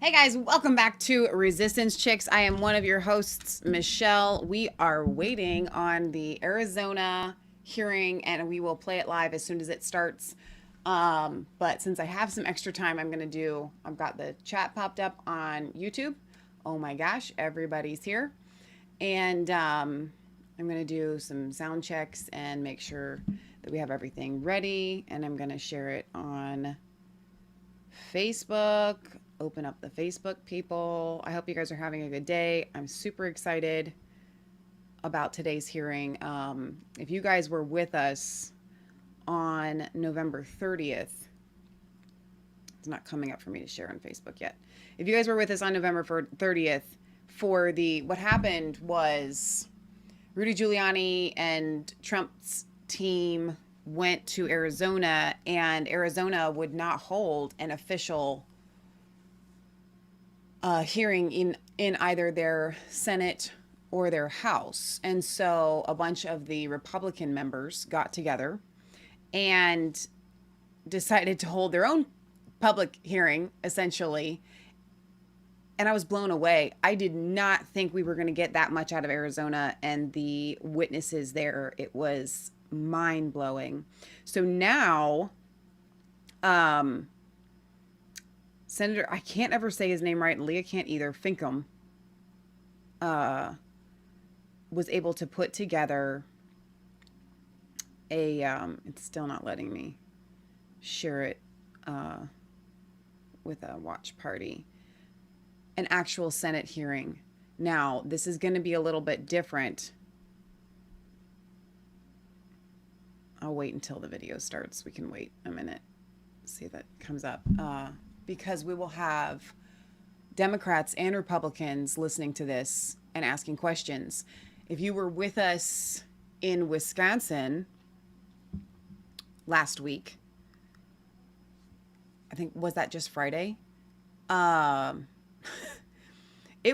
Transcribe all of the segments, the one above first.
Hey guys, welcome back to Resistance Chicks. I am one of your hosts, Michelle. We are waiting on the Arizona hearing and we will play it live as soon as it starts. But since I have some extra time, I've got the chat popped up on YouTube. Oh my gosh, everybody's here. And I'm going to do some sound checks and make sure that we have everything ready. And I'm going to share it on Facebook. Open up the Facebook people. I hope you guys are having a good day. I'm super excited about today's hearing. If you guys were with us on November 30th, it's not coming up for me to share on Facebook yet. If you guys were with us on November 30th for what happened was Rudy Giuliani and Trump's team went to Arizona, and Arizona would not hold an official hearing in either their Senate or their House. And so a bunch of the Republican members got together and decided to hold their own public hearing, essentially. And I was blown away. I did not think we were going to get that much out of Arizona and the witnesses there. It was mind-blowing. So now, Senator, I can't ever say his name right, and Leah can't either, Finkum, was able to put together it's still not letting me share it with a watch party, an actual Senate hearing. Now, this is going to be a little bit different. I'll wait until the video starts. We can wait a minute, see if that comes up. Because we will have Democrats and Republicans listening to this and asking questions. If you were with us in Wisconsin last week, I think, was that just Friday? It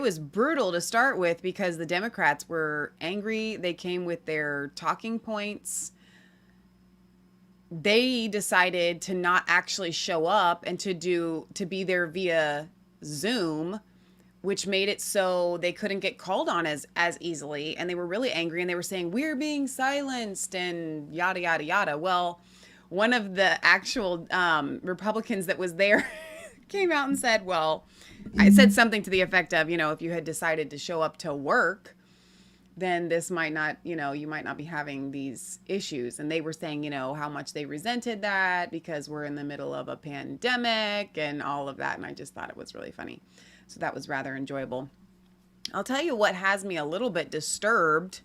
was brutal to start with because the Democrats were angry. They came with their talking points. They decided to not actually show up and to be there via Zoom, which made it so they couldn't get called on as easily. And they were really angry, and they were saying, we're being silenced and yada, yada, yada. Well, one of the actual Republicans that was there came out and said, well, I said something to the effect of, if you had decided to show up to work, then this might not, you might not be having these issues. And they were saying, how much they resented that because we're in the middle of a pandemic and all of that. And I just thought it was really funny. So that was rather enjoyable. I'll tell you what has me a little bit disturbed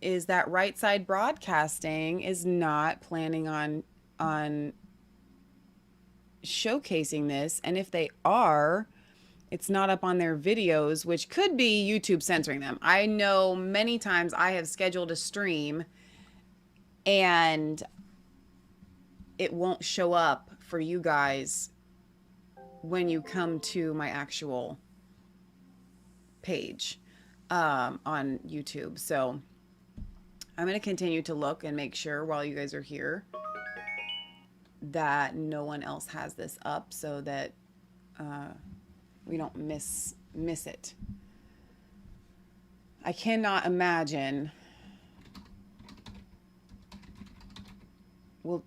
is that Right Side Broadcasting is not planning on showcasing this. And if they are, it's not up on their videos, which could be YouTube censoring them. I know many times I have scheduled a stream and it won't show up for you guys when you come to my actual page on YouTube. So I'm going to continue to look and make sure while you guys are here that no one else has this up so that we don't miss it. I cannot imagine. Well,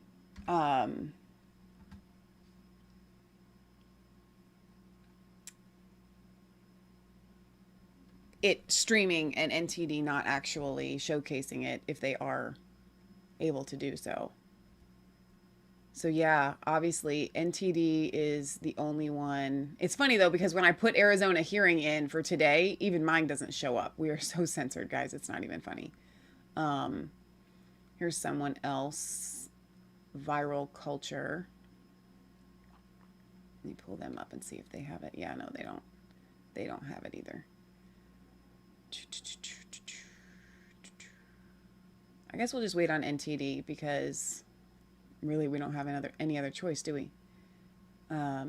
it streaming and NTD not actually showcasing it if they are able to do so. So yeah, obviously NTD is the only one. It's funny though, because when I put Arizona hearing in for today, even mine doesn't show up. We are so censored, guys. It's not even funny. Here's someone else. Viral Culture. Let me pull them up and see if they have it. Yeah, no, they don't. They don't have it either. I guess we'll just wait on NTD because really we don't have any other choice, do we? I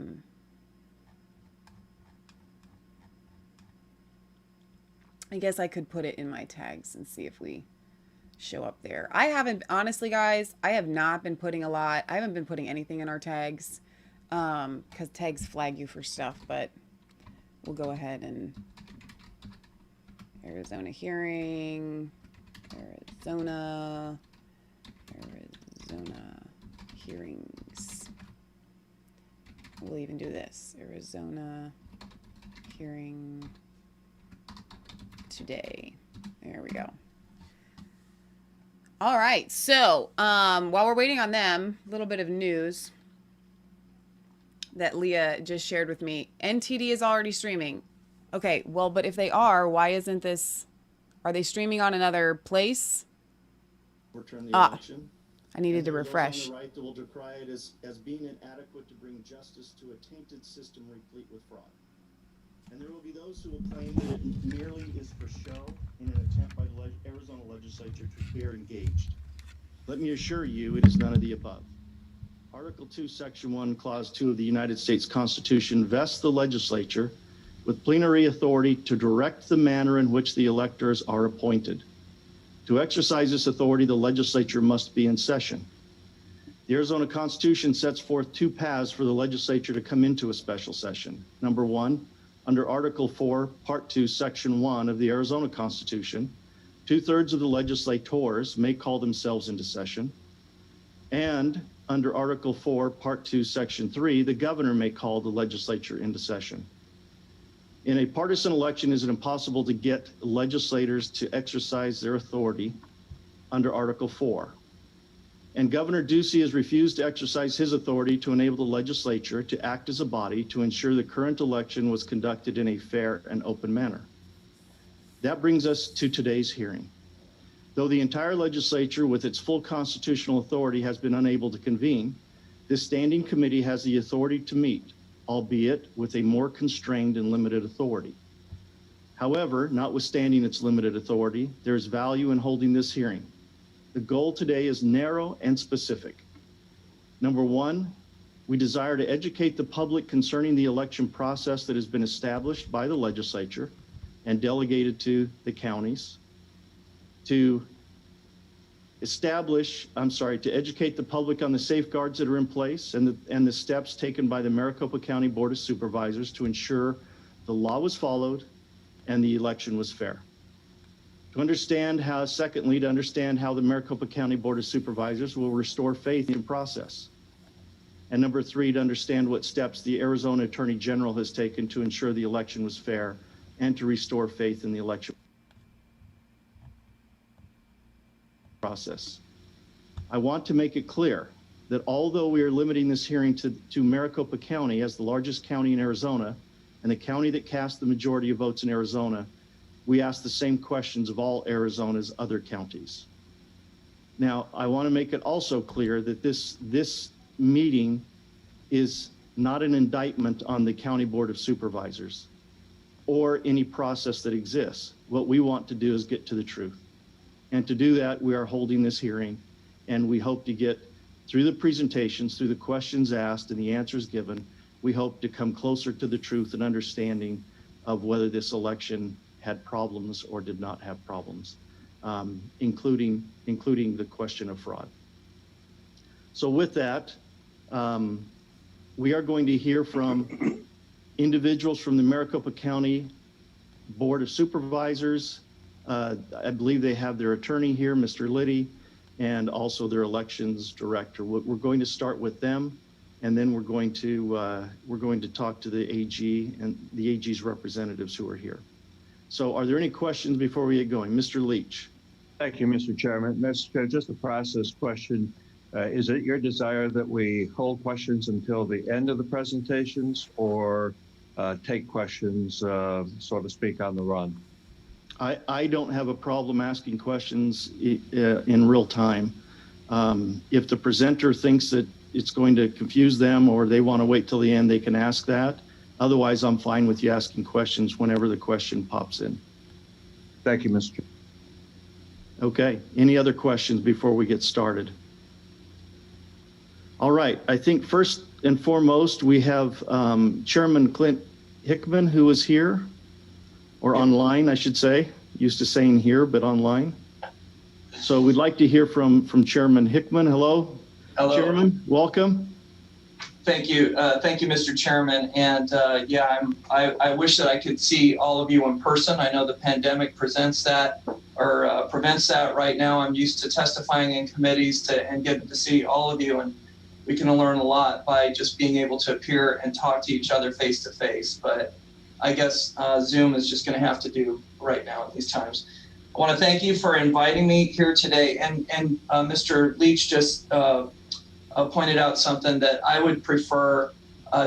guess I could put it in my tags and see if we show up there. I haven't, honestly guys, I have not been putting I haven't been putting anything in our tags because tags flag you for stuff, but we'll go ahead and Arizona hearing, Arizona hearings. We'll even do this, Arizona hearing today. There we go. All right, so while we're waiting on them, a little bit of news that Leah just shared with me. NTD is already streaming. Okay, well, but if they are, why isn't this, are they streaming on another place? Return the election. I needed to refresh. On the right that will decry it as being inadequate to bring justice to a tainted system replete with fraud. And there will be those who will claim that it merely is for show in an attempt by the Arizona legislature to appear engaged. Let me assure you, it is none of the above. Article 2, Section 1, Clause 2 of the United States Constitution vests the legislature with plenary authority to direct the manner in which the electors are appointed. To exercise this authority, the legislature must be in session. The Arizona Constitution sets forth two paths for the legislature to come into a special session. Number one, under Article 4, Part 2, Section 1 of the Arizona Constitution, 2/3 of the legislators may call themselves into session. And under Article 4, Part 2, Section 3, the governor may call the legislature into session. In a partisan election, is it impossible to get legislators to exercise their authority under Article 4? And Governor Ducey has refused to exercise his authority to enable the legislature to act as a body to ensure the current election was conducted in a fair and open manner. That brings us to today's hearing. Though the entire legislature with its full constitutional authority has been unable to convene, this standing committee has the authority to meet, albeit with a more constrained and limited authority. However, notwithstanding its limited authority, there is value in holding this hearing. The goal today is narrow and specific. Number one, we desire to educate the public concerning the election process that has been established by the legislature and delegated to the counties to educate the public on the safeguards that are in place and the steps taken by the Maricopa County Board of Supervisors to ensure the law was followed and the election was fair. Secondly, to understand how the Maricopa County Board of Supervisors will restore faith in the process. And number three, to understand what steps the Arizona Attorney General has taken to ensure the election was fair and to restore faith in the election process. I want to make it clear that although we are limiting this hearing to Maricopa County as the largest county in Arizona and the county that cast the majority of votes in Arizona, we ask the same questions of all Arizona's other counties. Now, I want to make it also clear that this meeting is not an indictment on the County Board of Supervisors or any process that exists. What we want to do is get to the truth. And to do that, we are holding this hearing, and we hope to get through the presentations, through the questions asked and the answers given, we hope to come closer to the truth and understanding of whether this election had problems or did not have problems, including the question of fraud. So with that, we are going to hear from individuals from the Maricopa County Board of Supervisors. I believe they have their attorney here, Mr. Liddy, and also their elections director. We're going to start with them, and then we're going to talk to the AG and the AG's representatives who are here. So are there any questions before we get going? Mr. Leach. Thank you, Mr. Chairman. Mr. Chair, just a process question. Is it your desire that we hold questions until the end of the presentations or take questions, so to speak, on the run? I don't have a problem asking questions in real time. If the presenter thinks that it's going to confuse them or they want to wait till the end, they can ask that. Otherwise, I'm fine with you asking questions whenever the question pops in. Thank you, Mr. Chair. Okay, any other questions before we get started? All right, I think first and foremost, we have Chairman Clint Hickman, who is here, or online, I should say. Used to saying here, but online. So we'd like to hear from Chairman Hickman. Hello. Hello. Chairman, welcome. Thank you, Mr. Chairman. And yeah, I wish that I could see all of you in person. I know the pandemic presents that or prevents that right now. I'm used to testifying in committees and getting to see all of you, and we can learn a lot by just being able to appear and talk to each other face to face. But I guess Zoom is just going to have to do right now at these times. I want to thank you for inviting me here today. And Mr. Leach just pointed out something that I would prefer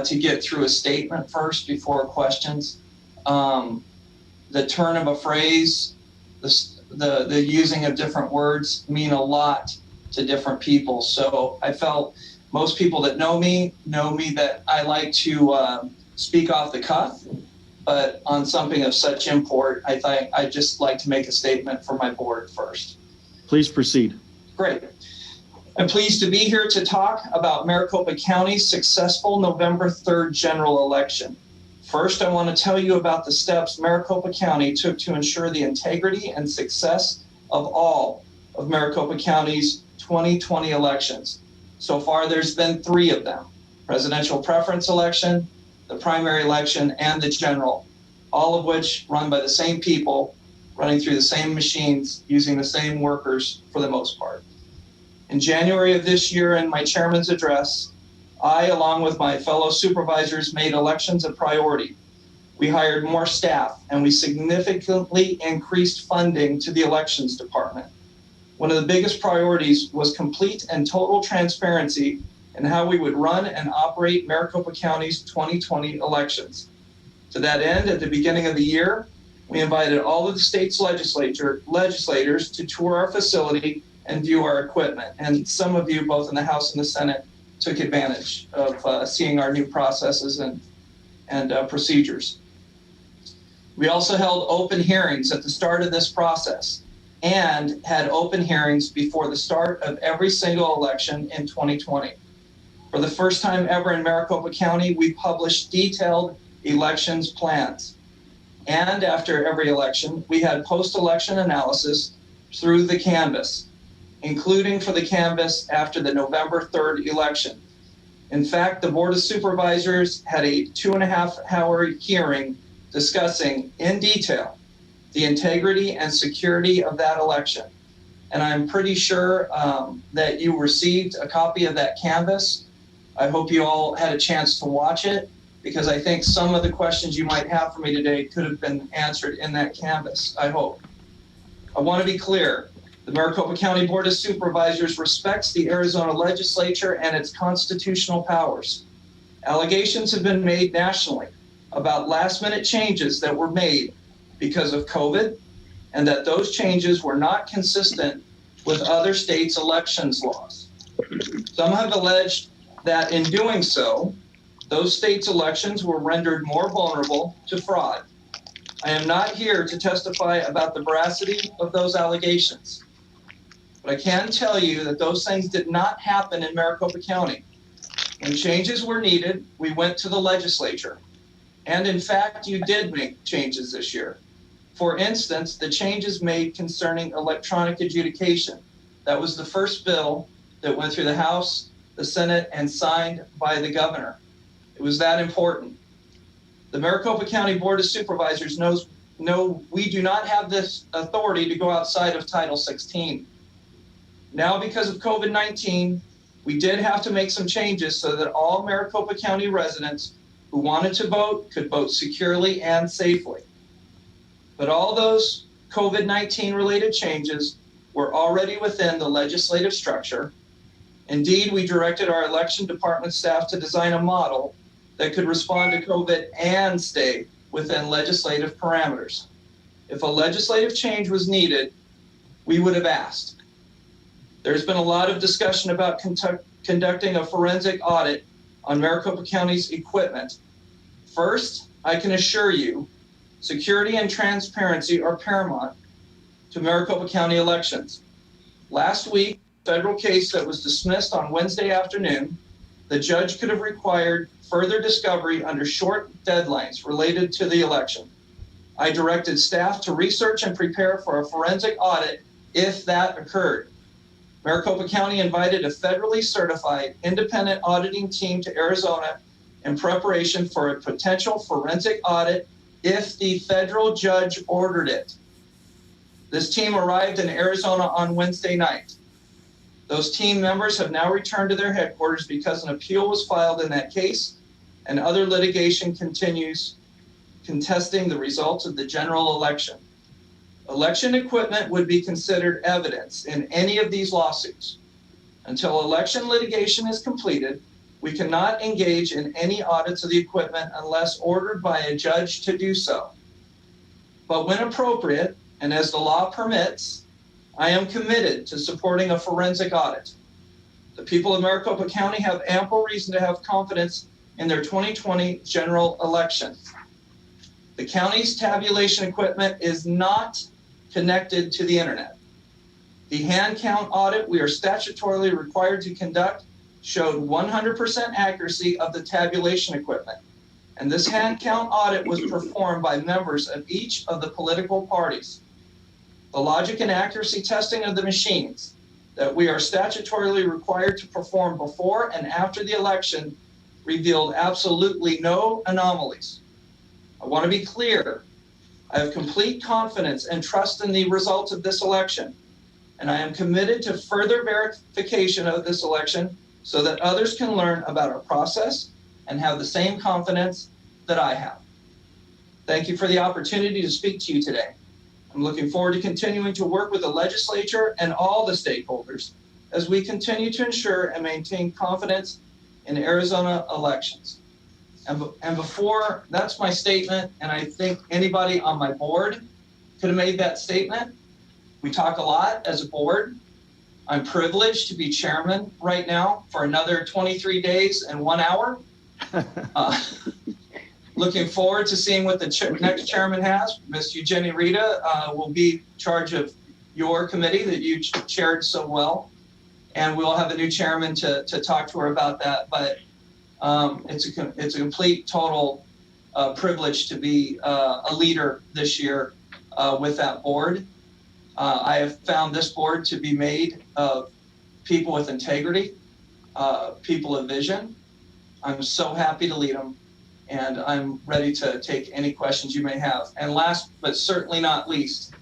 to get through a statement first before questions. The turn of a phrase, the using of different words mean a lot to different people. So I felt most people that know me that I like to speak off the cuff, but on something of such import, I thought I'd just like to make a statement for my board first. Please proceed. Great. I'm pleased to be here to talk about Maricopa County's successful November 3rd general election. First, I want to tell you about the steps Maricopa County took to ensure the integrity and success of all of Maricopa County's 2020 elections. So far, there's been 3 of them: presidential preference election, the primary election, and the general, all of which run by the same people, running through the same machines, using the same workers for the most part. In January of this year, in my chairman's address, I, along with my fellow supervisors, made elections a priority. We hired more staff, and we significantly increased funding to the elections department. One of the biggest priorities was complete and total transparency in how we would run and operate Maricopa County's 2020 elections. To that end, at the beginning of the year, we invited all of the state's legislators to tour our facility and view our equipment. And some of you, both in the House and the Senate, took advantage of seeing our new processes and procedures. We also held open hearings at the start of this process and had open hearings before the start of every single election in 2020. For the first time ever in Maricopa County, we published detailed elections plans. And after every election, we had post-election analysis through the canvass, including for the canvass after the November 3rd election. In fact, the Board of Supervisors had a 2.5-hour hearing discussing in detail the integrity and security of that election. And I'm pretty sure that you received a copy of that canvass. I hope you all had a chance to watch it, because I think some of the questions you might have for me today could have been answered in that canvass, I hope. I want to be clear. The Maricopa County Board of Supervisors respects the Arizona legislature and its constitutional powers. Allegations have been made nationally about last-minute changes that were made because of COVID, and that those changes were not consistent with other states' elections laws. Some have alleged that in doing so, those states' elections were rendered more vulnerable to fraud. I am not here to testify about the veracity of those allegations, but I can tell you that those things did not happen in Maricopa County. When changes were needed, we went to the legislature. And in fact, you did make changes this year. For instance, the changes made concerning electronic adjudication. That was the first bill that went through the House, the Senate, and signed by the governor. It was that important. The Maricopa County Board of Supervisors knows we do not have this authority to go outside of Title 16. Now, because of COVID-19, we did have to make some changes so that all Maricopa County residents who wanted to vote could vote securely and safely. But all those COVID-19 related changes were already within the legislative structure. Indeed, we directed our election department staff to design a model that could respond to COVID and stay within legislative parameters. If a legislative change was needed, we would have asked. There's been a lot of discussion about conducting a forensic audit on Maricopa County's equipment. First, I can assure you, security and transparency are paramount to Maricopa County elections. Last week, a federal case that was dismissed on Wednesday afternoon, the judge could have required further discovery under short deadlines related to the election. I directed staff to research and prepare for a forensic audit if that occurred. Maricopa County invited a federally certified independent auditing team to Arizona in preparation for a potential forensic audit if the federal judge ordered it. This team arrived in Arizona on Wednesday night. Those team members have now returned to their headquarters because an appeal was filed in that case, and other litigation continues contesting the results of the general election. Election equipment would be considered evidence in any of these lawsuits. Until election litigation is completed, we cannot engage in any audits of the equipment unless ordered by a judge to do so. But when appropriate, and as the law permits, I am committed to supporting a forensic audit. The people of Maricopa County have ample reason to have confidence in their 2020 general election. The county's tabulation equipment is not connected to the internet. The hand count audit we are statutorily required to conduct showed 100% accuracy of the tabulation equipment. And this hand count audit was performed by members of each of the political parties. The logic and accuracy testing of the machines that we are statutorily required to perform before and after the election revealed absolutely no anomalies. I want to be clear. I have complete confidence and trust in the results of this election, and I am committed to further verification of this election so that others can learn about our process and have the same confidence that I have. Thank you for the opportunity to speak to you today. I'm looking forward to continuing to work with the legislature and all the stakeholders as we continue to ensure and maintain confidence in Arizona elections. And before, that's my statement, and I think anybody on my board could have made that statement. We talk a lot as a board. I'm privileged to be chairman right now for another 23 days and 1 hour. Looking forward to seeing what the next chairman has. Ms. Eugenia Rita will be in charge of your committee that you chaired so well. And we'll have a new chairman to talk to her about that. But it's a complete, total privilege to be a leader this year with that board. I have found this board to be made of people with integrity, people of vision. I'm so happy to lead them, and I'm ready to take any questions you may have. And last, but certainly not least,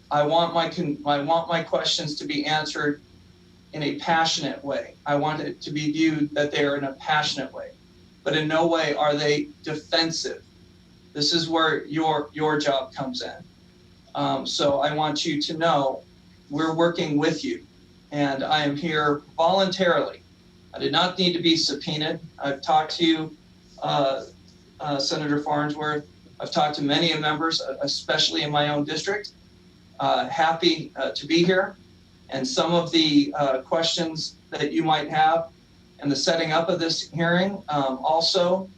I want my questions to be answered in a passionate way. I want it to be viewed that they are in a passionate way, but in no way are they defensive. This is where your job comes in. So I want you to know we're working with you, and I am here voluntarily. I did not need to be subpoenaed. I've talked to you, Senator Farnsworth. I've talked to many members, especially in my own district. Happy to be here. And some of the questions that you might have in the setting up of this hearing, also,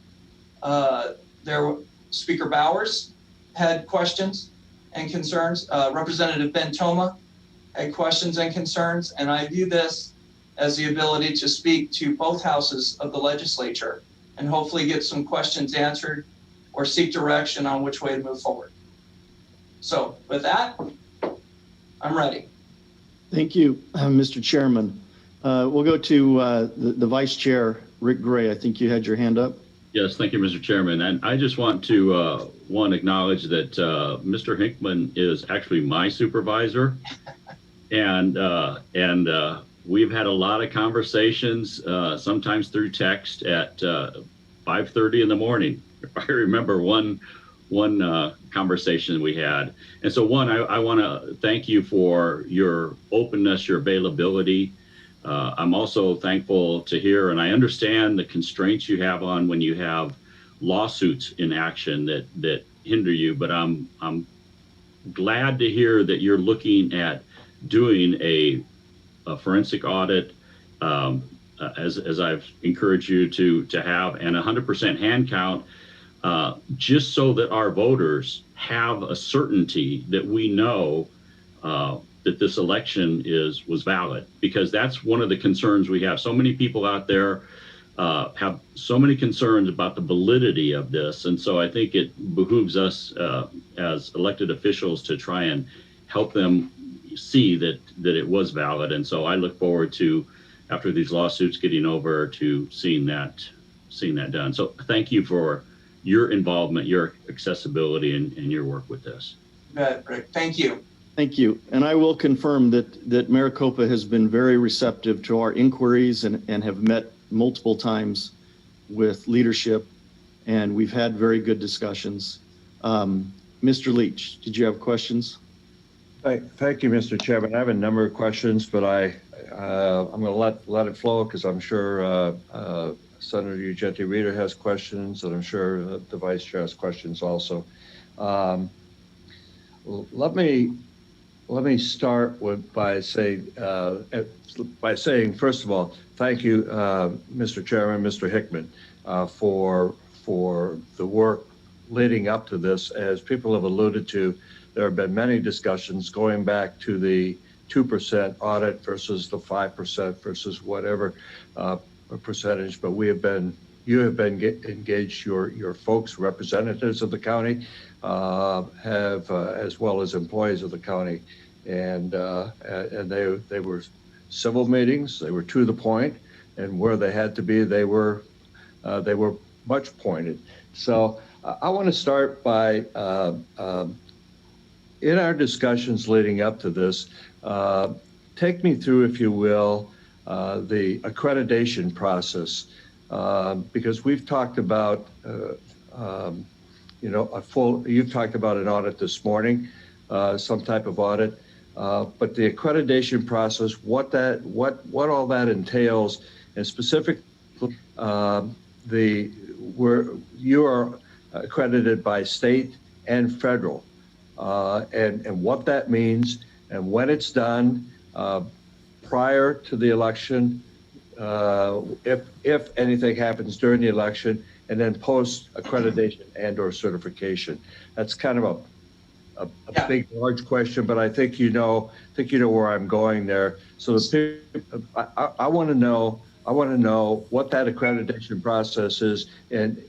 Speaker Bowers had questions and concerns. Representative Ben Toma had questions and concerns, and I view this as the ability to speak to both houses of the legislature and hopefully get some questions answered or seek direction on which way to move forward. So with that, I'm ready. Thank you, Mr. Chairman. We'll go to the Vice Chair, Rick Gray. I think you had your hand up. Yes, thank you, Mr. Chairman. And I just want to acknowledge that Mr. Hinkman is actually my supervisor, and we've had a lot of conversations, sometimes through text at 5:30 in the morning. I remember one conversation we had. And so I want to thank you for your openness, your availability. I'm also thankful to hear, and I understand the constraints you have on when you have lawsuits in action that hinder you, but I'm glad to hear that you're looking at doing a forensic audit, as I've encouraged you to have, and 100% hand count, just so that our voters have a certainty that we know that this election was valid, because that's one of the concerns we have. So many people out there have so many concerns about the validity of this. And so I think it behooves us as elected officials to try and help them see that it was valid. And so I look forward to, after these lawsuits, getting over to seeing that done. So thank you for your involvement, your accessibility, and your work with this. Rick, thank you. Thank you. And I will confirm that Maricopa has been very receptive to our inquiries and have met multiple times with leadership, and we've had very good discussions. Mr. Leach, did you have questions? Thank you, Mr. Chairman. I have a number of questions, but I'm going to let it flow because I'm sure Senator Ugenti Reader has questions, and I'm sure the Vice Chair has questions also. Let me start by saying first of all, thank you, Mr. Chairman, Mr. Hickman, for the work leading up to this. As people have alluded to, there have been many discussions going back to the 2% audit versus the 5% versus whatever percentage, but you have been engaged, your folks, representatives of the county, have as well as employees of the county, and they were civil meetings. They were to the point, and where they had to be, they were much pointed. So I want to start by in our discussions leading up to this, take me through, if you will, the accreditation process, because we've talked about you've talked about an audit this morning, some type of audit, but the accreditation process, what all that entails, and specifically, you are accredited by state and federal, and what that means, and when it's done, prior to the election, if anything happens during the election, and then post accreditation and/or certification. That's kind of a big, large question, but I think you know where I'm going there. So I want to know what that accreditation process is, and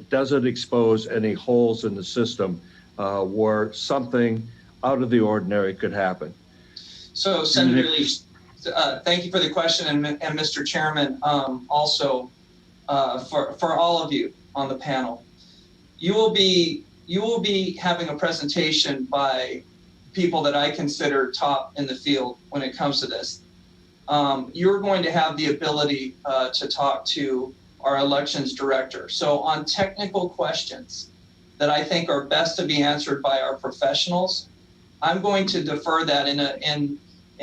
does it expose any holes in the system where something out of the ordinary could happen? So, Senator Leach, thank you for the question, and Mr. Chairman, also for all of you on the panel. You will be having a presentation by people that I consider top in the field when it comes to this. You're going to have the ability to talk to our elections director. So on technical questions that I think are best to be answered by our professionals, I'm going to defer that in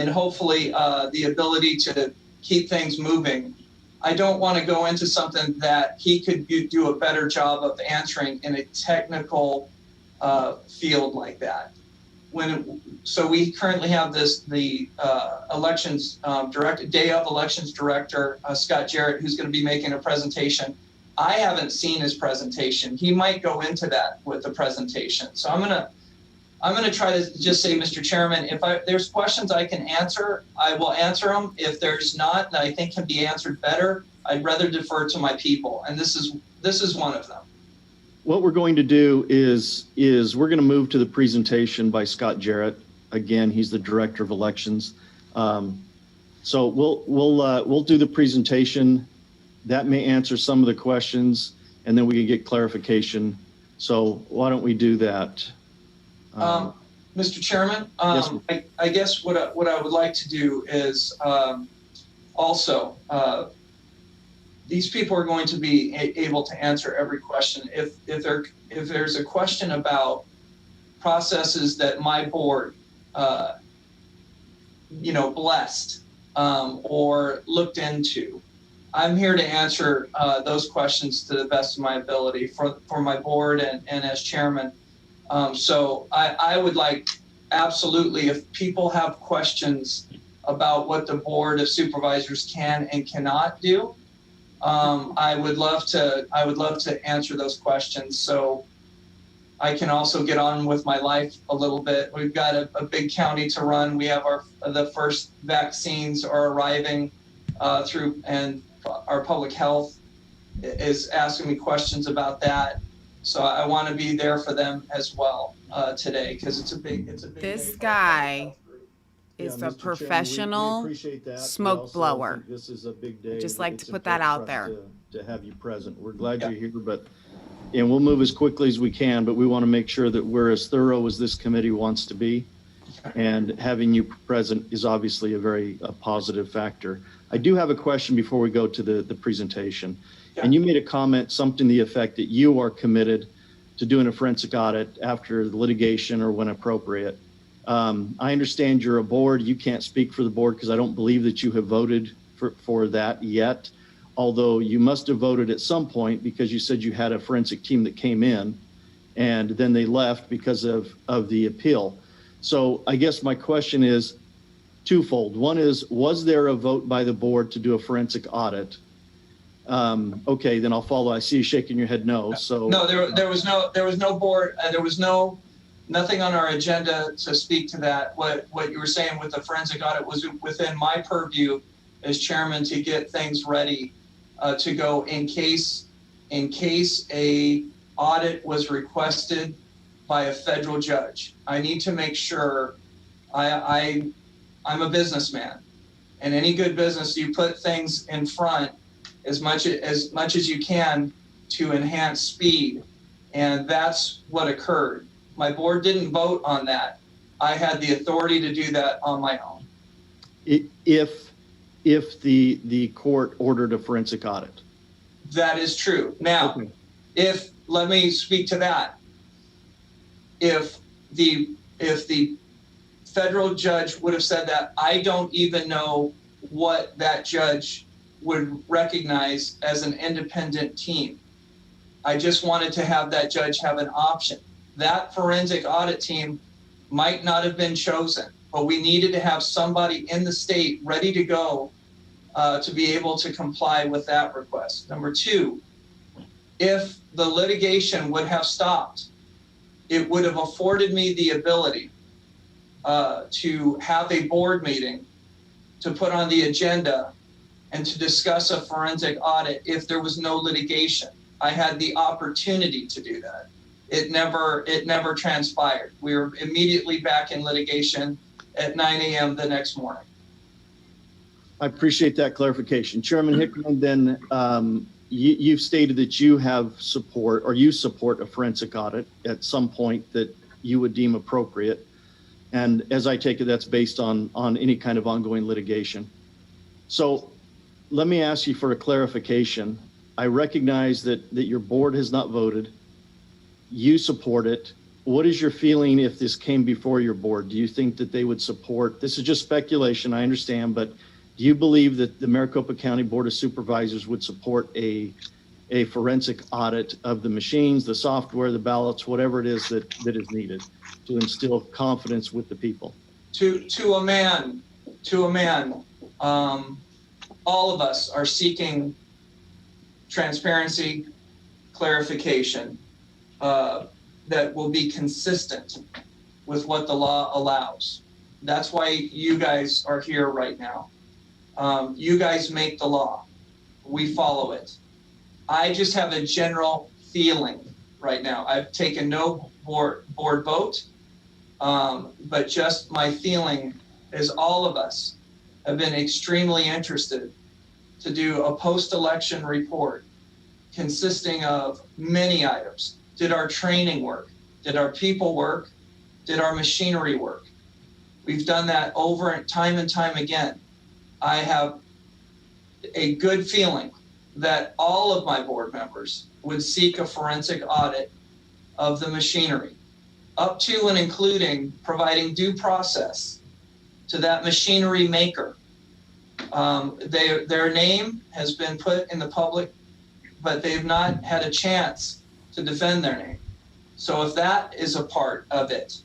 hopefully the ability to keep things moving. I don't want to go into something that he could do a better job of answering in a technical field like that. So we currently have the elections day of elections director, Scott Jarrett, who's going to be making a presentation. I haven't seen his presentation. He might go into that with the presentation. So I'm going to try to just say, Mr. Chairman, if there's questions I can answer, I will answer them. If there's not, that I think can be answered better, I'd rather defer to my people. And this is one of them. What we're going to do is we're going to move to the presentation by Scott Jarrett. Again, he's the director of elections. So we'll do the presentation. That may answer some of the questions, and then we can get clarification. So why don't we do that? Mr. Chairman, yes. I guess what I would like to do is also these people are going to be able to answer every question. If there's a question about processes that my board blessed or looked into, I'm here to answer those questions to the best of my ability for my board and as chairman. So I would like, absolutely, if people have questions about what the Board of Supervisors can and cannot do, I would love to answer those questions. So I can also get on with my life a little bit. We've got a big county to run. We have the first vaccines are arriving through, and our public health is asking me questions about that. So I want to be there for them as well today, because it's a big This guy is Yeah, a Mr. Chairman, professional we appreciate that. We smoke also blower. think this is a big day. Just and like it's to put that important out for us there. To have you present. We're glad Yeah. you're here, but And we'll move as quickly as we can, but we want to make sure that we're as thorough as this committee wants to be. And having you present is obviously a positive factor. I do have a question before we go to the presentation. Yeah. And you made a comment, something to the effect that you are committed to doing a forensic audit after the litigation or when appropriate. I understand you're a board. You can't speak for the board because I don't believe that you have voted for that yet. Although you must have voted at some point because you said you had a forensic team that came in and then they left because of the appeal. So I guess my question is twofold. One is, was there a vote by the board to do a forensic audit? Okay, then I'll follow. I see you shaking your head no. So No, there was no board, there was nothing on our agenda to speak to that. What you were saying with the forensic audit was within my purview as chairman to get things ready to go in case a audit was requested by a federal judge. I need to make sure I'm a businessman, and any good business, you put things in front as much as you can to enhance speed, and that's what occurred. My board didn't vote on that. I had the authority to do that on my own. If the court ordered a forensic audit. That is true. Now, Okay. Let me speak to that. If the federal judge would have said that, I don't even know what that judge would recognize as an independent team. I just wanted to have that judge have an option. That forensic audit team might not have been chosen, but we needed to have somebody in the state ready to go to be able to comply with that request. Number two, if the litigation would have stopped, it would have afforded me the ability to have a board meeting to put on the agenda and to discuss a forensic audit if there was no litigation. I had the opportunity to do that. It never transpired. We were immediately back in litigation at 9 a.m. the next morning. I appreciate that clarification. Chairman Hickman, then you've stated that you have support, or you support a forensic audit at some point that you would deem appropriate. And as I take it, that's based on any kind of ongoing litigation. So let me ask you for a clarification. I recognize that your board has not voted. You support it. What is your feeling if this came before your board? Do you think that they would support, this is just speculation, I understand, but do you believe that the Maricopa County Board of Supervisors would support a forensic audit of the machines, the software, the ballots, whatever it is that is needed to instill confidence with the people? To a man, all of us are seeking transparency, clarification, that will be consistent with what the law allows. That's why you guys are here right now. You guys make the law. We follow it. I just have a general feeling right now. I've taken no board vote, but just my feeling is all of us have been extremely interested to do a post-election report consisting of many items. Did our training work? Did our people work? Did our machinery work? We've done that over and time again. I have a good feeling that all of my board members would seek a forensic audit of the machinery, up to and including providing due process to that machinery maker. Their name has been put in the public, but they've not had a chance to defend their name. So if that is a part of it,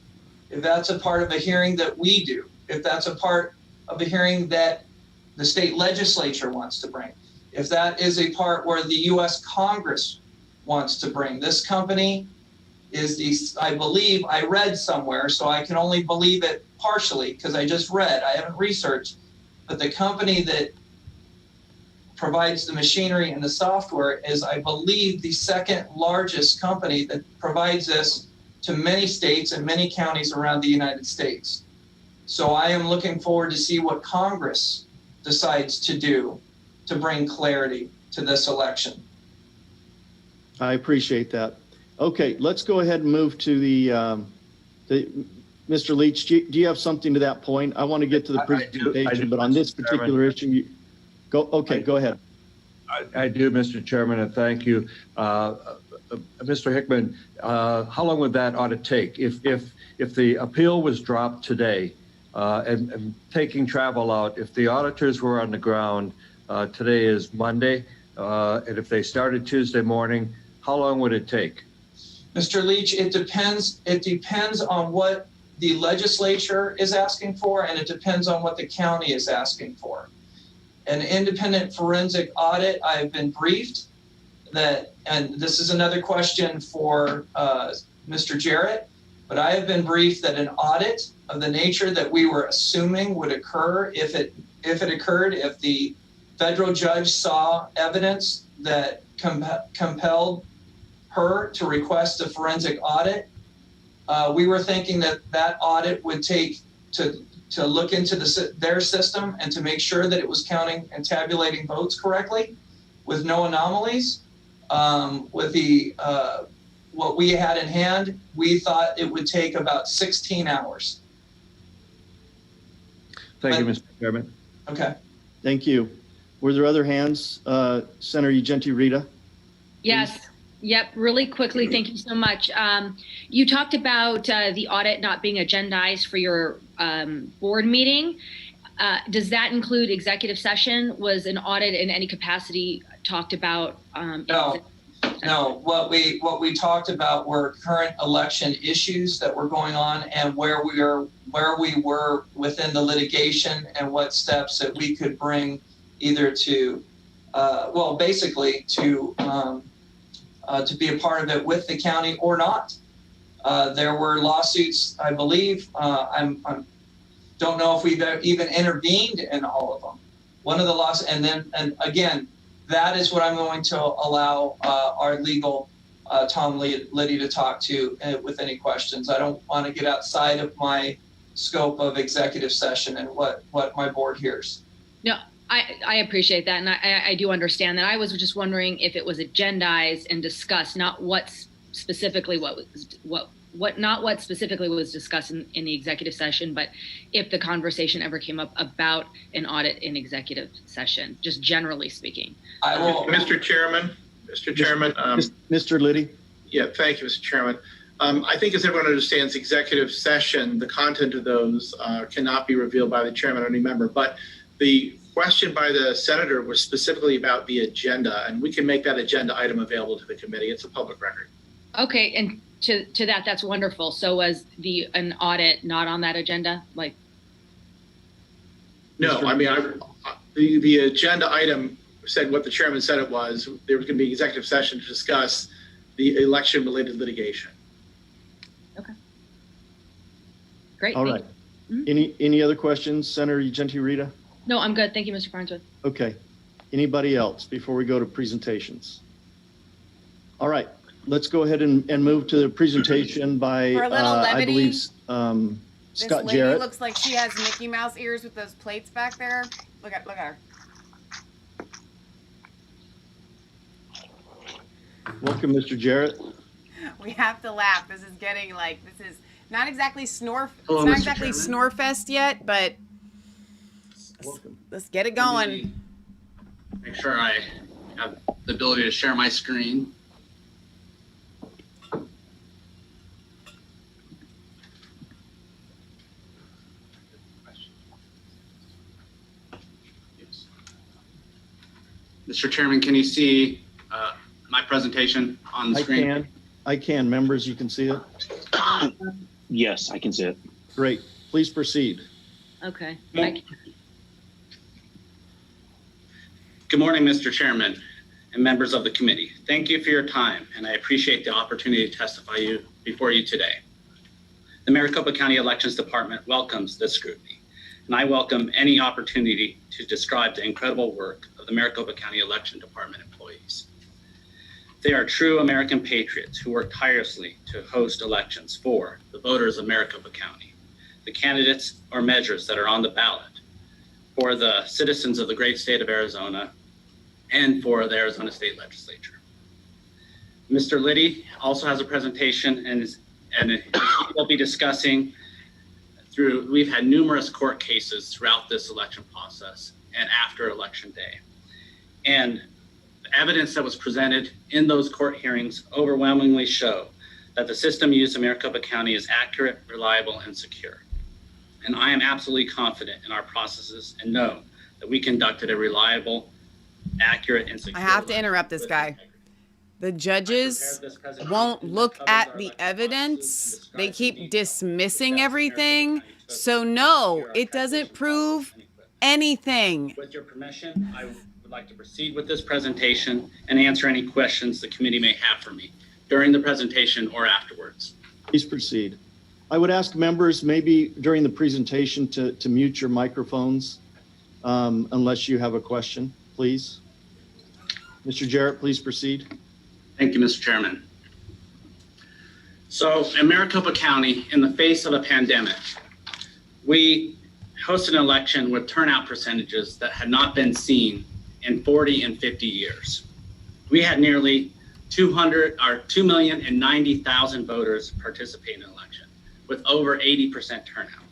if that's a part of a hearing that we do, if that's a part of a hearing that the state legislature wants to bring, if that is a part where the U.S. Congress wants to bring, this company is I believe, I read somewhere, so I can only believe it partially because I just read, I haven't researched, but the company that provides the machinery and the software is, I believe, the second largest company that provides this to many states and many counties around the United States. So I am looking forward to see what Congress decides to do to bring clarity to this election. I appreciate that. Okay, let's go ahead and move to the Mr. Leach, do you have something to that point? I want to get to the presentation, but on this particular issue, go ahead. I do, Mr. Chairman, and thank you. Mr. Hickman, how long would that ought to take? If the appeal was dropped today, and taking travel out, if the auditors were on the ground, today is Monday, and if they started Tuesday morning, how long would it take? Mr. Leach, it depends on what the legislature is asking for, and it depends on what the county is asking for. An independent forensic audit, I have been briefed that, and this is another question for Mr. Jarrett, but I have been briefed that an audit of the nature that we were assuming would occur if it occurred, if the federal judge saw evidence that compelled her to request a forensic audit, we were thinking that audit would take to look into their system and to make sure that it was counting and tabulating votes correctly with no anomalies. With the what we had in hand, we thought it would take about 16 hours. Thank you, Mr. Chairman. Okay. Thank you. Were there other hands? Senator Ugenti-Rita? Yes. Yep. Really quickly. Thank you so much. You talked about the audit not being agendized for your board meeting. Does that include executive session? Was an audit in any capacity talked about? No. What we talked about were current election issues that were going on and where we were within the litigation and what steps that we could bring either to, basically to be a part of it with the county or not. There were lawsuits, I believe. I don't know if we've even intervened in all of them. One of the lawsuits, and again, that is what I'm going to allow our legal Tom Liddy to talk to with any questions. I don't want to get outside of my scope of executive session and what my board hears. No, I appreciate that, and I do understand that. I was just wondering if it was agendized and discussed, not what specifically was discussed in the executive session, but if the conversation ever came up about an audit in executive session, just generally speaking. I will, Mr. Chairman. Mr. Liddy? Yeah, thank you, Mr. Chairman. I think as everyone understands, executive session, the content of those cannot be revealed by the chairman or any member, but the question by the senator was specifically about the agenda, and we can make that agenda item available to the committee. It's a public record. Okay, and to that's wonderful. So was an audit not on that agenda? No, I mean, the agenda item said what the chairman said it was. There was going to be executive session to discuss the election-related litigation. Okay. Great. All right. Mm-hmm. Any other questions, Senator Ugenti-Rita? No, I'm good. Thank you, Mr. Farnsworth. Okay. Anybody else before we go to presentations? All right. Let's go ahead and move to the presentation by, I believe, Scott lady Jarrett. Looks like she has Mickey Mouse ears with those plates back there. Look at her. Welcome, Mr. Jarrett. We have to laugh. This is getting this is not exactly Hello, it's not Mr. exactly Chairman. Snorefest yet, but let's get it going. Make sure I have the ability to share my screen. Mr. Chairman, can you see my presentation on the screen? I can. Members, you can see it? Yes, I can see it. Great. Please proceed. Okay. Good morning, Mr. Chairman and members of the committee. Thank you for your time, and I appreciate the opportunity to testify before you today. The Maricopa County Elections Department welcomes this scrutiny, and I welcome any opportunity to describe the incredible work of the Maricopa County Election Department employees. They are true American patriots who work tirelessly to host elections for the voters of Maricopa County. the candidates or measures that are on the ballot for the citizens of the great state of Arizona and for the Arizona State Legislature. Mr. Liddy also has a presentation and he'll be discussing we've had numerous court cases throughout this election process and after Election Day. And the evidence that was presented in those court hearings overwhelmingly show that the system used in Maricopa County is accurate, reliable, and secure. And I am absolutely confident in our processes and know that we conducted a reliable, accurate, and secure. I have to interrupt this guy. The judges won't look at the evidence. They keep dismissing everything. So no, it doesn't prove anything. With your permission, I would like to proceed with this presentation and answer any questions the committee may have for me during the presentation or afterwards. Please proceed. I would ask members maybe during the presentation to mute your microphones unless you have a question, please. Mr. Jarrett, please proceed. Thank you, Mr. Chairman. So in Maricopa County, in the face of a pandemic, we hosted an election with turnout percentages that had not been seen in 40 and 50 years. We had nearly 2,090,000 voters participate in the election with over 80% turnout.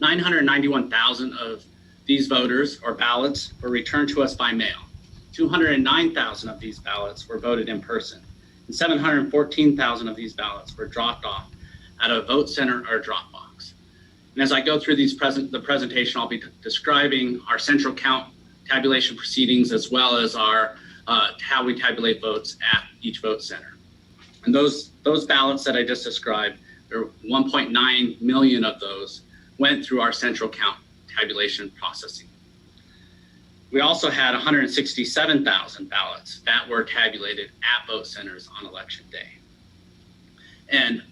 991,000 of these voters or ballots were returned to us by mail. 209,000 of these ballots were voted in person, and 714,000 of these ballots were dropped off at a vote center or drop box. And as I go through the presentation, I'll be describing our central count tabulation proceedings as well as our how we tabulate votes at each vote center. And those ballots that I just described, there were 1.9 million of those went through our central count tabulation processing. We also had 167,000 ballots that were tabulated at vote centers on Election Day. And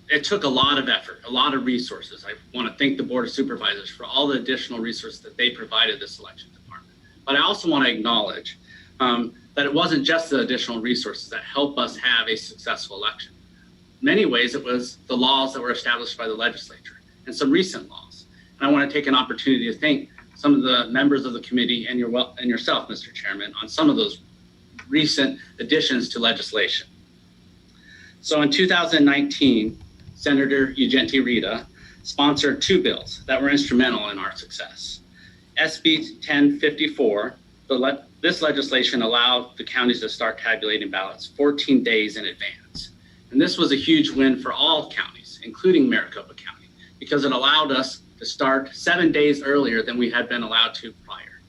it took a lot of effort, a lot of resources. I want to thank the Board of Supervisors for all the additional resources that they provided this election department. But I also want to acknowledge that it wasn't just the additional resources that help us have a successful election. In many ways, it was the laws that were established by the legislature and some recent laws. And I want to take an opportunity to thank some of the members of the committee and yourself, Mr. Chairman, on some of those recent additions to legislation. So in 2019, Senator Ugenti Rita sponsored two bills that were instrumental in our success. SB 1054, this legislation allowed the counties to start tabulating ballots 14 days in advance. And this was a huge win for all counties, including Maricopa County, because it allowed us to start 7 days earlier than we had been allowed to prior.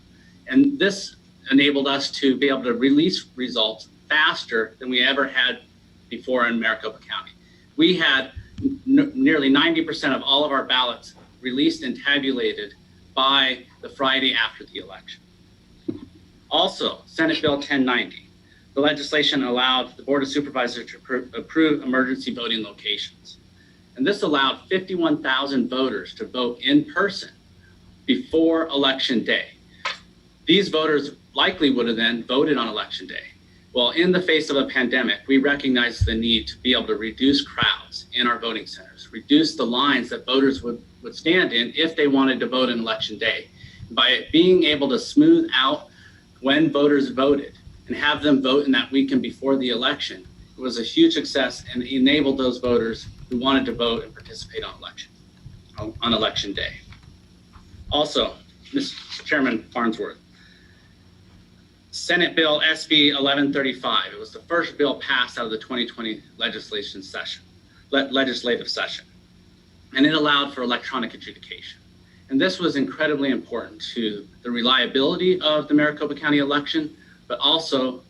And this enabled us to be able to release results faster than we ever had before in Maricopa County. We had nearly 90% of all of our ballots released and tabulated by the Friday after the election. Also, Senate Bill 1090, the legislation allowed the Board of Supervisors to approve emergency voting locations. And this allowed 51,000 voters to vote in person before Election Day. These voters likely would have then voted on Election Day. Well, in the face of a pandemic, we recognized the need to be able to reduce crowds in our voting centers, reduce the lines that voters would stand in if they wanted to vote on Election Day. By being able to smooth out when voters voted and have them vote in that weekend before the election, it was a huge success and enabled those voters who wanted to vote and participate on Election Day. Also, Mr. Chairman Farnsworth, Senate Bill SB 1135, it was the first bill passed out of the 2020 legislative session. And it allowed for electronic adjudication. And this was incredibly important to the reliability of the Maricopa County election, but also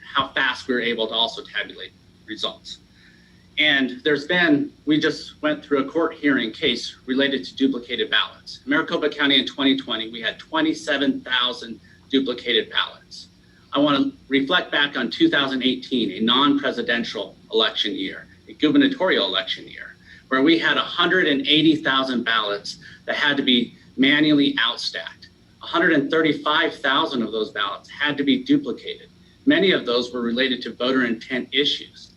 how fast we were able to also tabulate results. And we just went through a court hearing case related to duplicated ballots. In Maricopa County in 2020, we had 27,000 duplicated ballots. I want to reflect back on 2018, a non-presidential election year, a gubernatorial election year, where we had 180,000 ballots that had to be manually outstacked. 135,000 of those ballots had to be duplicated. Many of those were related to voter intent issues.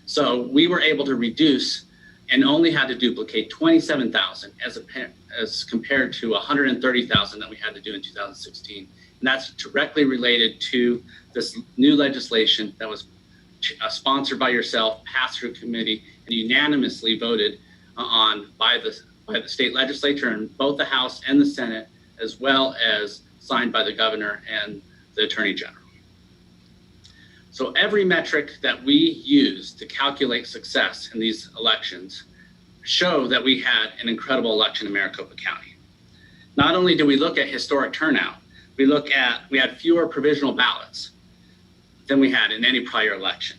So we were able to reduce and only had to duplicate 27,000 as compared to 130,000 that we had to do in 2016. And that's directly related to this new legislation that was sponsored by yourself, passed through committee, and unanimously voted on by the state legislature in both the House and the Senate, as well as signed by the governor and the attorney general. So every metric that we use to calculate success in these elections show that we had an incredible election in Maricopa County. Not only do we look at historic turnout, we had fewer provisional ballots than we had in any prior election,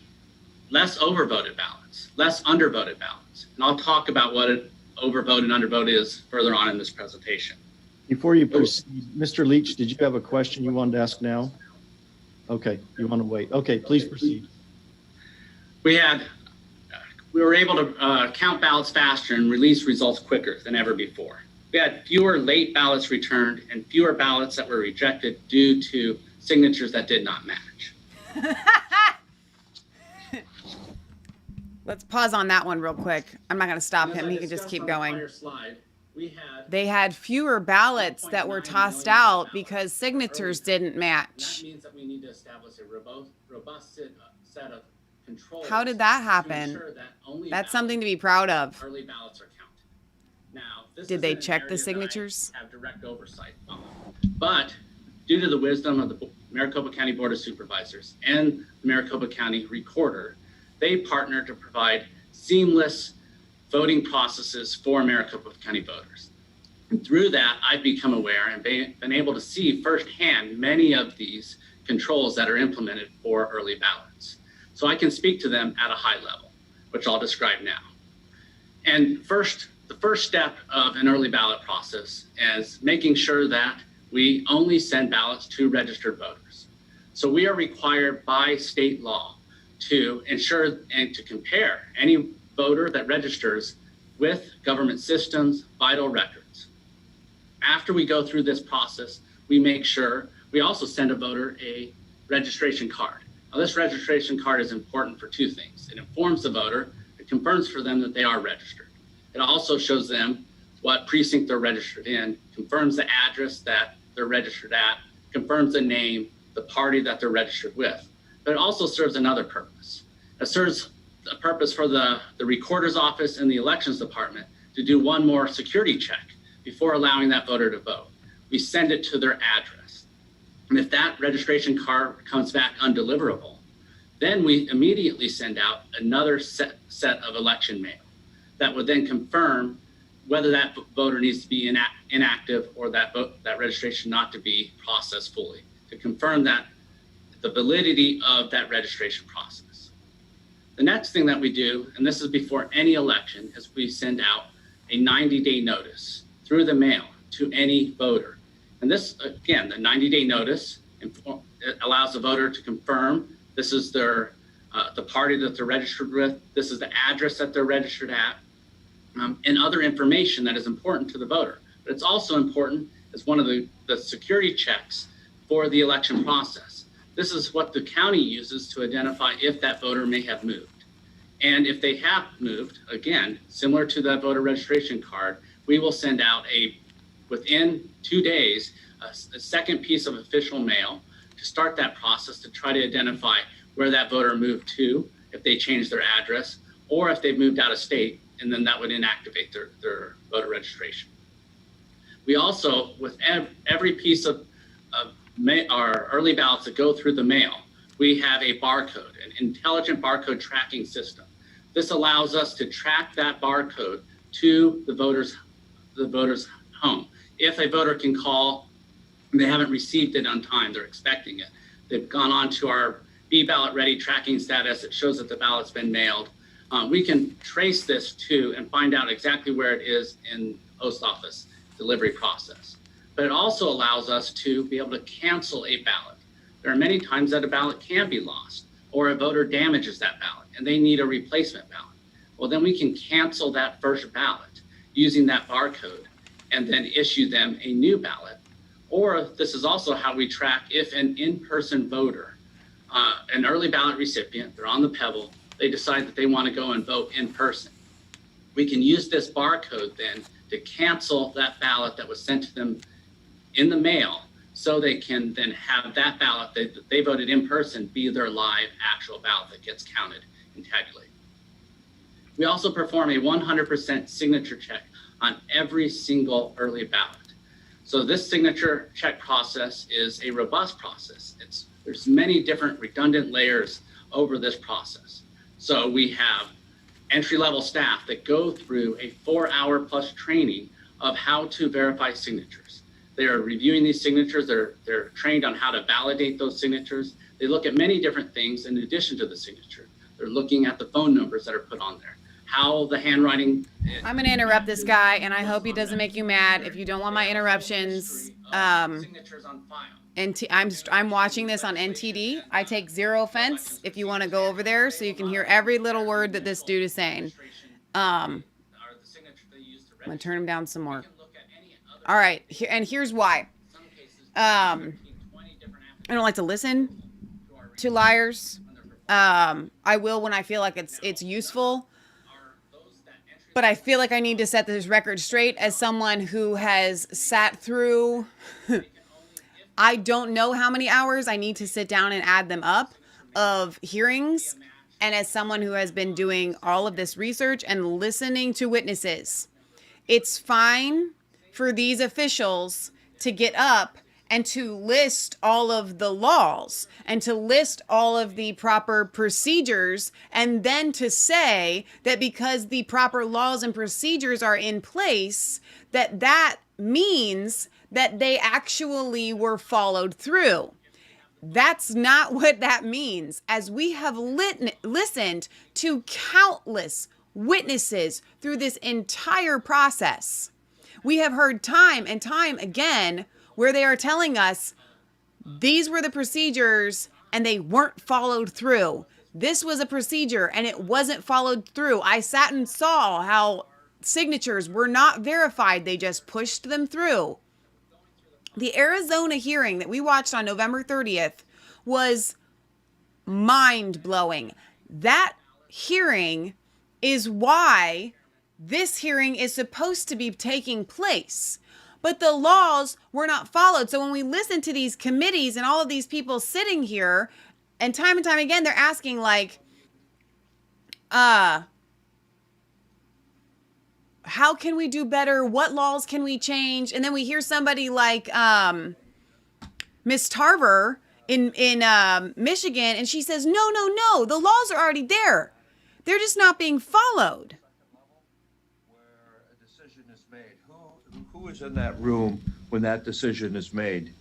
less overvoted ballots, less undervoted ballots. And I'll talk about what an overvote and undervote is further on in this presentation. Before you proceed, Mr. Leach, did you have a question you wanted to ask now? Okay, you want to wait. Okay, please proceed. We were able to count ballots faster and release results quicker than ever before. We had fewer late ballots returned and fewer ballots that were rejected due to signatures that did not match. Let's pause on that one real quick. I'm not going to stop him. He can just keep going. They had fewer ballots that were tossed out because signatures didn't match. That means that we need to establish a robust set of controls. How did that happen? That's something to be proud of. Early ballots are counted. Now, did they check the signatures? Have direct oversight on. But due to the wisdom of the Maricopa County Board of Supervisors and the Maricopa County Recorder, they partnered to provide seamless voting processes for Maricopa County voters. And through that, I've become aware and been able to see firsthand many of these controls that are implemented for early ballots. So I can speak to them at a high level, which I'll describe now. And the first step of an early ballot process is making sure that we only send ballots to registered voters. So we are required by state law to ensure and to compare any voter that registers with government systems, vital records. After we go through this process, we make sure we also send a voter a registration card. Now, this registration card is important for two things. It informs the voter, it confirms for them that they are registered. It also shows them what precinct they're registered in, confirms the address that they're registered at, confirms the name, the party that they're registered with. But it also serves another purpose. It serves a purpose for the recorder's office and the elections department to do one more security check before allowing that voter to vote. We send it to their address. And if that registration card comes back undeliverable, then we immediately send out another set of election mail that would then confirm whether that voter needs to be inactive or that registration not to be processed fully, to confirm that the validity of that registration process. The next thing that we do, and this is before any election, is we send out a 90-day notice through the mail to any voter. And this, again, the 90-day notice it allows the voter to confirm this is their the party that they're registered with, this is the address that they're registered at, and other information that is important to the voter. But it's also important as one of the security checks for the election process. This is what the county uses to identify if that voter may have moved. And if they have moved, again, similar to that voter registration card, we will send out within 2 days, a second piece of official mail to start that process to try to identify where that voter moved to, if they changed their address, or if they've moved out of state, and then that would inactivate their voter registration. We also, with every piece of our early ballots that go through the mail, we have a barcode, an intelligent barcode tracking system. This allows us to track that barcode to the voter's home. If a voter can call and they haven't received it on time, they're expecting it, they've gone on to our Be Ballot Ready tracking status, it shows that the ballot's been mailed. We can trace this to and find out exactly where it is in the post office delivery process. But it also allows us to be able to cancel a ballot. There are many times that a ballot can be lost or a voter damages that ballot and they need a replacement ballot. Well, then we can cancel that first ballot using that barcode and then issue them a new ballot. Or this is also how we track if an in-person voter, an early ballot recipient, they're on the Pebble, they decide that they want to go and vote in person. we can use this barcode then to cancel that ballot that was sent to them in the mail, so they can then have that ballot that they voted in person be their live actual ballot that gets counted and tabulated. We also perform a 100% signature check on every single early ballot. So this signature check process is a robust process. There's many different redundant layers over this process. So we have entry-level staff that go through a 4-hour plus training of how to verify signatures. They are reviewing these signatures. They're trained on how to validate those signatures. They look at many different things in addition to the signature. They're looking at the phone numbers that are put on there, how the handwriting. I'm going to interrupt this guy, and I hope he doesn't make you mad. If you don't want my interruptions, signatures on file. I'm watching this on NTD. I take zero offense if you want to go over there so you can hear every little word that this dude is saying. I'm going to turn him down some more. All right, and here's why. I don't like to listen to liars. I will when I feel like it's useful. But I feel like I need to set this record straight as someone who has sat through, I don't know how many hours, I need to sit down and add them up, of hearings. And as someone who has been doing all of this research and listening to witnesses, it's fine for these officials to get up and to list all of the laws and to list all of the proper procedures, and then to say that because the proper laws and procedures are in place, that means that they actually were followed through. That's not what that means. As we have listened to countless witnesses through this entire process, we have heard time and time again where they are telling us these were the procedures and they weren't followed through. This was a procedure and it wasn't followed through. I sat and saw how signatures were not verified. They just pushed them through. The Arizona hearing that we watched on November 30th was mind-blowing. That hearing is why this hearing is supposed to be taking place. But the laws were not followed. So when we listen to these committees and all of these people sitting here, and time again, they're asking like, how can we do better? What laws can we change? And then we hear somebody like Miss Tarver in Michigan, and she says, no, the laws are already there. They're just not being followed. Where a decision is made, who is in that room when that decision is made?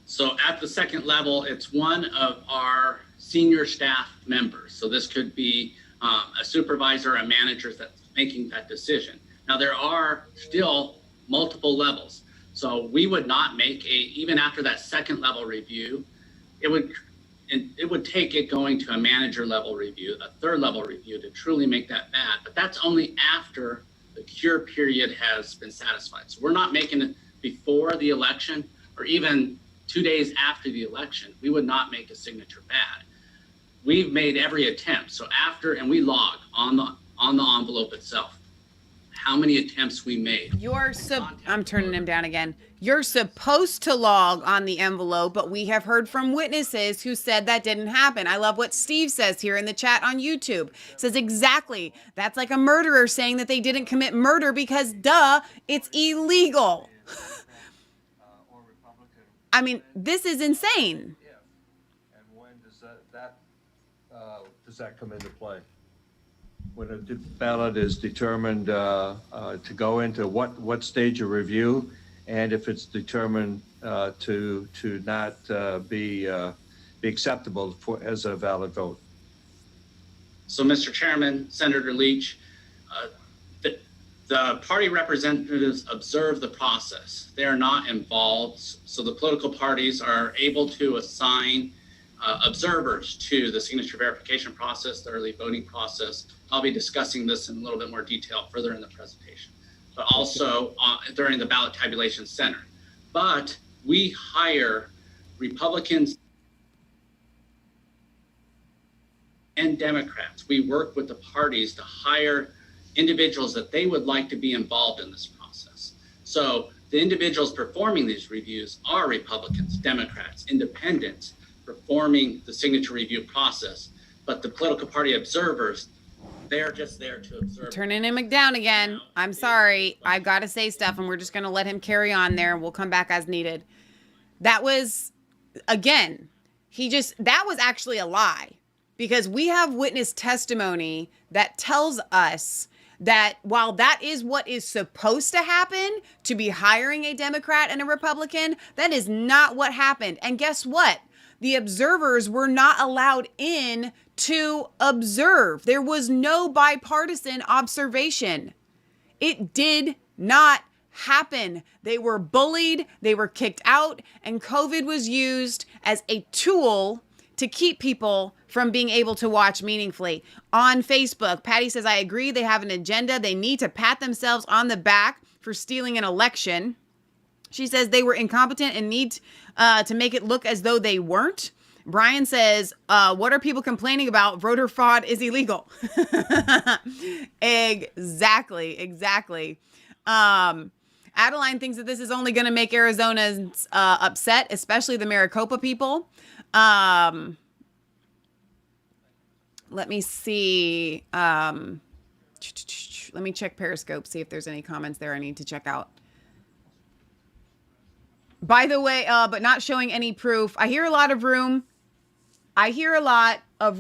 So at the second level, it's one of our senior staff members. So this could be a supervisor, a manager that's making that decision. Now there are still multiple levels. So we would not make even after that second level review, it would take it going to a manager level review, a third level review to truly make that bad. But that's only after the cure period has been satisfied. So we're not making it before the election or even 2 days after the election. We would not make a signature bad. We've made every attempt. So after, and we log on the envelope itself how many attempts we made. I'm turning him down again. You're supposed to log on the envelope, but we have heard from witnesses who said that didn't happen. I love what Steve says here in the chat on YouTube. Says exactly. That's like a murderer saying that they didn't commit murder because duh, it's illegal. I mean, this is insane. And when does that come into play? When a ballot is determined to go into what stage of review, and if it's determined to not be acceptable as a valid vote. So, Mr. Chairman, Senator Leach, the party representatives observe the process. They are not involved. So the political parties are able to assign observers to the signature verification process, the early voting process. I'll be discussing this in a little bit more detail further in the presentation, but also during the ballot tabulation center. But we hire Republicans and and Democrats, we work with the parties to hire individuals that they would like to be involved in this process. So the individuals performing these reviews are Republicans, Democrats, independents performing the signature review process. But the political party observers, they're just there to observe. Turning him down again. I'm sorry. I've got to say stuff, and we're just going to let him carry on there, and we'll come back as needed. That was, again, that was actually a lie, because we have witness testimony that tells us that while that is what is supposed to happen, to be hiring a Democrat and a Republican, that is not what happened. And guess what? The observers were not allowed in to observe. There was no bipartisan observation. It did not happen. They were bullied, they were kicked out, and COVID was used as a tool to keep people from being able to watch meaningfully. On Facebook, Patty says, I agree, they have an agenda. They need to pat themselves on the back for stealing an election. She says they were incompetent and need to make it look as though they weren't. Brian says, what are people complaining about? Voter fraud is illegal. Exactly. Adeline thinks that this is only going to make Arizonans upset, especially the Maricopa people. Let me see. Let me check Periscope, see if there's any comments there I need to check out. By the way, but not showing any proof. I hear a lot of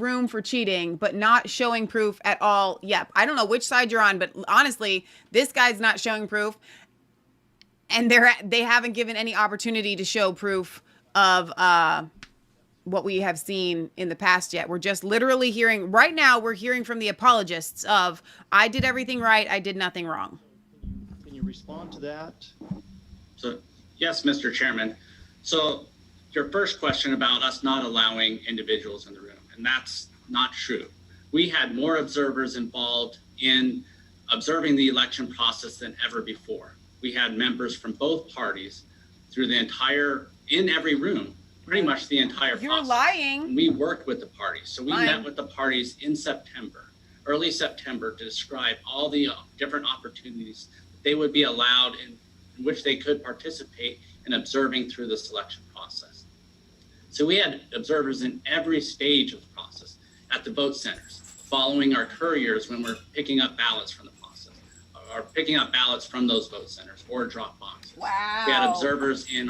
room for cheating, but not showing proof at all. Yep. I don't know which side you're on, but honestly, this guy's not showing proof. And they haven't given any opportunity to show proof of what we have seen in the past yet. We're just literally hearing, right now, we're hearing from the apologists of, I did everything right, I did nothing wrong. Can you respond to that? So, yes, Mr. Chairman. So your first question about us not allowing individuals in the room, and that's not true. We had more observers involved in observing the election process than ever before. We had members from both parties through the in every room, pretty much the entire process. You're lying. We worked with the parties. So we met with the parties in September, early September, to describe all the different opportunities that they would be allowed in which they could participate in observing through the selection process. So we had observers in every stage of the process, at the vote centers, following our couriers when we're picking up ballots from the process, or picking up ballots from those vote centers or drop boxes. Wow. We had observers in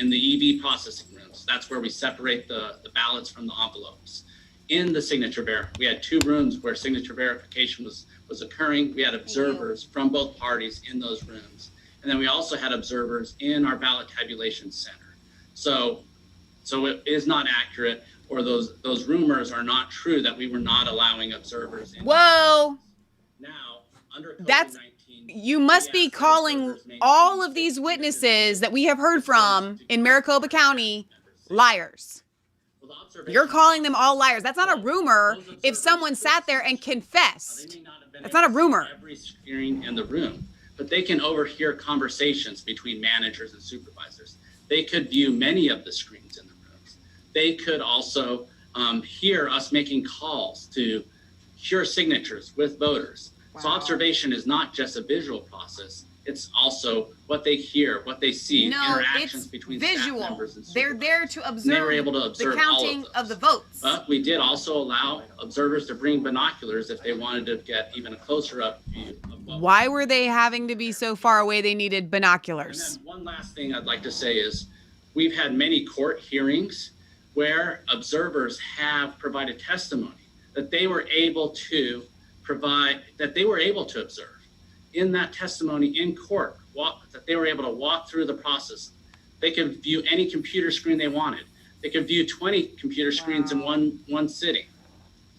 the EV processing rooms. That's where we separate the ballots from the envelopes. In the signature we had 2 rooms where signature verification was occurring. We had observers from both parties in those rooms. And then we also had observers in our ballot tabulation center. So it is not accurate, or those rumors are not true that we were not allowing observers in. Whoa. Now, under COVID-19, That's, you must be calling all of these witnesses that we have heard from in Maricopa County liars. You're calling them all liars. That's not a rumor if someone sat there and confessed. That's not a rumor. Every screen in the room, but they can overhear conversations between managers and supervisors. They could view many of the screens in the rooms. They could also hear us making calls to hear signatures with voters. Wow. So observation is not just a visual process. It's also what they hear, what they see, interactions between visual. Staff members and supervisors. They're there to observe, they were able to observe the counting of the votes. But we did also allow observers to bring binoculars if they wanted to get even a closer up view of votes. Why were they having to be so far away they needed binoculars? And then one last thing I'd like to say is we've had many court hearings where observers have provided testimony that they were able to observe. In that testimony in court, that they were able to walk through the process. They could view any computer screen they wanted. They could view 20 computer screens in one sitting.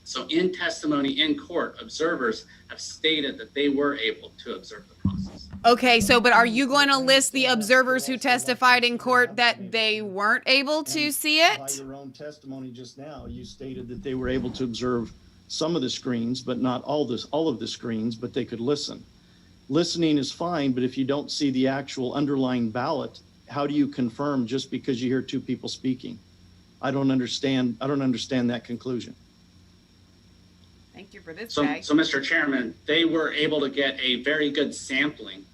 So in testimony in court, observers have stated that they were able to observe the process. Okay, but are you going to list the observers who testified in court that they weren't able to see it? By your own testimony just now, you stated that they were able to observe some of the screens, but not all of the screens, but they could listen. Listening is fine, but if you don't see the actual underlying ballot, how do you confirm just because you hear 2 people speaking? I don't understand that conclusion. Thank you for this, So, Jay. so Mr. Chairman, they were able to get a very good sampling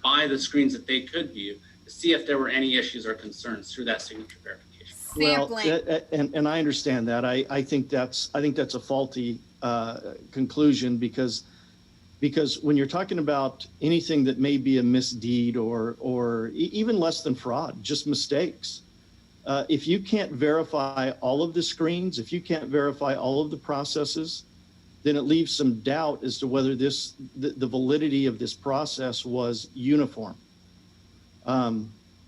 by the screens that they could view to see if there were any issues or concerns through that signature verification. Sampling. Well, and I understand that. I think that's a faulty conclusion because when you're talking about anything that may be a misdeed or even less than fraud, just mistakes, if you can't verify all of the screens, if you can't verify all of the processes, then it leaves some doubt as to whether the validity of this process was uniform.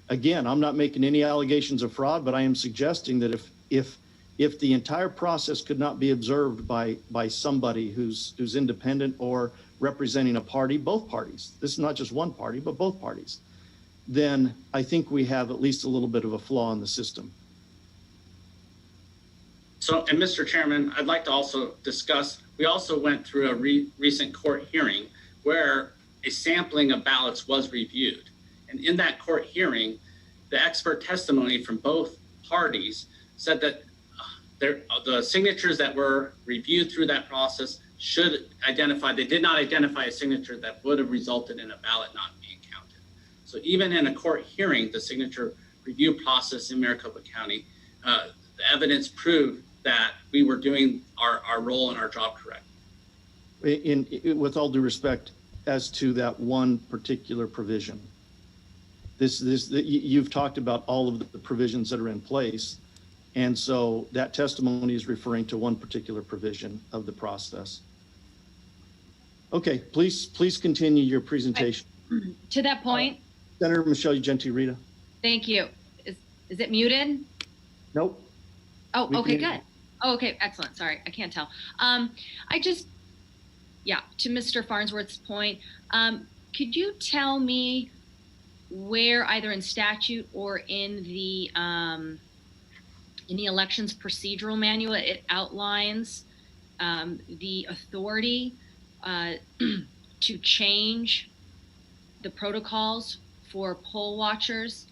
Again, I'm not making any allegations of fraud, but I am suggesting that if the entire process could not be observed by somebody who's independent or representing a party, both parties, this is not just one party, but both parties, then I think we have at least a little bit of a flaw in the system. So, and Mr. Chairman, I'd like to also discuss, we also went through a recent court hearing where a sampling of ballots was reviewed. And in that court hearing, the expert testimony from both parties said that the signatures that were reviewed through that process should identify, they did not identify a signature that would have resulted in a ballot not being counted. So even in a court hearing, the signature review process in Maricopa County, the evidence proved that we were doing our role and our job correctly. With all due respect, as to that one particular provision, you've talked about all of the provisions that are in place, and so that testimony is referring to one particular provision of the process. Okay, please continue your presentation. To that point, Senator Michelle Svensson. thank you. Is it muted? Nope. Oh, We okay, can- good. Oh, okay, excellent. Sorry, I can't tell. To Mr. Farnsworth's point, could you tell me where either in statute or in the elections procedural manual it outlines the authority to change the protocols for poll watchers?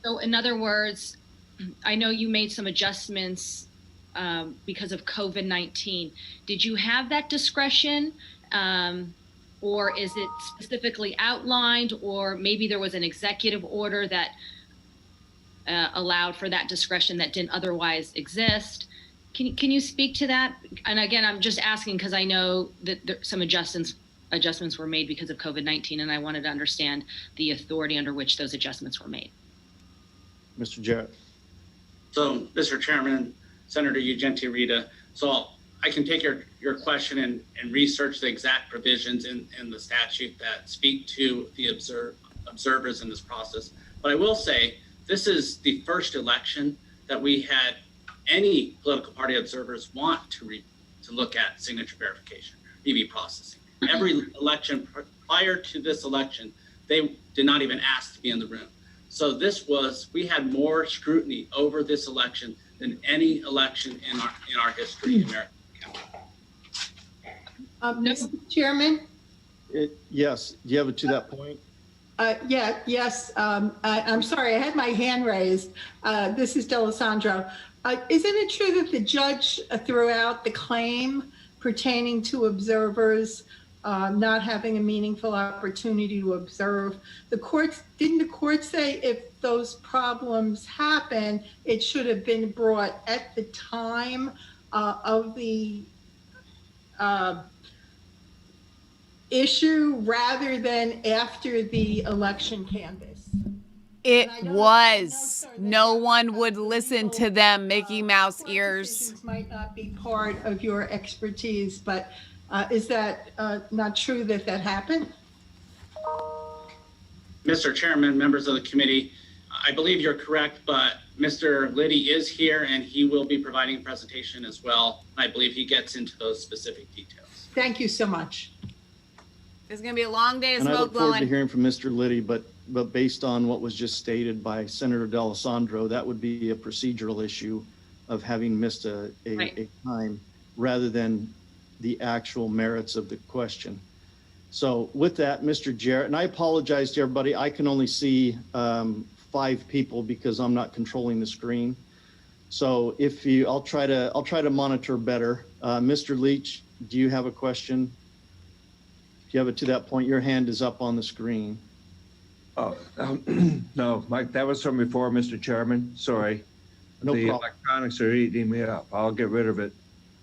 So in other words, I know you made some adjustments because of COVID-19. Did you have that discretion? Or is it specifically outlined, or maybe there was an executive order that allowed for that discretion that didn't otherwise exist? Can you speak to that? And again, I'm just asking because I know that some adjustments were made because of COVID-19, and I wanted to understand the authority under which those adjustments were made. Mr. Jarrett. So, Mr. Chairman, Senator Ugenti Rita, so I can take your question and research the exact provisions in the statute that speak to the observers in this process. But I will say, this is the first election that we had any political party observers want to look at signature verification, EV processing. Every election prior to this election, they did not even ask to be in the room. So we had more scrutiny over this election than any election in our history in America. Mr. Chairman? Yes, do you have it to that point? Yes. I'm sorry, I had my hand raised. This is D'Alessandro. Isn't it true that the judge threw out the claim pertaining to observers not having a meaningful opportunity to observe? Didn't the court say if those problems happen, it should have been brought at the time of the issue rather than after the election canvass? It I know, was. sir, that No your one would listen to them, Mickey Mouse court ears. decisions might not be part of your expertise, but is that not true that happened? Mr. Chairman, members of the committee, I believe you're correct, but Mr. Liddy is here and he will be providing a presentation as well. I believe he gets into those specific details. Thank you so much. It's going to be a long day of And I smoke look forward to blowing. hearing from Mr. Liddy, but based on what was just stated by Senator D'Alessandro, that would be a procedural issue of having missed a time rather than the actual merits of the question. So with that, Mr. Jarrett, and I apologize to everybody, I can only see 5 people because I'm not controlling the screen. So I'll try to monitor better. Mr. Leach, do you have a question? If you have it to that point, your hand is up on the screen. Oh, no, Mike, that was from before, Mr. Chairman. Sorry. No The problem. electronics are eating me up. I'll get rid of it.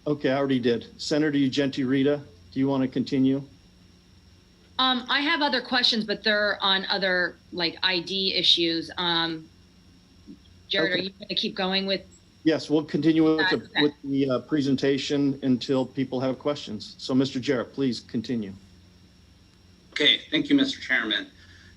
Okay, I already did. Senator Ugenti-Rita, do you want to continue? I have other questions, but they're on other like ID issues. Jared, Okay. are you going to keep going with? Yes, we'll continue with Okay. the presentation until people have questions. So Mr. Jarrett, please continue. Okay, thank you, Mr. Chairman.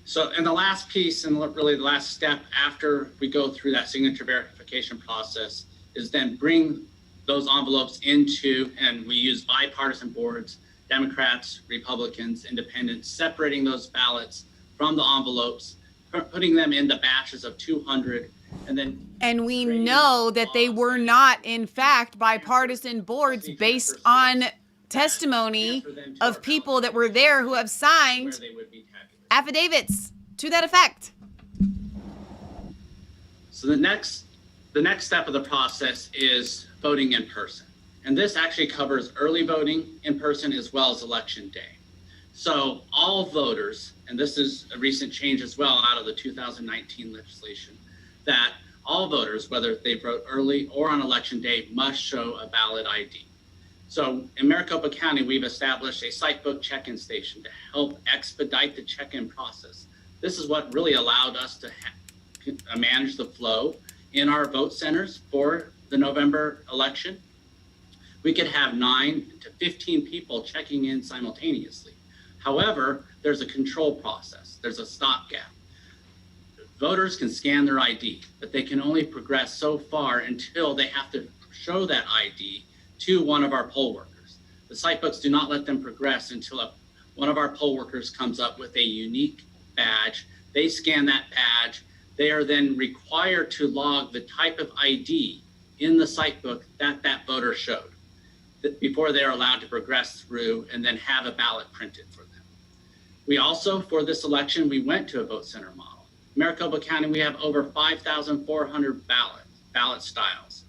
So in the last piece and really the last step after we go through that signature verification process is then bring those envelopes into, and we use bipartisan boards, Democrats, Republicans, Independents, separating those ballots from the envelopes, putting them into batches of 200, and then. And we know that they were not, in fact, bipartisan boards based on testimony of people that were there who have signed affidavits to that effect. So the next step of the process is voting in person. And this actually covers early voting in person as well as election day. So all voters, and this is a recent change as well out of the 2019 legislation, that all voters, whether they vote early or on election day, must show a valid ID. So in Maricopa County, we've established a site book check-in station to help expedite the check-in process. This is what really allowed us to manage the flow in our vote centers for the November election. We could have 9 to 15 people checking in simultaneously. However, there's a control process. There's a stopgap. Voters can scan their ID, but they can only progress so far until they have to show that ID to one of our poll workers. The site books do not let them progress until one of our poll workers comes up with a unique badge. They scan that badge. They are then required to log the type of ID in the site book that that voter showed before they're allowed to progress through and then have a ballot printed for them. We also, for this election, we went to a vote center model. Maricopa County, we have over 5,400 ballot styles.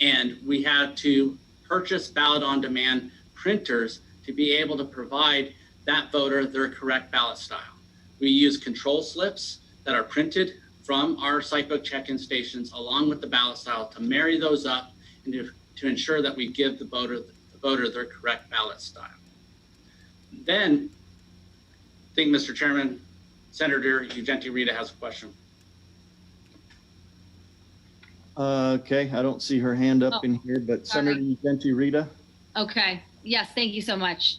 And we had to purchase ballot on demand printers to be able to provide that voter their correct ballot style. We use control slips that are printed from our site book check-in stations along with the ballot style to marry those up and to ensure that we give the voter their correct ballot style. Then, I think, Mr. Chairman, Senator Ugenti-Rita has a question. Okay, I don't see her hand up in here, but sorry. Senator Ugenti-Rita? Okay. Yes, thank you so much.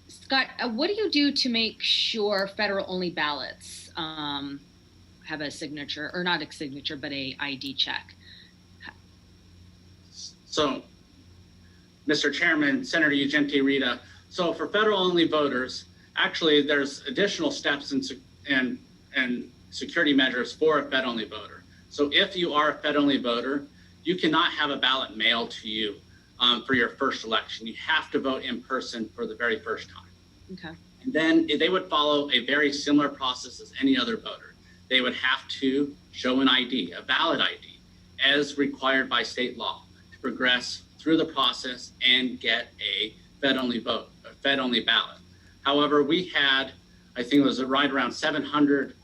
Scott, what do you do to make sure federal-only ballots have a signature, or not a signature, but a ID check? So, Mr. Chairman, Senator Ugenti-Rita, so for federal-only voters, actually there's additional steps and security measures for a Fed-only voter. So if you are a Fed-only voter, you cannot have a ballot mailed to you for your first election. You have to vote in person for the very first time. Okay. And then they would follow a very similar process as any other voter. They would have to show an ID, a valid ID, as required by state law to progress through the process and get a Fed-only vote, a Fed-only ballot. However, we had, I think it was right around 700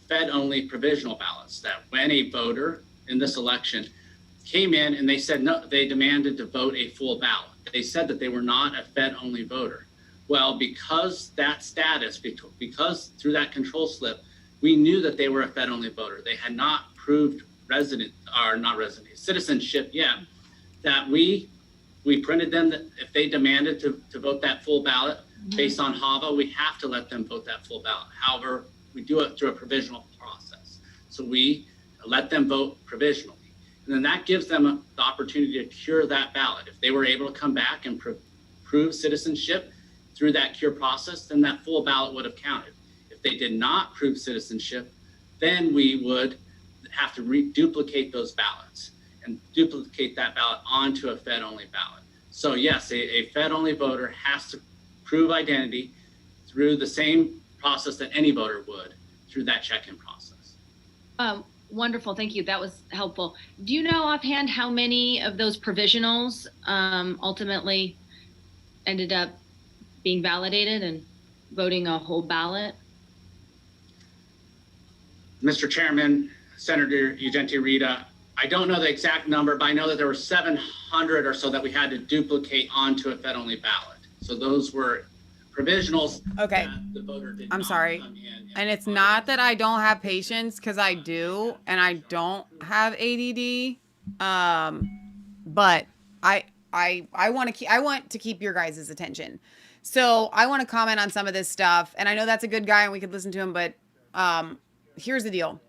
Fed-only provisional ballots that when a voter in this election came in and they said no, they demanded to vote a full ballot. They said that they were not a Fed-only voter. Well, because that status, because through that control slip, we knew that they were a Fed-only voter. They had not proved citizenship yet, that we printed them that if they demanded to vote that full ballot based on HAVA, we have to let them vote that full ballot. However, we do it through a provisional process. So we let them vote provisionally. And then that gives them the opportunity to cure that ballot. If they were able to come back and prove citizenship through that cure process, then that full ballot would have counted. If they did not prove citizenship, then we would have to reduplicate those ballots and duplicate that ballot onto a Fed-only ballot. So yes, a Fed-only voter has to prove identity through the same process that any voter would through that check-in process. Wonderful. Thank you. That was helpful. Do you know offhand how many of those provisionals ultimately ended up being validated and voting a whole ballot? Mr. Chairman, Senator Ugenti Rita, I don't know the exact number, but I know that there were 700 or so that we had to duplicate onto a Fed-only ballot. So those were provisionals. Okay. That the voter did I'm not sorry. come in And it's not that I don't have patience, because I do, and I don't have ADD. But I want to keep your guys' attention. So I want to comment on some of this stuff, and I know that's a good guy and we could listen to him, but here's the deal.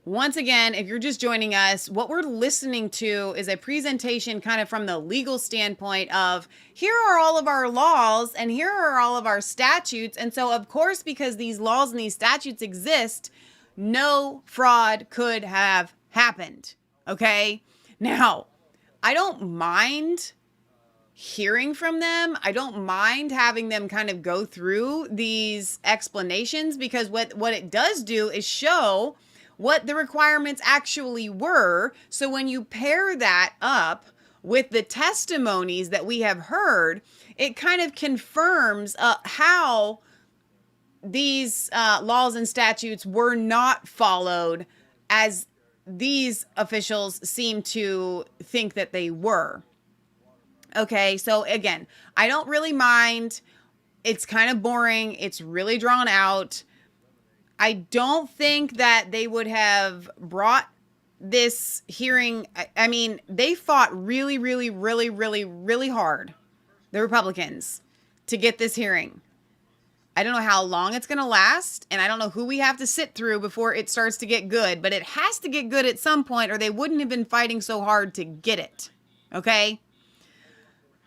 Once again, if you're just joining us, what we're listening to is a presentation kind of from the legal standpoint of, here are all of our laws and here are all of our statutes. And so, of course, because these laws and these statutes exist, no fraud could have happened. Okay? Now, I don't mind hearing from them. I don't mind having them kind of go through these explanations, because what it does do is show what the requirements actually were. So when you pair that up with the testimonies that we have heard, it kind of confirms how these laws and statutes were not followed as these officials seem to think that they were. Okay, so again, I don't really mind. It's kind of boring. It's really drawn out. I don't think that they would have brought this hearing. I mean, they fought really, really, really, really, really hard, the Republicans, to get this hearing. I don't know how long it's going to last, and I don't know who we have to sit through before it starts to get good, but it has to get good at some point, or they wouldn't have been fighting so hard to get it. Okay?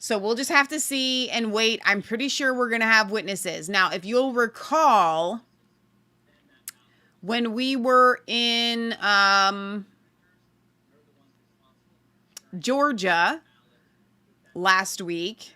So we'll just have to see and wait. I'm pretty sure we're going to have witnesses. Now, if you'll recall, when we were in Georgia last week,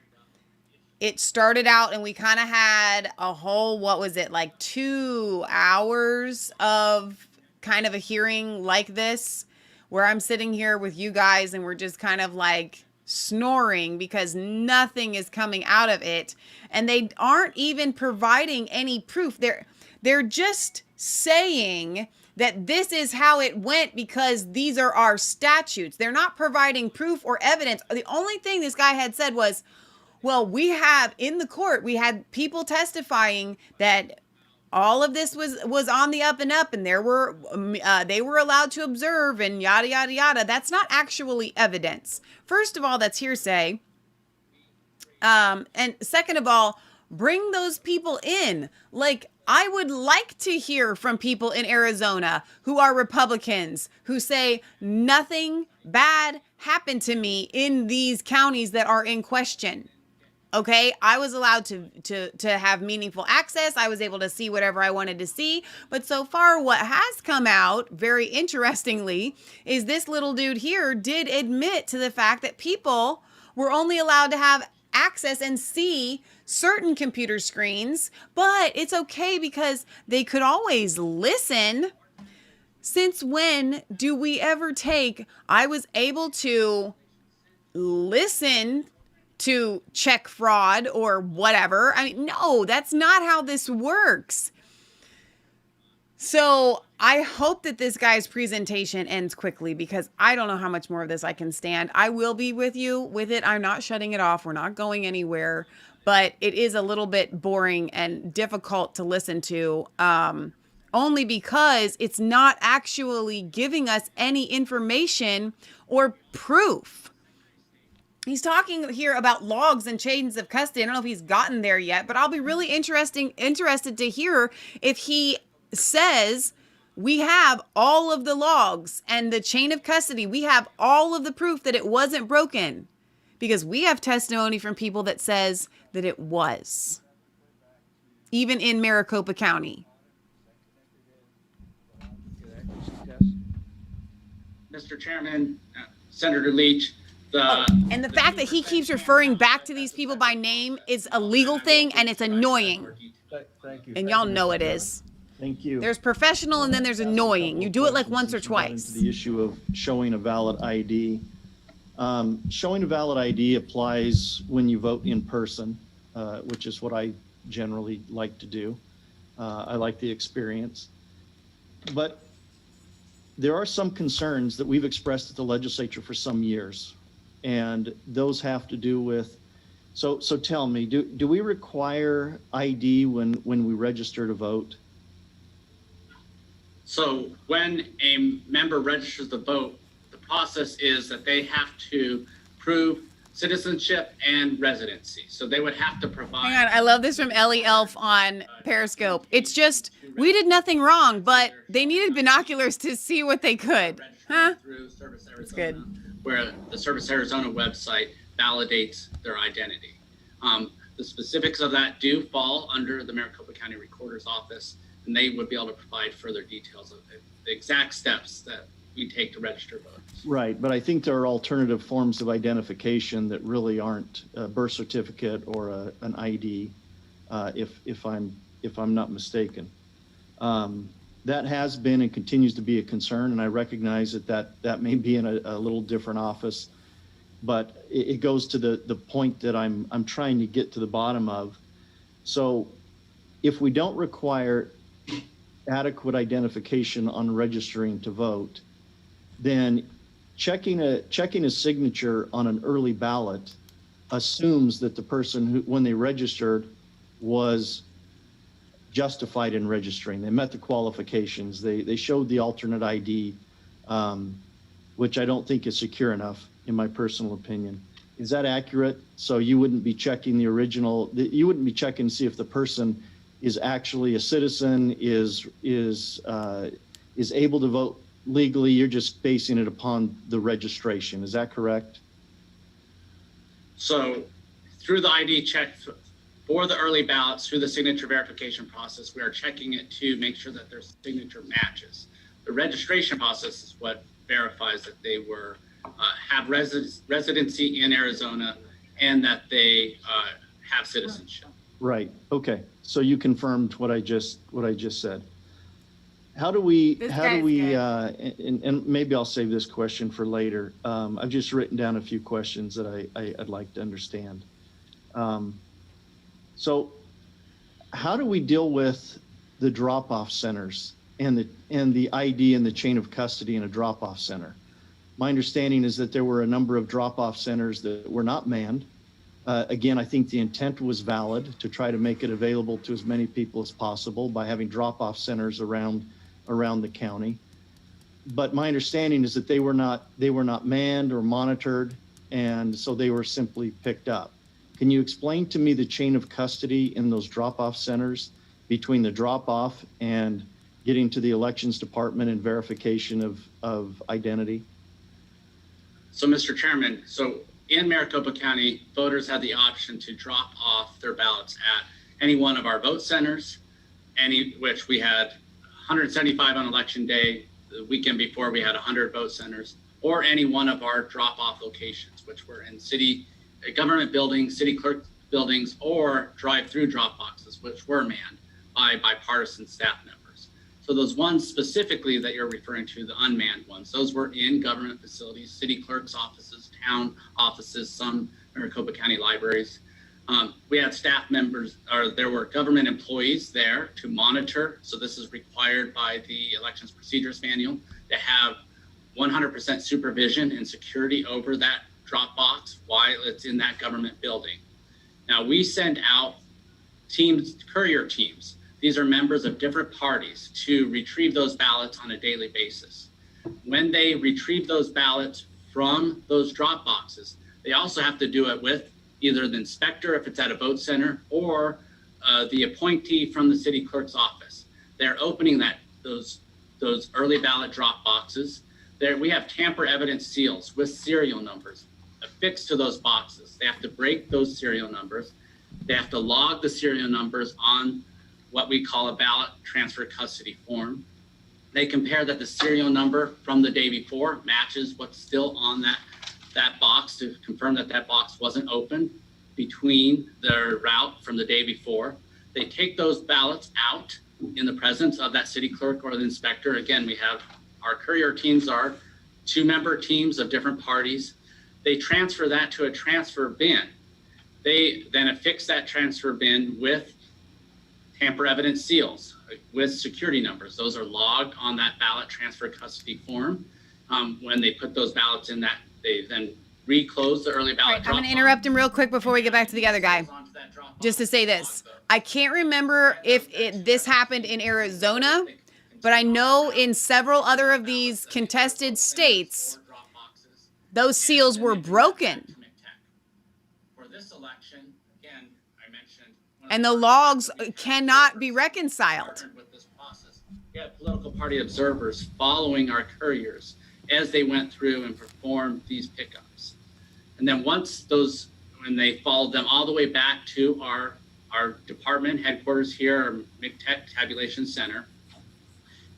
it started out and we kind of had a whole, what was it, like 2 hours of kind of a hearing like this, where I'm sitting here with you guys and we're just kind of like snoring because nothing is coming out of it. And they aren't even providing any proof. They're just saying that this is how it went because these are our statutes. They're not providing proof or evidence. The only thing this guy had said was, well, we have in the court, we had people testifying that all of this was on the up and up, and they were allowed to observe and yada, yada, yada. That's not actually evidence. First of all, that's hearsay. And second of all, bring those people in. Like, I would like to hear from people in Arizona who are Republicans who say nothing bad happened to me in these counties that are in question. Okay, I was allowed to have meaningful access. I was able to see whatever I wanted to see. But so far, what has come out, very interestingly, is this little dude here did admit to the fact that people were only allowed to have access and see certain computer screens, but it's okay because they could always listen. Since when do we ever take, I was able to listen to check fraud or whatever? I mean, no, that's not how this works. So I hope that this guy's presentation ends quickly, because I don't know how much more of this I can stand. I will be with you with it. I'm not shutting it off. We're not going anywhere, but it is a little bit boring and difficult to listen to, only because it's not actually giving us any information or proof. He's talking here about logs and chains of custody. I don't know if he's gotten there yet, but I'll be really interested to hear if he says we have all of the logs and the chain of custody. We have all of the proof that it wasn't broken, because we have testimony from people that says that it was, even in Maricopa County. Mr. Chairman, Senator Leach, and the fact that he keeps referring back to these people by name is a legal thing, and it's annoying. Thank you. And y'all know it is. Thank you. There's professional and then there's annoying. You do it like once or Since we got twice. into the issue of showing a valid ID. Showing a valid ID applies when you vote in person, which is what I generally like to do. I like the experience. But there are some concerns that we've expressed at the legislature for some years, and those have to do with, so tell me, do we require ID when we register to vote? So when a member registers to vote, the process is that they have to prove citizenship and residency. So they would have to provide. Hang on, I love this from Ellie Elf on Periscope. It's just, we did nothing wrong, but they needed binoculars to see what they could. Huh? Through Service Arizona, That's good. where the Service Arizona website validates their identity. The specifics of that do fall under the Maricopa County Recorder's Office, and they would be able to provide further details of the exact steps that we take to register voters. Right, but I think there are alternative forms of identification that really aren't a birth certificate or an ID, if I'm not mistaken. That has been and continues to be a concern, and I recognize that may be in a little different office, but it goes to the point that I'm trying to get to the bottom of. So if we don't require adequate identification on registering to vote, then checking a signature on an early ballot assumes that the person who, when they registered, was justified in registering. They met the qualifications. They showed the alternate ID, which I don't think is secure enough, in my personal opinion. Is that accurate? So you wouldn't be checking the original, you wouldn't be checking to see if the person is actually a citizen, is able to vote legally. You're just basing it upon the registration. Is that correct? So through the ID check for the early ballots, through the signature verification process, we are checking it to make sure that their signature matches. The registration process is what verifies that they were have residency in Arizona and that they have citizenship. Right. Okay. So you confirmed what I just said. How do we, and maybe I'll save this question for later. I've just written down a few questions that I'd like to understand. So how do we deal with the drop-off centers and the ID and the chain of custody in a drop-off center? My understanding is that there were a number of drop-off centers that were not manned. Again, I think the intent was valid to try to make it available to as many people as possible by having drop-off centers around the county. But my understanding is that they were not manned or monitored, and so they were simply picked up. Can you explain to me the chain of custody in those drop-off centers between the drop-off and getting to the elections department and verification of identity? So, Mr. Chairman, so in Maricopa County, voters had the option to drop off their ballots at any one of our vote centers, which we had 175 on election day. The weekend before, we had 100 vote centers, or any one of our drop-off locations, which were in city government buildings, city clerk buildings, or drive-through drop boxes, which were manned by bipartisan staff members. So those ones specifically that you're referring to, the unmanned ones, those were in government facilities, city clerks' offices, town offices, some Maricopa County libraries. We had staff members, or there were government employees there to monitor. So this is required by the Elections Procedures Manual to have 100% supervision and security over that drop box while it's in that government building. Now we send out teams, courier teams. These are members of different parties to retrieve those ballots on a daily basis. When they retrieve those ballots from those drop boxes, they also have to do it with either the inspector if it's at a vote center or the appointee from the city clerk's office. They're opening those early ballot drop boxes. There we have tamper evidence seals with serial numbers affixed to those boxes. They have to break those serial numbers. They have to log the serial numbers on what we call a ballot transfer custody form. They compare that the serial number from the day before matches what's still on that box to confirm that box wasn't open between their route from the day before. They take those ballots out in the presence of that city clerk or the inspector. Again, we have our courier teams are 2-member teams of different parties. They transfer that to a transfer bin. They then affix that transfer bin with tamper evidence seals with security numbers. Those are logged on that ballot transfer custody form. When they put those ballots in that, they then reclose the early ballot. I'm going to interrupt him real quick before we get back to the other guy. Just to say this, I can't remember if this happened in Arizona, but I know in several other of these contested states, those seals were broken. For this election, again, I mentioned, and the logs cannot be reconciled. With this process, we had political party observers following our couriers as they went through and performed these pickups. And then once those, when they followed them all the way back to our department headquarters here, our MCTEC Tabulation Center,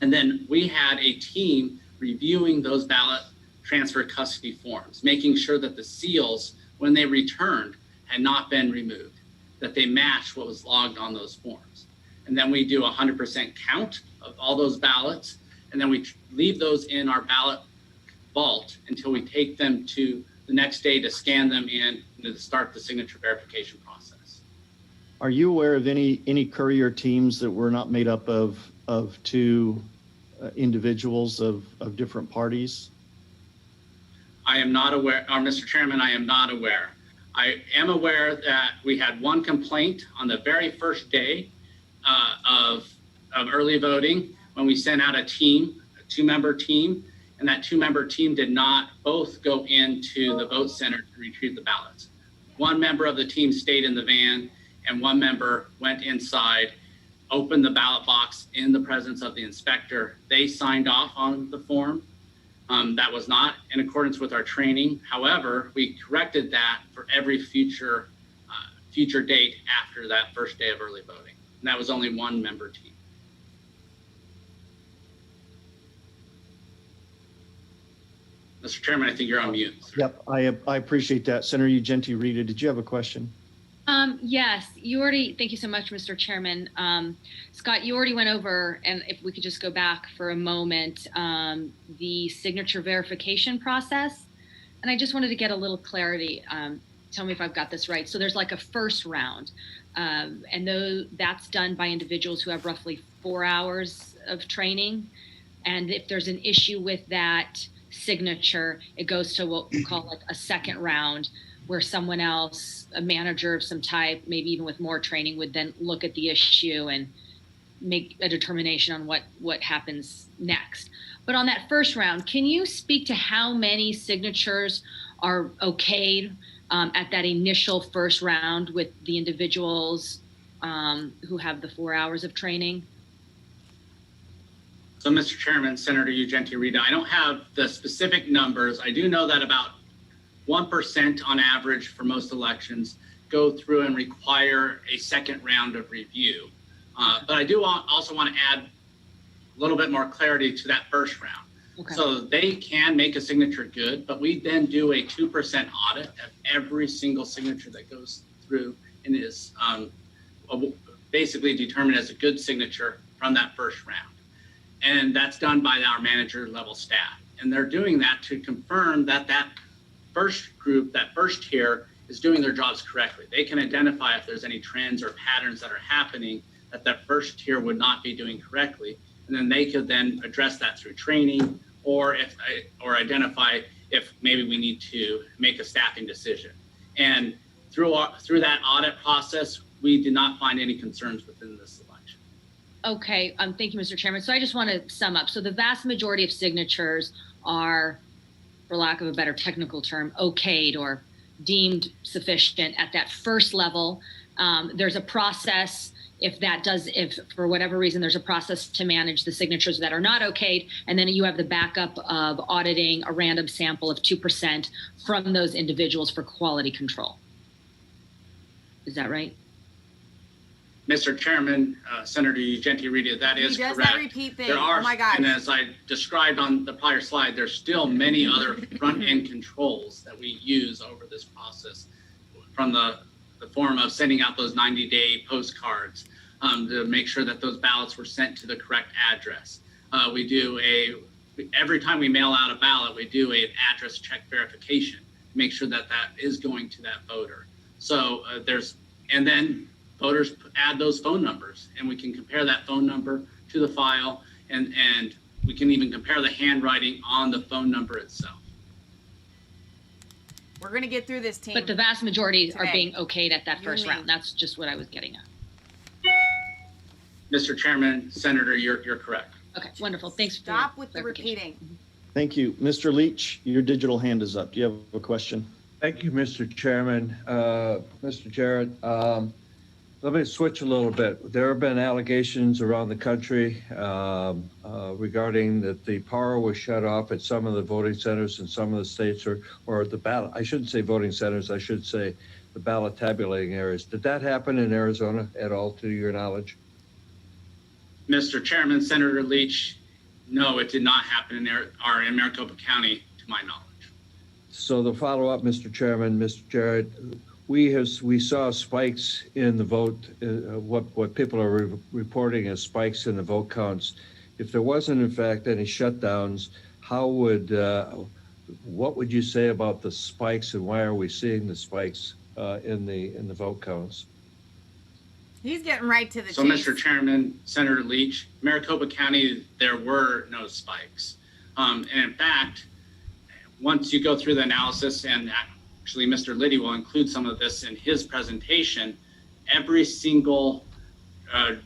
and then we had a team reviewing those ballot transfer custody forms, making sure that the seals, when they returned, had not been removed, that they matched what was logged on those forms. And then we do 100% count of all those ballots, and then we leave those in our ballot vault until we take them to the next day to scan them in and to start the signature verification process. Are you aware of any courier teams that were not made up of two individuals of different parties? I am not aware, Mr. Chairman, I am not aware. I am aware that we had one complaint on the very first day of early voting when we sent out a team, a 2-member team, and that 2-member team did not both go into the vote center to retrieve the ballots. One member of the team stayed in the van and one member went inside, opened the ballot box in the presence of the inspector. They signed off on the form. That was not in accordance with our training. However, we corrected that for every future date after that first day of early voting. And that was only 1-member team. Mr. Chairman, I think you're on mute. Yep, I appreciate that. Senator Ugenti Rita, did you have a question? Yes, you already, thank you so much, Mr. Chairman. Scott, you already went over, and if we could just go back for a moment, the signature verification process. And I just wanted to get a little clarity. Tell me if I've got this right. So there's like a first round, and that's done by individuals who have roughly 4 hours of training. And if there's an issue with that signature, it goes to what we call like a second round, where someone else, a manager of some type, maybe even with more training, would then look at the issue and make a determination on what happens next. But on that first round, can you speak to how many signatures are okayed at that initial first round with the individuals who have the 4 hours of training? So, Mr. Chairman, Senator Ugenti Rita, I don't have the specific numbers. I do know that about 1% on average for most elections go through and require a second round of review. But I do also want to add a little bit more clarity to that first round. Okay. So they can make a signature good, but we then do a 2% audit of every single signature that goes through and is basically determined as a good signature from that first round. And that's done by our manager level staff. And they're doing that to confirm that that first group, that first tier, is doing their jobs correctly. They can identify if there's any trends or patterns that are happening that that first tier would not be doing correctly. And then they could then address that through training or identify if maybe we need to make a staffing decision. And through that audit process, we did not find any concerns within this election. Okay, thank you, Mr. Chairman. So I just want to sum up. So the vast majority of signatures are, for lack of a better technical term, okayed or deemed sufficient at that first level. There's a process if for whatever reason there's a process to manage the signatures that are not okayed, and then you have the backup of auditing a random sample of 2% from those individuals for quality control. Is that right? Mr. Chairman, Senator Ugenti Rita, that is correct. That repeat thing. There are, oh my God. And as I described on the prior slide, there's still many other front-end controls that we use over this process, from the form of sending out those 90-day postcards, to make sure that those ballots were sent to the correct address. Every time we mail out a ballot, we do an address check verification to make sure that that is going to that voter. So and then voters add those phone numbers, and we can compare that phone number to the file, and we can even compare the handwriting on the phone number itself. We're going to get through this, team. But the vast majority today are being okayed at that You first and me. round. That's just what I was getting at. Mr. Chairman, Senator, you're correct. Okay, wonderful. Thanks for Stop with the clarification. repeating. Thank you. Mr. Leach, your digital hand is up. Do you have a question? Thank you, Mr. Chairman. Mr. Jarrett, let me switch a little bit. There have been allegations around the country regarding that the power was shut off at some of the voting centers in some of the states, or the ballot. I shouldn't say voting centers. I should say the ballot tabulating areas. Did that happen in Arizona at all, to your knowledge? Mr. Chairman, Senator Leach, no, it did not happen in Maricopa County, to my knowledge. So the follow-up, Mr. Chairman, Mr. Jarrett, we saw spikes in the vote, what people are reporting as spikes in the vote counts. If there wasn't, in fact, any shutdowns, what would you say about the spikes, and why are we seeing the spikes in the vote counts? He's getting right to the So, chase. Mr. Chairman, Senator Leach, Maricopa County, there were no spikes. And in fact, once you go through the analysis, and actually Mr. Liddy will include some of this in his presentation, every single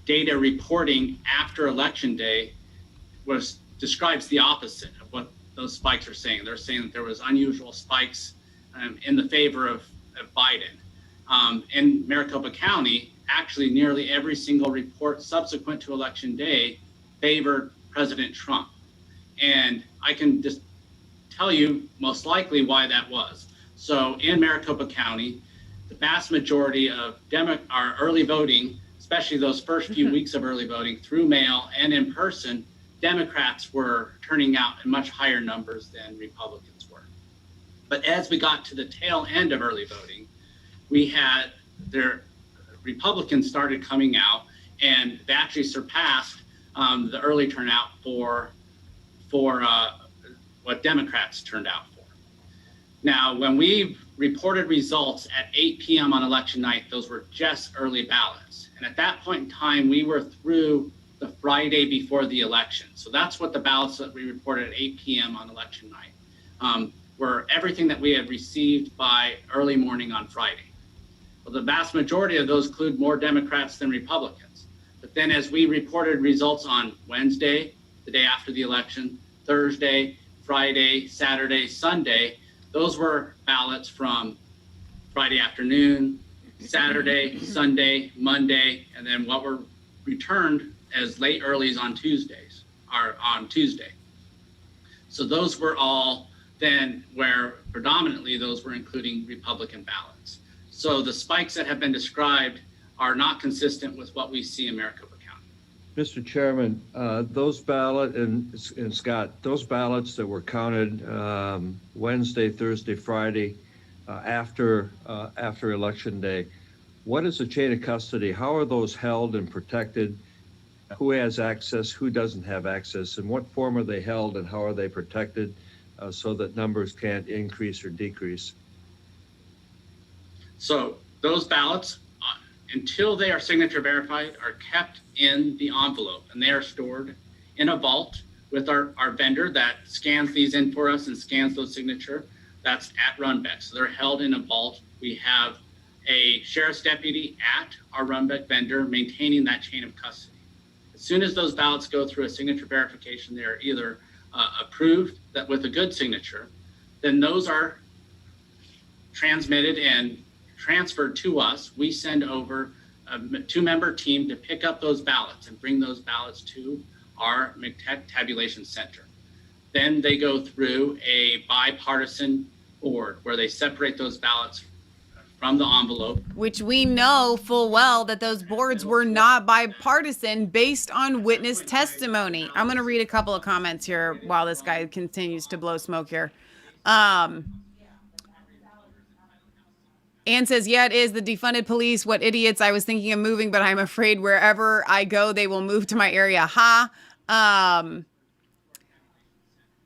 data reporting after Election Day describes the opposite of what those spikes are saying. They're saying that there was unusual spikes in the favor of Biden. In Maricopa County, actually nearly every single report subsequent to Election Day favored President Trump. And I can just tell you most likely why that was. So in Maricopa County, the vast majority of our early voting, especially those first few weeks of early voting through mail and in person, Democrats were turning out in much higher numbers than Republicans were. But as we got to the tail end of early voting, Republicans started coming out, and they actually surpassed the early turnout for what Democrats turned out for. Now, when we reported results at 8 p.m. on election night, those were just early ballots. And at that point in time, we were through the Friday before the election. So that's what the ballots that we reported at 8 p.m. on election night were everything that we had received by early morning on Friday. Well, the vast majority of those include more Democrats than Republicans. But then as we reported results on Wednesday, the day after the election, Thursday, Friday, Saturday, Sunday, those were ballots from Friday afternoon, Saturday, Sunday, Monday, and then what were returned as late earlies on Tuesday. So those were all then where predominantly those were including Republican ballots. So the spikes that have been described are not consistent with what we see in Maricopa County. Mr. Chairman, those ballots, and Scott, those ballots that were counted Wednesday, Thursday, Friday, after Election Day, what is the chain of custody? How are those held and protected? Who has access? Who doesn't have access? In what form are they held, and how are they protected so that numbers can't increase or decrease? So those ballots, until they are signature verified, are kept in the envelope, and they are stored in a vault with our vendor that scans these in for us and scans those signature. That's at Runbeck. So they're held in a vault. We have a sheriff's deputy at our Runbeck vendor maintaining that chain of custody. As soon as those ballots go through a signature verification, they are either approved that with a good signature, then those are transmitted and transferred to us. We send over a 2-member team to pick up those ballots and bring those ballots to our McTech tabulation center. Then they go through a bipartisan board where they separate those ballots from the envelope. Which we know full well that those boards were not bipartisan based on witness testimony. I'm going to read a couple of comments here while this guy continues to blow smoke here. Ann says, yeah, it is the defunded police. What idiots. I was thinking of moving, but I'm afraid wherever I go, they will move to my area. Ha.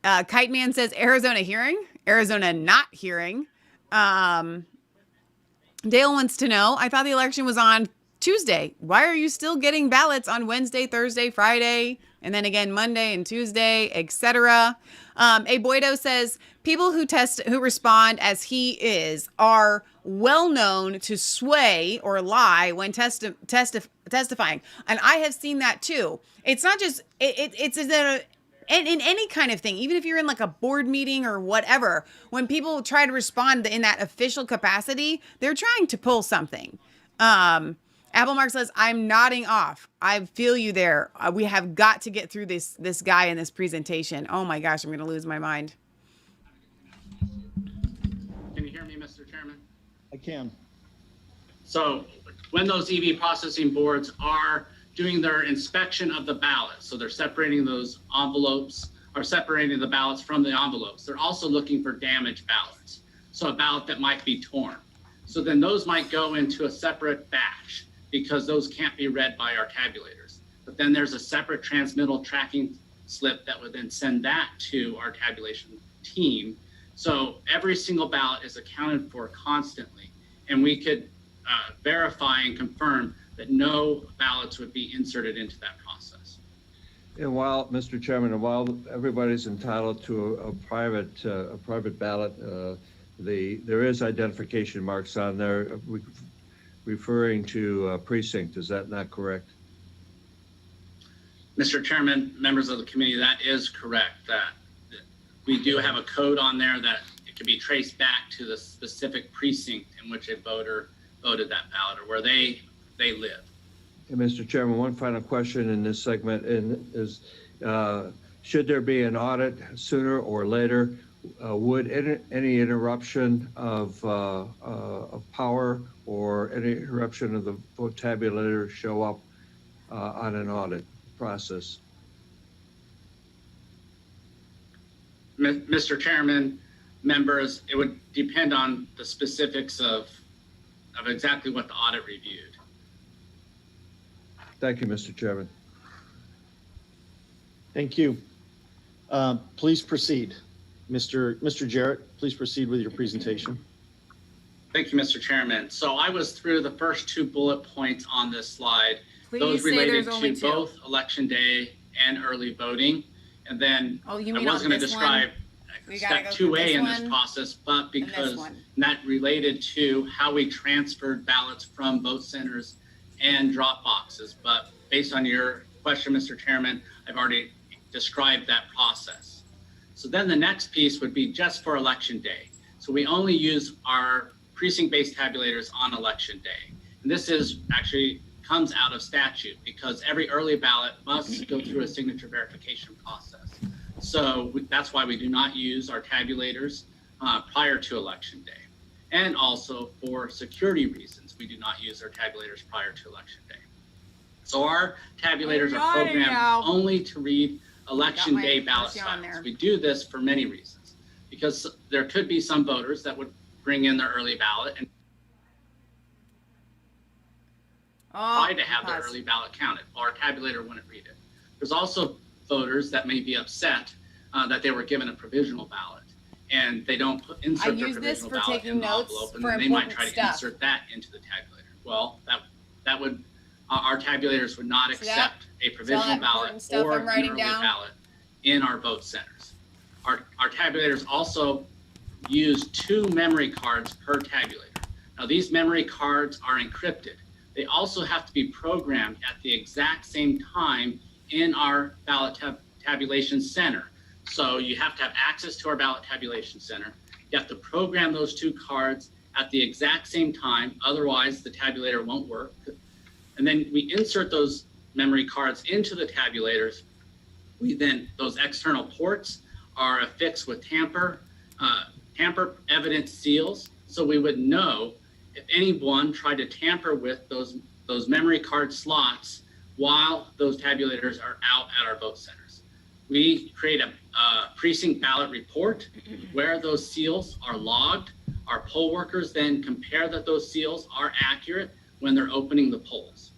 Kite Man says, Arizona hearing. Arizona not hearing. Dale wants to know, I thought the election was on Tuesday. Why are you still getting ballots on Wednesday, Thursday, Friday, and then again Monday and Tuesday, etc.? A Boydo says, people who respond as he is are well known to sway or lie when testifying. And I have seen that too. It's not just, it's in any kind of thing, even if you're in like a board meeting or whatever, when people try to respond in that official capacity, they're trying to pull something. Applemark says, I'm nodding off. I feel you there. We have got to get through this guy in this presentation. Oh my gosh, I'm going to lose my mind. Can you hear me, Mr. Chairman? I can. So when those EV processing boards are doing their inspection of the ballots, so they're separating those envelopes or separating the ballots from the envelopes, they're also looking for damaged ballots. So a ballot that might be torn. So then those might go into a separate batch because those can't be read by our tabulators. But then there's a separate transmittal tracking slip that would then send that to our tabulation team. So every single ballot is accounted for constantly, and we could verify and confirm that no ballots would be inserted into that process. And while, Mr. Chairman, and while everybody's entitled to a private ballot, there is identification marks on there referring to precinct. Is that not correct? Mr. Chairman, members of the committee, that is correct. That we do have a code on there that it can be traced back to the specific precinct in which a voter voted that ballot or where they live. And Mr. Chairman, one final question in this segment is, should there be an audit sooner or later? Would any interruption of power or any interruption of the vote tabulator show up on an audit process? Mr. Chairman, members, it would depend on the specifics of exactly what the audit reviewed. Thank you, Mr. Chairman. Thank you. Please proceed. Mr. Jarrett, please proceed with your presentation. Thank you, Mr. Chairman. So I was through the first 2 bullet points on this slide. Please those say related there's only to 2. both election day and early voting. And then I was going to describe step 2A in this process, but because that related to how we transferred ballots from vote centers and drop boxes. But based on your question, Mr. Chairman, I've already described that process. So then the next piece would be just for election day. So we only use our precinct-based tabulators on election day. And this is actually comes out of statute because every early ballot must go through a signature verification process. So that's why we do not use our tabulators prior to election day. And also for security reasons, we do not use our tabulators prior to election day. So our tabulators are programmed only to read election day ballot files. We do this for many reasons because there could be some voters that would bring in their early ballot and try to have their early ballot counted. Our tabulator wouldn't read it. There's also voters that may be upset that they were given a provisional ballot and they don't insert their provisional ballot in the envelope, and then they might try to insert that into the tabulator. Well, that would our tabulators would not accept a provisional ballot or an early ballot in our vote centers. Our tabulators also use 2 memory cards per tabulator. Now these memory cards are encrypted. They also have to be programmed at the exact same time in our ballot tabulation center. So you have to have access to our ballot tabulation center. You have to program those 2 cards at the exact same time, otherwise the tabulator won't work. And then we insert those memory cards into the tabulators. Those external ports are affixed with tamper evidence seals. So we would know if anyone tried to tamper with those memory card slots while those tabulators are out at our vote centers. We create a precinct ballot report where those seals are logged Our poll workers then compare that those seals are accurate when they're opening the polls.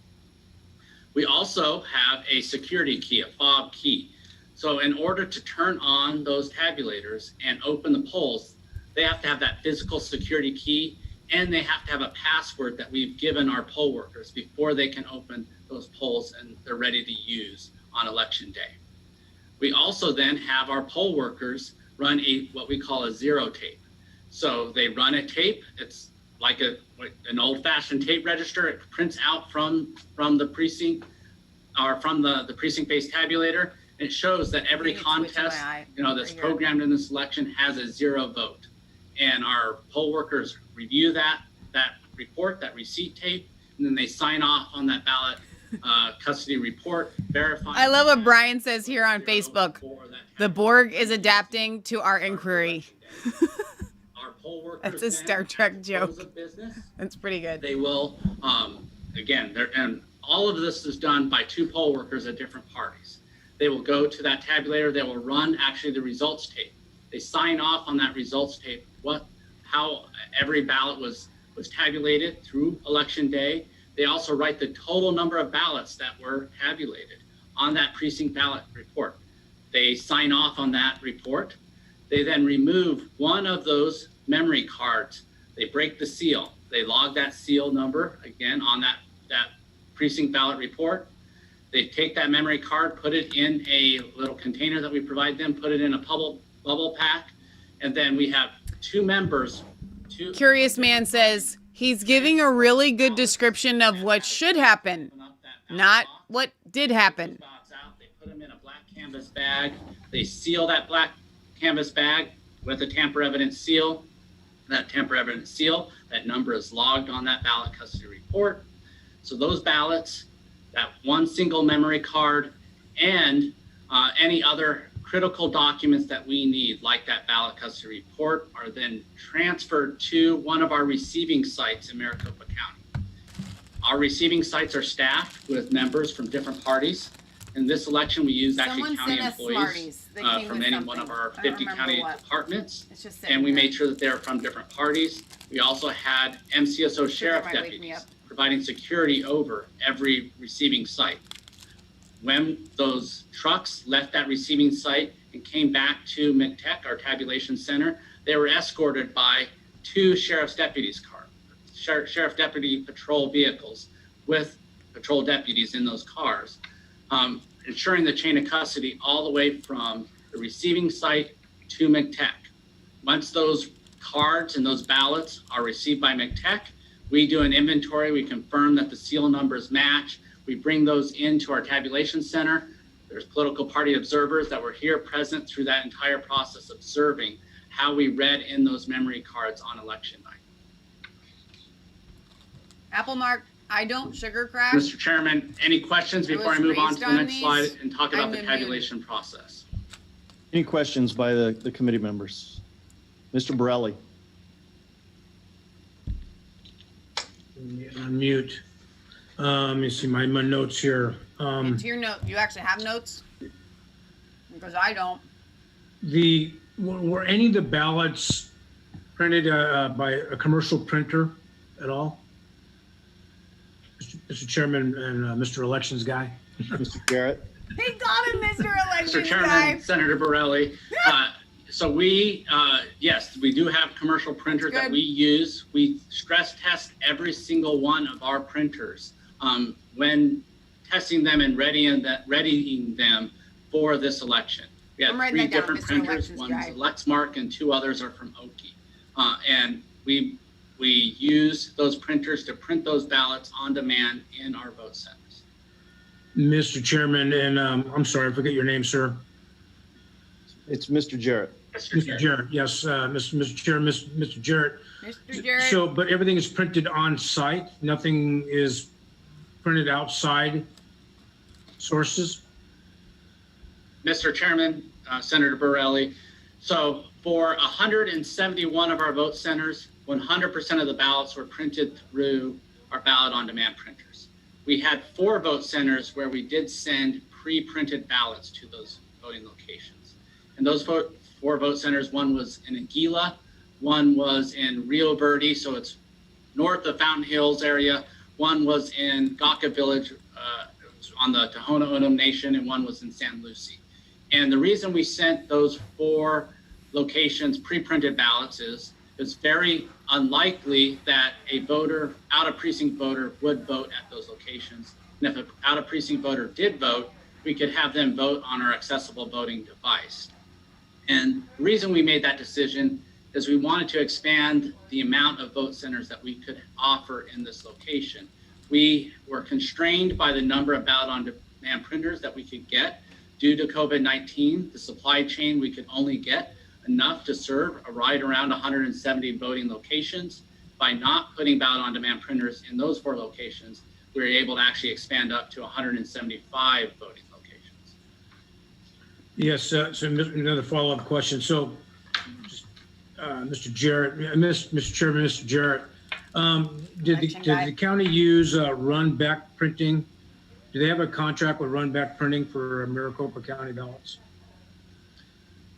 We also have a security key, a fob key. So in order to turn on those tabulators and open the polls, they have to have that physical security key, and they have to have a password that we've given our poll workers before they can open those polls and they're ready to use on election day. We also then have our poll workers run what we call a zero tape. So they run a tape. It's like an old-fashioned tape register. It prints out from the precinct or from the precinct-based tabulator. It shows that every contest, that's programmed in this election has a 0 vote. And our poll workers review that report, that receipt tape, and then they sign off on that ballot custody report, verifying. I love what Brian says here on Facebook. The Borg is adapting to our inquiry. Our poll workers, that's a Star Trek joke. Business, that's pretty good. They will, and all of this is done by 2 poll workers at different parties. They will go to that tabulator. They will run actually the results tape. They sign off on that results tape, how every ballot was tabulated through election day. They also write the total number of ballots that were tabulated on that precinct ballot report. They sign off on that report. They then remove one of those memory cards. They break the seal. They log that seal number again on that precinct ballot report. They take that memory card, put it in a little container that we provide them, put it in a bubble pack, and then we have 2 members. Curious Man says he's giving a really good description of what should happen, not what did happen. They put them in a black canvas bag. They seal that black canvas bag with a tamper evident seal. That tamper evident seal, that number is logged on that ballot custody report. So those ballots, that one single memory card, and any other critical documents that we need, like that ballot custody report, are then transferred to one of our receiving sites in Maricopa County. Our receiving sites are staffed with members from different parties. In this election, we used actually county employees from any one of our 50 county departments, and we made sure that they're from different parties. We also had MCSO sheriff deputies providing security over every receiving site. When those trucks left that receiving site and came back to McTech, our tabulation center, they were escorted by 2 sheriff's deputies sheriff deputy patrol vehicles with patrol deputies in those cars, ensuring the chain of custody all the way from the receiving site to McTech. Once those cards and those ballots are received by McTech, we do an inventory. We confirm that the seal numbers match. We bring those into our tabulation center. There's political party observers that were here present through that entire process, observing how we read in those memory cards on election night. Apple Mark, I don't sugar crack. Mr. Chairman, any questions before I move on to the next slide and talk about the tabulation process? Any questions by the committee members? Mr. Borelli. Unmute. Let me see my notes here. It's your note. You actually have notes? Because I don't. Were any of the ballots printed by a commercial printer at all? Mr. Chairman and Mr. Elections guy. Mr. Garrett. He got him, Mr. Elections Mr. Chairman, guy. Senator Borelli. So we, yes, we do have commercial printers that we use. We stress test every single one of our printers when testing them and readying them for this election. We have 3 different printers. One's Lexmark and 2 others are from Oki. And we use those printers to print those ballots on demand in our vote centers. Mr. Chairman, and I'm sorry, I forget your name, sir. It's Mr. Jarrett. Mr. Jarrett, yes, Mr. Chair, Mr. Jarrett. Mr. Jarrett. So, but everything is printed on site? Nothing is printed outside sources? Mr. Chairman, Senator Borelli, so for 171 of our vote centers, 100% of the ballots were printed through our ballot on demand printers. We had 4 vote centers where we did send pre-printed ballots to those voting locations. And those 4 vote centers, one was in Aguila, One was in Rio Verde, so it's north of Fountain Hills area. One was in Gaka Village on the Tohono O'odham Nation, and one was in San Lucie. And the reason we sent those 4 locations pre-printed ballots is it's very unlikely that a voter, out-of-precinct voter, would vote at those locations. And if an out-of-precinct voter did vote, we could have them vote on our accessible voting device. And the reason we made that decision is we wanted to expand the amount of vote centers that we could offer in this location. We were constrained by the number of ballot-on-demand printers that we could get due to COVID-19. The supply chain, we could only get enough to serve right around 170 voting locations. By not putting ballot-on-demand printers in those 4 locations, we were able to actually expand up to 175 voting locations. Yes, so another follow-up question. So, Mr. Jarrett, Mr. Chairman, Mr. Jarrett, did the county use run-back printing? Do they have a contract with run-back printing for Maricopa County ballots?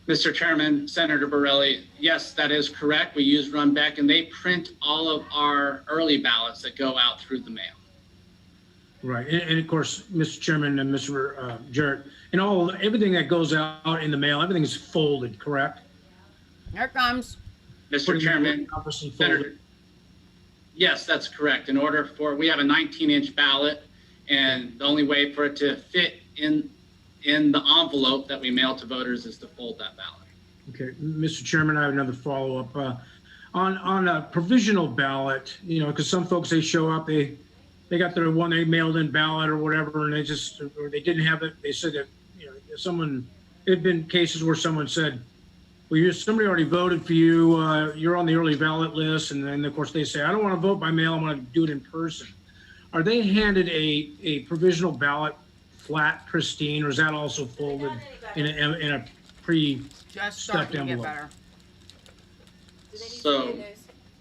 Mr. Chairman, Senator Borelli, yes, that is correct. We use run-back, and they print all of our early ballots that go out through the mail. Right, and of course, Mr. Chairman and Mr. Jarrett, and everything that goes out in the mail, everything is folded, correct? Here it comes. Mr. Chairman, Senator, yes, that's correct. In order for, we have a 19-inch ballot, and the only way for it to fit in the envelope that we mail to voters is to fold that ballot. Okay, Mr. Chairman, I have another follow-up. On a provisional ballot, because some folks, they show up, they got their one they mailed in ballot or whatever, and or they didn't have it. They said that, there had been cases where someone said, well, somebody already voted for you, you're on the early ballot list, and then of course they say, I don't want to vote by mail, I want to do it in person. Are they handed a provisional ballot flat, pristine, or is that also folded in a pre-stuffed envelope? So,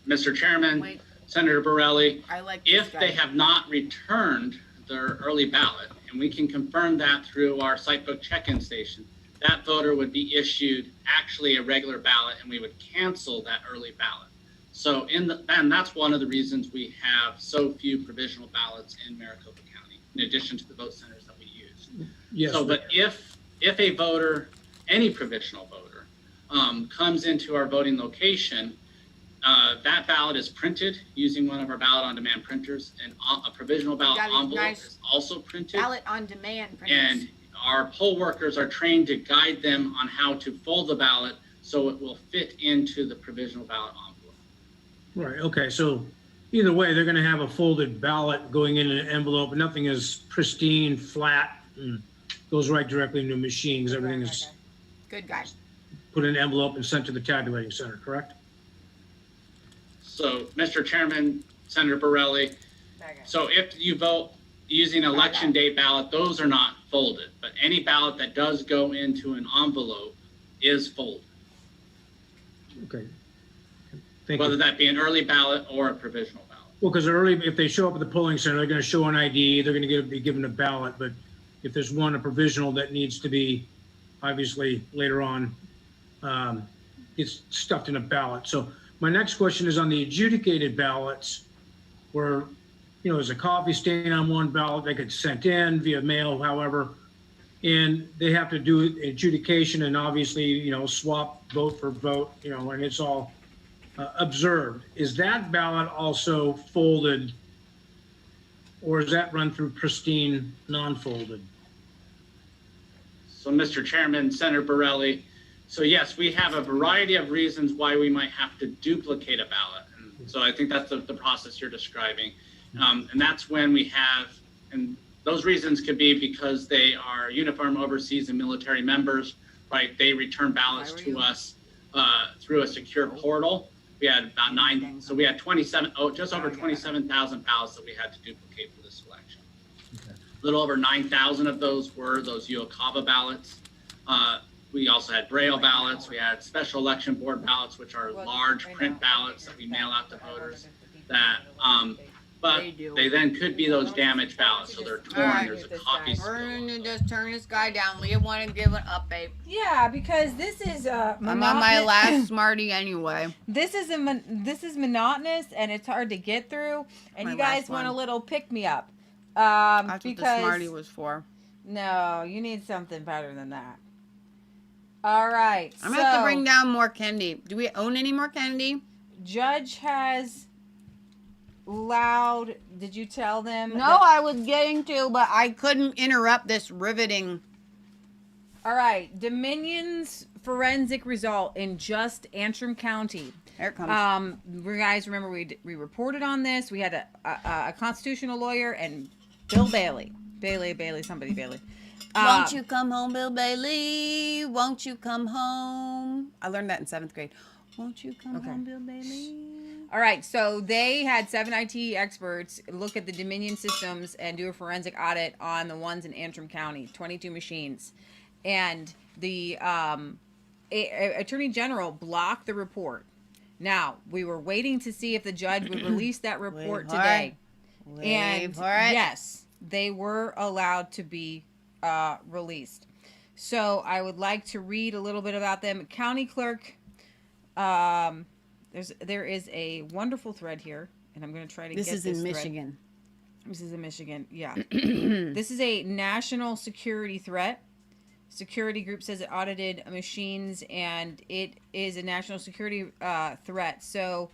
Mr. Chairman, Senator Borelli, if they have not returned their early ballot, and we can confirm that through our sitebook check-in station, that voter would be issued actually a regular ballot, and we would cancel that early ballot. So and that's one of the reasons we have so few provisional ballots in Maricopa County, in addition to the vote centers that we use. Yes. So, but if a voter, any provisional voter, comes into our voting location, that ballot is printed using one of our ballot-on-demand printers, and a provisional ballot envelope is also printed. Ballot-on-demand printers. And our poll workers are trained to guide them on how to fold the ballot so it will fit into the provisional ballot envelope. Right, okay, so either way, they're gonna have a folded ballot going in an envelope, and nothing is pristine, flat, and goes right directly into a machine, because everything is Good guy. put in an envelope and sent to the tabulating center, correct? So, Mr. Chairman, Senator Borelli, so if you vote using election day ballot, those are not folded, but any ballot that does go into an envelope is folded. Okay. Thank Whether you. that be an early ballot or a provisional ballot. Well, because if they show up at the polling center, they're gonna show an ID, they're gonna be given a ballot, but if there's a provisional that needs to be, obviously, later on, it's stuffed in a ballot. So my next question is on the adjudicated ballots, where, there's a coffee stain on one ballot, they get sent in via mail, however, and they have to do adjudication and obviously, swap vote for vote, and it's all observed. Is that ballot also folded, or is that run through pristine, non-folded? So, Mr. Chairman, Senator Borelli, so yes, we have a variety of reasons why we might have to duplicate a ballot. And so I think that's the process you're describing. And that's when we have, and those reasons could be because they are uniform overseas and military members, right? They return ballots to us through a secure portal. We had about so we had just over 27,000 ballots that we had to duplicate for this election. Okay. A little over 9,000 of those were those UOCAVA ballots. We also had Braille ballots. We had special election board ballots, which are large print ballots that we mail out to voters that but They do. they then could be those damaged ballots, so they're torn. Alright. There's a copy still. We're gonna just turn this guy down. Leah wanted to give an update. Yeah, because this is I'm on my last Smartie anyway. This is monotonous and it's hard to get through. And My you guys last want a one. little pick me up. That's what the Because Smartie was for. no, you need something better than that. All right. I'm gonna have to bring down more candy. Do we own any more candy? Judge has allowed. Did you tell them? No, I was getting to, but I couldn't interrupt this riveting. All right. Dominion's forensic result in just Antrim County. Here it comes. You guys remember we reported on this. We had a constitutional lawyer and Bill Bailey. Bailey, somebody Bailey. Won't you come home, Bill Bailey? Won't you come home? I learned that in 7th grade. Won't you come home, Bill Bailey? All right, so they had 7 IT experts look at the Dominion systems and do a forensic audit on the ones in Antrim County, 22 machines. And the Attorney General blocked the report. Now, we were waiting to see if the judge would release that report today. And yes, they were allowed to be released. So I would like to read a little bit about them. County clerk, there is a wonderful thread here, and I'm going to try to get this. This is in Michigan. This is in Michigan, yeah. This is a national security threat. Security group says it audited machines, and it is a national security threat. So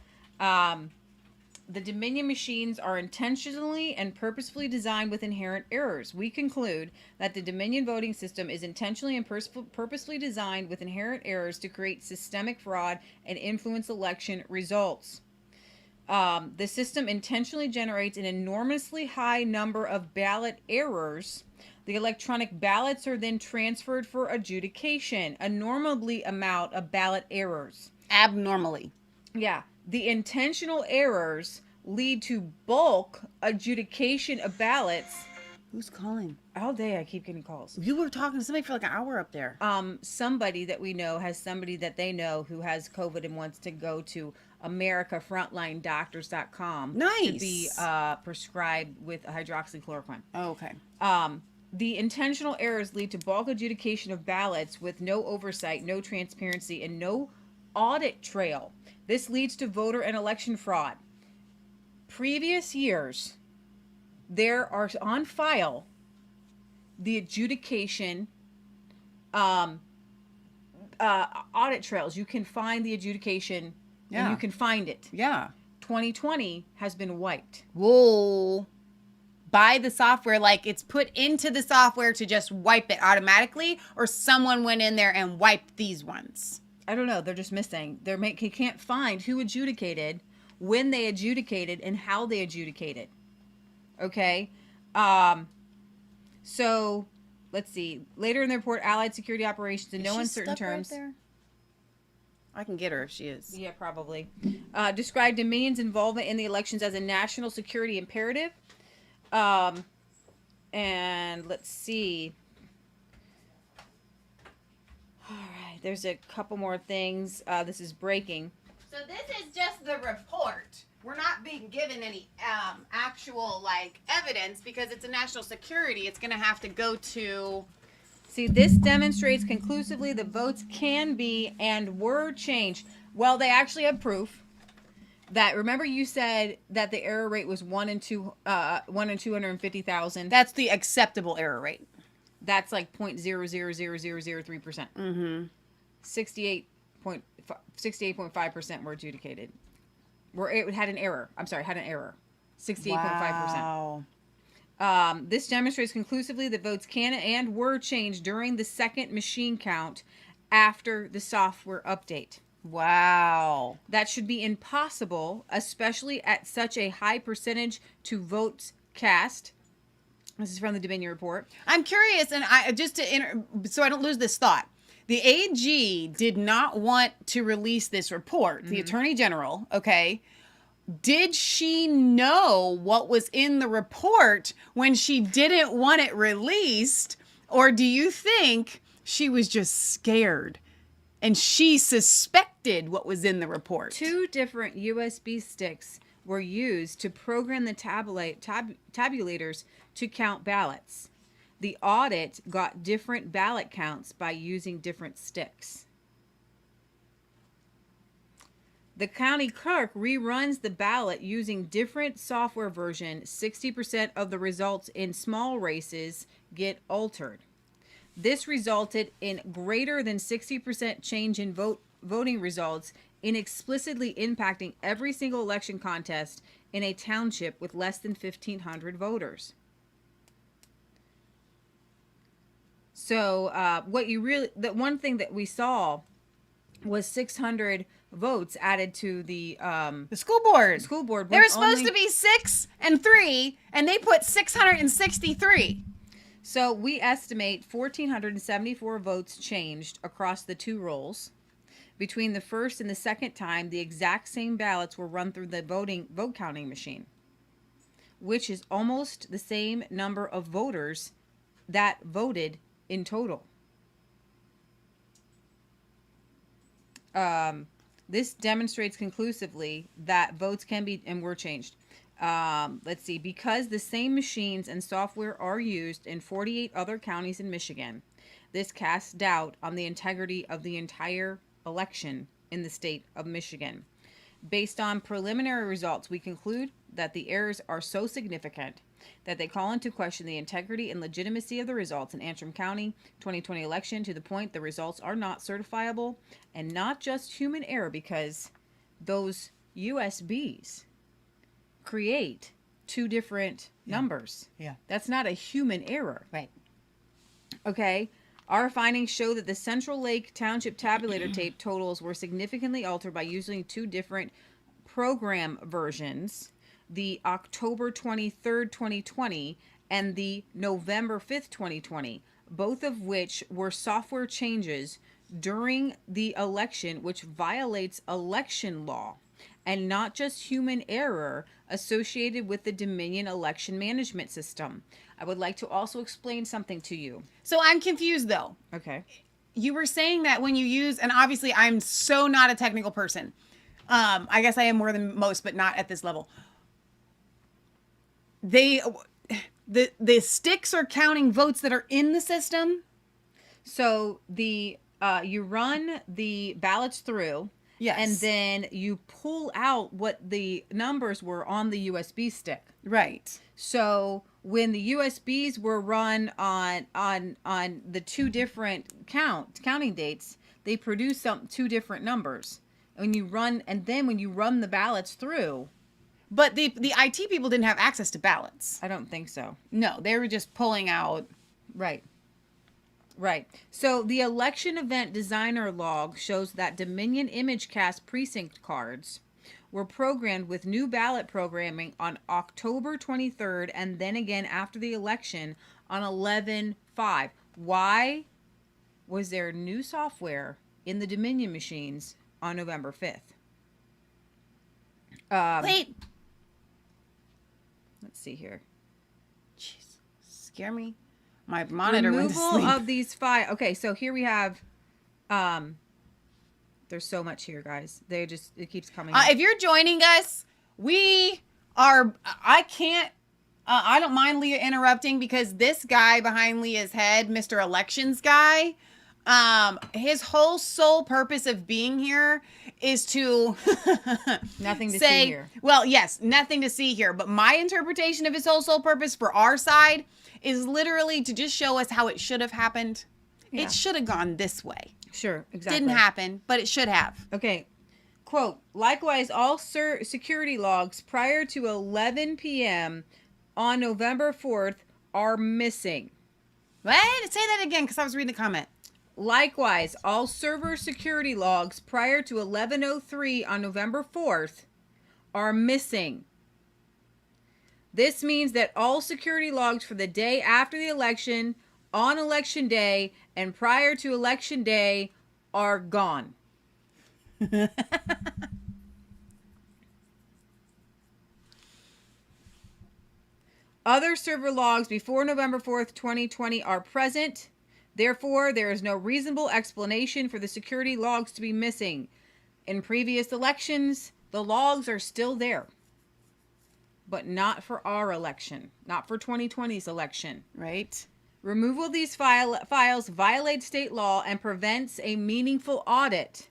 the Dominion machines are intentionally and purposefully designed with inherent errors. We conclude that the Dominion voting system is intentionally and purposefully designed with inherent errors to create systemic fraud and influence election results. The system intentionally generates an enormously high number of ballot errors. The electronic ballots are then transferred for adjudication, a normally amount of ballot errors. Abnormally. Yeah. The intentional errors lead to bulk adjudication of ballots. Who's calling? All day I keep getting calls. You were talking to somebody for like an hour up there. Somebody that we know has somebody that they know who has COVID and wants to go to AmericaFrontlineDoctors.com Nice. to be prescribed with hydroxychloroquine. Oh, okay. The intentional errors lead to bulk adjudication of ballots with no oversight, no transparency, and no audit trail. This leads to voter and election fraud. Previous years, there are on file the adjudication audit trails. You can find the adjudication and you can find it. Yeah. 2020 has been wiped. Whoa. By the software, like it's put into the software to just wipe it automatically, or someone went in there and wiped these ones? I don't know. They're just missing. You can't find who adjudicated, when they adjudicated, and how they adjudicated. Okay. So let's see. Later in the report, Allied Security Operations in no uncertain terms. Right there? I can get her if she is. Yeah, probably. Described Dominion's involvement in the elections as a national security imperative. And let's see. All right, there's a couple more things. This is breaking. So this is just the report. We're not being given any actual like evidence because it's a national security. It's going to have to go to. See, this demonstrates conclusively the votes can be and were changed. Well, they actually have proof. That remember you said that the error rate was 1 in 250,000. That's the acceptable error rate. That's like 0.000003%. Mm-hmm. 68.5% were adjudicated. It had an error. I'm sorry, had an error. 68.5%. Wow. This demonstrates conclusively that votes can and were changed during the second machine count after the software update. Wow. That should be impossible, especially at such a high percentage to votes cast. This is from the Dominion report. I'm curious, and so I don't lose this thought. The AG did not want to release this report, the Attorney General, okay? Did she know what was in the report when she didn't want it released? Or do you think she was just scared and she suspected what was in the report? 2 different USB sticks were used to program the tabulators to count ballots. The audit got different ballot counts by using different sticks. The county clerk reruns the ballot using different software version. 60% of the results in small races get altered. This resulted in greater than 60% change in voting results, in explicitly impacting every single election contest in a township with less than 1,500 voters. So the one thing that we saw was 600 votes added to the school board. They were supposed to be 6 and 3, and they put 663. So we estimate 1,474 votes changed across the two rolls. Between the first and the second time, the exact same ballots were run through the vote counting machine, which is almost the same number of voters that voted in total. This demonstrates conclusively that votes can be and were changed. Let's see, because the same machines and software are used in 48 other counties in Michigan, this casts doubt on the integrity of the entire election in the state of Michigan. Based on preliminary results, we conclude that the errors are so significant that they call into question the integrity and legitimacy of the results in Antrim County 2020 election, to the point the results are not certifiable and not just human error, because those USBs create two different numbers. Yeah. That's not a human error. Right. Okay. Our findings show that the Central Lake Township tabulator tape totals were significantly altered by using two different program versions, the October 23rd, 2020 and the November 5th, 2020, both of which were software changes during the election, which violates election law and not just human error associated with the Dominion election management system. I would like to also explain something to you. So I'm confused though. Okay. You were saying that when you use, and obviously I'm so not a technical person. I guess I am more than most, but not at this level. The sticks are counting votes that are in the system. So you run the ballots through. Yes. And then you pull out what the numbers were on the USB stick. Right. So when the USBs were run on the two different counting dates, they produce two different numbers. When you run the ballots through. But the IT people didn't have access to ballots. I don't think so. No, they were just pulling out. Right. So the election event designer log shows that Dominion ImageCast precinct cards were programmed with new ballot programming on October 23rd and then again after the election on 11/5. Why was there new software in the Dominion machines on November 5th? Wait. Let's see here. Jeez, scare me. My monitor went to sleep. Removal of these files. Okay, so here we have. There's so much here, guys. It keeps coming. If you're joining us, we are. I don't mind Leah interrupting, because this guy behind Leah's head, Mr. Elections guy, his whole sole purpose of being here is to nothing to see here. Well, yes, nothing to see here. But my interpretation of his whole sole purpose for our side is literally to just show us how it should have happened. Yeah. It should have gone this way. Sure, exactly. Didn't happen, but it should have. Okay. Quote, likewise, all security logs prior to 11 p.m. on November 4th are missing. What? Say that again, because I was reading the comment. Likewise, all server security logs prior to 11:03 on November 4th are missing. This means that all security logs for the day after the election, on election day, and prior to election day are gone. Other server logs before November 4th, 2020 are present. Therefore, there is no reasonable explanation for the security logs to be missing. In previous elections, the logs are still there. but not for our election, not for 2020's election. Right. Removal of these files violates state law and prevents a meaningful audit.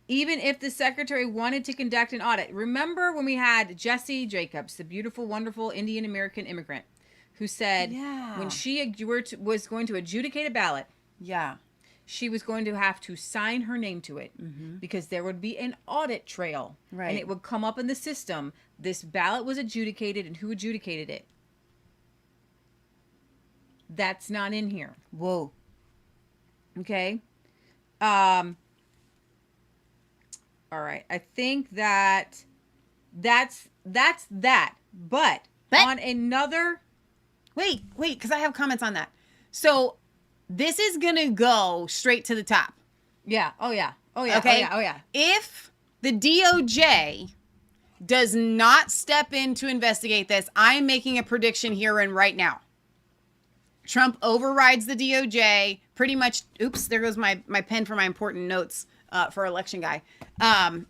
Even if the secretary wanted to conduct an audit. Remember when we had Jesse Jacobs, the beautiful, wonderful Indian American immigrant, who said when she was going to adjudicate a ballot, she was going to have to sign her name to it because there would be an audit trail. Right. And it would come up in the system. This ballot was adjudicated and who adjudicated it. That's not in here. Whoa. Okay. All right. I think that's that. But on another. Wait, because I have comments on that. So this is going to go straight to the top. Yeah. Oh, yeah. Oh, yeah. Okay. Oh, yeah. If the DOJ does not step in to investigate this, I am making a prediction here and right now. Trump overrides the DOJ pretty much. Oops, there goes my pen for my important notes for election guy. And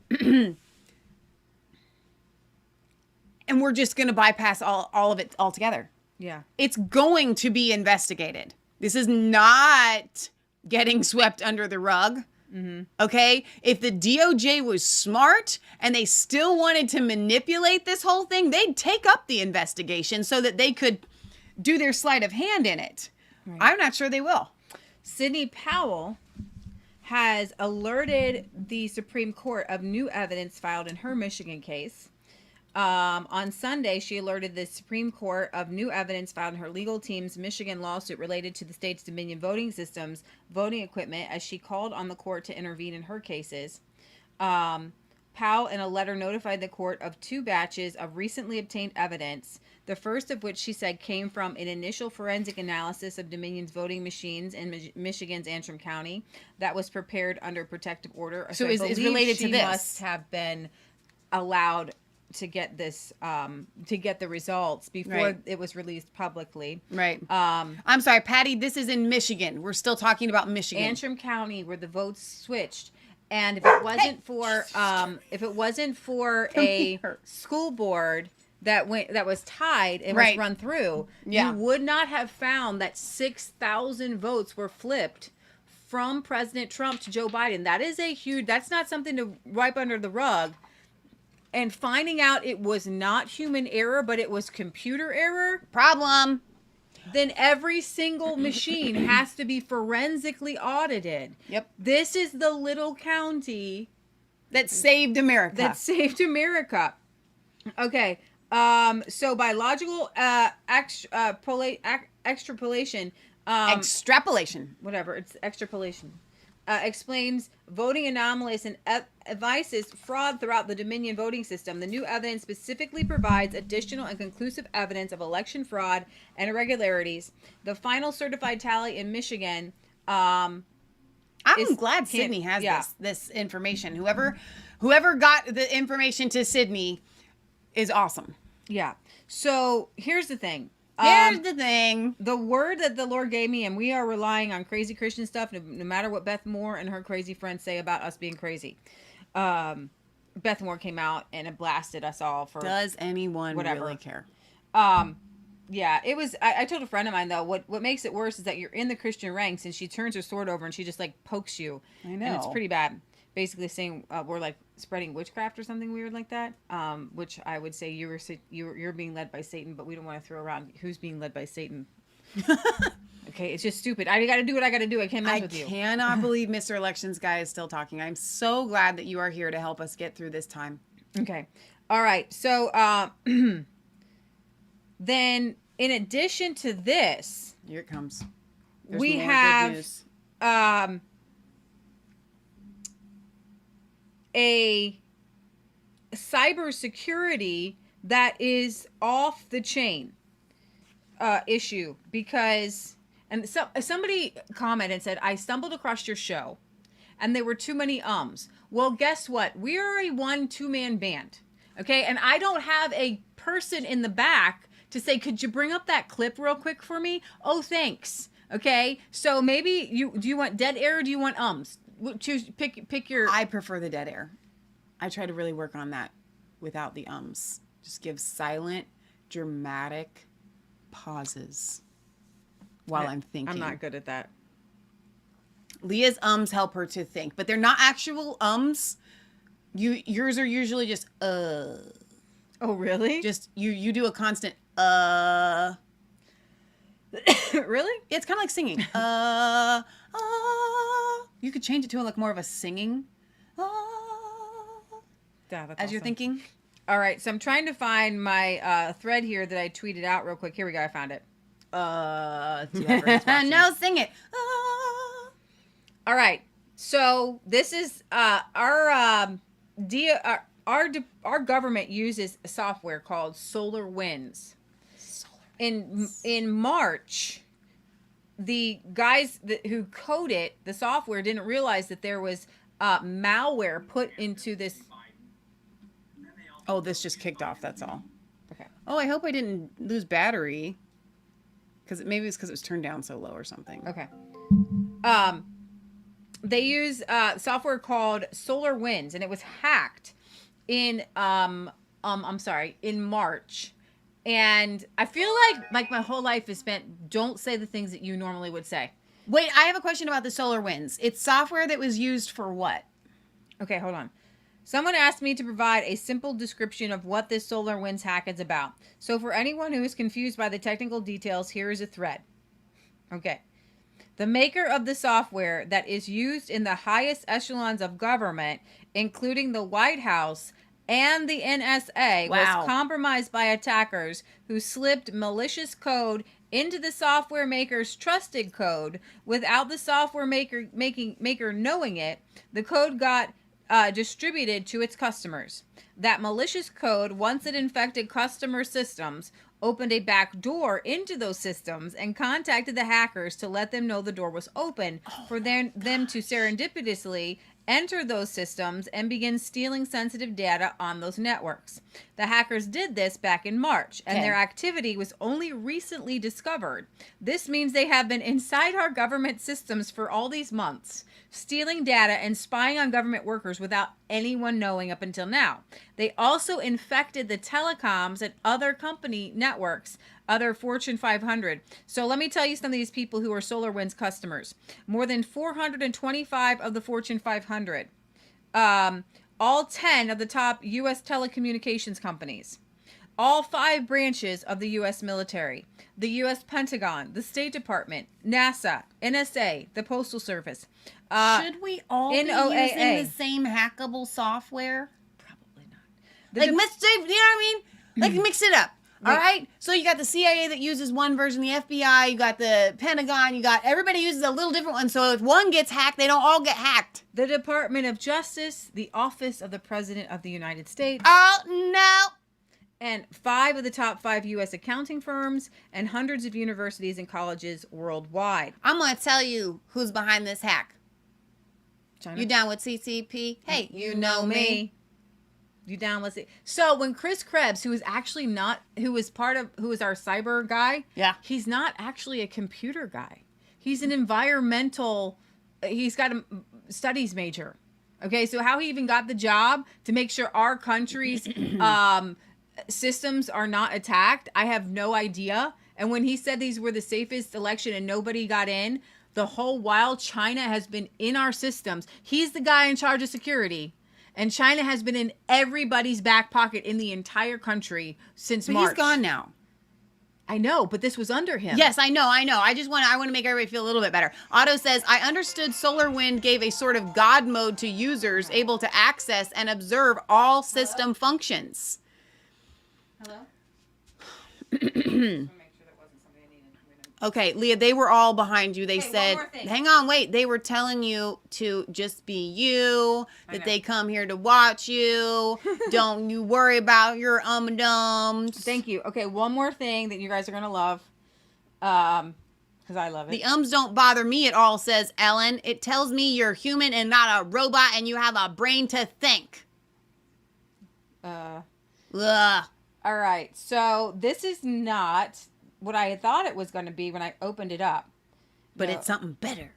we're just going to bypass all of it altogether. Yeah. It's going to be investigated. This is not getting swept under the rug. Okay? If the DOJ was smart and they still wanted to manipulate this whole thing, they'd take up the investigation so that they could do their sleight of hand in it. Right. I'm not sure they will. Sidney Powell has alerted the Supreme Court of new evidence filed in her Michigan case. On Sunday, she alerted the Supreme Court of new evidence filed in her legal team's Michigan lawsuit related to the state's Dominion voting system's voting equipment as she called on the court to intervene in her cases. Powell, in a letter, notified the court of 2 batches of recently obtained evidence, the first of which she said came from an initial forensic analysis of Dominion's voting machines in Michigan's Antrim County that was prepared under protective order. So is related to this. She must have been allowed to get this, to get the results before it was released publicly. Right. I'm sorry, Patty, this is in Michigan. We're still talking about Michigan. Antrim County, where the votes switched. And if it wasn't for a school board that was tied and was run through, you would not have found that 6,000 votes were flipped from President Trump to Joe Biden. That is that's not something to wipe under the rug. And finding out it was not human error, but it was computer error. Problem. Then every single machine has to be forensically audited. Yep. This is the little county that saved America. Okay. So biological extrapolation. Whatever. It's extrapolation. Explains voting anomalies and advises fraud throughout the Dominion voting system. The new evidence specifically provides additional and conclusive evidence of election fraud and irregularities. The final certified tally in Michigan. I'm glad Sydney has this information. Whoever got the information to Sydney is awesome. Yeah. So here's the thing. The word that the Lord gave me, and we are relying on crazy Christian stuff, no matter what Beth Moore and her crazy friends say about us being crazy. Beth Moore came out and it blasted us all for. Does anyone really care? Yeah, it was. I told a friend of mine though, what makes it worse is that you're in the Christian ranks and she turns her sword over and she just like pokes you. I know. And it's pretty bad. Basically saying we're like spreading witchcraft or something weird like that. Which I would say you're being led by Satan, but we don't want to throw around who's being led by Satan. Okay, it's just stupid. I got to do what I got to do. I can't mess with you. I cannot believe Mr. Elections Guy is still talking. I'm so glad that you are here to help us get through this time. Okay. All right. So then in addition to this, here it comes. We have a cybersecurity that is off the chain issue because, and so somebody commented and said, I stumbled across your show and there were too many ums. Well, guess what? We are a 1-2-man band. Okay. And I don't have a person in the back to say, could you bring up that clip real quick for me? Oh, thanks. Okay. So maybe do you want dead air or do you want ums? Choose, pick your. I prefer the dead air. I try to really work on that without the ums. Just give silent, dramatic pauses while I'm thinking. I'm not good at that. Leah's ums help her to think, but they're not actual ums. Yours are usually just Oh, really? Just you do a constant Really? It's kind of like singing. You could change it to like more of a singing. Yeah, that's As you're awesome. thinking. All right, so I'm trying to find my thread here that I tweeted out real quick. Here we go. I found it. No, sing it. All right. So this is our government uses a software called SolarWinds. In March, the guys who coded the software didn't realize that there was malware put into this. Oh, this just kicked off. That's all. Okay. Oh, I hope I didn't lose battery. Maybe it's because it was turned down so low or something. Okay. They use software called SolarWinds, and it was hacked in in March. And I feel like my whole life is spent, don't say the things that you normally would say. Wait, I have a question about the SolarWinds. It's software that was used for what? Okay, hold on. Someone asked me to provide a simple description of what this SolarWinds hack is about. So for anyone who is confused by the technical details, here is a thread. Okay. The maker of the software that is used in the highest echelons of government, including the White House and the NSA, was compromised by attackers who slipped malicious code into the software maker's trusted code without the software maker knowing it. The code got distributed to its customers. That malicious code, once it infected customer systems, opened a back door into those systems and contacted the hackers to let them know the door was open for them to serendipitously enter those systems and begin stealing sensitive data on those networks. The hackers did this back in March, and their activity was only recently discovered. This means they have been inside our government systems for all these months, stealing data and spying on government workers without anyone knowing up until now. They also infected the telecoms and other company networks, other Fortune 500. So let me tell you some of these people who are SolarWinds customers. More than 425 of the Fortune 500. All 10 of the top U.S. telecommunications companies. All 5 branches of the U.S. military. The U.S. Pentagon, the State Department, NASA, NSA, the Postal Service. Should we all be NOAA. using the same hackable software? Probably not. You know what I mean? Like, mix it up. All right? So you got the CIA that uses one version, the FBI, you got the Pentagon, everybody uses a little different one. So if one gets hacked, they don't all get hacked. The Department of Justice, the Office of the President of the United States. Oh, no. And 5 of the top 5 U.S. accounting firms and hundreds of universities and colleges worldwide. I'm going to tell you who's behind this hack. China? You down with CCP? Hey, you know me. You down with it? So when Chris Krebs, who is our cyber guy, he's not actually a computer guy. He's an he's got a studies major. Okay, so how he even got the job to make sure our country's systems are not attacked, I have no idea. And when he said these were the safest election and nobody got in, the whole while China has been in our systems. He's the guy in charge of security. And China has been in everybody's back pocket in the entire country since March. He's gone now. I know, but this was under him. Yes, I know. I want to make everybody feel a little bit better. Otto says, I understood SolarWind gave a sort of God mode to users able to access and observe all system functions. Hello? Okay, Leah, they were all behind you. They said, one more thing. hang on, wait. They were telling you to just be you, that they come here to watch you. Don't you worry about your dums. Thank you. Okay, one more thing that you guys are going to love, because I love it. The ums don't bother me at all, says Ellen. It tells me you're human and not a robot and you have a brain to think. Ugh. Ugh. All right, so this is not what I thought it was going to be when I opened it up. But it's something better.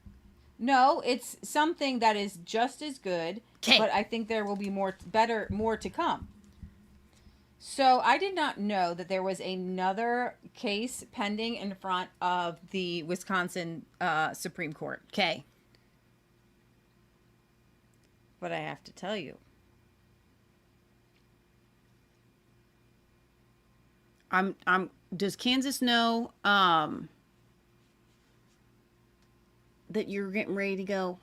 No, it's something that is just as good, but I think there will be more to come. So I did not know that there was another case pending in front of the Wisconsin Supreme Court. Okay. But I have to tell you. Does Kansas know that you're getting ready to go?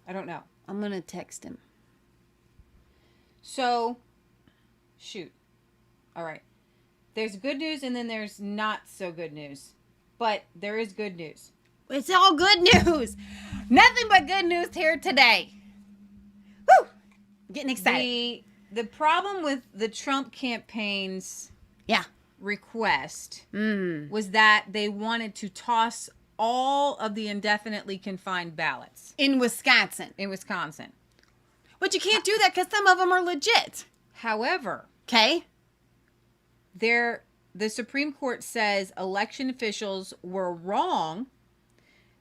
I don't know. I'm going to text him. So, shoot. All right. There's good news and then there's not so good news. But there is good news. It's all good news. Nothing but good news here today. Woo! I'm getting excited. The problem with the Trump campaign's request was that they wanted to toss all of the indefinitely confined ballots. In Wisconsin. But you can't do that because some of them are legit. However, okay, the Supreme Court says election officials were wrong.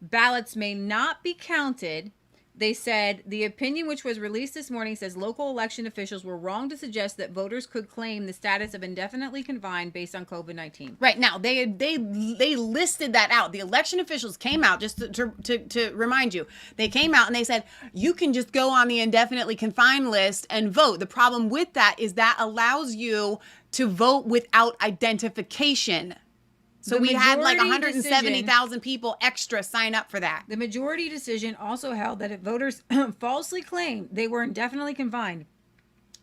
Ballots may not be counted. They said the opinion which was released this morning says local election officials were wrong to suggest that voters could claim the status of indefinitely confined based on COVID-19. Right. Now, they listed that out. The election officials came out, just to remind you, they came out and they said, you can just go on the indefinitely confined list and vote. The problem with that is that allows you to vote without identification. So we had like 170,000 people extra sign up for that. The majority decision also held that if voters falsely claimed they were indefinitely confined,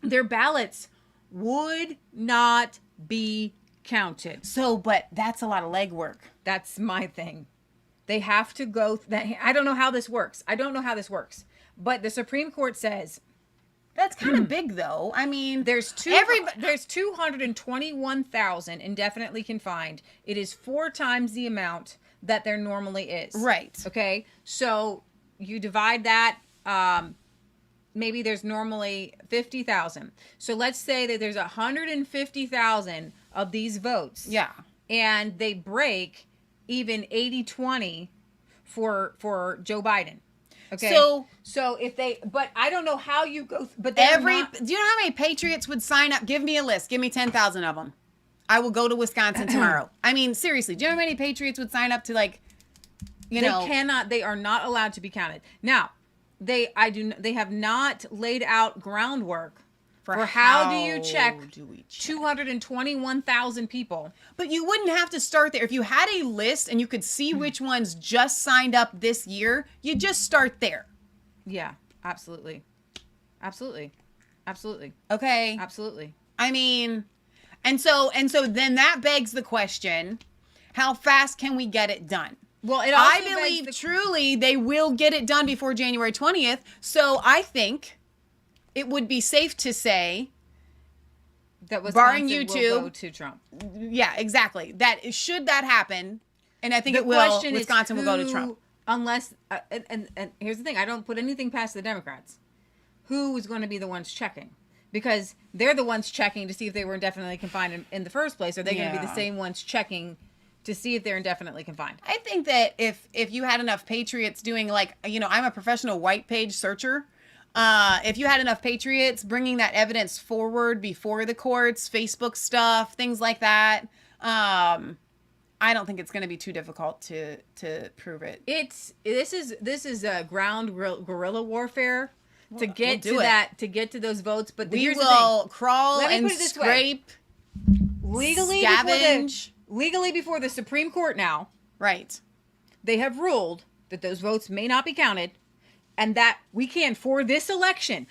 their ballots would not be counted. So, but that's a lot of legwork. That's my thing. They have to go. I don't know how this works. But the Supreme Court says, that's kind of big, though. I mean, there's 221,000 indefinitely confined. It is 4 times the amount that there normally is. Right. Okay. So you divide that. Maybe there's normally 50,000. So let's say that there's 150,000 of these votes. Yeah. And they break even 80-20 for Joe Biden. Okay. So if they, but I don't know how you go. But do you know how many patriots would sign up? Give me a list. Give me 10,000 of them. I will go to Wisconsin tomorrow. I mean, seriously, do you know how many patriots would sign up to They are not allowed to be counted. Now, they have not laid out groundwork for how do you check 221,000 people. But you wouldn't have to start there. If you had a list and you could see which ones just signed up this year, you just start there. Yeah, absolutely. Okay. Absolutely. I mean, and so then that begs the question, how fast can we get it done? Well, I believe truly they will get it done before January 20th. So I think it would be safe to say that barring YouTube will go to Trump. Yeah, exactly. That should that happen, and I think it will. Wisconsin will go to Trump. Unless and here's the thing: I don't put anything past the Democrats. Who is going to be the ones checking? Because they're the ones checking to see if they were indefinitely confined in the first place. Are they going to be the same ones checking to see if they're indefinitely confined? I think that if you had enough patriots doing I'm a professional white page searcher. If you had enough patriots bringing that evidence forward before the courts, Facebook stuff, things like that, I don't think it's going to be too difficult to prove it. This is a ground guerrilla warfare to get to get to those votes. But we will crawl and scrape, legally before the Supreme Court now. Right. They have ruled that those votes may not be counted. And that we can, for this election,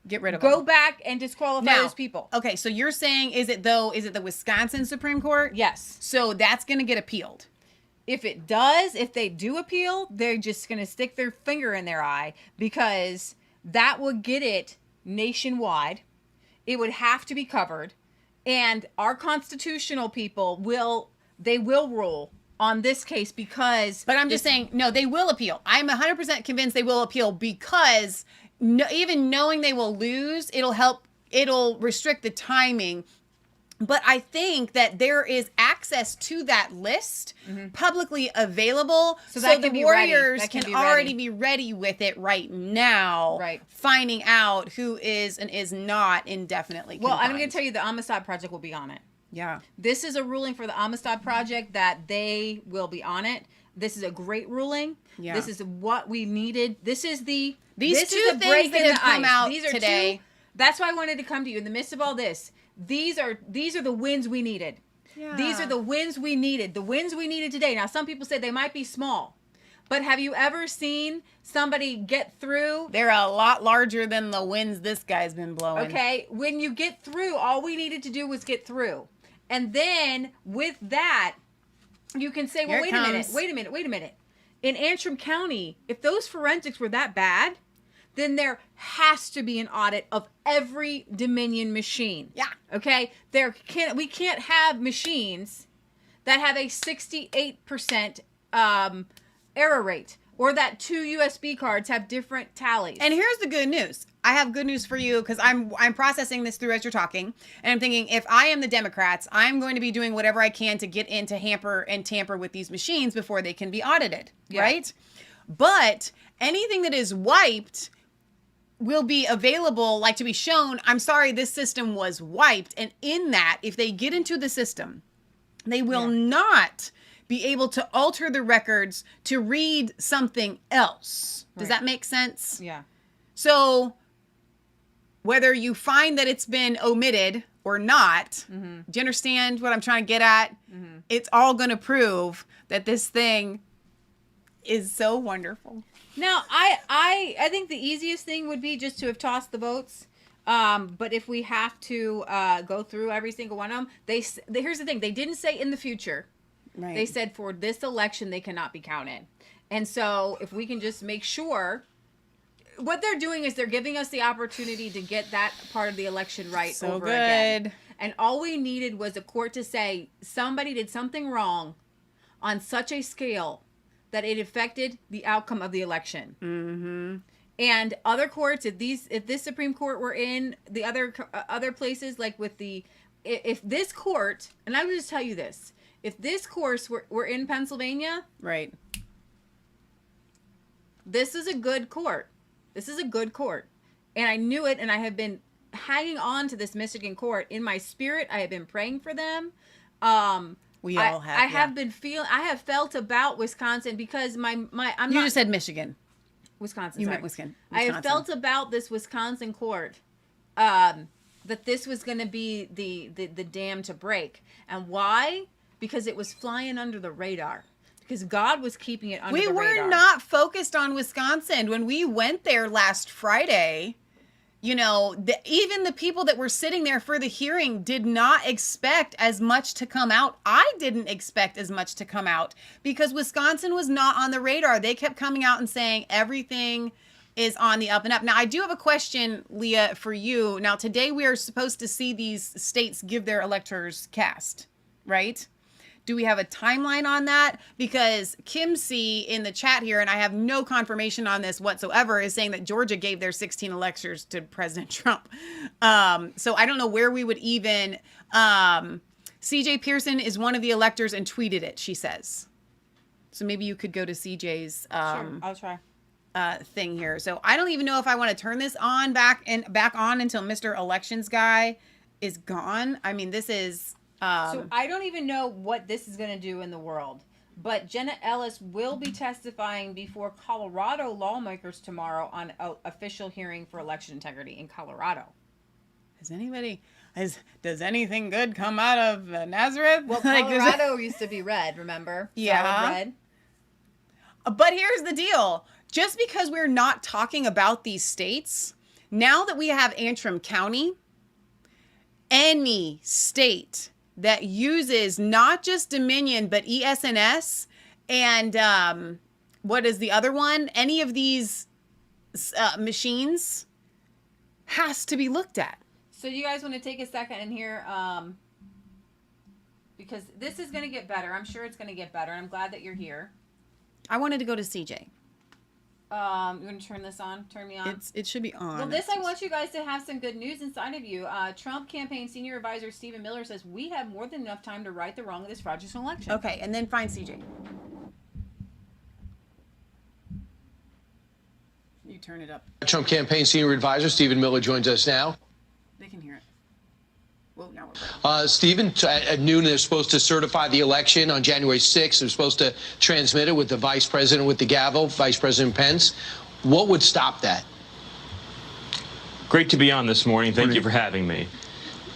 get rid of go them. back and disqualify those people. Okay, so you're saying, is it the Wisconsin Supreme Court? Yes. So that's going to get appealed. If they do appeal, they're just going to stick their finger in their eye because that would get it nationwide. It would have to be covered. And our constitutional people will rule on this case because... But I'm just saying, no, they will appeal. I'm 100% convinced they will appeal because even knowing they will lose, it'll restrict the timing But I think that there is access to that list publicly available, so the Warriors can already be ready with it right now, finding out who is and is not indefinitely confined. Well, I'm going to tell you the Amistad Project will be on it. Yeah. This is a ruling for the Amistad Project that they will be on it. This is a great ruling. Yeah. This is what we needed. This is the these two things that have come out today. That's why I wanted to come to you in the midst of all this. These are the wins we needed. Yeah. These are the wins we needed. The wins we needed today. Now, some people say they might be small, but have you ever seen somebody get through? They're a lot larger than the winds this guy's been blowing. Okay, when you get through, all we needed to do was get through. And then with that, you can say, well, wait a minute. In Antrim County, if those forensics were that bad, then there has to be an audit of every Dominion machine. Yeah. Okay? We can't have machines that have a 68% error rate, or that 2 USB cards have different tallies. And here's the good news. I have good news for you, because I'm processing this through as you're talking, and I'm thinking, if I am the Democrats, I'm going to be doing whatever I can to get in to hamper and tamper with these machines before they can be audited, right? But anything that is wiped will be available, like to be shown, I'm sorry, this system was wiped. And in that, if they get into the system, they will not be able to alter the records to read something else. Does that make sense? Yeah. So whether you find that it's been omitted or not, do you understand what I'm trying to get at? It's all going to prove that this thing is so wonderful. Now, I think the easiest thing would be just to have tossed the votes. But if we have to go through every single one of them, here's the thing. They didn't say in the future. Right. They said for this election, they cannot be counted. And so if we can just make sure, what they're doing is they're giving us the opportunity to get that part of the election right over again. And all we needed was a court to say somebody did something wrong on such a scale that it affected the outcome of the election. And other courts, if this Supreme Court were in the other places, like with if this court, and I would just tell you this, if this course were in Pennsylvania, right? This is a good court. This is a good court, and I knew it, and I have been hanging on to this Michigan court in my spirit. I have been praying for them. We all have. I have felt about Wisconsin because you just said Michigan. Wisconsin. You meant Wisconsin. I have felt about this Wisconsin court that this was going to be the dam to break. And why? Because it was flying under the radar. Because God was keeping it under the radar. We were not focused on Wisconsin. When we went there last Friday, even the people that were sitting there for the hearing did not expect as much to come out. I didn't expect as much to come out because Wisconsin was not on the radar. They kept coming out and saying everything is on the up and up. Now, I do have a question, Leah, for you. Now, today we are supposed to see these states give their electors cast, right? Do we have a timeline on that? Because Kim C in the chat here, and I have no confirmation on this whatsoever, is saying that Georgia gave their 16 electors to President Trump. So I don't know where we would even... CJ Pearson is one of the electors and tweeted it, she says. So maybe you could go to CJ's sure, I'll try. Thing here. So I don't even know if I want to turn this on back on until Mr. Elections Guy is gone. I mean, this is... So I don't even know what this is going to do in the world, but Jenna Ellis will be testifying before Colorado lawmakers tomorrow on an official hearing for election integrity in Colorado. Does anything good come out of Nazareth? Well, Colorado used to be red, remember? Yeah. Red. But here's the deal. Just because we're not talking about these states, now that we have Antrim County, any state that uses not just Dominion, but ES&S and what is the other one? Any of these machines has to be looked at. So you guys want to take a second and hear, because this is going to get better. I'm sure it's going to get better. I'm glad that you're here. I wanted to go to CJ. You want to turn this on? Turn me on? It should be on. Well, this, I want you guys to have some good news inside of you. Trump campaign senior advisor Stephen Miller says we have more than enough time to right the wrong of this fraudulent election. Okay, and then find CJ. You turn it up. Trump campaign senior advisor Stephen Miller joins us now. They can hear it. Well, now we're Stephen, at noon, they're supposed to certify the election on January 6th. They're supposed to transmit it with the vice president with the gavel, Vice President Pence. What would stop that? Great to be on this morning. Thank you for having me.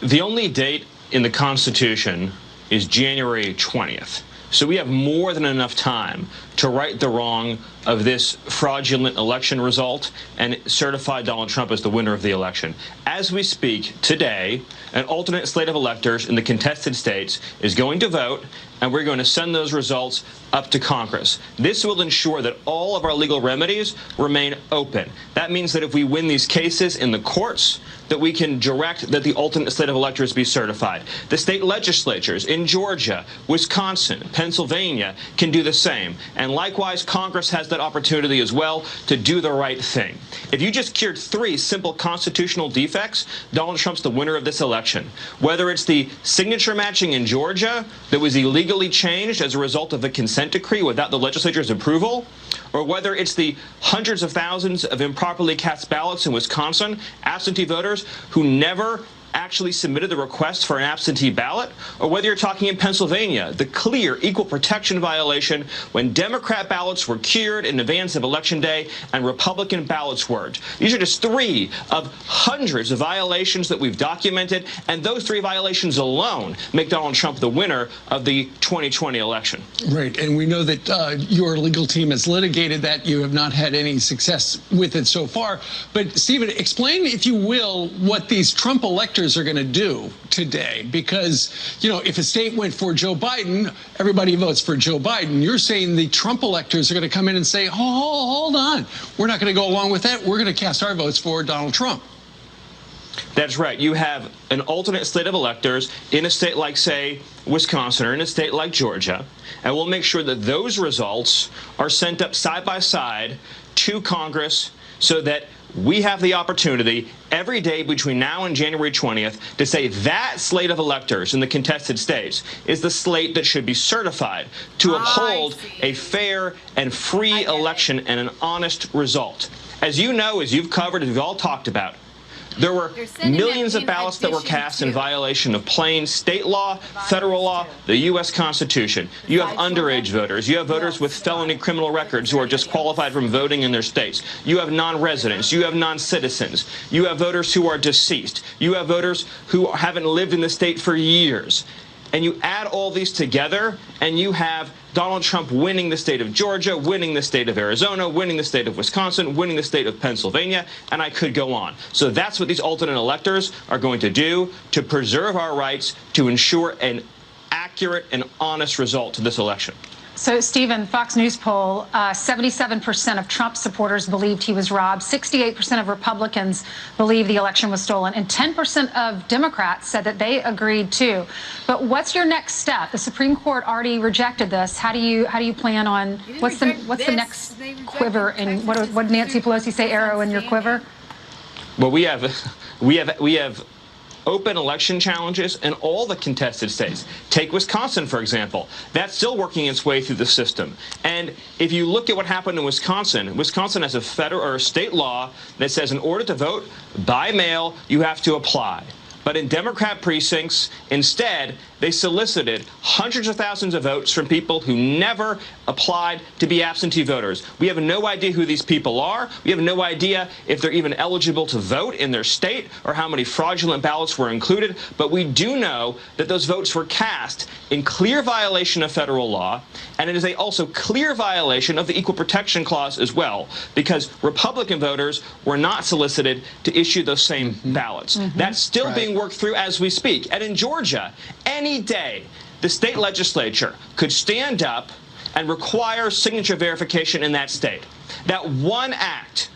The only date in the Constitution is January 20th. So we have more than enough time to right the wrong of this fraudulent election result and certify Donald Trump as the winner of the election. As we speak today, an alternate slate of electors in the contested states is going to vote, and we're going to send those results up to Congress. This will ensure that all of our legal remedies remain open. That means that if we win these cases in the courts, that we can direct that the alternate slate of electors be certified. The state legislatures in Georgia, Wisconsin, Pennsylvania can do the same. And likewise, Congress has that opportunity as well to do the right thing. If you just cured 3 simple constitutional defects, Donald Trump's the winner of this election. Whether it's the signature matching in Georgia that was illegally changed as a result of a consent decree without the legislature's approval, or whether it's the hundreds of thousands of improperly cast ballots in Wisconsin, absentee voters who never actually submitted the request for an absentee ballot, or whether you're talking in Pennsylvania, the clear equal protection violation when Democrat ballots were cured in advance of Election Day and Republican ballots weren't. These are just 3 of hundreds of violations that we've documented, and those 3 violations alone make Donald Trump the winner of the 2020 election. Right, and we know that your legal team has litigated that. You have not had any success with it so far. But, Stephen, explain, if you will, what these Trump electors are going to do today, because, you know, if a state went for Joe Biden, everybody votes for Joe Biden. You're saying the Trump electors are going to come in and say, hold on, we're not going to go along with that. We're going to cast our votes for Donald Trump. That's right. You have an alternate slate of electors in a state like, say, Wisconsin, or in a state like Georgia, and we'll make sure that those results are sent up side by side to Congress so that we have the opportunity every day between now and January 20th to say that slate of electors in the contested states is the slate that should be certified to uphold a fair and free election and an honest result. As you know, as you've covered, as we've all talked about, there were millions of ballots that were cast in violation of plain state law, federal law, the U.S. Constitution. You have underage voters. You have voters with felony criminal records who are disqualified from voting in their states. You have non-residents. You have non-citizens. You have voters who are deceased. You have voters who haven't lived in the state for years. And you add all these together, and you have Donald Trump winning the state of Georgia, winning the state of Arizona, winning the state of Wisconsin, winning the state of Pennsylvania, and I could go on. So that's what these alternate electors are going to do to preserve our rights, to ensure an accurate and honest result to this election. So, Stephen, Fox News poll, 77% of Trump supporters believed he was robbed, 68% of Republicans believe the election was stolen, and 10% of Democrats said that they agreed too. But what's your next step? The Supreme Court already rejected this. How do you plan on what's the next quiver, and what did Nancy Pelosi say, arrow in your quiver? Well, we have open election challenges in all the contested states. Take Wisconsin, for example. That's still working its way through the system. And if you look at what happened in Wisconsin, Wisconsin has a federal or state law that says in order to vote by mail, you have to apply. But in Democrat precincts, instead, they solicited hundreds of thousands of votes from people who never applied to be absentee voters. We have no idea who these people are. We have no idea if they're even eligible to vote in their state or how many fraudulent ballots were included. But we do know that those votes were cast in clear violation of federal law, and it is also clear violation of the Equal Protection Clause as well, because Republican voters were not solicited to issue those same ballots. That's still being worked through as we speak. And in Georgia, any day, the state legislature could stand up and require signature verification in that state. That one act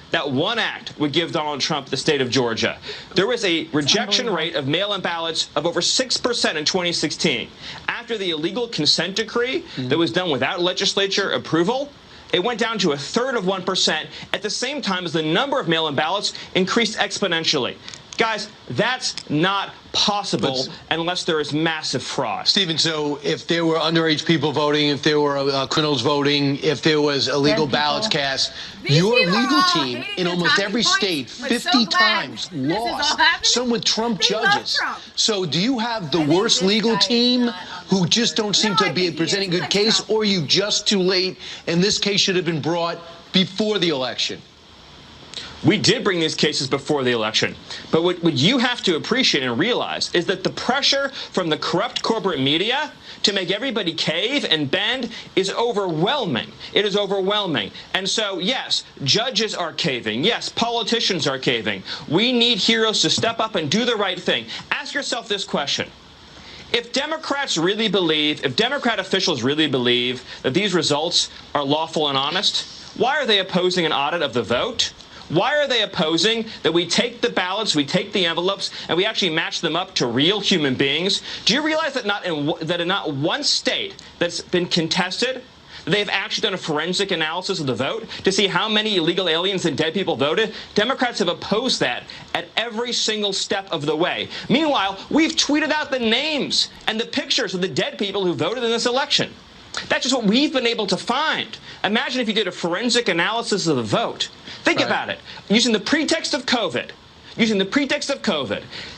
would give Donald Trump the state of Georgia. There was a rejection rate of mail-in ballots of over 6% in 2016. After the illegal consent decree that was done without legislature approval, It went down to 1/3 of 1% at the same time as the number of mail-in ballots increased exponentially. Guys, that's not possible unless there is massive fraud. Stephen, so if there were underage people voting, if there were criminals voting, if there was illegal ballots cast, your legal team in almost every state 50 times lost. Some with Trump judges. So do you have the worst legal team who just don't seem to be presenting a good case, or are you just too late and this case should have been brought before the election? We did bring these cases before the election. But what you have to appreciate and realize is that the pressure from the corrupt corporate media to make everybody cave and bend is overwhelming. It is overwhelming. And so, yes, judges are caving. Yes, politicians are caving. We need heroes to step up and do the right thing. Ask yourself this question. If Democrats really believe, if Democrat officials really believe that these results are lawful and honest, why are they opposing an audit of the vote? Why are they opposing that we take the ballots, we take the envelopes, and we actually match them up to real human beings? Do you realize that in not one state that's been contested, they've actually done a forensic analysis of the vote to see how many illegal aliens and dead people voted? Democrats have opposed that at every single step of the way. Meanwhile, we've tweeted out the names and the pictures of the dead people who voted in this election. That's just what we've been able to find. Imagine if you did a forensic analysis of the vote. Think about it. Using the pretext of COVID,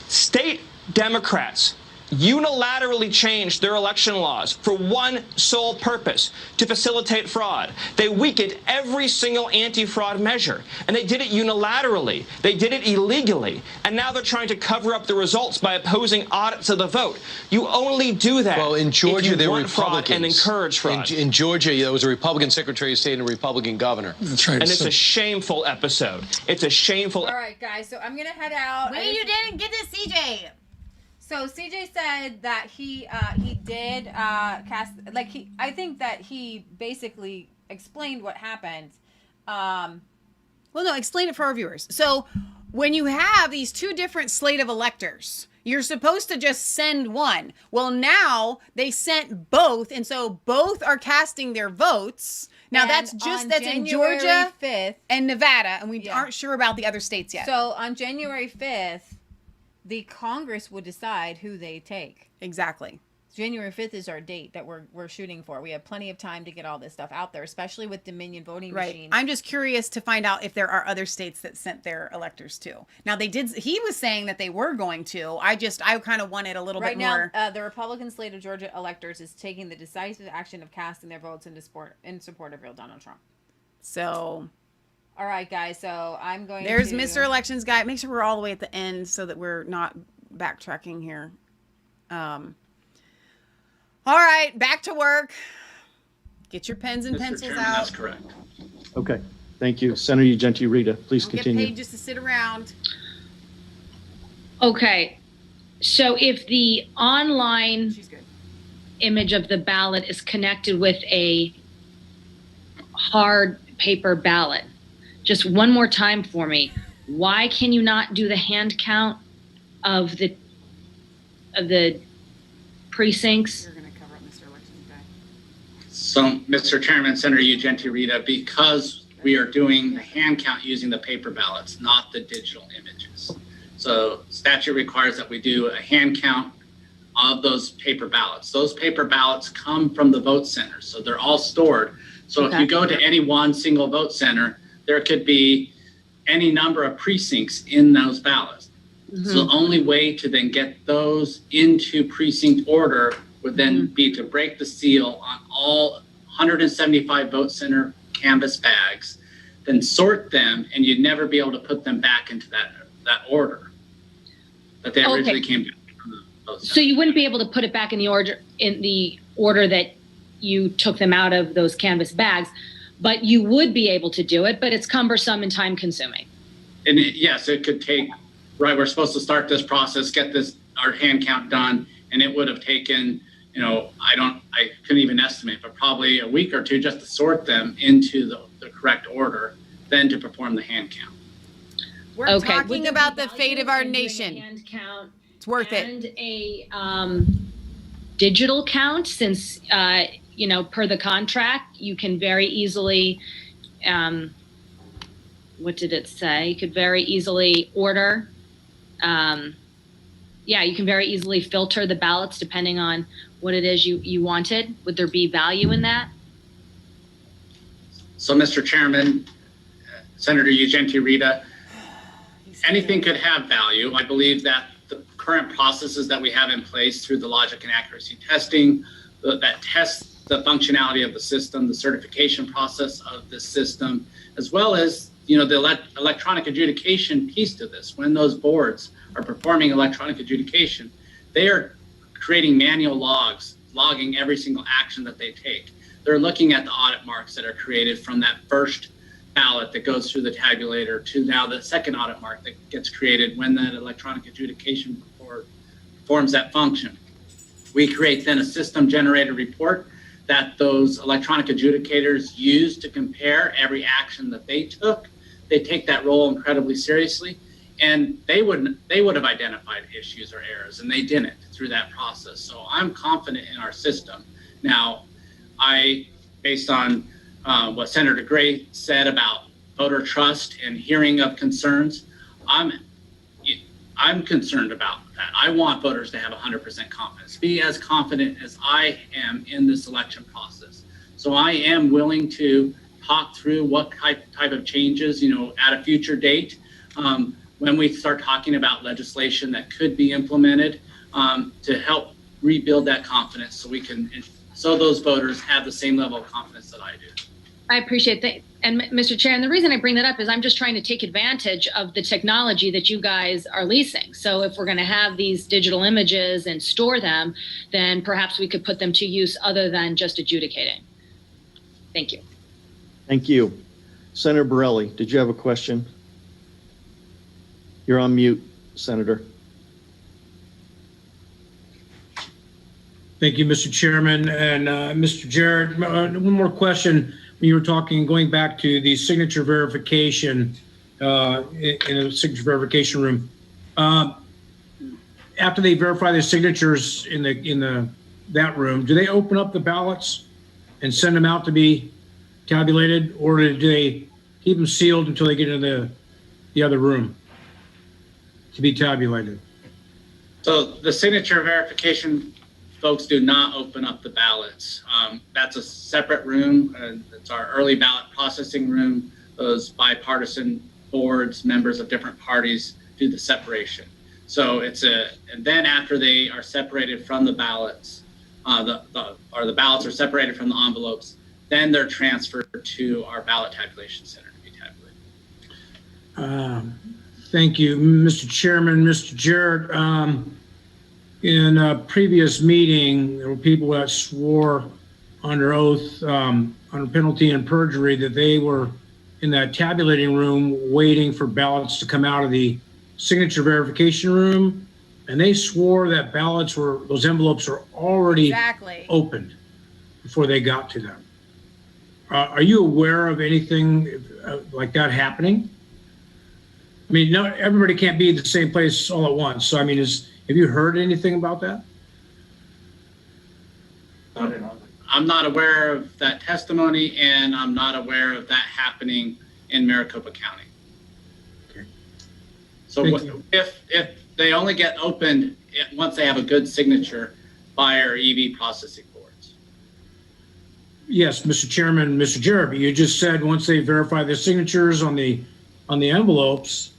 state Democrats unilaterally changed their election laws for one sole purpose, to facilitate fraud. They weakened every single anti-fraud measure, and they did it unilaterally. They did it illegally, and now they're trying to cover up the results by opposing audits of the vote. You only do that in Georgia, if you want fraud and encourage fraud. In Georgia, there was a Republican Secretary of State and a Republican governor. That's right. And it's a shameful episode. It's a shameful. All right, guys, so I'm going to head out. Wait, you didn't get to CJ. So CJ said that he did cast, like, I think that he basically explained what happened. Well, no, explain it for our viewers. So when you have these two different slate of electors, you're supposed to just send one. Well, now they sent both, and so both are casting their votes. Now, And that's in Georgia 5th, and Nevada, and we aren't sure about the other states yet. So on January 5th, the Congress would decide who they take. Exactly. January 5th is our date that we're shooting for. We have plenty of time to get all this stuff out there, especially with Dominion voting machines. I'm just curious to find out if there are other states that sent their electors too. Now they did. He was saying that they were going to. I kind of wanted a little bit more. Right now, the Republican slate of Georgia electors is taking the decisive action of casting their votes in support of real Donald Trump. So. All right, guys. So I'm going. There's Mr. Elections guy. Make sure we're all the way at the end so that we're not backtracking here. All right, back to work. Get your pens and pencils Chairman, out. That's correct. Okay. Thank you. Senator Ugenti Rita, please continue. Get paid just to sit around. Okay. So if the online image of the ballot is connected with a hard paper ballot, just one more time for me. Why can you not do the hand count of the precincts? You're going to cover up Mr. Elections guy. So, Mr. Chairman, Senator Ugenti Rita, because we are doing the hand count using the paper ballots, not the digital images. So statute requires that we do a hand count of those paper ballots. Those paper ballots come from the vote centers, so they're all stored. So if you go to any one single vote center, there could be any number of precincts in those ballots. Mm-hmm. So the only way to then get those into precinct order would then be to break the seal on all 175 vote center canvas bags, then sort them, and you'd never be able to put them back into that order that they originally came from the vote center. So you wouldn't be able to put it back in the order that you took them out of those canvas bags, but you would be able to do it, but it's cumbersome and time consuming. And yes, it could take, we're supposed to start this process, get our hand count done, and it would have taken, I couldn't even estimate, but probably a week or two just to sort them into the correct order, then to perform the hand count. We're talking about the fate of our nation. Hand count. It's worth it. And a digital count, since per the contract, you can very easily, what did it say? You could very easily order, you can very easily filter the ballots depending on what it is you wanted. Would there be value in that? So, Mr. Chairman, Senator Ugenti Rita, anything could have value. I believe that the current processes that we have in place through the logic and accuracy testing that tests the functionality of the system, the certification process of the system, as well as the electronic adjudication piece to this. When those boards are performing electronic adjudication, they are creating manual logs, logging every single action that they take. They're looking at the audit marks that are created from that first ballot that goes through the tabulator to now the second audit mark that gets created when that electronic adjudication report performs that function. We create then a system generated report that those electronic adjudicators use to compare every action that they took. They take that role incredibly seriously, and they would have identified issues or errors, and they didn't through that process. So I'm confident in our system. Now, based on what Senator Gray said about voter trust and hearing of concerns, I'm concerned about that. I want voters to have 100% confidence, be as confident as I am in this election process. So I am willing to talk through what type of changes, at a future date, when we start talking about legislation that could be implemented to help rebuild that confidence so those voters have the same level of confidence that I do. I appreciate that. And Mr. Chair, and the reason I bring that up is I'm just trying to take advantage of the technology that you guys are leasing. So if we're going to have these digital images and store them, then perhaps we could put them to use other than just adjudicating. Thank you. Thank you. Senator Borelli, did you have a question? You're on mute, Senator. Thank you, Mr. Chairman. And Mr. Jarrett, one more question. When you were going back to the signature verification in a signature verification room, after they verify the signatures in that room, do they open up the ballots and send them out to be tabulated, or do they keep them sealed until they get into the other room to be tabulated? So the signature verification folks do not open up the ballots. That's a separate room. It's our early ballot processing room. Those bipartisan boards, members of different parties do the separation. So and then after they are separated from the ballots, the ballots are separated from the envelopes, then they're transferred to our ballot tabulation center to be tabulated. Thank you, Mr. Chairman. Mr. Jarrett, in a previous meeting, there were people that swore under oath, under penalty and perjury, that they were in that tabulating room waiting for ballots to come out of the signature verification room, and they swore that those envelopes were already opened before they got to them. Are you aware of anything like that happening? I mean, not everybody can't be in the same place all at once. So, I mean, have you heard anything about that? I'm not aware of that testimony, and I'm not aware of that happening in Maricopa County. Okay. So if they only get opened once they have a good signature by our EV processing boards. Yes, Mr. Chairman, Mr. Jarrett, you just said once they verify the signatures on the envelopes,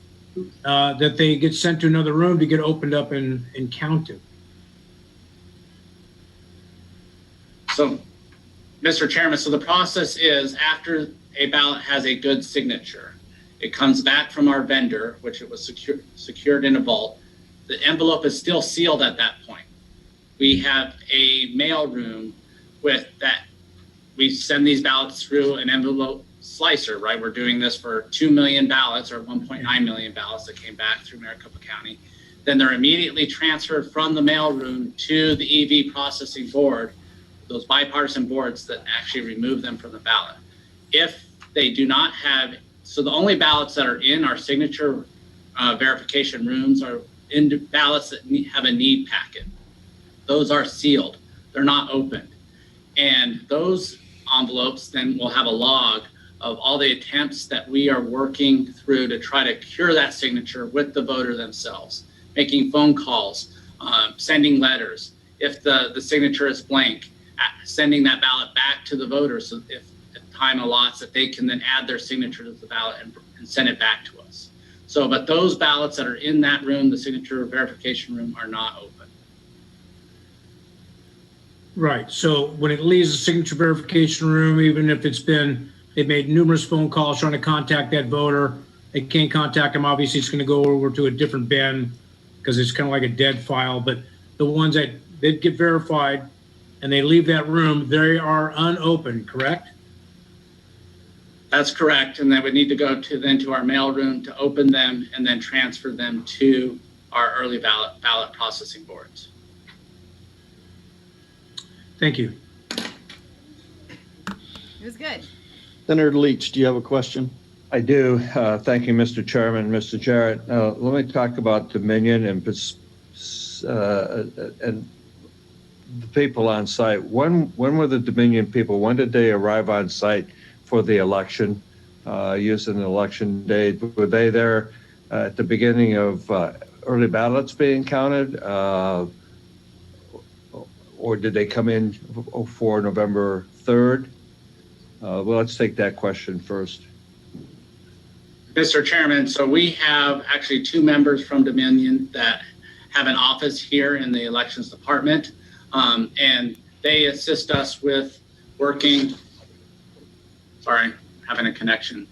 that they get sent to another room to get opened up and counted. So, Mr. Chairman, so the process is after a ballot has a good signature, it comes back from our vendor, which it was secured in a vault. The envelope is still sealed at that point. We have a mail room with that. We send these ballots through an envelope slicer, right? We're doing this for 2 million ballots or 1.9 million ballots that came back through Maricopa County. Then they're immediately transferred from the mailroom to the EV processing board, those bipartisan boards that actually remove them from the ballot. If they do not have, so the only ballots that are in our signature verification rooms are in ballots that have a need packet. Those are sealed. They're not opened. And those envelopes then will have a log of all the attempts that we are working through to try to cure that signature with the voter themselves, making phone calls, sending letters. If the signature is blank, sending that ballot back to the voter, so if time allots that they can then add their signature to the ballot and send it back to us. So, but those ballots that are in that room, the signature verification room, are not open. Right. So when it leaves the signature verification room, even if they've made numerous phone calls trying to contact that voter, they can't contact them. Obviously, it's going to go over to a different bin because it's kind of like a dead file. But the ones that did get verified and they leave that room, they are unopened, correct? That's correct. And they would need to go to our mail room to open them and then transfer them to our early ballot processing boards. Thank you. It was good. Senator Leach, do you have a question? I do. Thank you, Mr. Chairman. Mr. Jarrett, let me talk about Dominion and the people on site. When were the Dominion people, when did they arrive on site for the election, using the election day? Were they there at the beginning of early ballots being counted? Or did they come in for November 3rd? Well, let's take that question first. Mr. Chairman, so we have actually 2 members from Dominion that have an office here in the elections department, and they assist us with working. Sorry, having a connection.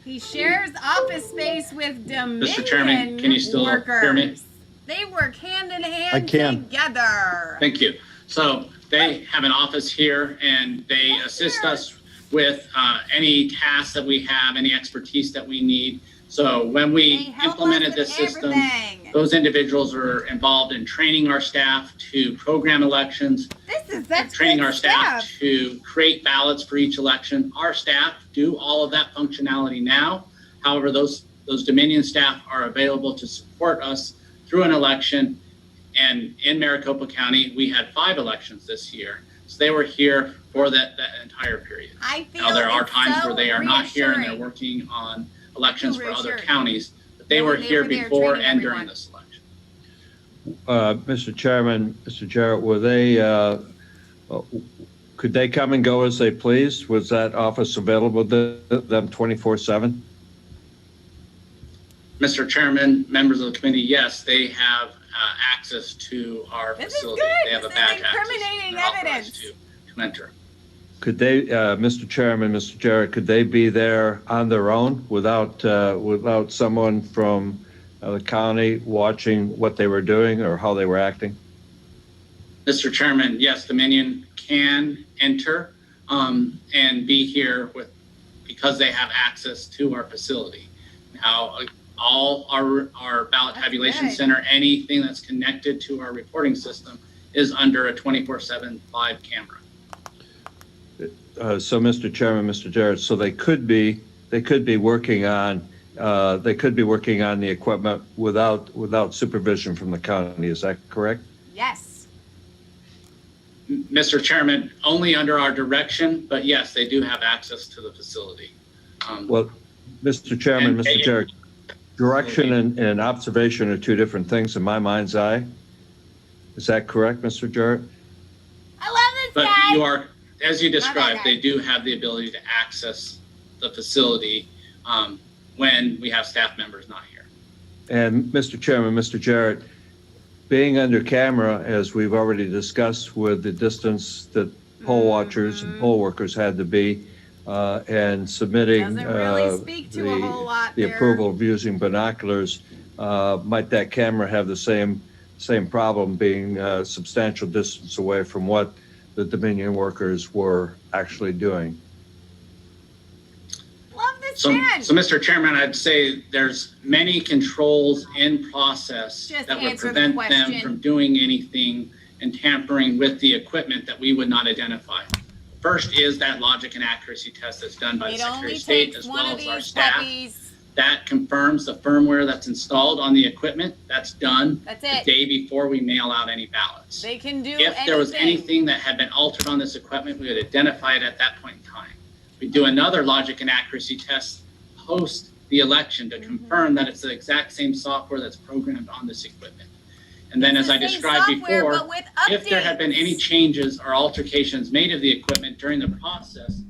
He shares office space with Dominion Mr. Chairman, can you still hear me? They work hand in hand together. Thank you. So they have an office here, and they assist us with any tasks that we have, any expertise that we need. So when we implemented this system, those individuals are involved in training our staff to program elections, training our staff to create ballots for each election. Our staff do all of that functionality now. However, those Dominion staff are available to support us through an election. And in Maricopa County, we had 5 elections this year. So they were here for that entire period. Now, there are times where they are not here and they're working on elections for other counties, but they were here before and during this election. Mr. Chairman, Mr. Jarrett, were they, could they come and go as they pleased? Was that office available to them 24/7? Mr. Chairman, members of the committee, yes, they have access to our facility. They have a badge access to enter. Could they, Mr. Chairman, Mr. Jarrett, could they be there on their own without someone from the county watching what they were doing or how they were acting? Mr. Chairman, yes, Dominion can enter and be here because they have access to our facility. Now, all our ballot tabulation center, anything that's connected to our reporting system is under a 24/7 live camera. So, Mr. Chairman, Mr. Jarrett, so they could be working on the equipment without supervision from the county. Is that correct? Yes. Mr. Chairman, only under our direction, but yes, they do have access to the facility. Well, Mr. Chairman, Mr. Jarrett, direction and observation are 2 different things in my mind's eye. Is that correct, Mr. Jarrett? I love this guy. But you are, as you described, they do have the ability to access the facility when we have staff members not here. And Mr. Chairman, Mr. Jarrett, being under camera, as we've already discussed, with the distance that poll watchers and poll workers had to be, and submitting the approval of using binoculars, might that camera have the same problem, being a substantial distance away from what the Dominion workers were actually doing? So, Mr. Chairman, I'd say there's many controls in process that would prevent them from doing anything and tampering with the equipment that we would not identify. First is that logic and accuracy test that's done by the Secretary of State as well as our staff That confirms the firmware that's installed on the equipment. That's done That's the it. day before we mail out any ballots. They can do If there was anything that had been altered on this equipment, we would identify it at that point in time. We do another logic and accuracy test post the election to confirm that it's the exact same software that's programmed on this equipment. And then, as I described before, if there had been any changes or altercations made of the equipment during the process,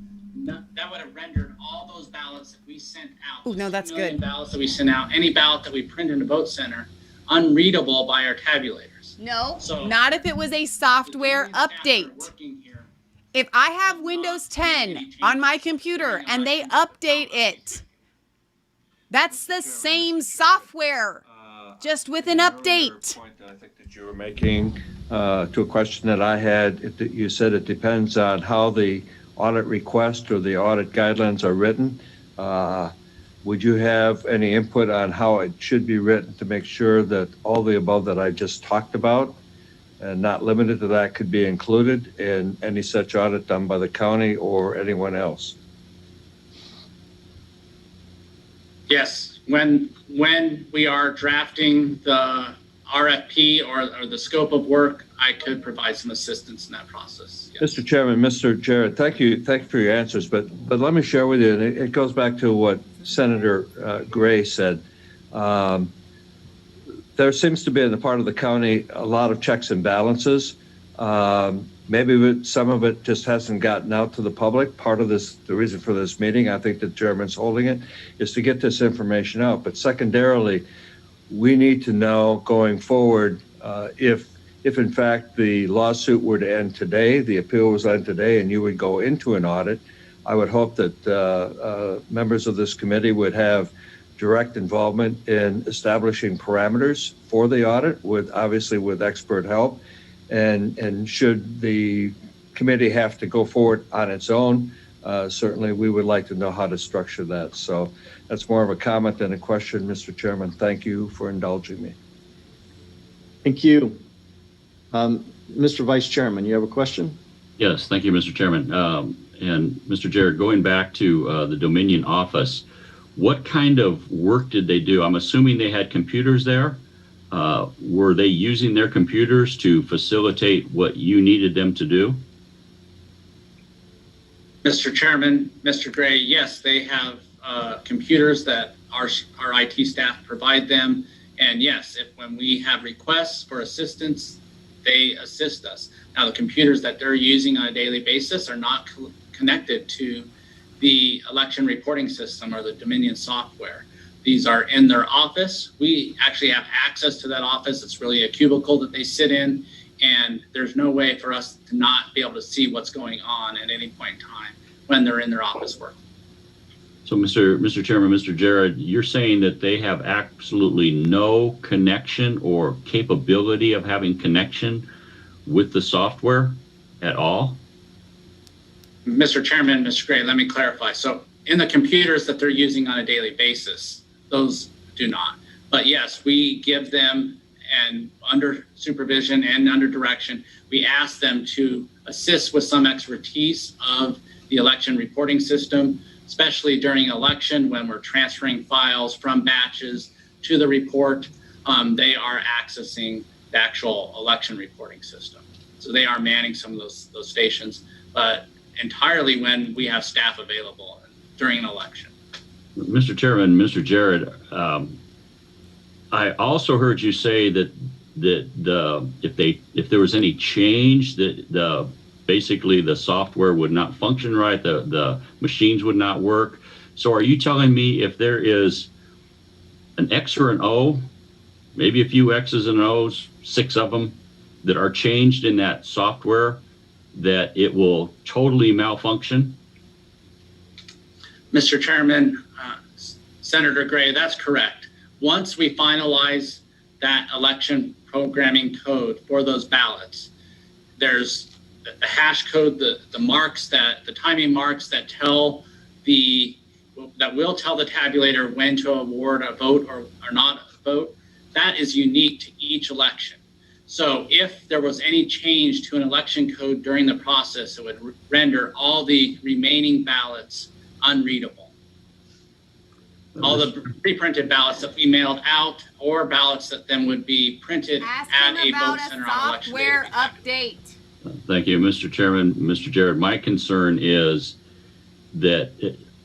that would have rendered all those ballots that we sent out. Oh, no, that's good. Ballots that we sent out, any ballot that we print in the vote center, unreadable by our tabulators. No, not if it was a software update. If I have Windows 10 on my computer and they update it, that's the same software, just with an update. Point that I think that you were making to a question that I had, you said it depends on how the audit request or the audit guidelines are written. Would you have any input on how it should be written to make sure that all the above that I just talked about, and not limited to that, could be included in any such audit done by the county or anyone else? Yes, when we are drafting the RFP or the scope of work, I could provide some assistance in that process. Yes. Mr. Chairman, Mr. Jarrett, thank you for your answers, but let me share with you, and it goes back to what Senator Gray said. There seems to be in the part of the county a lot of checks and balances. Maybe some of it just hasn't gotten out to the public. Part of this, the reason for this meeting, I think the chairman's holding it, is to get this information out. But secondarily, we need to know going forward if in fact the lawsuit were to end today, the appeal was on today, and you would go into an audit. I would hope that members of this committee would have direct involvement in establishing parameters for the audit, obviously with expert help. And should the committee have to go forward on its own, certainly we would like to know how to structure that. So that's more of a comment than a question, Mr. Chairman. Thank you for indulging me. Thank you. Mr. Vice Chairman, you have a question? Yes, thank you, Mr. Chairman. And Mr. Jarrett, going back to the Dominion office, what kind of work did they do? I'm assuming they had computers there. Were they using their computers to facilitate what you needed them to do? Mr. Chairman, Mr. Gray, yes, they have computers that our IT staff provide them. And yes, when we have requests for assistance, they assist us. Now, the computers that they're using on a daily basis are not connected to the election reporting system or the Dominion software. These are in their office. We actually have access to that office. It's really a cubicle that they sit in, and there's no way for us to not be able to see what's going on at any point in time when they're in their office work. So, Mr. Chairman, Mr. Jarrett, you're saying that they have absolutely no connection or capability of having connection with the software at all? Mr. Chairman, Mr. Gray, let me clarify. So in the computers that they're using on a daily basis, those do not. But yes, we give them, and under supervision and under direction, we ask them to assist with some expertise of the election reporting system, especially during election when we're transferring files from batches to the report. They are accessing the actual election reporting system. So they are manning some of those stations, but entirely when we have staff available during an election. Mr. Chairman, Mr. Jarrett, I also heard you say that if there was any change, that basically the software would not function right, the machines would not work. So are you telling me if there is an X or an O, maybe a few X's and O's, 6 of them, that are changed in that software, that it will totally malfunction? Mr. Chairman, Senator Gray, that's correct. Once we finalize that election programming code for those ballots, there's the hash code, the marks, the timing marks that will tell the tabulator when to award a vote or not a vote. That is unique to each election. So if there was any change to an election code during the process, it would render all the remaining ballots unreadable. all the pre-printed ballots that we mailed out, or ballots that then would be printed at a vote center on election day. Software update. Thank you, Mr. Chairman. Mr. Jarrett, my concern is that,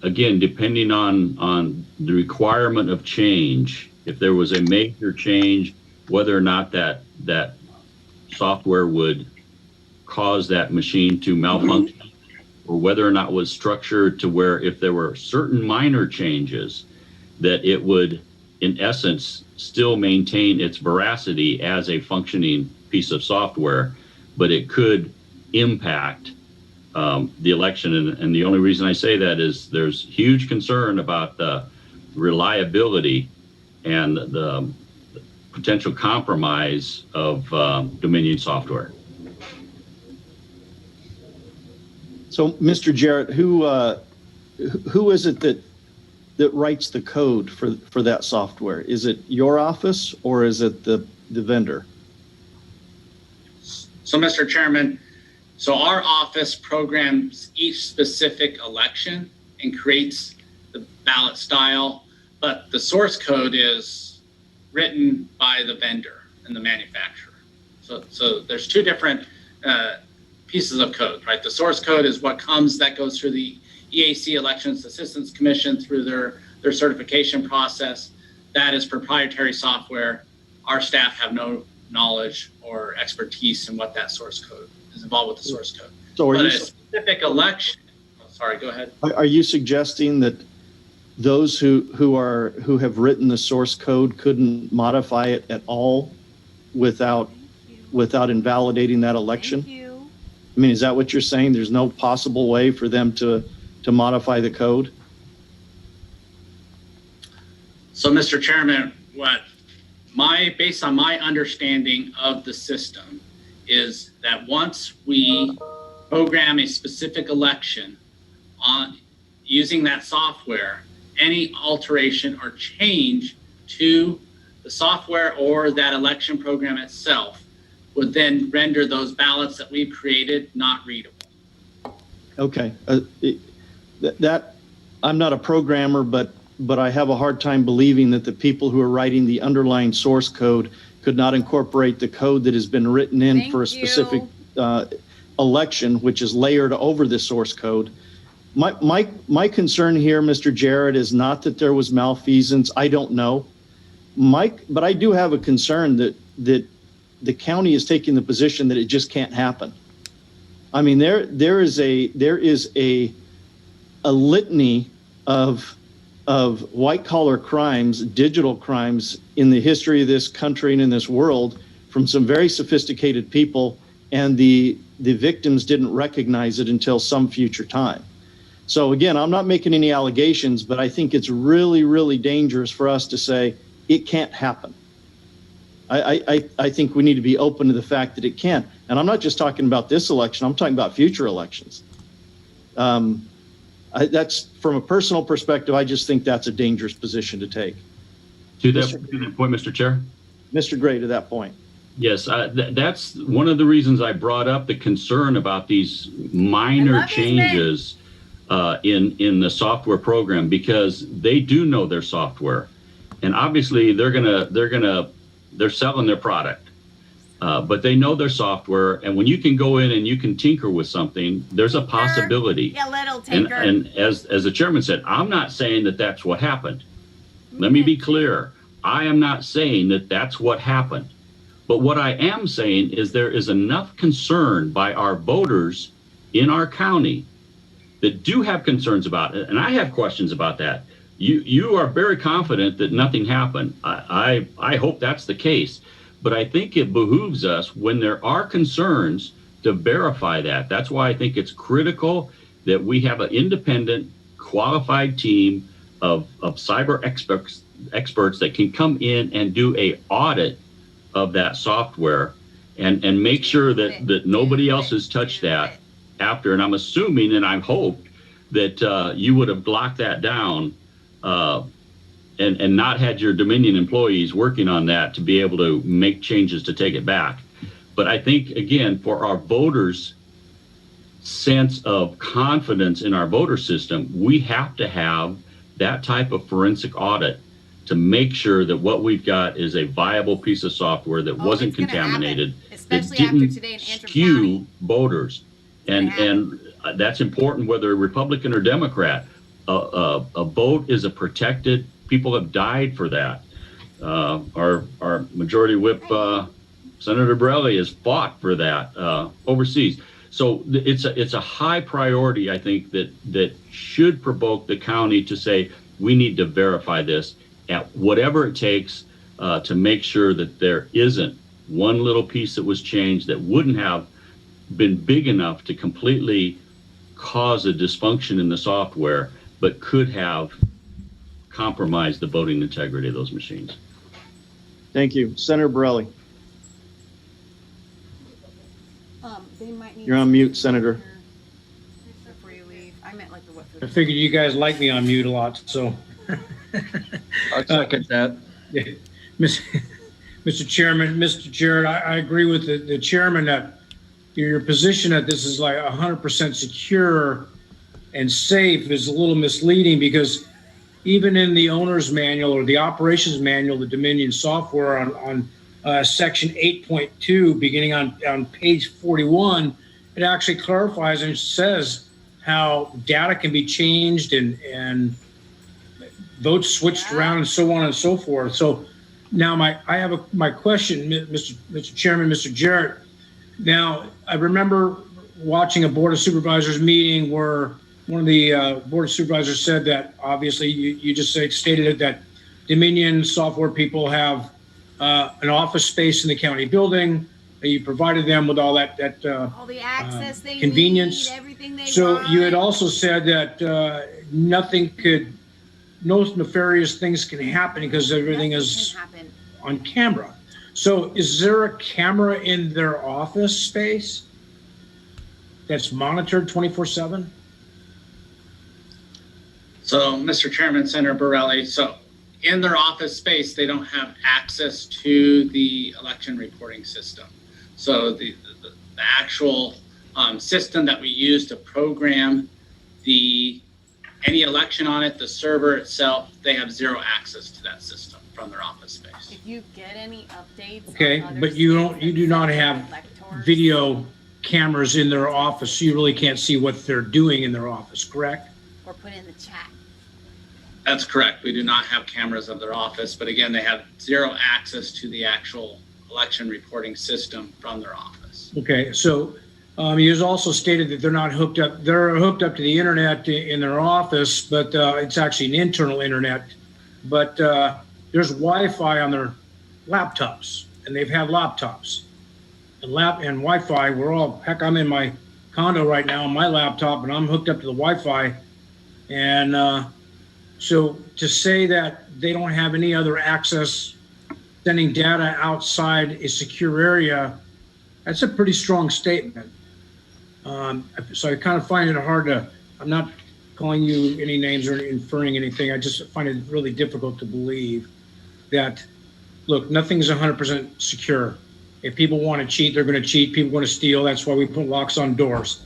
again, depending on the requirement of change, if there was a major change, whether or not that software would cause that machine to malfunction, or whether or not it was structured to where if there were certain minor changes, that it would, in essence, still maintain its veracity as a functioning piece of software, but it could impact the election. And the only reason I say that is there's huge concern about the reliability and the potential compromise of Dominion software. So, Mr. Jarrett, who is it that writes the code for that software? Is it your office or is it the vendor? So, Mr. Chairman, so our office programs each specific election and creates the ballot style, but the source code is written by the vendor and the manufacturer. So there's two different pieces of code, right? The source code is what that goes through the EAC Elections Assistance Commission through their certification process. That is proprietary software. Our staff have no knowledge or expertise in what that source code is involved with the source code. So but a specific election, sorry, go ahead. Are you suggesting that those who have written the source code couldn't modify it at all without invalidating that election? Thank you. I mean, is that what you're saying? There's no possible way for them to modify the code? So, Mr. Chairman, based on my understanding of the system is that once we program a specific election on using that software, any alteration or change to the software or that election program itself would then render those ballots that we've created not readable. Okay. I'm not a programmer, but I have a hard time believing that the people who are writing the underlying source code could not incorporate the code that has been written in for a specific election, which is layered over the source code. My concern here, Mr. Jarrett, is not that there was malfeasance. I don't know. But I do have a concern that the county is taking the position that it just can't happen. I mean, there is a litany of white collar crimes, digital crimes in the history of this country and in this world from some very sophisticated people, and the victims didn't recognize it until some future time. So again, I'm not making any allegations, but I think it's really, really dangerous for us to say it can't happen. I think we need to be open to the fact that it can. And I'm not just talking about this election, I'm talking about future elections. That's from a personal perspective, I just think that's a dangerous position to take. To that point, Mr. Chair? Mr. Gray, to that point. Yes, that's one of the reasons I brought up the concern about these minor changes in the software program, because they do know their software, and obviously they're selling their product, but they know their software, and when you can go in and you can tinker with something, there's a possibility. Yeah, little tinker. And as the chairman said, I'm not saying that that's what happened. Let me be clear. I am not saying that that's what happened. But what I am saying is there is enough concern by our voters in our county that do have concerns about it, and I have questions about that. You are very confident that nothing happened. I hope that's the case, but I think it behooves us when there are concerns to verify that. That's why I think it's critical that we have an independent, qualified team of cyber experts that can come in and do a audit of that software and make sure that nobody else has touched that after. And I'm assuming, and I hoped that you would have locked that down and not had your Dominion employees working on that to be able to make changes to take it back. But I think, again, for our voters' sense of confidence in our voter system, we have to have that type of forensic audit to make sure that what we've got is a viable piece of software that wasn't contaminated, that didn't skew voters. And that's important whether Republican or Democrat. A vote is a protected, people have died for that. Our majority whip, Senator Borelli, has fought for that overseas. So it's a high priority, I think, that should provoke the county to say, we need to verify this at whatever it takes to make sure that there isn't one little piece that was changed that wouldn't have been big enough to completely cause a dysfunction in the software, but could have compromised the voting integrity of those machines. Thank you. Senator Borelli. You're on mute, Senator. Before you leave, I meant like the what food. I figured you guys like me on mute a lot, so. I'll second that. Yeah. Mr. Chairman, Mr. Jarrett, I agree with the chairman that your position that this is like 100% secure and safe is a little misleading, because even in the owner's manual or the operations manual, the Dominion software on section 8.2, beginning on page 41, it actually clarifies and says how data can be changed and votes switched around and so on and so forth. So now I have my question, Mr. Chairman, Mr. Jarrett. Now, I remember watching a Board of Supervisors meeting where one of the Board of Supervisors said that, obviously, you just stated that Dominion software people have an office space in the county building. You provided them with all that all the access they convenience. need, everything they So want. you had also said that no nefarious things can happen because everything is on camera. So is there a camera in their office space that's monitored 24/7? So, Mr. Chairman, Senator Borelli, so in their office space, they don't have access to the election reporting system. So the actual system that we use to program any election on it, the server itself, they have zero access to that system from their office space. If you get any updates, Okay, but you do not have video cameras in their office, so you really can't see what they're doing in their office, correct? or put in the chat. That's correct. We do not have cameras of their office, but again, they have zero access to the actual election reporting system from their office. Okay, so you also stated that they're not hooked up. They're hooked up to the internet in their office, but it's actually an internal internet. But there's Wi-Fi on their laptops, and they've had laptops. And Wi-Fi, I'm in my condo right now on my laptop, and I'm hooked up to the Wi-Fi. And so to say that they don't have any other access, sending data outside a secure area, that's a pretty strong statement. So I kind of find it hard to, I'm not calling you any names or inferring anything. I just find it really difficult to believe that, look, nothing's 100% secure. If people want to cheat, they're going to cheat. People want to steal. That's why we put locks on doors.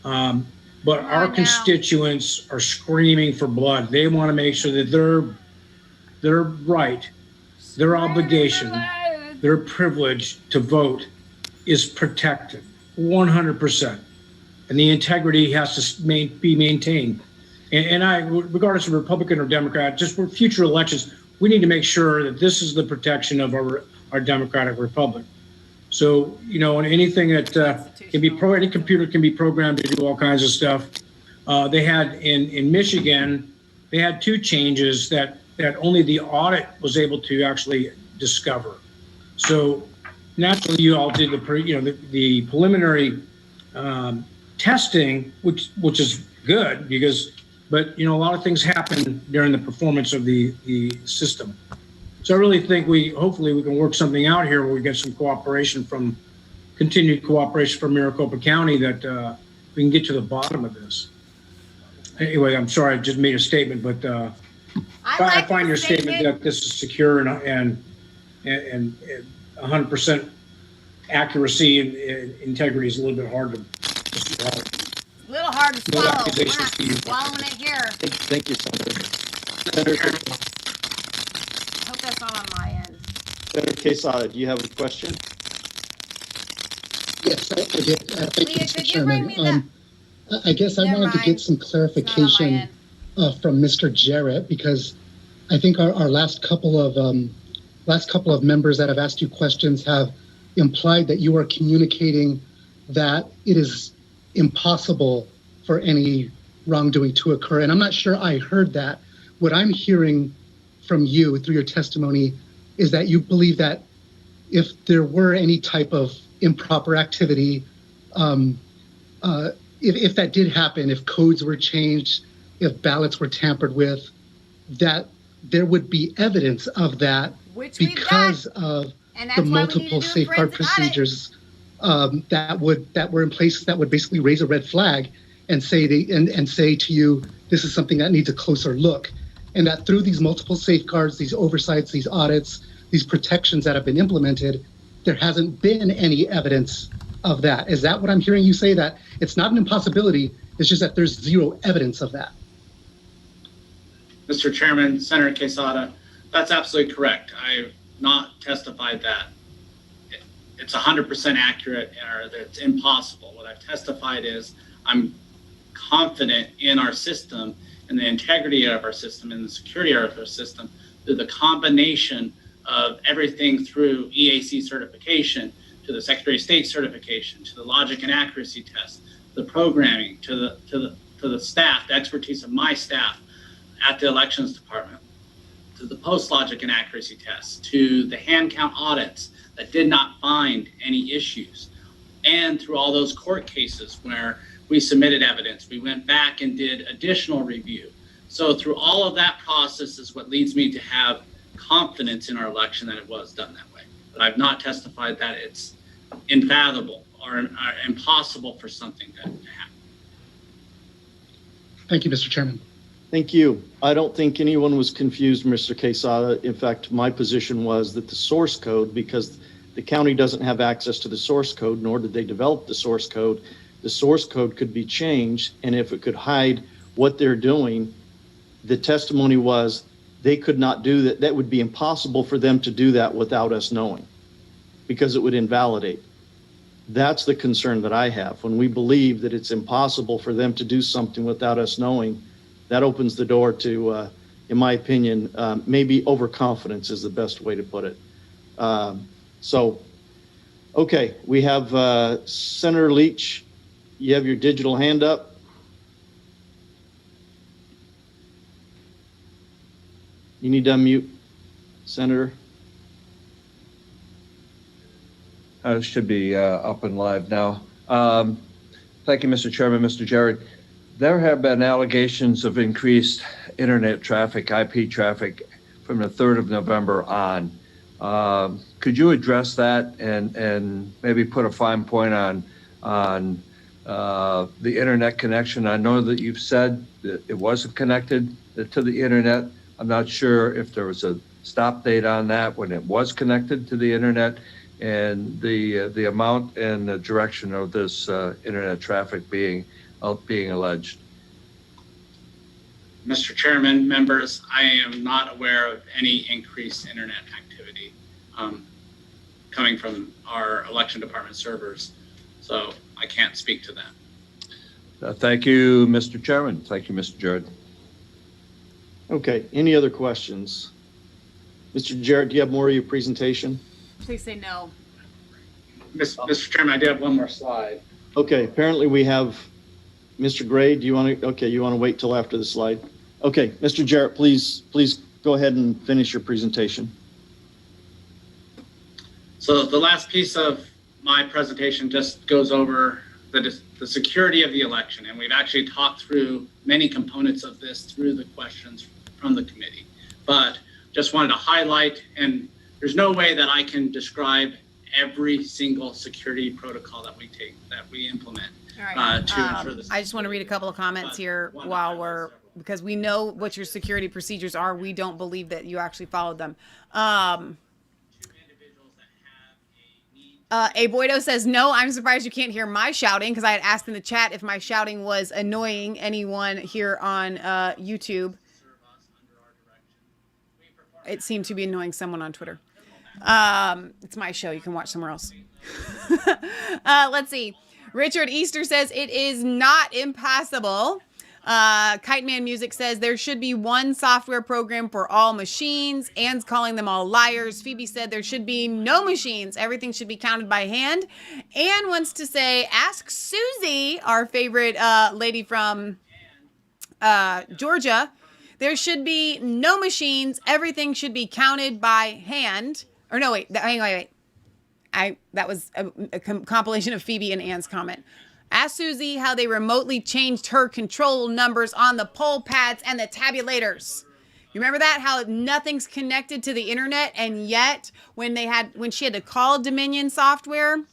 But our constituents are screaming for blood. They want to make sure that their right, their obligation, their privilege to vote is protected 100%. And the integrity has to be maintained. And regardless of Republican or Democrat, just for future elections, we need to make sure that this is the protection of our democratic republic. So, and anything that can be any computer can be programmed to do all kinds of stuff. They had in Michigan, they had two changes that only the audit was able to actually discover. So naturally, you all did the preliminary testing, which is good but a lot of things happen during the performance of the system. So I really think hopefully we can work something out here where we get some continued cooperation from Maricopa County that we can get to the bottom of this. Anyway, I'm sorry, I just made a statement, but I find your statement that this is secure and 100% accuracy and integrity is a little bit hard to swallow. A little hard to swallow. We're not swallowing it here. Thank you, Senator. Senator, I hope that's not on my end. Senator Quesada, do you have a question? Yes, I did. Thank you, Leah, Mr. could you bring Chairman. me I guess I Never wanted to mind. get some clarification from Mr. Jarrett, because I think our last couple of members that have asked you questions have implied that you are communicating that it is impossible for any wrongdoing to occur. And I'm not sure I heard that. What I'm hearing from you through your testimony is that you believe that if there were any type of improper activity, if that did happen, if codes were changed, if ballots were tampered with, that there would be evidence of that because of the multiple safeguard procedures that were in place that would basically raise a red flag and say to you, this is something that needs a closer look. And that through these multiple safeguards, these oversights, these audits, these protections that have been implemented, there hasn't been any evidence of that. Is that what I'm hearing you say, that it's not an impossibility, it's just that there's zero evidence of that? Mr. Chairman, Senator Quesada, that's absolutely correct. I've not testified that it's 100% accurate or that it's impossible. What I've testified is I'm confident in our system and the integrity of our system and the security of our system through the combination of everything through EAC certification to the Secretary of State certification, to the logic and accuracy test, the programming, to the staff, the expertise of my staff at the elections department, to the post logic and accuracy tests, to the hand count audits that did not find any issues, and through all those court cases where we submitted evidence, we went back and did additional review. So through all of that process is what leads me to have confidence in our election that it was done that way. But I've not testified that it's infathomable or impossible for something to happen. Thank you, Mr. Chairman. Thank you. I don't think anyone was confused, Mr. Quesada. In fact, my position was that the source code, because the county doesn't have access to the source code, nor did they develop the source code could be changed, and if it could hide what they're doing, the testimony was they could not do that. That would be impossible for them to do that without us knowing, because it would invalidate. That's the concern that I have. When we believe that it's impossible for them to do something without us knowing, that opens the door to, in my opinion, maybe overconfidence is the best way to put it. Okay, we have Senator Leach. You have your digital hand up. You need to unmute, Senator. Should be up and live now. Thank you, Mr. Chairman, Mr. Jarrett. There have been allegations of increased internet traffic, IP traffic, from the 3rd of November on. Could you address that and maybe put a fine point on the internet connection? I know that you've said that it wasn't connected to the internet. I'm not sure if there was a stop date on that when it was connected to the internet, and the amount and the direction of this internet traffic being alleged. Mr. Chairman, members, I am not aware of any increased internet activity coming from our election department servers, so I can't speak to that. Thank you, Mr. Chairman. Thank you, Mr. Jarrett. Okay, any other questions? Mr. Jarrett, do you have more of your presentation? Please say no. Mr. Chairman, I do have one more slide. Okay, apparently we have Mr. Gray. Do you want to, you want to wait till after the slide? Okay, Mr. Jarrett, please go ahead and finish your presentation. So the last piece of my presentation just goes over the security of the election, and we've actually talked through many components of this through the questions from the committee. But just wanted to highlight, and there's no way that I can describe every single security protocol that we implement. All right. To ensure this. I just want to read a couple of comments here because we know what your security procedures are. We don't believe that you actually followed them. A Boydo says, no, I'm surprised you can't hear my shouting, because I had asked in the chat if my shouting was annoying anyone here on YouTube. it seemed to be annoying someone on Twitter. It's my show. You can watch somewhere else. Let's see. Richard Easter says it is not impossible. Kite Man Music says there should be one software program for all machines. Anne's calling them all liars. Phoebe said there should be no machines. Everything should be counted by hand. Anne wants to say, ask Susie, our favorite lady from Georgia. There should be no machines. Everything should be counted by hand. Or no, wait. Wait. That was a compilation of Phoebe and Anne's comment. Ask Susie how they remotely changed her control numbers on the poll pads and the tabulators. You remember that? How nothing's connected to the internet, and yet when she had to call Dominion software,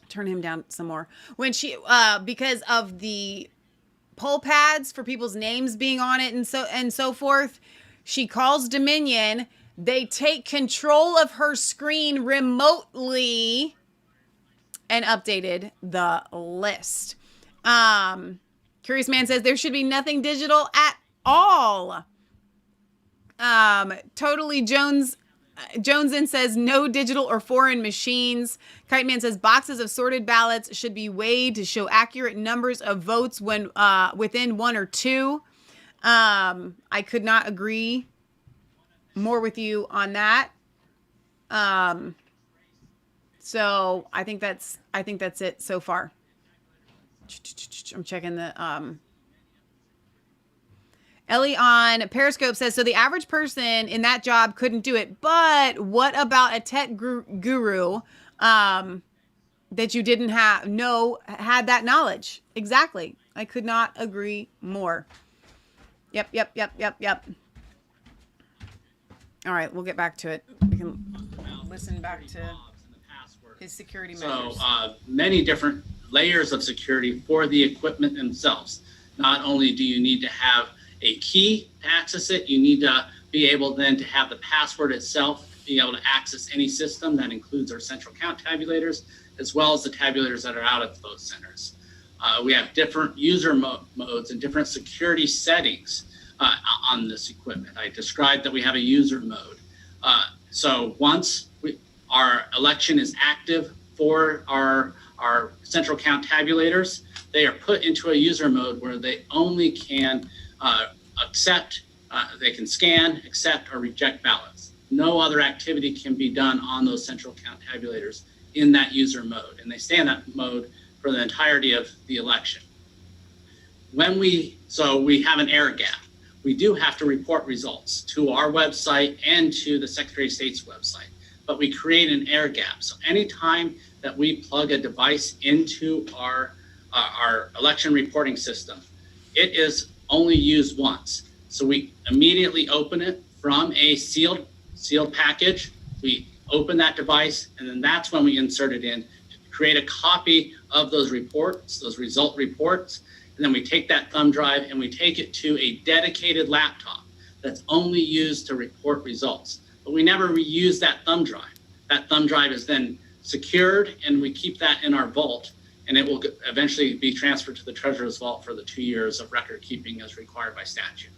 turn him down some more. When she because of the poll pads for people's names being on it and so forth, she calls Dominion. They take control of her screen remotely and updated the list. Curious Man says there should be nothing digital at all. Totally Jonesin says no digital or foreign machines. Kite Man says boxes of sorted ballots should be weighed to show accurate numbers of votes when within one or two. I could not agree more with you on that. So I think that's it so far. I'm checking the Ellie on Periscope says, so the average person in that job couldn't do it, but what about a tech guru that you didn't had that knowledge? Exactly. I could not agree more. Yep. All right, we'll get back to it. We can listen back to his security measures. So many different layers of security for the equipment themselves. Not only do you need to have a key to access it, you need to be able then to have the password itself, be able to access any system. That includes our central count tabulators, as well as the tabulators that are out at those centers. We have different user modes and different security settings on this equipment. I described that we have a user mode. So once our election is active for our central count tabulators, they are put into a user mode where they only can accept, they can scan, accept, or reject ballots. No other activity can be done on those central count tabulators in that user mode, and they stay in that mode for the entirety of the election. So we have an error gap. We do have to report results to our website and to the Secretary of State's website, but we create an error gap. So anytime that we plug a device into our election reporting system, it is only used once. So we immediately open it from a sealed package. We open that device, and then that's when we insert it in to create a copy of those reports, those result reports. And then we take that thumb drive and we take it to a dedicated laptop that's only used to report results. But we never reuse that thumb drive. That thumb drive is then secured, and we keep that in our vault, and it will eventually be transferred to the Treasurer's Vault for the 2 years of record keeping as required by statute.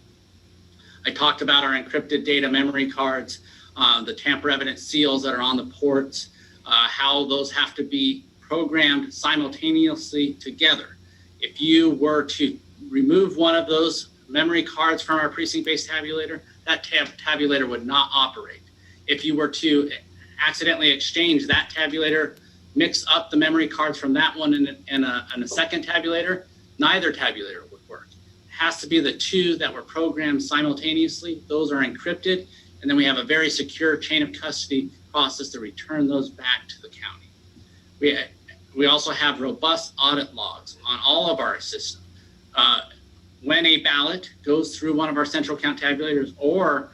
I talked about our encrypted data memory cards, the tamper evident seals that are on the ports, how those have to be programmed simultaneously together. If you were to remove one of those memory cards from our precinct-based tabulator, that tabulator would not operate. If you were to accidentally exchange that tabulator, mix up the memory cards from that one in a second tabulator, neither tabulator would work. It has to be the two that were programmed simultaneously. Those are encrypted, and then we have a very secure chain of custody process to return those back to the county. We also have robust audit logs on all of our systems. When a ballot goes through one of our central count tabulators or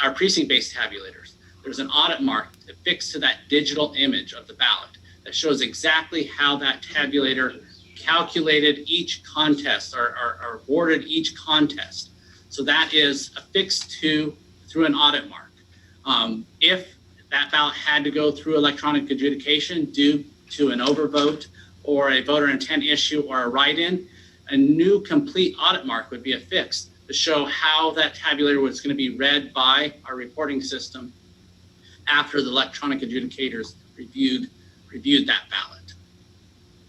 our precinct-based tabulators, there's an audit mark affixed to that digital image of the ballot that shows exactly how that tabulator calculated each contest or awarded each contest. So that is affixed through an audit mark. If that ballot had to go through electronic adjudication due to an overvote or a voter intent issue or a write-in, a new complete audit mark would be affixed to show how that tabulator was going to be read by our reporting system after the electronic adjudicators reviewed that ballot.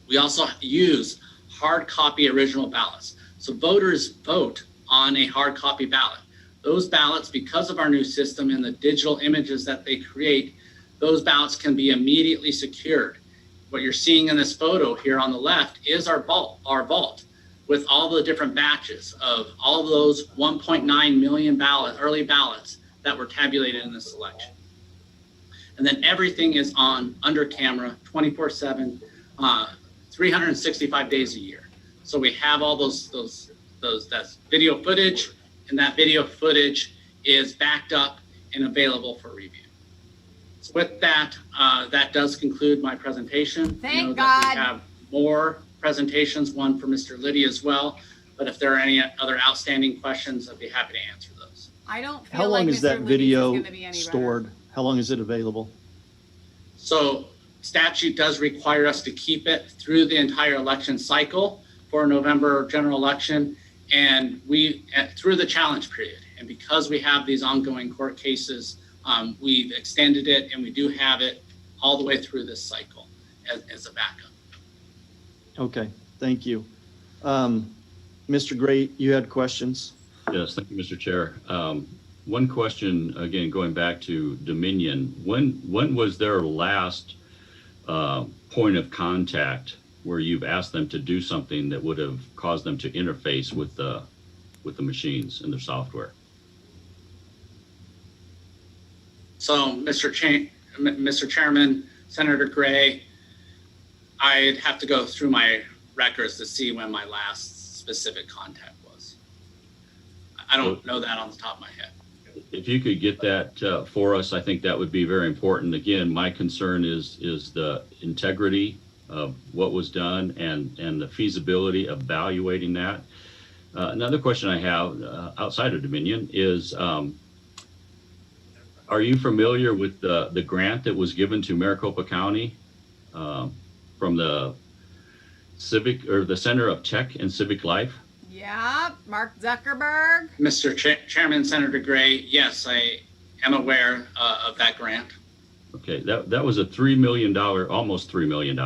We also use hard copy original ballots. So voters vote on a hard copy ballot. Those ballots, because of our new system and the digital images that they create, those ballots can be immediately secured. What you're seeing in this photo here on the left is our vault with all the different batches of all of those 1.9 million early ballots that were tabulated in this election. And then everything is on under camera 24/7, 365 days a year. So we have all that's video footage, and that video footage is backed up and available for review. So with that, that does conclude my presentation. Thank God. God. We have more presentations, one for Mr. Liddy as well. But if there are any other outstanding questions, I'd be happy to answer those. I don't feel How long like is Mr. that Liddy's video is gonna be any stored? better. How long is it available? So statute does require us to keep it through the entire election cycle for November general election, and through the challenge period. And because we have these ongoing court cases, we've extended it, and we do have it all the way through this cycle as a backup. Okay, thank you. Mr. Gray, you had questions? Yes, thank you, Mr. Chair. One question, again, going back to Dominion, when was their last point of contact where you've asked them to do something that would have caused them to interface with the machines and their software? So, Mr. Chairman, Senator Gray, I'd have to go through my records to see when my last specific contact was. I don't know that on the top of my head. If you could get that for us, I think that would be very important. Again, my concern is the integrity of what was done and the feasibility of evaluating that. Another question I have outside of Dominion is, are you familiar with the grant that was given to Maricopa County from the the Center of Tech and Civic Life? Yeah, Mark Zuckerberg. Mr. Chairman, Senator Gray, yes, I am aware of that grant. Okay, that was a $3 million, almost $3 million.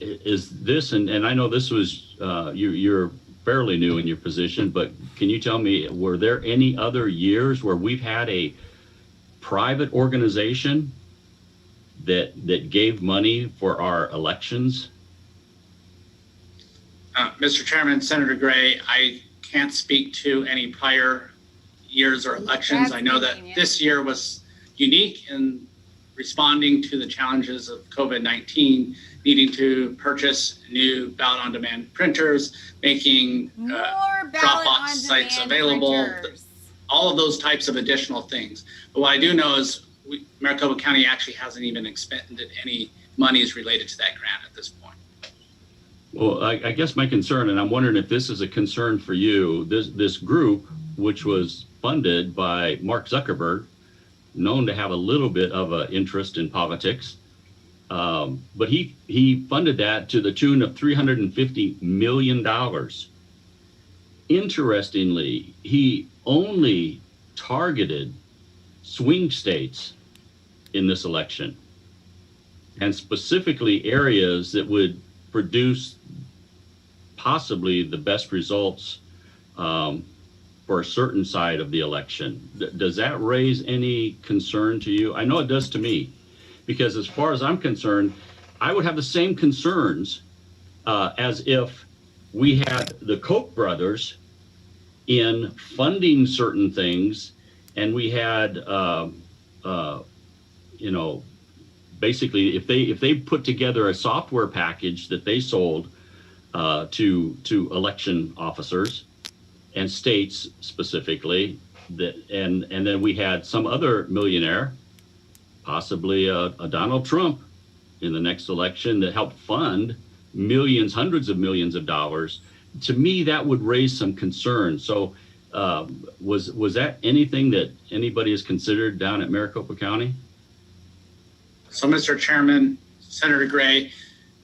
Is this, and I know this was, you're fairly new in your position, but can you tell me, were there any other years where we've had a private organization that gave money for our elections? Mr. Chairman, Senator Gray, I can't speak to any prior years or elections. I know that this year was unique in responding to the challenges of COVID-19, needing to purchase new ballot on demand printers, making Dropbox sites available, all of those types of additional things. But what I do know is Maricopa County actually hasn't even expended any monies related to that grant at this point. Well, I guess my concern, and I'm wondering if this is a concern for you, this group, which was funded by Mark Zuckerberg, known to have a little bit of an interest in politics, but he funded that to the tune of $350 million. Interestingly, he only targeted swing states in this election, and specifically areas that would produce possibly the best results for a certain side of the election. Does that raise any concern to you? I know it does to me, because as far as I'm concerned, I would have the same concerns as if we had the Koch brothers in funding certain things, and we had, basically, if they put together a software package that they sold to election officers and states specifically, and then we had some other millionaire, possibly a Donald Trump, in the next election that helped fund millions, hundreds of millions of dollars. To me, that would raise some concern. So was that anything that anybody has considered down at Maricopa County? So, Mr. Chairman, Senator Gray,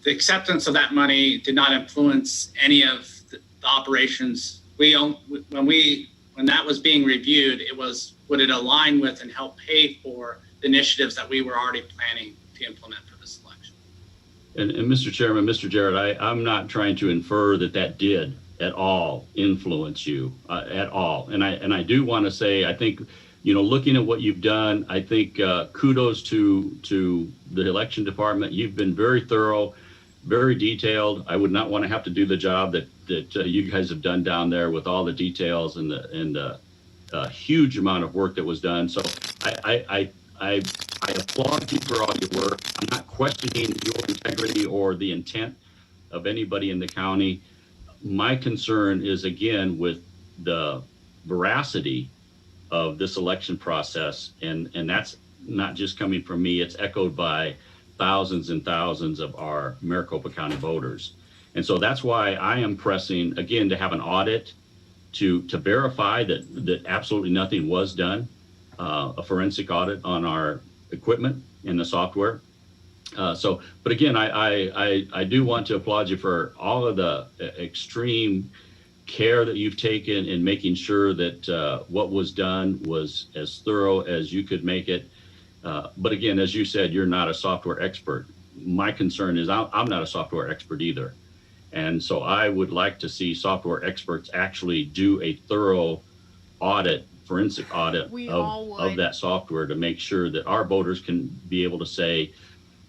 the acceptance of that money did not influence any of the the operations. When that was being reviewed, it was, would it align with and help pay for the initiatives that we were already planning to implement for this election? And Mr. Chairman, Mr. Jarrett, I'm not trying to infer that did at all influence you at all. And I do want to say, I think, looking at what you've done, I think kudos to the election department. You've been very thorough, very detailed. I would not want to have to do the job that you guys have done down there with all the details and the huge amount of work that was done. So I applaud you for all your work. I'm not questioning your integrity or the intent of anybody in the county. My concern is, again, with the veracity of this election process, and that's not just coming from me, it's echoed by thousands and thousands of our Maricopa County voters. And so that's why I am pressing, again, to have an audit to verify that absolutely nothing was done, a forensic audit on our equipment and the software. But again, I do want to applaud you for all of the extreme care that you've taken in making sure that what was done was as thorough as you could make it. But again, as you said, you're not a software expert. My concern is I'm not a software expert either. And so I would like to see software experts actually do a thorough audit, forensic audit of that software to make sure that our voters can be able to say,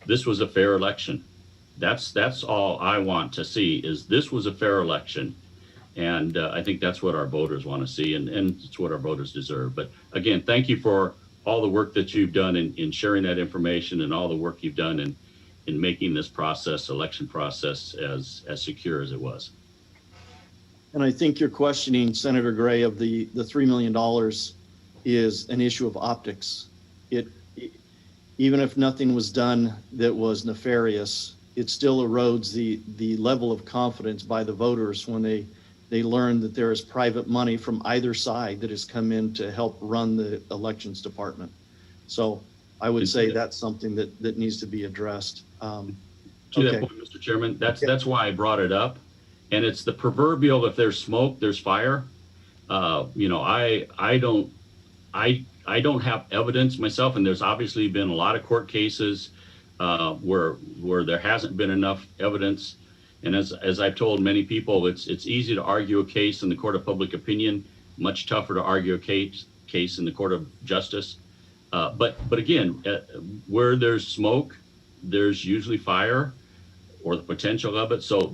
this was a fair election. That's all I want to see, is this was a fair election. And I think that's what our voters want to see, and it's what our voters deserve. But again, thank you for all the work that you've done in sharing that information, and all the work you've done in making this election process as secure as it was. And I think you're questioning, Senator Gray, of the $3 million is an issue of optics. Even if nothing was done that was nefarious, it still erodes the level of confidence by the voters when they learn that there is private money from either side that has come in to help run the elections department. So I would say that's something that needs to be addressed. To that point, Mr. Chairman, that's why I brought it up. And it's the proverbial, if there's smoke, there's fire. I don't have evidence myself, and there's obviously been a lot of court cases where there hasn't been enough evidence. And as I've told many people, it's easy to argue a case in the court of public opinion, much tougher to argue a case in the court of justice. But again, where there's smoke, there's usually fire, or the potential of it. So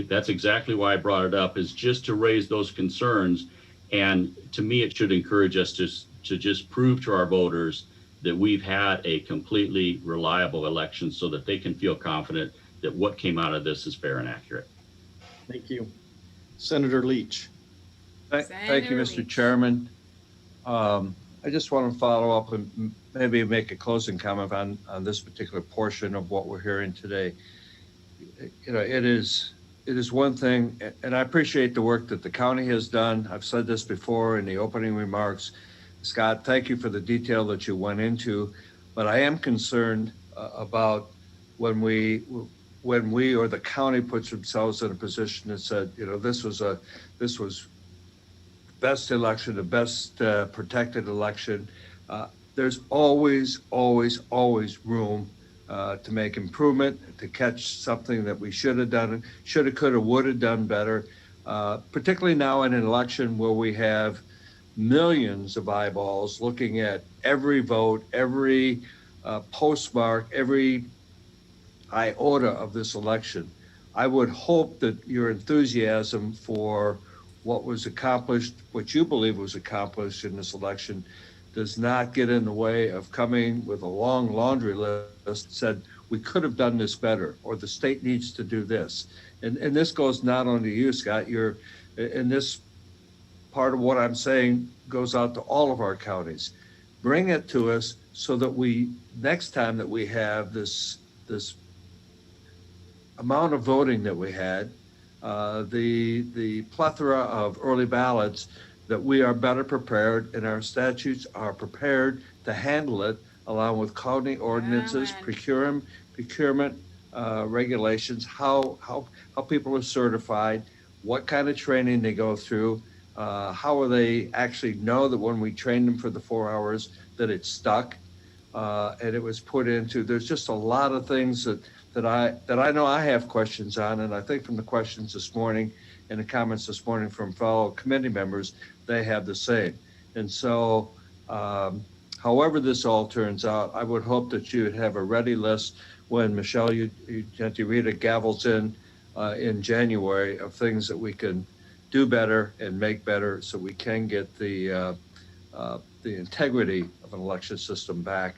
that's exactly why I brought it up, is just to raise those concerns. And to me, it should encourage us to just prove to our voters that we've had a completely reliable election, so that they can feel confident that what came out of this is fair and accurate. Thank you. Senator Leach. Thank you, Mr. Chairman. I just want to follow up and maybe make a closing comment on this particular portion of what we're hearing today. It is one thing, and I appreciate the work that the county has done. I've said this before in the opening remarks. Scott, thank you for the detail that you went into, but I am concerned about when we or the county puts themselves in a position that said, this was best election, the best protected election. There's always room to make improvement, to catch something that we should have done, should have, could have, would have done better, particularly now in an election where we have millions of eyeballs looking at every vote, every postmark, every iota of this election. I would hope that your enthusiasm for what was accomplished, what you believe was accomplished in this election, does not get in the way of coming with a long laundry list that said we could have done this better, or the state needs to do this. And this goes not only to you, Scott, and this part of what I'm saying goes out to all of our counties. Bring it to us so that next time that we have this amount of voting that we had, the plethora of early ballots, that we are better prepared, and our statutes are prepared to handle it, along with county ordinances, procurement regulations, how people are certified, what kind of training they go through, how will they actually know that when we train them for the 4 hours that it's stuck, and it was put into. There's just a lot of things that I know I have questions on, and I think from the questions this morning and the comments this morning from fellow committee members, they have the same. And so, however this all turns out, I would hope that you would have a ready list when Michelle Svensson gavels in January of things that we can do better and make better, so we can get the integrity of an election system back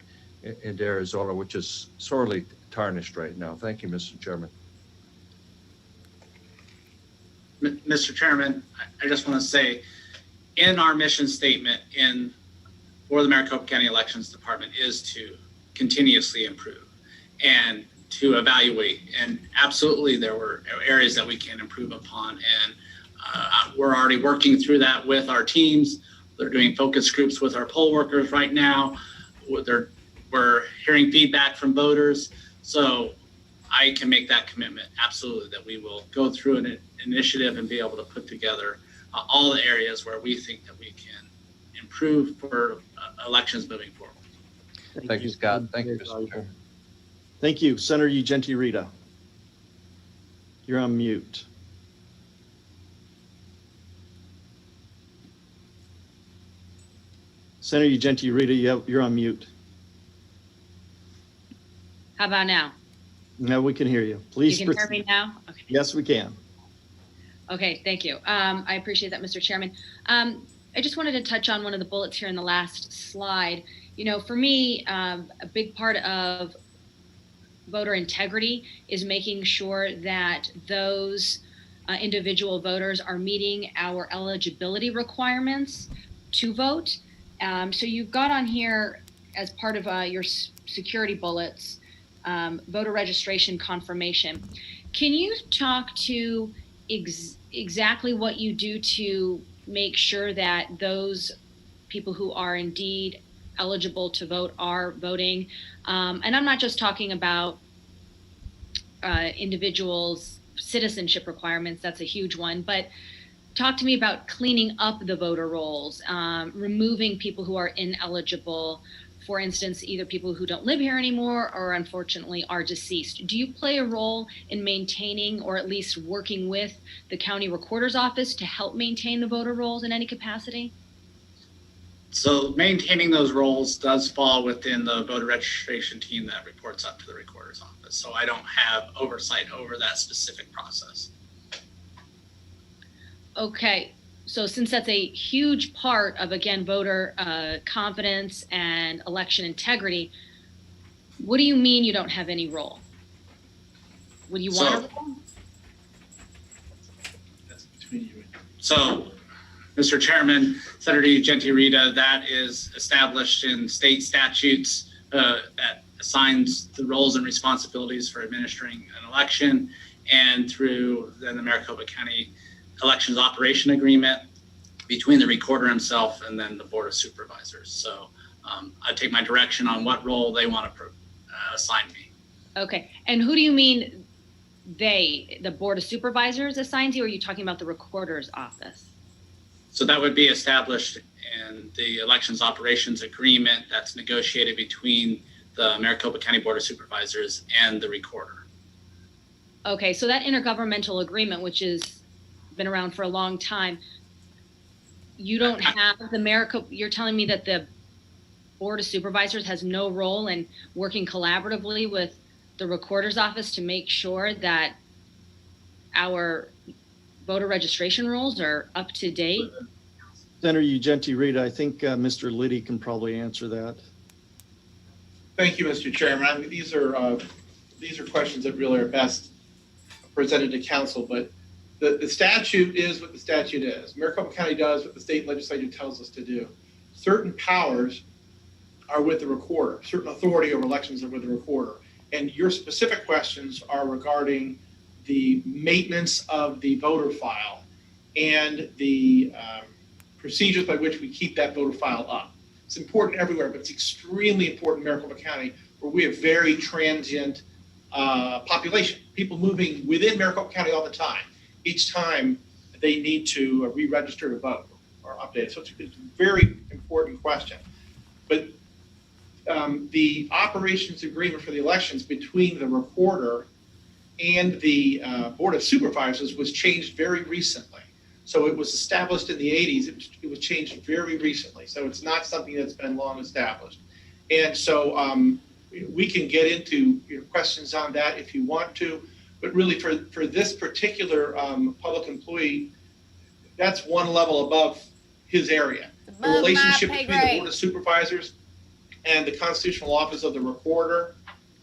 into Arizona, which is sorely tarnished right now. Thank you, Mr. Chairman. Mr. Chairman, I just want to say, in our mission statement for the Maricopa County Elections Department is to continuously improve and to evaluate. And absolutely, there were areas that we can improve upon. And we're already working through that with our teams. They're doing focus groups with our poll workers right now. We're hearing feedback from voters. So I can make that commitment, absolutely, that we will go through an initiative and be able to put together all the areas where we think that we can improve for elections moving forward. Thank you, Scott. Thank you, Mr. Chair. Thank you. Senator Ugenti-Rita. You're on mute. Senator Ugenti-Rita, you're on mute. How about now? No, we can hear you. Please You can proceed. hear me now? Okay. Yes, we can. Okay, thank you. I appreciate that, Mr. Chairman. I just wanted to touch on one of the bullets here in the last slide. You know, for me, a big part of voter integrity is making sure that those individual voters are meeting our eligibility requirements to vote. So you've got on here as part of your security bullets, voter registration confirmation. Can you talk to exactly what you do to make sure that those people who are indeed eligible to vote are voting? And I'm not just talking about individuals' citizenship requirements, that's a huge one, but talk to me about cleaning up the voter rolls, removing people who are ineligible, for instance, either people who don't live here anymore or unfortunately are deceased. Do you play a role in maintaining or at least working with the county recorder's office to help maintain the voter rolls in any capacity? So maintaining those roles does fall within the voter registration team that reports up to the recorder's office. So I don't have oversight over that specific process. Okay, so since that's a huge part of, again, voter confidence and election integrity, what do you mean you don't have any role? Would you want a role? That's between you and So, Mr. Chairman, Senator Ugenti-Rita, that is established in state statutes that assigns the roles and responsibilities for administering an election, and through then the Maricopa County Elections Operation Agreement between the recorder himself and then the Board of Supervisors. So I take my direction on what role they want to assign me. Okay, and who do you mean they, the Board of Supervisors assigns you, or are you talking about the recorder's office? So that would be established in the Elections Operations Agreement that's negotiated between the Maricopa County Board of Supervisors and the recorder. Okay, so that intergovernmental agreement, which has been around for a long time, you don't have the Maricopa, you're telling me that the Board of Supervisors has no role in working collaboratively with the recorder's office to make sure that our voter registration rules are up to date? Senator Ugenti-Rita, I think Mr. Liddy can probably answer that. Thank you, Mr. Chairman. I mean, these are questions that really are best presented to council, but the statute is what the statute is. Maricopa County does what the state legislature tells us to do. Certain powers are with the recorder. Certain authority over elections are with the recorder. And your specific questions are regarding the maintenance of the voter file and the procedures by which we keep that voter file up. It's important everywhere, but it's extremely important in Maricopa County, where we have very transient population, people moving within Maricopa County all the time. Each time they need to re-register to vote or update. So it's a very important question. But the operations agreement for the elections between the recorder and the Board of Supervisors was changed very recently. So it was established in the 80s. It was changed very recently. So it's not something that's been long established. And so we can get into questions on that if you want to. But really for this particular public employee, that's one level above his area. The relationship between the Board of Supervisors and the constitutional office of the recorder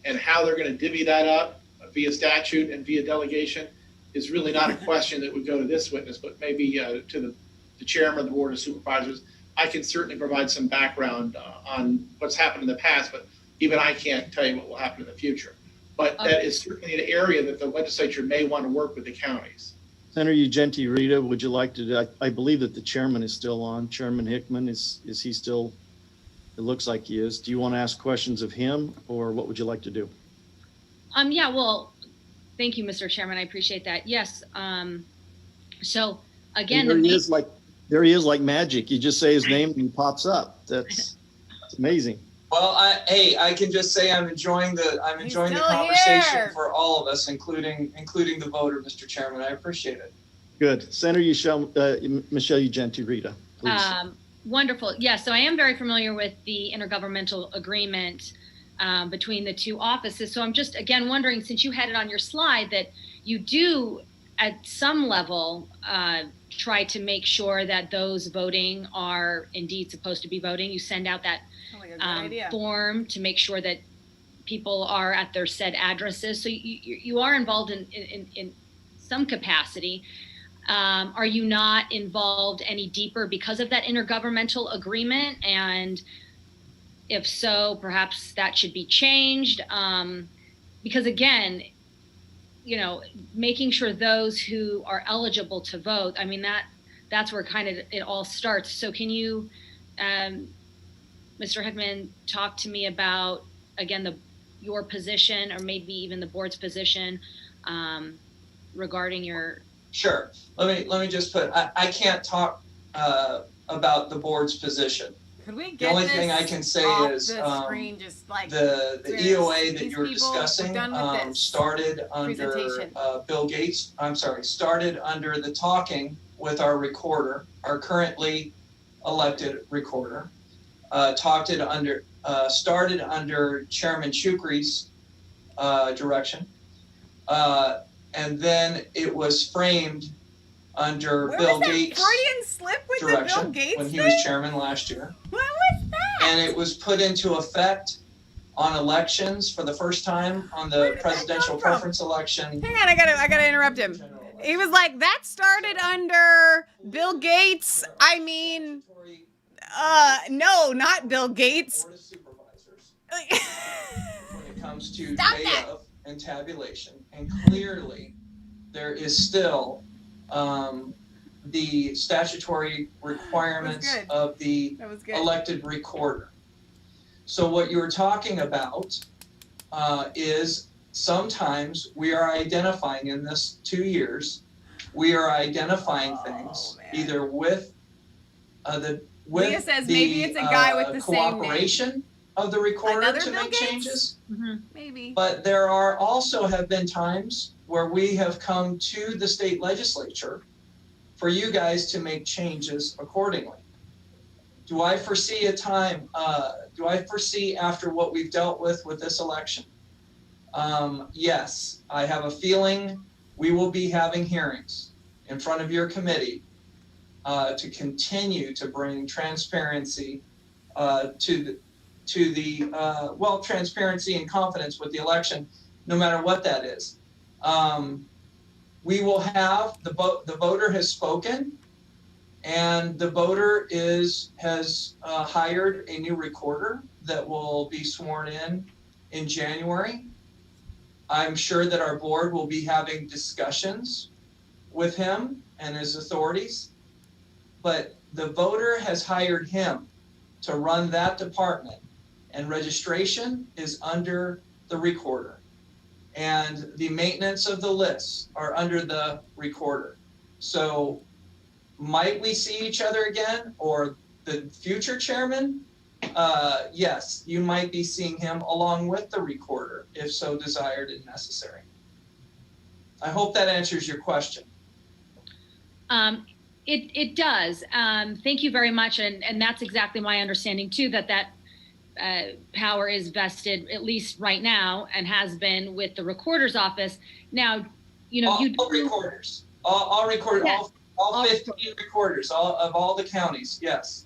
and how they're going to divvy that up via statute and via delegation is really not a question that would go to this witness, but maybe to the chairman of the Board of Supervisors. I can certainly provide some background on what's happened in the past, but even I can't tell you what will happen in the future. But that is certainly an area that the legislature may want to work with the counties. Senator Ugenti, Rita, would you like to, I believe that the chairman is still on. Chairman Hickman, is he still, it looks like he is. Do you want to ask questions of him, or what would you like to do? Yeah, well, thank you, Mr. Chairman. I appreciate that. Yes. So again, there he is like magic. You just say his name and he pops up. That's amazing. Well, I can just say I'm enjoying the conversation for all of us, including the voter, Mr. Chairman. I appreciate it. Good. Senator Michelle Ugenti, Rita, please. Wonderful. Yeah, so I am very familiar with the intergovernmental agreement between the two offices. So I'm just, again, wondering, since you had it on your slide, that you do at some level try to make sure that those voting are indeed supposed to be voting. You send out that form to make sure that people are at their said addresses. So you are involved in some capacity. Are you not involved any deeper because of that intergovernmental agreement? And if so, perhaps that should be changed. Because again, making sure those who are eligible to vote, I mean, that's where kind of it all starts. So can you, Mr. Hickman, talk to me about, again, your position, or maybe even the board's position regarding your... Sure. Let me just put, I can't talk about the board's position. Could we get the only thing I can say is screen, just like the EOA that you're discussing started under Bill Gates. Started under the talking with our recorder, our currently elected recorder. Started under Chairman Shukri's direction. And then it was framed under Bill Gates' direction when he was chairman last year. What was that? And it was put into effect on elections for the first time on the presidential preference election. Hang on, I gotta interrupt him. He was like, that started under Bill Gates. I mean, no, not Bill Gates. Board of Supervisors. When it comes to day of and tabulation, and clearly there is still the statutory requirements of the elected recorder. So what you were talking about is sometimes we are identifying in this 2 years, we are identifying things either with Leah says maybe it's a guy with the cooperation same name of the recorder Another to Bill make Gates? changes. Maybe. But there are also have been times where we have come to the state legislature for you guys to make changes accordingly. Do I foresee a time, do I foresee after what we've dealt with this election? Yes, I have a feeling we will be having hearings in front of your committee to continue to bring transparency to the transparency and confidence with the election, no matter what that is. We will have, the voter has spoken, and the voter has hired a new recorder that will be sworn in January. I'm sure that our board will be having discussions with him and his authorities, but the voter has hired him to run that department, and registration is under the recorder, and the maintenance of the lists are under the recorder. So might we see each other again, or the future chairman? Yes, you might be seeing him along with the recorder, if so desired and necessary. I hope that answers your question. It does. Thank you very much. And that's exactly my understanding too, that power is vested, at least right now, and has been with the recorder's office. Now, you know, all recorders, all recorders, yes. all 15 recorders, of all the counties, yes.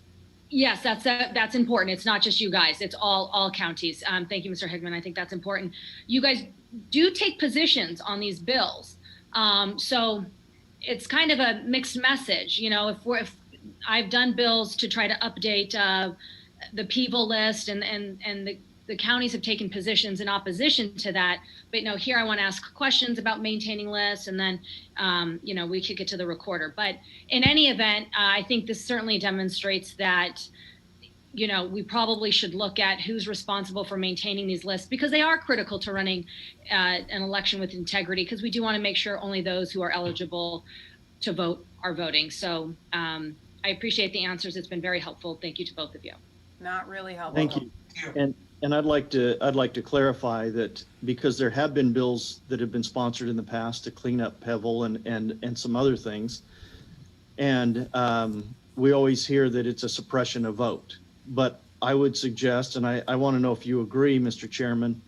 Yes, that's important. It's not just you guys, it's all counties. Thank you, Mr. Hickman. I think that's important. You guys do take positions on these bills. So it's kind of a mixed message. You know, if I've done bills to try to update the people list, and the counties have taken positions in opposition to that. But, you know, here I want to ask questions about maintaining lists, and then, you know, we kick it to the recorder. But in any event, I think this certainly demonstrates that, you know, we probably should look at who's responsible for maintaining these lists, because they are critical to running an election with integrity, because we do want to make sure only those who are eligible to vote are voting. So I appreciate the answers. It's been very helpful. Thank you to both of you. Not really helpful. Thank you. And I'd like to clarify that, because there have been bills that have been sponsored in the past to clean up Pebble and some other things, and we always hear that it's a suppression of vote. But I would suggest, and I want to know if you agree, Mr. Chairman,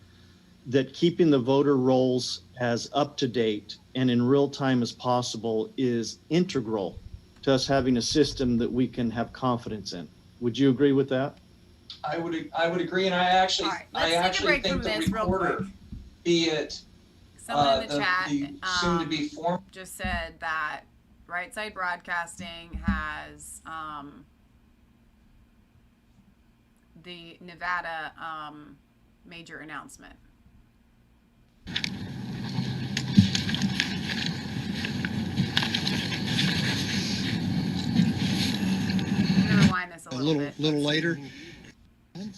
that keeping the voter rolls as up to date and in real time as possible is integral to us having a system that we can have confidence in. Would you agree with that? I would agree, and I actually think the recorder, be it someone in the chat soon to be formed, just said that Right Side Broadcasting has the Nevada major announcement. I'm gonna rewind this a little later. In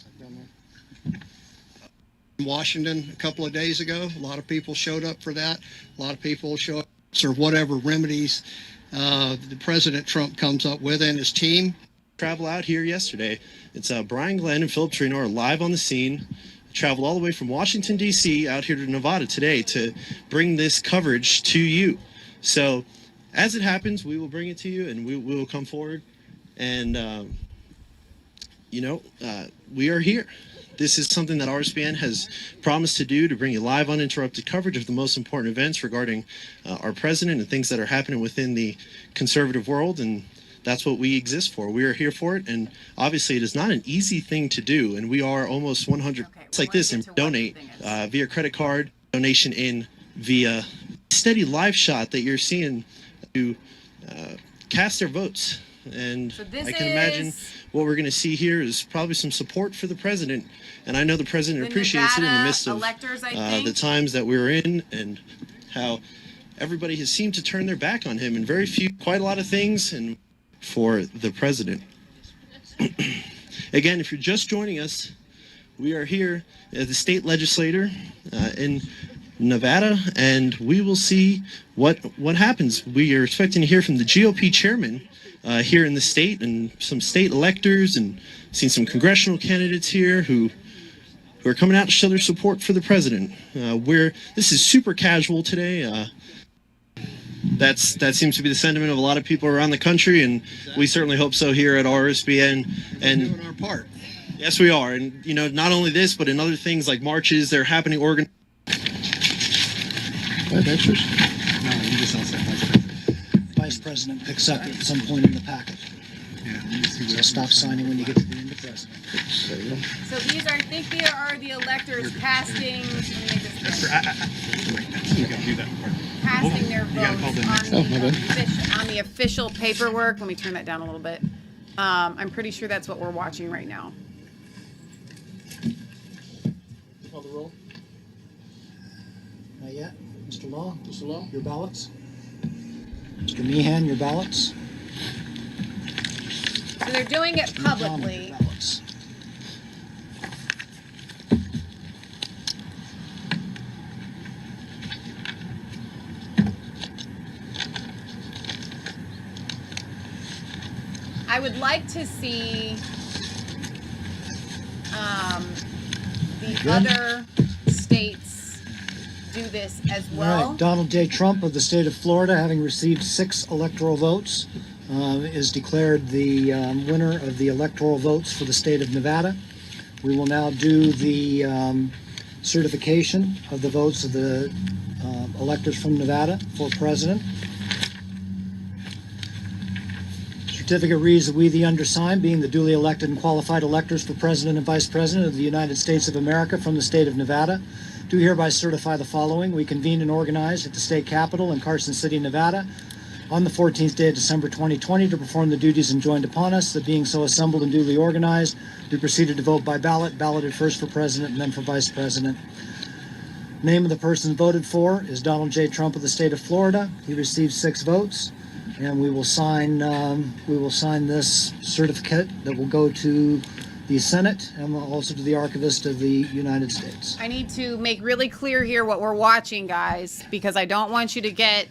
Washington a couple of days ago, a lot of people showed up for that. A lot of people showed up or whatever remedies the President Trump comes up with and his team. Travel out here yesterday. It's Brian Glenn and Philip Trino are live on the scene. Traveled all the way from Washington, D.C. out here to Nevada today to bring this coverage to you. So as it happens, we will bring it to you, and we will come forward. And, we are here. This is something that RSBN has promised to do, to bring you live uninterrupted coverage of the most important events regarding our president and things that are happening within the conservative world. And that's what we exist for. We are here for it. And obviously it is not an easy thing to do. And we are almost 100 like this, and donate via credit card, donation in via steady live shot that you're seeing to cast their votes. And so I can imagine what we're going to see here is probably some support for the president. And I know the president appreciates it in the midst of the times that we're in, and how everybody has seemed to turn their back on him, and quite a lot of things, and for the president. Again, if you're just joining us, we are here as the state legislator in Nevada, and we will see what happens. We are expecting to hear from the GOP chairman here in the state, and some state electors, and seen some congressional candidates here who are coming out to show their support for the president. This is super casual today. That seems to be the sentiment of a lot of people around the country, and we certainly hope so here at RSBN. And we're doing our part. Yes, we are. And not only this, but in other things like marches, they're happening. Pictures? No, you just don't say Vice President picks up at some point in the packet. Yeah. So stop signing when you get to the end of president. So these are the electors casting. Casting their votes on the official paperwork. Let me turn that down a little bit. I'm pretty sure that's what we're watching right now. Call the roll. Not yet. Mr. Law, your ballots. Mr. Meehan, your ballots. So they're doing it publicly. I would like to see the other states do this as All well. right, Donald J. Trump of the state of Florida, having received 6 electoral votes, is declared the winner of the electoral votes for the state of Nevada. We will now do the certification of the votes of the electors from Nevada for president. Certificate reads that we, the undersigned, being the duly elected and qualified electors for president and vice president of the United States of America from the state of Nevada, do hereby certify the following. We convened and organized at the state capitol in Carson City, Nevada, on the 14th day of December 2020 to perform the duties enjoined upon us, that being so assembled and duly organized, we proceeded to vote by ballot, balloted first for president and then for vice president. Name of the person voted for is Donald J. Trump of the state of Florida. He received 6 votes, and we will sign this certificate that will go to the Senate and also to the Archivist of the United States. I need to make really clear here what we're watching, guys, because I don't want you to get...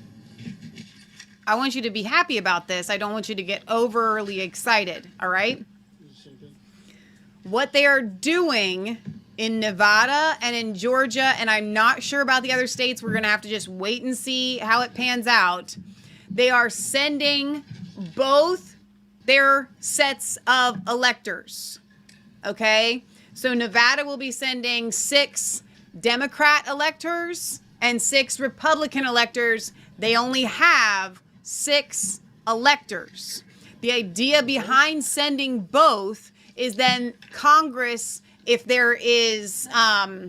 I want you to be happy about this. I don't want you to get overly excited, all right? What they are doing in Nevada and in Georgia, and I'm not sure about the other states. We're going to have to just wait and see how it pans out. They are sending both their sets of electors, okay? So Nevada will be sending 6 Democrat electors and 6 Republican electors. They only have 6 electors. The idea behind sending both is then Congress, if there is a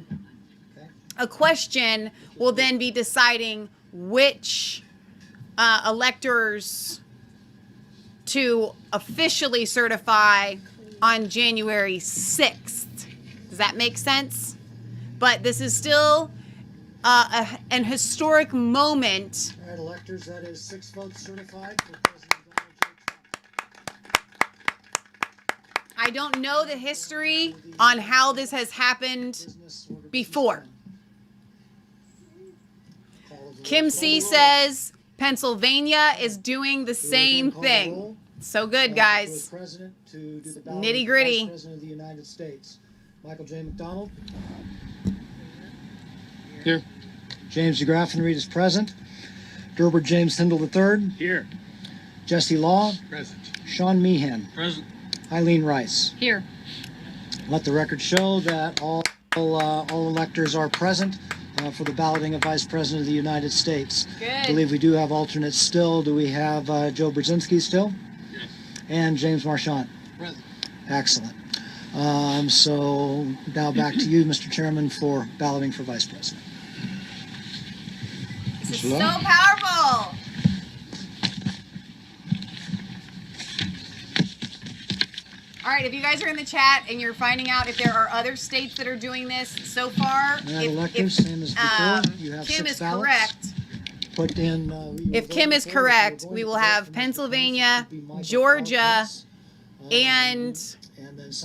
question, will then be deciding which electors to officially certify on January 6th. Does that make sense? But this is still an historic moment. All right, electors, that is 6 votes certified for President Donald J. Trump. I don't know the history on how this has happened before. Kim C says Pennsylvania is doing the same thing. So good, guys. Nitty gritty. President of the United States. Michael J. McDonald. Here. James DeGraffenreid Reed is present. Gerbert James Hindle III. Here. Jesse Law. Present. Sean Meehan. Present. Eileen Rice. Here. Let the record show that all electors are present for the balloting of Vice President of the United States. Good. I believe we do have alternates still. Do we have Joe Brzezinski still? Yes. And James Marchant? Present. Excellent. So now back to you, Mr. Chairman, for balloting for Vice President. This is so powerful. All right, if you guys are in the chat and you're finding out if there are other states that are doing this so far, electors, same as before. You have Kim 6 is ballots. correct. Put in. If Kim is correct, we will have Pennsylvania, Georgia, and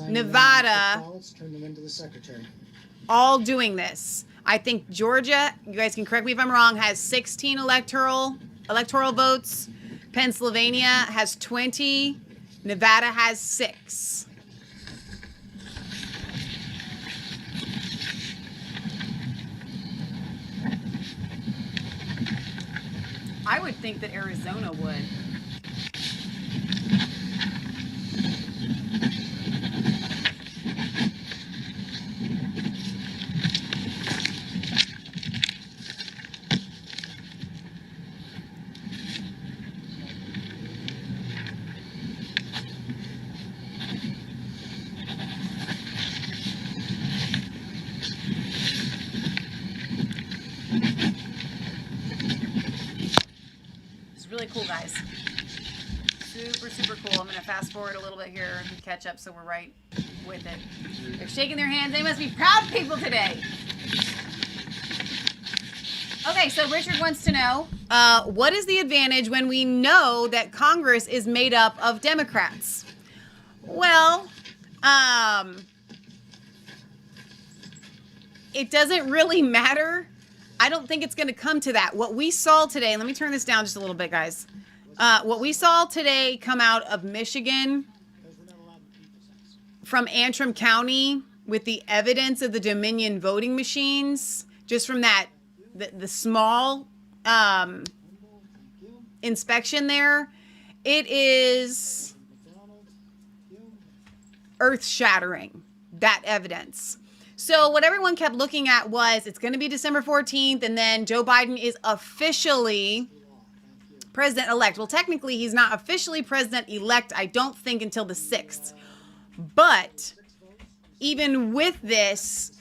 Nevada Turn them into the secretary. all doing this. I think Georgia, you guys can correct me if I'm wrong, has 16 electoral votes. Pennsylvania has 20. Nevada has 6. I would think that Arizona would. Really cool, guys. Super cool. I'm going to fast forward a little bit here and catch up so we're right with it. They're shaking their hands. They must be proud people today. Okay, so Richard wants to know, what is the advantage when we know that Congress is made up of Democrats? Well, it doesn't really matter. I don't think it's going to come to that. What we saw today, and let me turn this down just a little bit, guys. What we saw today come out of Michigan from Antrim County with the evidence of the Dominion voting machines, just from that, the small inspection there, it is earth-shattering, that evidence. So what everyone kept looking at was it's going to be December 14th, and then Joe Biden is officially president-elect. Well, technically, he's not officially president-elect, I don't think, until the 6th. But even with this,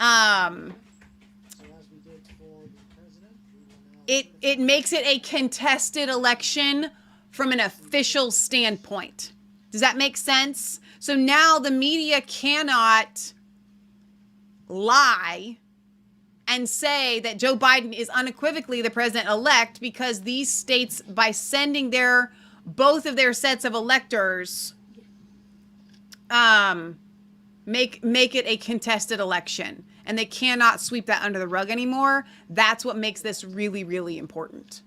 it makes it a contested election from an official standpoint. Does that make sense? So now the media cannot lie and say that Joe Biden is unequivocally the president-elect, because these states, by sending both of their sets of electors, make it a contested election, and they cannot sweep that under the rug anymore. That's what makes this really, really important.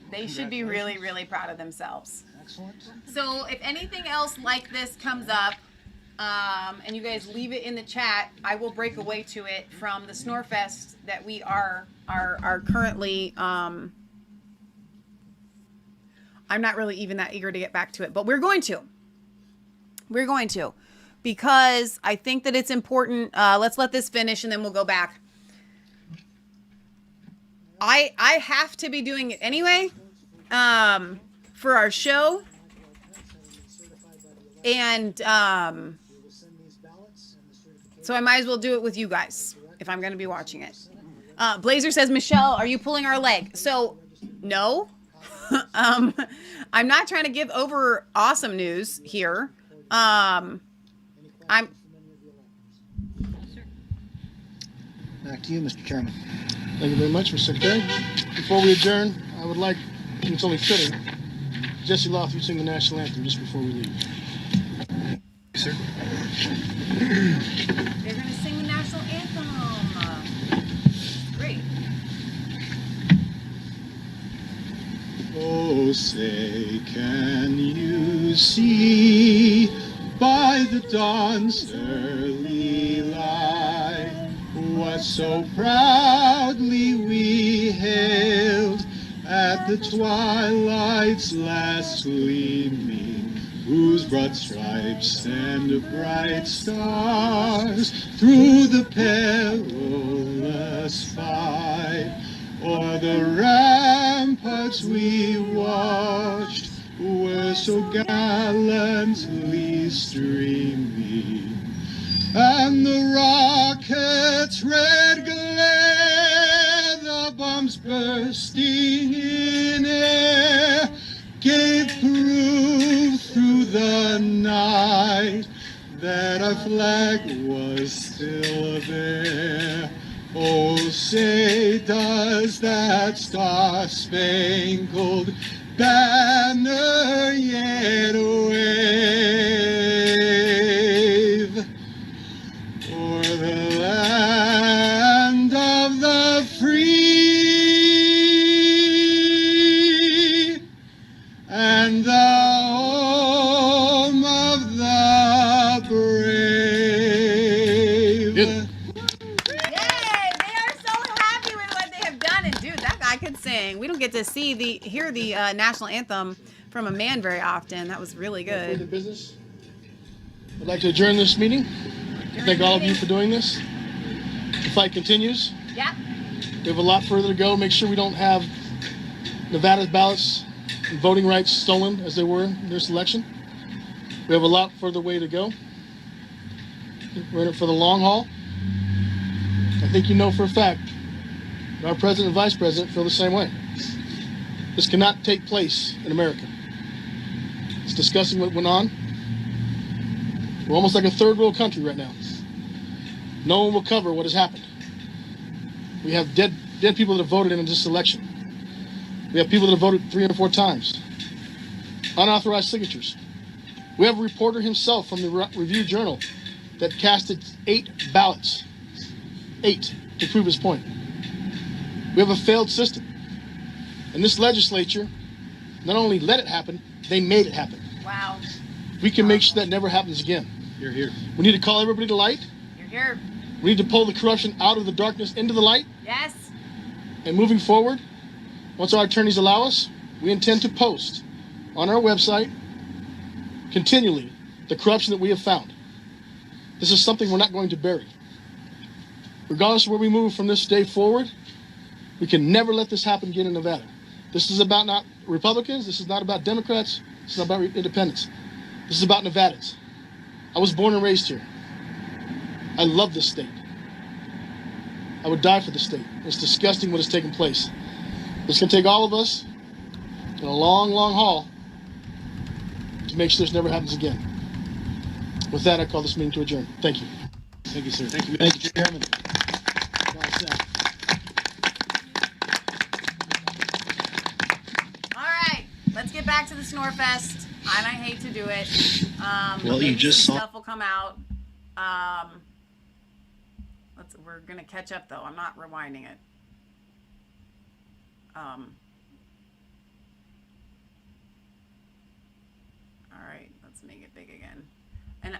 They should be really, really proud of themselves. Excellent. So if anything else like this comes up, and you guys leave it in the chat, I will break away to it from the Snorefest that we are currently, I'm not really even that eager to get back to it, but we're going to, because I think that it's important. Let's let this finish and then we'll go back. I have to be doing it anyway, for our show, and so I might as well do it with you guys if I'm going to be watching it. Blazer says, Michelle, are you pulling our leg? So no, I'm not trying to give over awesome news here. Back to you, Mr. Chairman. Thank you very much, Mr. Secretary. Before we adjourn, I would like, and it's only fitting, Jesse Loth, you sing the national anthem just before we leave. Sir. They're going to sing the national anthem. Great. Oh, say, can you see by the dawn's early light what so proudly we hailed at the twilight's last gleaming, whose broad stripes and bright stars through the perilous fight o'er the ramparts we watched were so gallantly streaming, and the rocket's red glare, the bombs bursting in air, gave proof through the night that our flag was still there. Oh, say, does that star-spangled banner yet wave o'er the land of the free and the home of the brave? Yay! They are so happy with what they have done. And dude, that guy could sing. We don't get to hear the national anthem from a man very often. That was really good. Further business? I'd like to adjourn this meeting. Thank all of you for doing this. The fight continues. Yeah. We have a lot further to go. Make sure we don't have Nevada's ballots and voting rights stolen as they were in this election. We have a lot further way to go. We're in it for the long haul. I think you know for a fact that our president and vice president feel the same way. This cannot take place in America. It's discussing what went on. We're almost like a third world country right now. No one will cover what has happened. We have dead people that have voted in this election. We have people that have voted 3 or 4 times. Unauthorized signatures. We have a reporter himself from the Review Journal that casted 8 ballots. 8 to prove his point. We have a failed system. And this legislature not only let it happen, they made it happen. Wow. We can make sure that never happens again. You're here. We need to call everybody to light. You're here. We need to pull the corruption out of the darkness into the light. Yes. And moving forward, once our attorneys allow us, we intend to post on our website continually the corruption that we have found. This is something we're not going to bury. Regardless of where we move from this day forward, we can never let this happen again in Nevada. This is about not Republicans. This is not about Democrats. This is not about independents. This is about Nevadans. I was born and raised here. I love this state. I would die for the state. It's disgusting what has taken place. It's going to take all of us in a long, long haul to make sure this never happens again. With that, I call this meeting to adjourn. Thank you. Thank you, sir. Thank you, Mr. Chairman. All right, let's get back to the Snorefest. And I hate to do it. Well, you just saw. Stuff will come out. We're gonna catch up though. I'm not rewinding it. All right, let's make it big again. And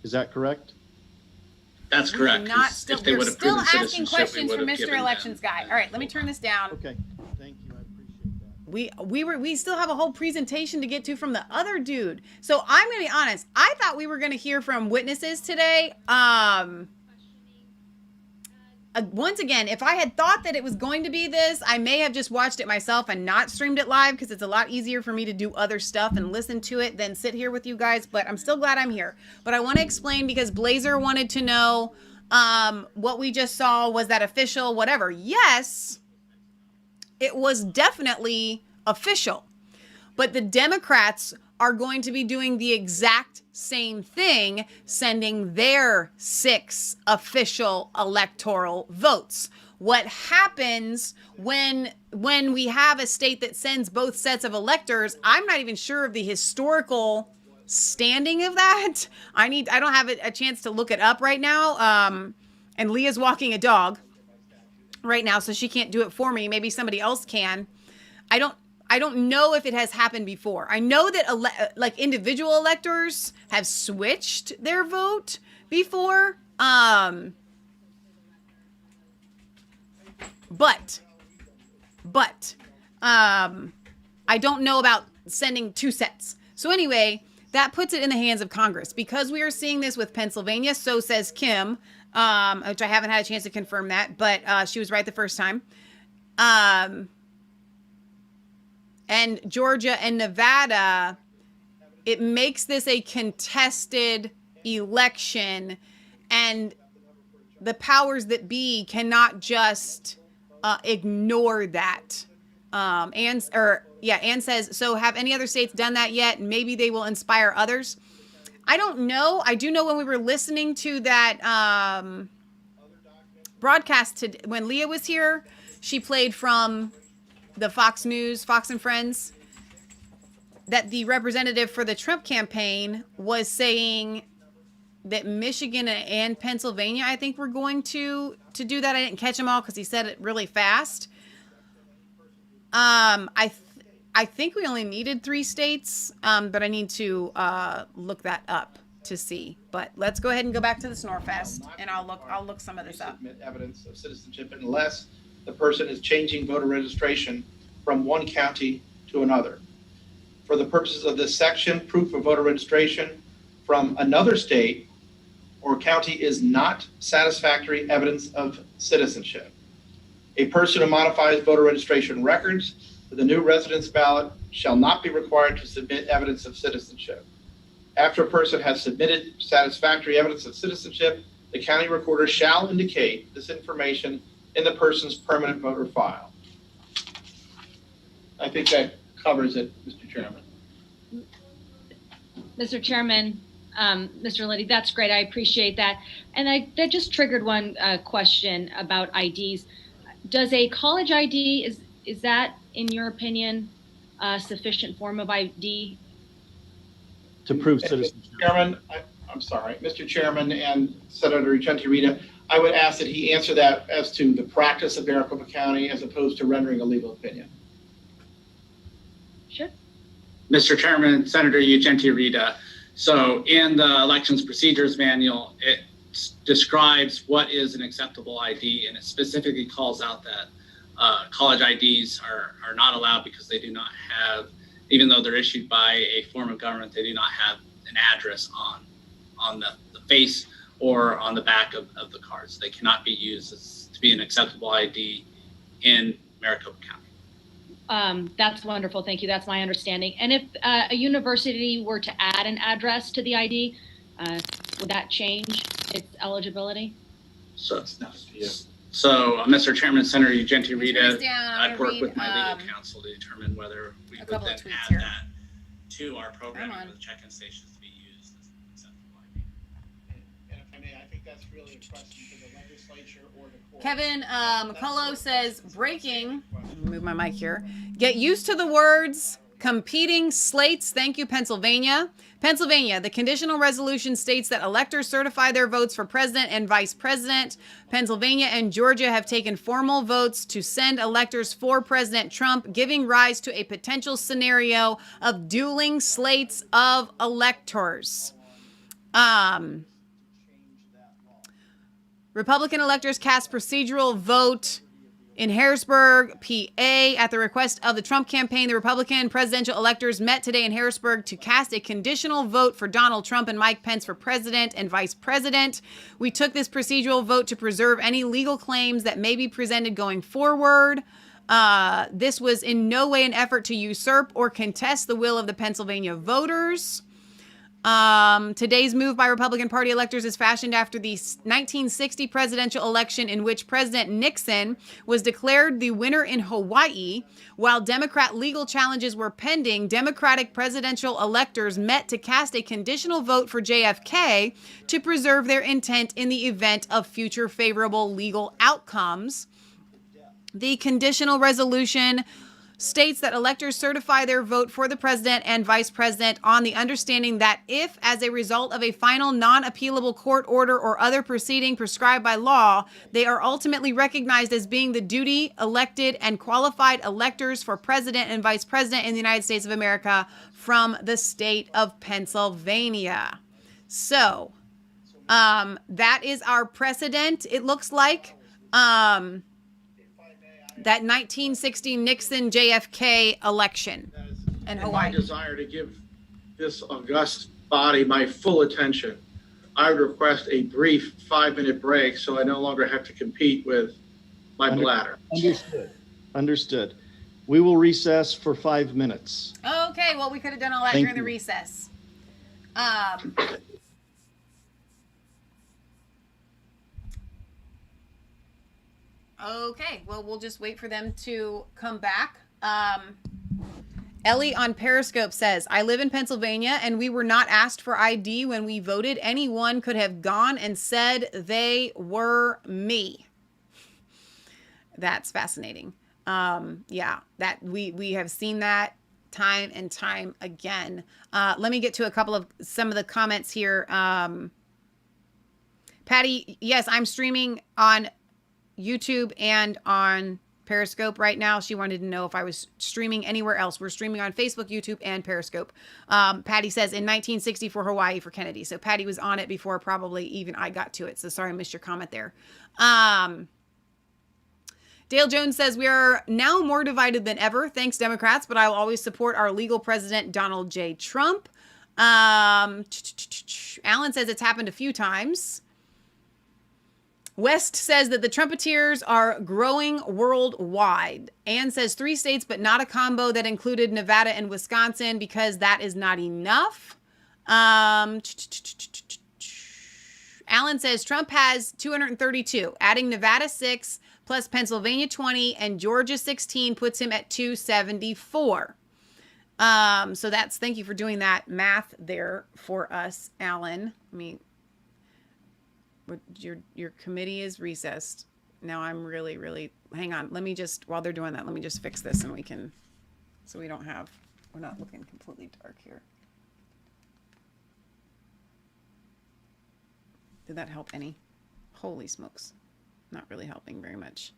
Is that correct? That's correct. Not still. We're still asking questions for from Mr. Elections Guy. All right, let me turn this down. Okay. Thank you. I appreciate that. We still have a whole presentation to get to from the other dude. So I'm gonna be honest. I thought we were gonna hear from witnesses today. Once again, if I had thought that it was going to be this, I may have just watched it myself and not streamed it live because it's a lot easier for me to do other stuff and listen to it than sit here with you guys. But I'm still glad I'm here. But I want to explain because Blazer wanted to know what we just saw. Was that official? Whatever. Yes, it was definitely official. But the Democrats are going to be doing the exact same thing, sending their 6 official electoral votes. What happens when we have a state that sends both sets of electors? I'm not even sure of the historical standing of that. I don't have a chance to look it up right now. And Leah's walking a dog right now, so she can't do it for me. Maybe somebody else can. I don't know if it has happened before. I know that like individual electors have switched their vote before. But I don't know about sending 2 sets. So anyway, that puts it in the hands of Congress because we are seeing this with Pennsylvania. So says Kim, which I haven't had a chance to confirm that, but she was right the first time. And Georgia and Nevada, it makes this a contested election, and the powers that be cannot just ignore that. Ann says, so have any other states done that yet? Maybe they will inspire others. I don't know. I do know when we were listening to that broadcast when Leah was here, she played from the Fox News, Fox and Friends, that the representative for the Trump campaign was saying that Michigan and Pennsylvania, I think, were going to do that. I didn't catch them all because he said it really fast. I think we only needed 3 states, but I need to look that up to see. But let's go ahead and go back to the Snorefest, and I'll look some of this up. Submit evidence of citizenship unless the person is changing voter registration from one county to another. For the purposes of this section, proof of voter registration from another state or county is not satisfactory evidence of citizenship. A person who modifies voter registration records for the new residence ballot shall not be required to submit evidence of citizenship. After a person has submitted satisfactory evidence of citizenship, the county recorder shall indicate this information in the person's permanent voter file. I think that covers it, Mr. Chairman. Mr. Chairman, Mr. Liddy, that's great. I appreciate that. And that just triggered one question about IDs. Does a college ID, Is that, in your opinion, a sufficient form of ID? To prove citizenship. Chairman, I'm sorry, Mr. Chairman and Senator Gentile, I would ask that he answer that as to the practice of Maricopa County as opposed to rendering a legal opinion. Sure. Mr. Chairman, Senator Gentile, so in the elections procedures manual, it describes what is an acceptable ID, and it specifically calls out that college IDs are not allowed because they do not have, even though they're issued by a form of government, they do not have an address on the face or on the back of the cards. They cannot be used to be an acceptable ID in Maricopa County. That's wonderful. Thank you. That's my understanding. And if a university were to add an address to the ID, would that change its eligibility? So, Mr. Chairman, Senator Gentile, I'd work with my legal counsel to determine whether we would then add that to our program for the check-in stations to be used as an acceptable ID. And if I may, I think that's really a question for the legislature or the court. Kevin McCullough says, breaking, move my mic here, get used to the words competing slates. Thank you, Pennsylvania. Pennsylvania, the conditional resolution states that electors certify their votes for president and vice president. Pennsylvania and Georgia have taken formal votes to send electors for President Trump, giving rise to a potential scenario of dueling slates of electors. Republican electors cast procedural vote in Harrisburg, PA. At the request of the Trump campaign, the Republican presidential electors met today in Harrisburg to cast a conditional vote for Donald Trump and Mike Pence for president and vice president. We took this procedural vote to preserve any legal claims that may be presented going forward. This was in no way an effort to usurp or contest the will of the Pennsylvania voters. Today's move by Republican Party electors is fashioned after the 1960 presidential election in which President Nixon was declared the winner in Hawaii. While Democrat legal challenges were pending, Democratic presidential electors met to cast a conditional vote for JFK to preserve their intent in the event of future favorable legal outcomes. The conditional resolution states that electors certify their vote for the president and vice president on the understanding that if, as a result of a final non-appealable court order or other proceeding prescribed by law, they are ultimately recognized as being the duty elected and qualified electors for president and vice president in the United States of America from the state of Pennsylvania. So, that is our precedent, it looks like. That 1960 Nixon JFK election in Hawaii. My desire to give this august body my full attention, I would request a brief 5-minute break so I no longer have to compete with my bladder. Understood. We will recess for 5 minutes. Okay, well, we could have done all that during the recess. Okay, well, we'll just wait for them to come back. Ellie on Periscope says, I live in Pennsylvania and we were not asked for ID when we voted. Anyone could have gone and said they were me. That's fascinating. Yeah, that we have seen that time and time again. Let me get to some of the comments here. Patty, yes, I'm streaming on YouTube and on Periscope right now. She wanted to know if I was streaming anywhere else. We're streaming on Facebook, YouTube, and Periscope. Patty says in 1960 for Hawaii for Kennedy. So Patty was on it before probably even I got to it. So sorry I missed your comment there. Dale Jones says we are now more divided than ever. Thanks, Democrats, but I will always support our legal president, Donald J. Trump. Alan says it's happened a few times. West says that the Trumpeteers are growing worldwide. Ann says 3 states, but not a combo that included Nevada and Wisconsin because that is not enough. Alan says Trump has 232, adding Nevada 6 plus Pennsylvania 20 and Georgia 16 puts him at 274. So thank you for doing that math there for us, Alan. I mean, your committee is recessed. Now I'm really, really, hang on. Let me just, while they're doing that, let me just fix this and we can, so we don't have, we're not looking completely dark here. Did that help any? Holy smokes. Not really helping very much.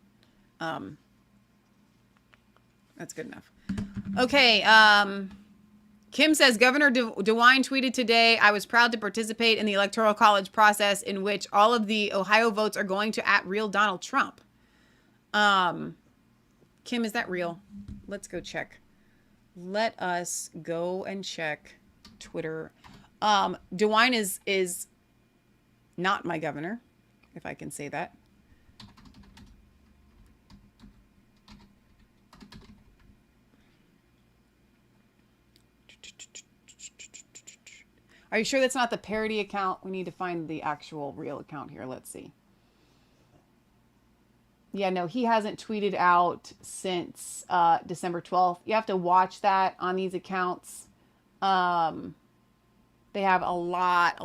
That's good enough. Okay. Kim says, Governor DeWine tweeted today, I was proud to participate in the Electoral College process in which all of the Ohio votes are going to @real Donald Trump. Kim, is that real? Let's go check. Let us go and check Twitter. DeWine is not my governor, if I can say that. Are you sure that's not the parody account? We need to find the actual real account here. Let's see. Yeah, no, he hasn't tweeted out since December 12th. You have to watch that on these accounts. They have a lot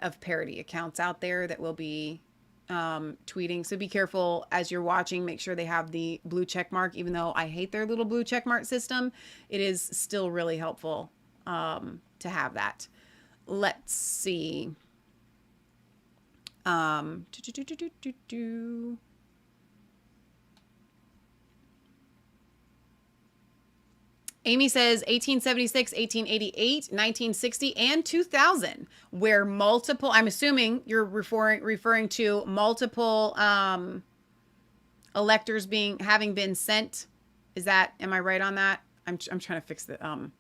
of parody accounts out there that will be tweeting. So be careful as you're watching. Make sure they have the blue check mark. Even though I hate their little blue check mark system, it is still really helpful to have that. Let's see. Amy says 1876, 1888, 1960, and 2000, where multiple, I'm assuming you're referring to multiple electors having been sent. Am I right on that? I'm trying to fix the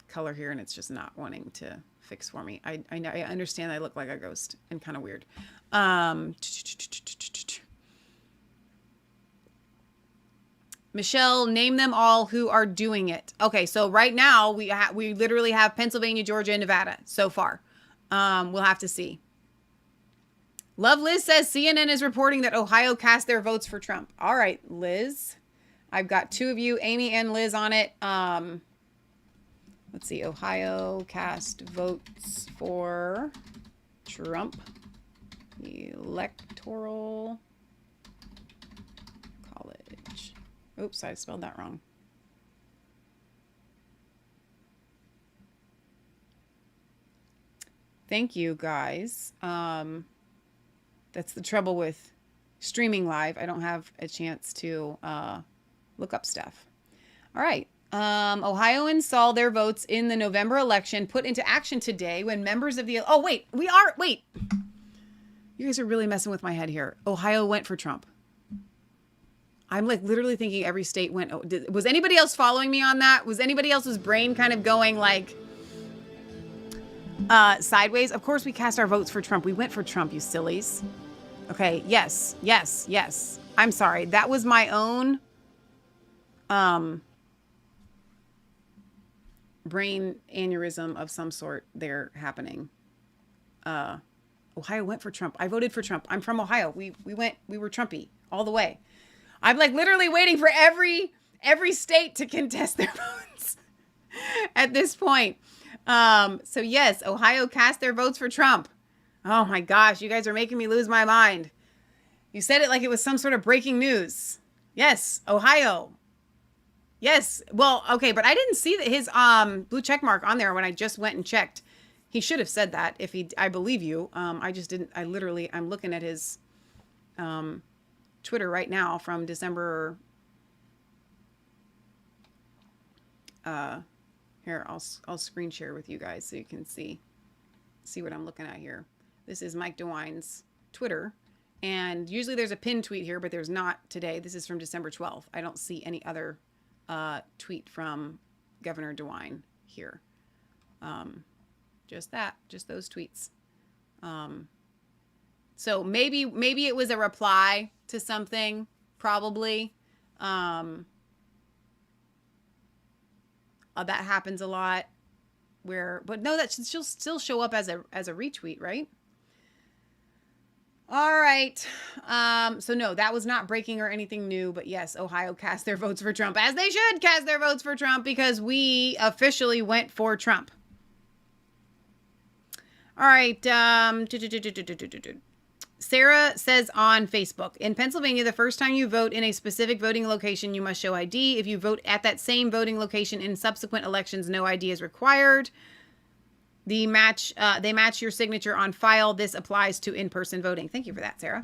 color here and it's just not wanting to fix for me. I understand I look like a ghost and kind of weird. Michelle, name them all who are doing it. Okay, so right now we literally have Pennsylvania, Georgia, and Nevada so far. We'll have to see. Love Liz says CNN is reporting that Ohio cast their votes for Trump. All right, Liz. I've got two of you, Amy and Liz, on it. Let's see. Ohio cast votes for Trump. Electoral College. Oops, I spelled that wrong. Thank you, guys. That's the trouble with streaming live. I don't have a chance to look up stuff. All right. Ohioans saw their votes in the November election put into action today when members of the... Oh, wait. Wait. You guys are really messing with my head here. Ohio went for Trump. I'm like literally thinking every state went... was anybody else following me on that? Was anybody else's brain kind of going like sideways? Of course we cast our votes for Trump. We went for Trump, you sillies. Okay, yes. I'm sorry. That was my own brain aneurysm of some sort there happening. Ohio went for Trump. I voted for Trump. I'm from Ohio. We were Trumpy all the way. I'm like literally waiting for every state to contest their votes at this point. So yes, Ohio cast their votes for Trump. Oh my gosh, you guys are making me lose my mind. You said it like it was some sort of breaking news. Yes, Ohio. Yes. Well, okay, but I didn't see that his blue check mark on there when I just went and checked. He should have said that if I believe you. I just didn't. I'm looking at his Twitter right now from December. Here, I'll screen share with you guys so you can see what I'm looking at here. This is Mike DeWine's Twitter. And usually there's a pinned tweet here, but there's not today. This is from December 12th. I don't see any other tweet from Governor DeWine here. Just those tweets. So maybe it was a reply to something, probably. That happens a lot. But no, that should still show up as a retweet, right? All right. So no, that was not breaking or anything new, but yes, Ohio cast their votes for Trump, as they should cast their votes for Trump, because we officially went for Trump. All right. Sarah says on Facebook, in Pennsylvania, the first time you vote in a specific voting location, you must show ID. If you vote at that same voting location in subsequent elections, no ID is required. They match your signature on file. This applies to in-person voting. Thank you for that, Sarah.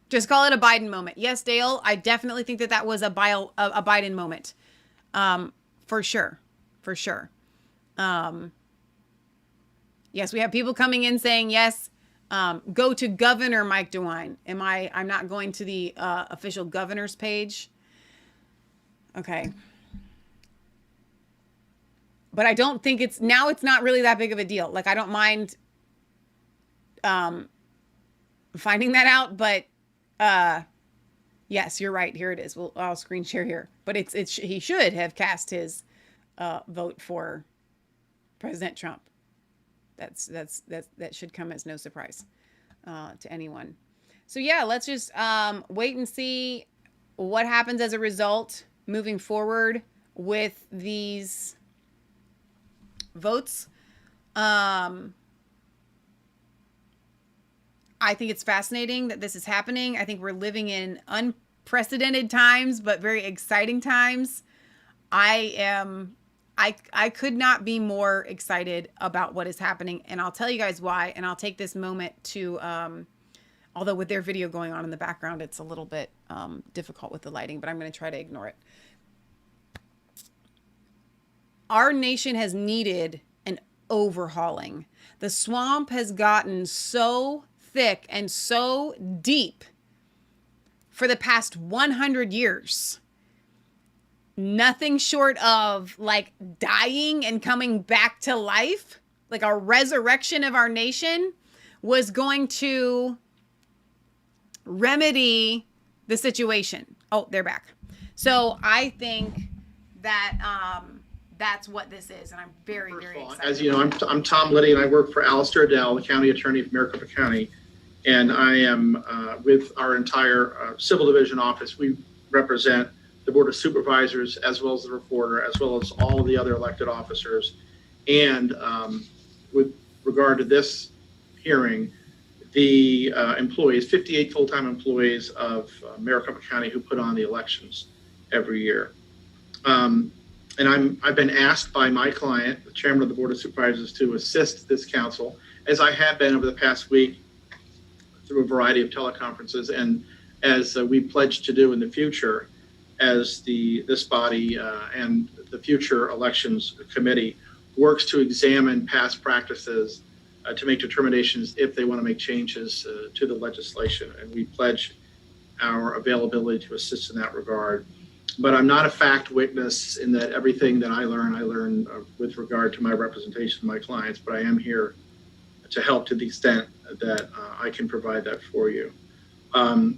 Just call it a Biden moment. Yes, Dale, I definitely think that was a Biden moment. For sure. For sure. Yes, we have people coming in saying, yes, go to Governor Mike DeWine. I'm not going to the official governor's page. Okay. But I don't think it's not really that big of a deal. Like, I don't mind finding that out, but yes, you're right. Here it is. I'll screen share here. But he should have cast his vote for President Trump. That should come as no surprise to anyone. So yeah, let's just wait and see what happens as a result moving forward with these votes. I think it's fascinating that this is happening. I think we're living in unprecedented times, but very exciting times. I could not be more excited about what is happening, and I'll tell you guys why, and I'll take this moment to, although with their video going on in the background, it's a little bit difficult with the lighting, but I'm going to try to ignore it. Our nation has needed an overhauling. The swamp has gotten so thick and so deep for the past 100 years. Nothing short of like dying and coming back to life, like a resurrection of our nation, was going to remedy the situation. Oh, they're back. So I think that that's what this is, and I'm very, very excited. As you know, I'm Tom Liddy, and I work for Alistair Dell, the County Attorney of Maricopa County, and I am with our entire Civil Division office. We represent the Board of Supervisors, as well as the reporter, as well as all of the other elected officers. And with regard to this hearing, the employees, 58 full-time employees of Maricopa County who put on the elections every year. And I've been asked by my client, the chairman of the Board of Supervisors, to assist this council, as I have been over the past week through a variety of teleconferences, and as we pledged to do in the future, as this body and the future elections committee works to examine past practices to make determinations if they want to make changes to the legislation. And we pledge our availability to assist in that regard. But I'm not a fact witness in that everything that I learn with regard to my representation of my clients, but I am here to help to the extent that I can provide that for you.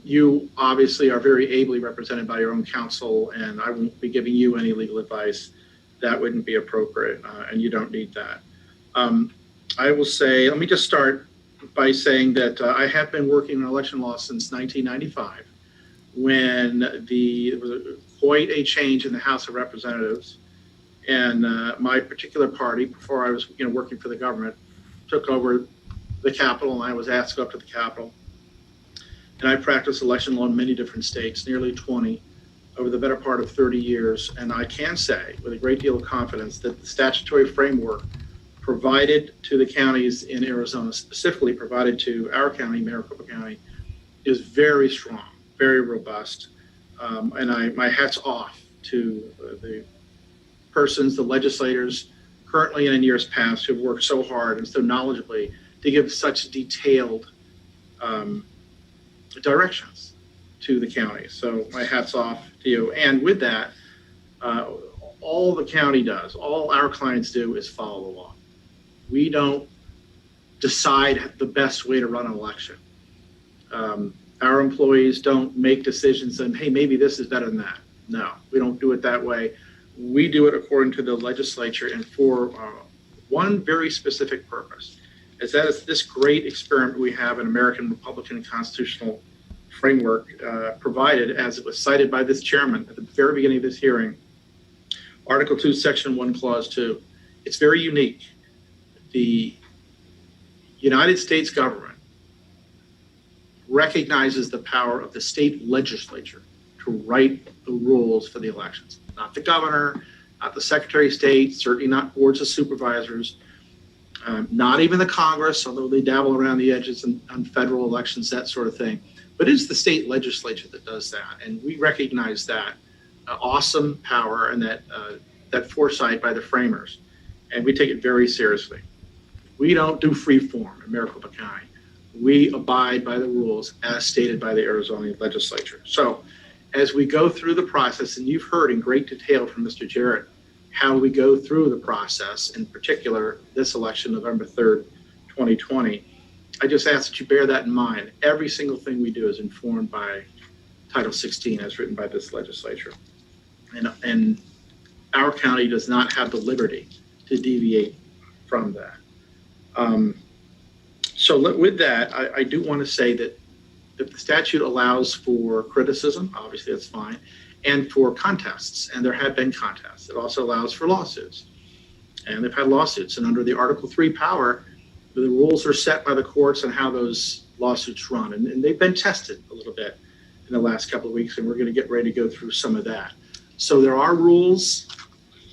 You obviously are very ably represented by your own counsel, and I won't be giving you any legal advice. That wouldn't be appropriate, and you don't need that. I will say, let me just start by saying that I have been working on election law since 1995, when there was quite a change in the House of Representatives, and my particular party, before I was working for the government, took over the Capitol, and I was asked to go up to the Capitol. And I practiced election law in many different states, nearly 20, over the better part of 30 years. And I can say with a great deal of confidence that the statutory framework provided to the counties in Arizona, specifically provided to our county, Maricopa County, is very strong, very robust. And my hat's off to the persons, the legislators, currently and in years past, who have worked so hard and so knowledgeably to give such detailed directions to the county. So my hat's off to you. And with that, all the county does, all our clients do, is follow the law. We don't decide the best way to run an election. Our employees don't make decisions and, hey, maybe this is better than that. No, we don't do it that way. We do it according to the legislature and for one very specific purpose. That is this great experiment we have in American Republican constitutional framework provided, as it was cited by this chairman at the very beginning of this hearing, Article 2, Section 1, Clause 2. it's very unique. The United States government recognizes the power of the state legislature to write the rules for the elections. Not the governor, not the Secretary of State, certainly not boards of supervisors, not even the Congress, although they dabble around the edges on federal elections, that sort of thing. But it's the state legislature that does that. And we recognize that awesome power and that foresight by the framers. And we take it very seriously. We don't do free form in Maricopa County. We abide by the rules as stated by the Arizona legislature. So as we go through the process, and you've heard in great detail from Mr. Jarrett how we go through the process, in particular this election, November 3rd, 2020, I just ask that you bear that in mind. Every single thing we do is informed by Title 16 as written by this legislature. And our county does not have the liberty to deviate from that. So with that, I do want to say that if the statute allows for criticism, obviously that's fine, and for contests, and there have been contests. It also allows for lawsuits, and they've had lawsuits. And under the Article 3 power, the rules are set by the courts on how those lawsuits run, and they've been tested a little bit in the last couple of weeks, and we're going to get ready to go through some of that. So there are rules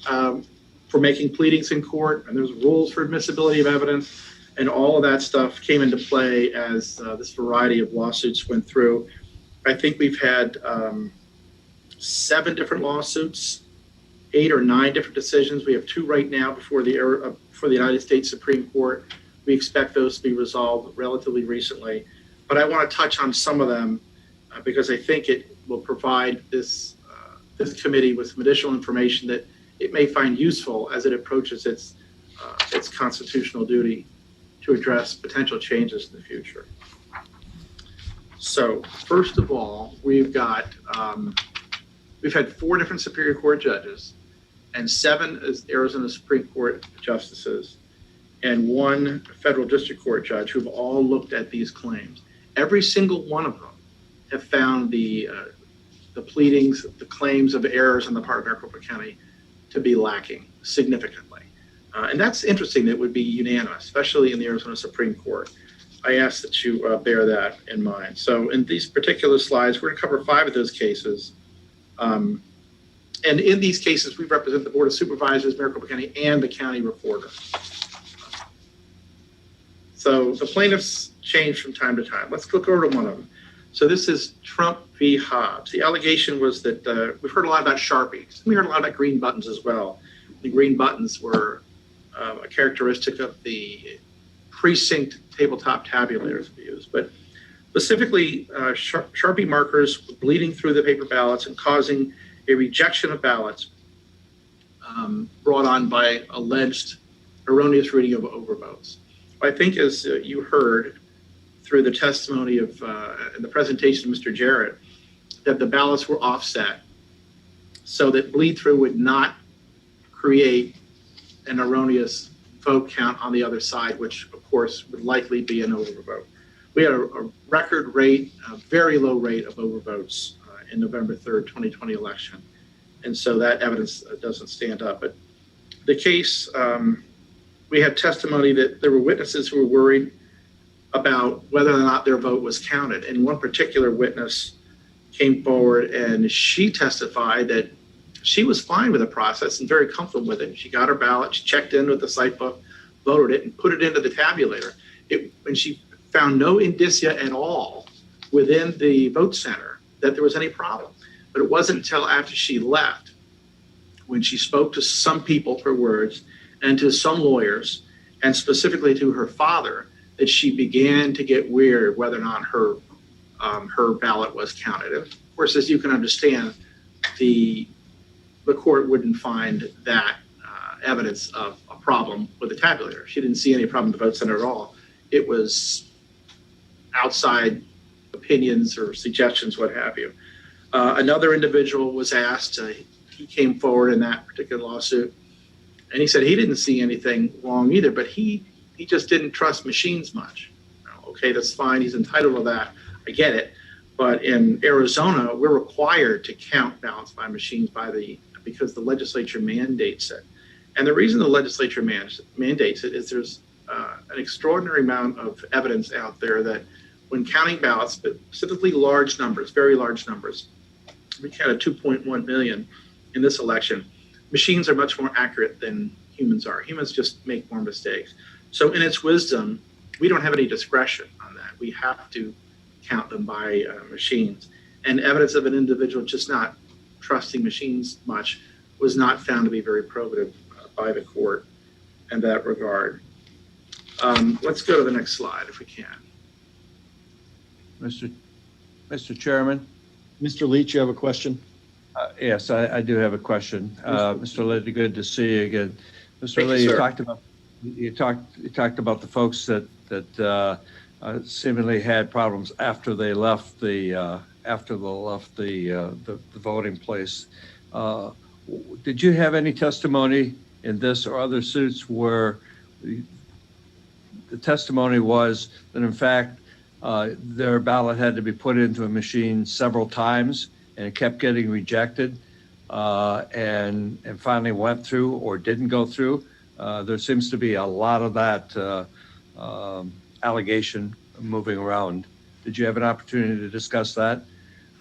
for making pleadings in court, and there's rules for admissibility of evidence, and all of that stuff came into play as this variety of lawsuits went through. I think we've had 7 different lawsuits, 8 or 9 different decisions. We have 2 right now before the United States Supreme Court. We expect those to be resolved relatively recently. But I want to touch on some of them because I think it will provide this committee with some additional information that it may find useful as it approaches its constitutional duty to address potential changes in the future. So first of all, we've had 4 different Superior Court judges and 7 Arizona Supreme Court justices and 1 federal district court judge who've all looked at these claims. Every single one of them have found the pleadings, the claims of errors on the part of Maricopa County to be lacking significantly. And that's interesting that it would be unanimous, especially in the Arizona Supreme Court. I ask that you bear that in mind. So in these particular slides, we're going to cover 5 of those cases. And in these cases, we represent the Board of Supervisors, Maricopa County, and the county recorder. So the plaintiffs change from time to time. Let's look over to one of them. So this is Trump v. Hobbs. The allegation was that we've heard a lot about Sharpies. We heard a lot about green buttons as well. The green buttons were a characteristic of the precinct tabletop tabulators we use. But specifically, Sharpie markers were bleeding through the paper ballots and causing a rejection of ballots brought on by alleged erroneous reading of overvotes. I think as you heard through the testimony of and the presentation of Mr. Jarrett, that the ballots were offset so that bleed through would not create an erroneous vote count on the other side, which of course would likely be an overvote. We had a record rate, a very low rate of overvotes in November 3rd, 2020 election. And so that evidence doesn't stand up. But the case, we had testimony that there were witnesses who were worried about whether or not their vote was counted. And one particular witness came forward and she testified that she was fine with the process and very comfortable with it. She got her ballot, she checked in with the site book, voted it, and put it into the tabulator. And she found no indicia at all within the vote center that there was any problem. But it wasn't until after she left, when she spoke to some people, her words, and to some lawyers, and specifically to her father, that she began to get weird whether or not her ballot was counted. And of course, as you can understand, the court wouldn't find that evidence of a problem with the tabulator. She didn't see any problem with the vote center at all. It was outside opinions or suggestions, what have you. Another individual was asked, he came forward in that particular lawsuit, and he said he didn't see anything wrong either, but he just didn't trust machines much. Okay, that's fine, he's entitled to that, I get it. But in Arizona, we're required to count ballots by machines because the legislature mandates it. And the reason the legislature mandates it is there's an extraordinary amount of evidence out there that when counting ballots, but specifically large numbers, very large numbers, we counted 2.1 million in this election, machines are much more accurate than humans are. Humans just make more mistakes. So in its wisdom, we don't have any discretion on that. We have to count them by machines. And evidence of an individual just not trusting machines much was not found to be very probative by the court in that regard. Let's go to the next slide if we can. Mr. Chairman. Mr. Leach, you have a question? Yes, I do have a question. Mr. Lee, good to see you again. Mr. Thank Lee, you, you talked about the folks that seemingly had problems after they left the voting place. Did you have any testimony in this or other suits where the testimony was that in fact their ballot had to be put into a machine several times and it kept getting rejected and finally went through or didn't go through? There seems to be a lot of that allegation moving around. Did you have an opportunity to discuss that?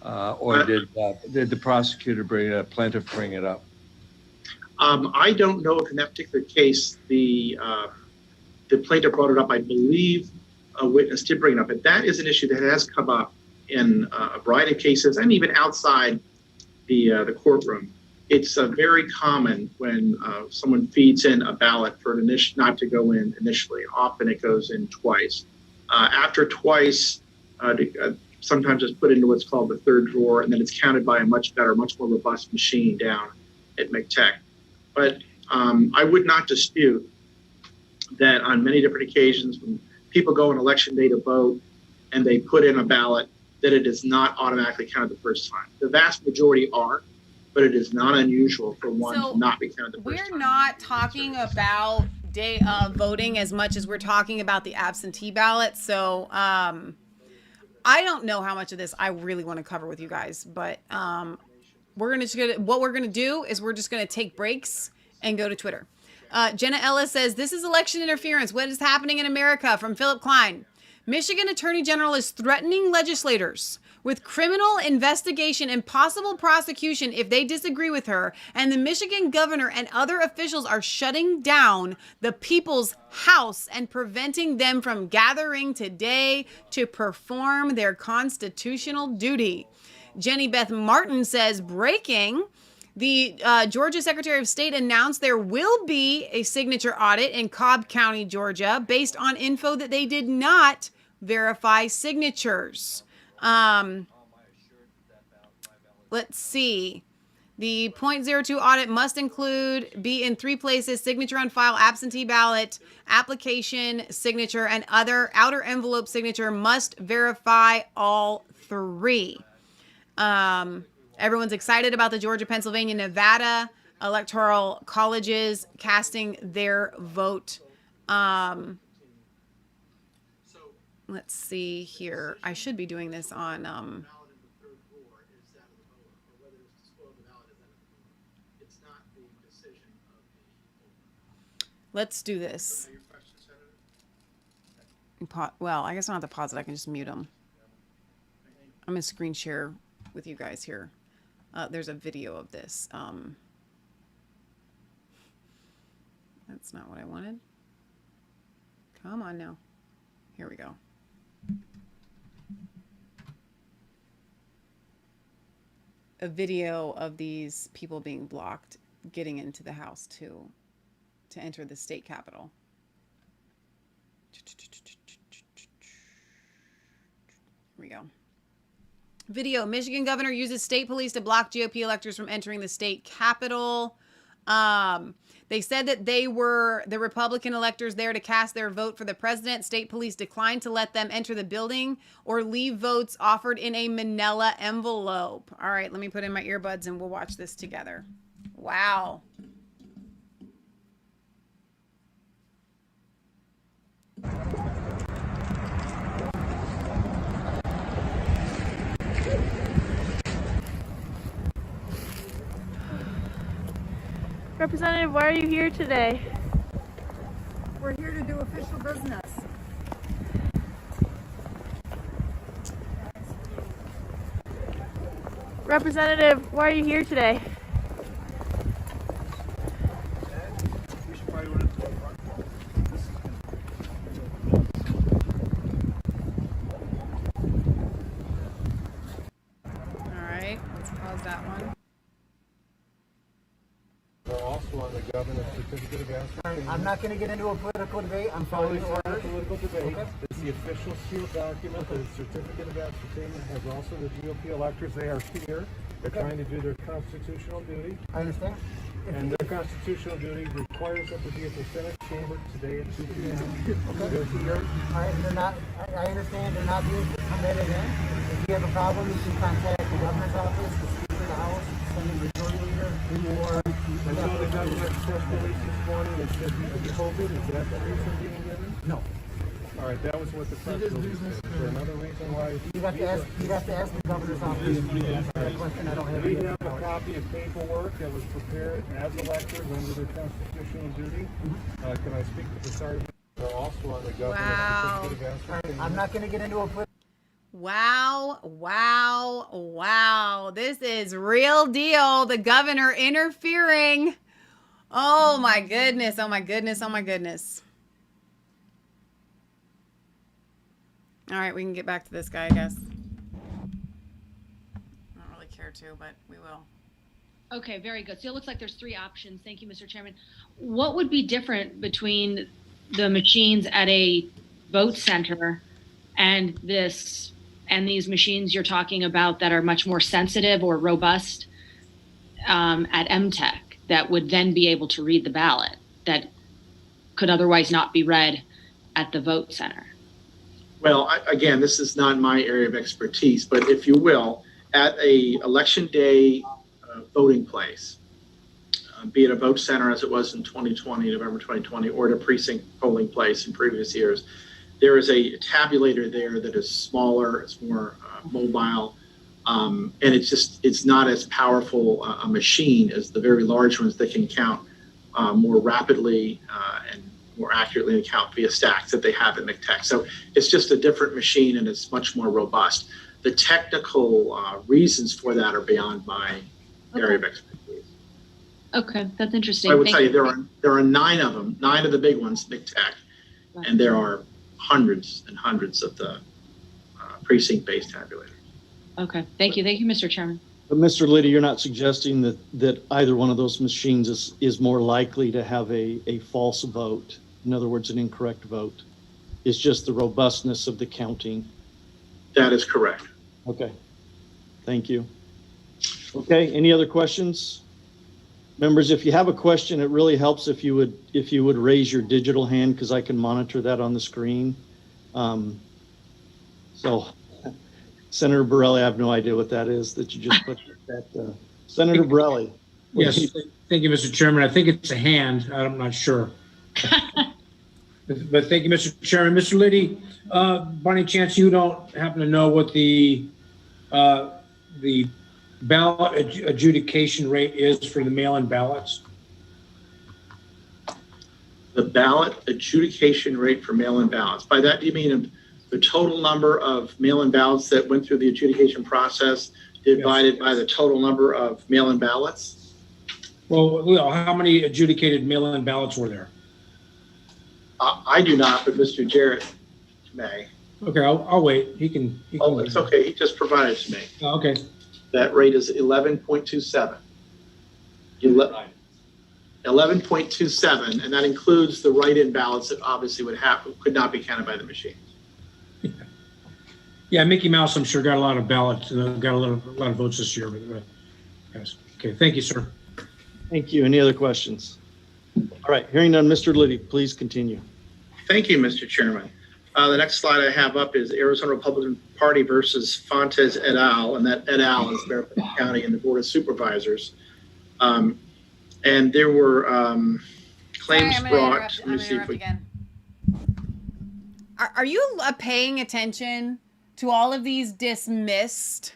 Or did the prosecutor plaintiff bring it up? I don't know if in that particular case the plaintiff brought it up. I believe a witness did bring it up, but that is an issue that has come up in a variety of cases and even outside the courtroom. It's very common when someone feeds in a ballot for an not to go in initially. Often it goes in twice. After twice, sometimes it's put into what's called the third drawer, and then it's counted by a much better, much more robust machine down at McTech. But I would not dispute that on many different occasions when people go on election day to vote and they put in a ballot, that it is not automatically counted the first time. The vast majority are, but it is not unusual for one to not be counted the first time. We're not talking about day of voting as much as we're talking about the absentee ballot. So I don't know how much of this I really want to cover with you guys, but what we're gonna do is we're just gonna take breaks and go to Twitter. Jenna Ellis says, this is election interference. What is happening in America? From Philip Klein. Michigan Attorney General is threatening legislators with criminal investigation and possible prosecution if they disagree with her. And the Michigan governor and other officials are shutting down the people's house and preventing them from gathering today to perform their constitutional duty. Jenny Beth Martin says, breaking. The Georgia Secretary of State announced there will be a signature audit in Cobb County, Georgia, based on info that they did not verify signatures. Let's see. The .02 audit must be in 3 places: signature on file, absentee ballot, application, signature, and other outer envelope signature must verify all 3. Everyone's excited about the Georgia, Pennsylvania, Nevada electoral colleges casting their vote. Let's see here. I should be doing this on... Let's do this. Well, I guess I don't have to pause it. I can just mute them. I'm going to screen share with you guys here. There's a video of this. That's not what I wanted. Come on now. Here we go. A video of these people being blocked getting into the house to enter the state capitol. Here we go. Video. Michigan governor uses state police to block GOP electors from entering the state capitol. They said that they were the Republican electors there to cast their vote for the president. State police declined to let them enter the building or leave votes offered in a manila envelope. All right, let me put in my earbuds and we'll watch this together. Wow. Representative, why are you here today? We're here to do official business. Representative, why are you here today? All right, let's pause that one. We're also on the governor's certificate of ascertainment. I'm not going to get into a political debate. I'm following Sorry, orders. political debate. Okay. It's the official sealed document. The certificate of ascertainment has also the GOP electors. They are here. They're trying to do their constitutional duty. I understand. And their constitutional duty requires them to be at the Senate chamber today at 2 p.m. They're here. All right, they're not. I understand they're not being permitted in. If you have a problem, you can contact the governor's office, the Speaker of the House, Senate Majority Leader, or. I saw the governor's press release this morning that said COVID. Is that the reason being given? No. All right, that was what the press release said. Is there another reason why? You'd have to ask the governor's office. That's a question I don't have. We have a copy of paperwork that was prepared as electors under their constitutional duty. Can I speak to the sergeant? They're also on the governor's certificate of ascertainment. I'm not going to get into a Wow, wow, wow. This is real deal. The governor interfering. Oh my goodness. Oh my goodness. Oh my goodness. All right, we can get back to this guy, I guess. I don't really care to, but we will. Okay, very good. So it looks like there's three options. Thank you, Mr. Chairman. What would be different between the machines at a vote center and these machines you're talking about that are much more sensitive or robust at MTech that would then be able to read the ballot that could otherwise not be read at the vote center? Well, again, this is not my area of expertise, but if you will, at a election day voting place, be it a vote center as it was in 2020, November 2020, or at a precinct polling place in previous years, there is a tabulator there that is smaller, it's more mobile, and it's not as powerful a machine as the very large ones that can count more rapidly and more accurately and count via stacks that they have at McTech. So it's just a different machine and it's much more robust. The technical reasons for that are beyond my area of expertise. Okay, that's interesting. I would tell you there are 9 of them, 9 of the big ones, McTech, and there are hundreds and hundreds of the precinct-based tabulators. Okay, thank you. Thank you, Mr. Chairman. But Mr. Liddy, you're not suggesting that either one of those machines is more likely to have a false vote. In other words, an incorrect vote. It's just the robustness of the counting. That is correct. Okay. Thank you. Okay. Any other questions? Members, if you have a question, it really helps if you would raise your digital hand because I can monitor that on the screen. So, Senator Borelli, I have no idea what that is that you just put that. Senator Borelli. Yes, thank you, Mr. Chairman. I think it's a hand. I'm not sure. But thank you, Mr. Chairman. Mr. Liddy, by any chance you don't happen to know what the ballot adjudication rate is for the mail-in ballots? The ballot adjudication rate for mail-in ballots. By that, do you mean the total number of mail-in ballots that went through the adjudication process divided by the total number of mail-in ballots? Well, how many adjudicated mail-in ballots were there? I do not, but Mr. Jarrett may. Okay, I'll wait. He can. Oh, it's okay. He just provided it to me. Okay. That rate is 11.27. 11.27, and that includes the write-in ballots that obviously could not be counted by the machines. Yeah, Mickey Mouse, I'm sure got a lot of ballots, got a lot of votes this year. But yes. Okay, thank you, sir. Thank you. Any other questions? All right, hearing none, Mr. Liddy, please continue. Thank you, Mr. Chairman. The next slide I have up is Arizona Republican Party versus Fontes et al., and that et al. Is Maricopa County and the Board of Supervisors. And there were claims brought. Let me see if we again. Are you paying attention to all of these dismissed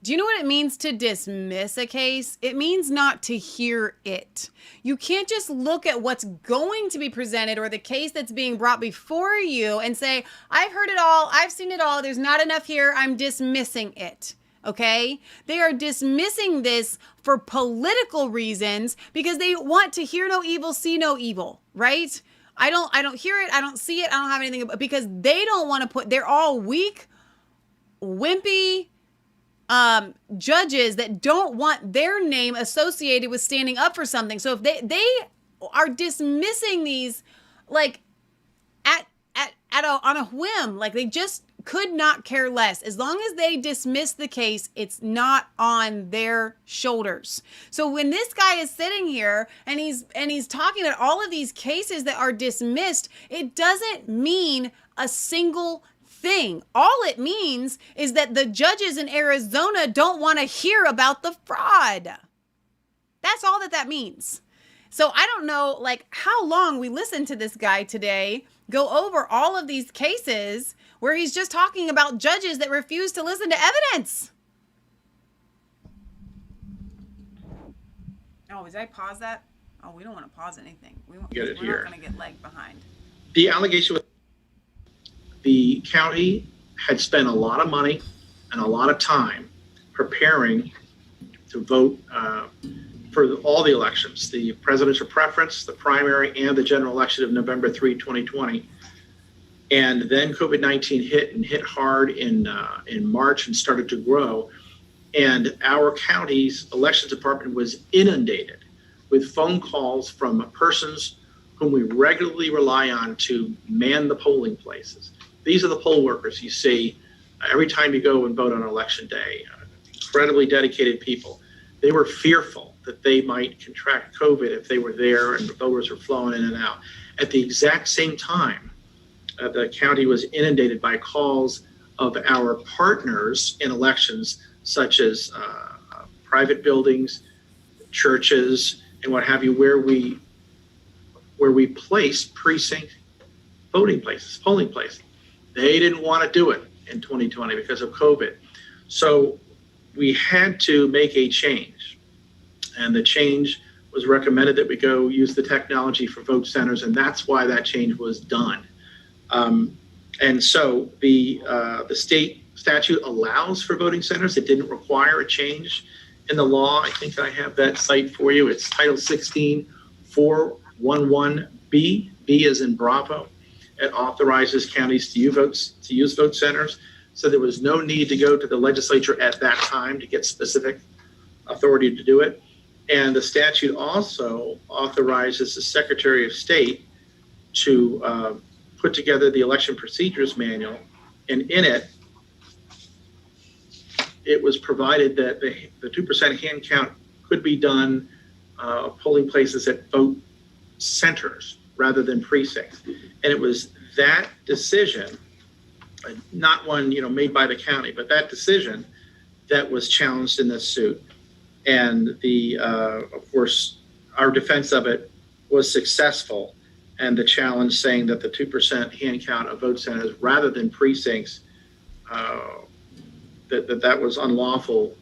Do you know what it means to dismiss a case? It means not to hear it. You can't just look at what's going to be presented or the case that's being brought before you and say, I've heard it all, I've seen it all, there's not enough here, I'm dismissing it. Okay? They are dismissing this for political reasons because they want to hear no evil, see no evil, right? I don't hear it, I don't see it, I don't have anything, because they don't want to they're all weak, wimpy, judges that don't want their name associated with standing up for something. So if they are dismissing these like on a whim, like they just could not care less. As long as they dismiss the case, it's not on their shoulders. So when this guy is sitting here and he's talking about all of these cases that are dismissed, it doesn't mean a single thing. All it means is that the judges in Arizona don't want to hear about the fraud. That's all that means. So I don't know like how long we listened to this guy today go over all of these cases where he's just talking about judges that refuse to listen to evidence. Oh, did I pause that? Oh, we don't want to pause anything. We're not going to get lagged behind. The allegation was the county had spent a lot of money and a lot of time preparing to vote for all the elections, the presidential preference, the primary, and the general election of November 3, 2020. And then COVID-19 hit hard in March and started to grow. And our county's elections department was inundated with phone calls from persons whom we regularly rely on to man the polling places. These are the poll workers you see every time you go and vote on election day. Incredibly dedicated people. They were fearful that they might contract COVID if they were there and the voters were flowing in and out. At the exact same time, the county was inundated by calls of our partners in elections, such as private buildings, churches, and what have you, where we place precinct voting places, polling places. They didn't want to do it in 2020 because of COVID. So we had to make a change. And the change was recommended that we go use the technology for vote centers, and that's why that change was done. And so the state statute allows for voting centers. It didn't require a change in the law. I think I have that cite for you. It's Title 16, 411B. B as in Bravo. It authorizes counties to use vote centers. So there was no need to go to the legislature at that time to get specific authority to do it. And the statute also authorizes the Secretary of State to put together the election procedures manual. And in it, it was provided that the 2% hand count could be done polling places at vote centers rather than precincts. And it was that decision, not one made by the county, but that decision that was challenged in this suit. And of course, our defense of it was successful. And the challenge saying that the 2% hand count of vote centers rather than precincts, that was unlawful,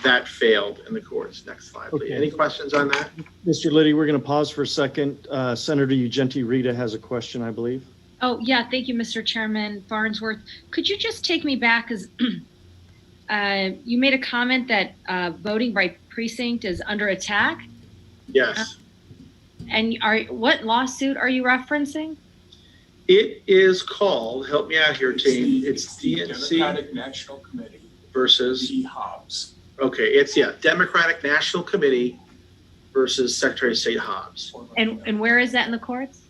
that failed in the courts. Next slide, please. Okay. Any questions on that? Mr. Liddy, we're going to pause for a second. Senator Ugenti Rita has a question, I believe. Oh, yeah. Thank you, Mr. Chairman Farnsworth. Could you just take me back? Because you made a comment that voting by precinct is under attack. Yes. And what lawsuit are you referencing? It is called, help me out here, team. It's DNC. Democratic National Committee versus Hobbs. Okay, it's Democratic National Committee versus Secretary of State Hobbs. And where is that in the courts?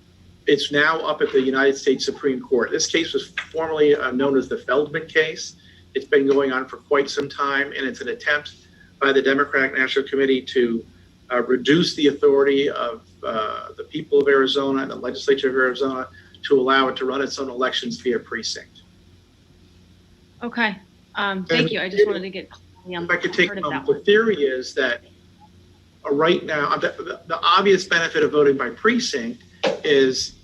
It's now up at the United States Supreme Court. This case was formerly known as the Feldman case. It's been going on for quite some time, and it's an attempt by the Democratic National Committee to reduce the authority of the people of Arizona and the legislature of Arizona to allow it to run its own elections via precinct. Okay, thank you. I just wanted to get if I could take the theory is that right now, the obvious benefit of voting by precinct is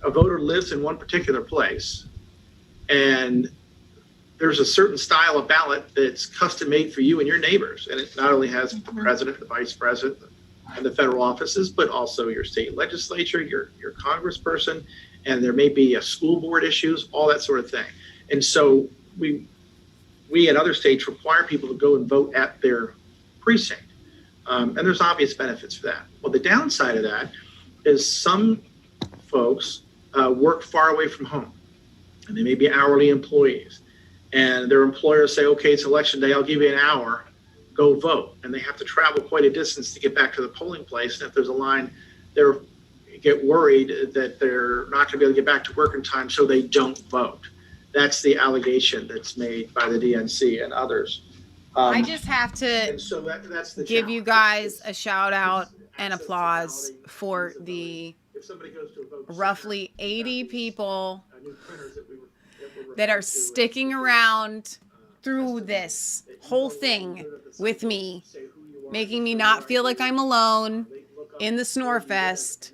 a voter lives in one particular place, and there's a certain style of ballot that's custom made for you and your neighbors. And it not only has the president, the vice president, and the federal offices, but also your state legislature, your congressperson, and there may be a school board issues, all that sort of thing. And so we in other states require people to go and vote at their precinct. And there's obvious benefits for that. Well, the downside of that is some folks work far away from home, and they may be hourly employees. And their employers say, okay, it's election day, I'll give you an hour, go vote. And they have to travel quite a distance to get back to the polling place. And if there's a line, they get worried that they're not gonna be able to get back to work in time, so they don't vote. That's the allegation that's made by the DNC and others. I just have to so that's the give challenge. you guys a shout out and applause for the roughly 80 people that are sticking around through this whole thing with me, making me not feel like I'm alone in the Snorefest,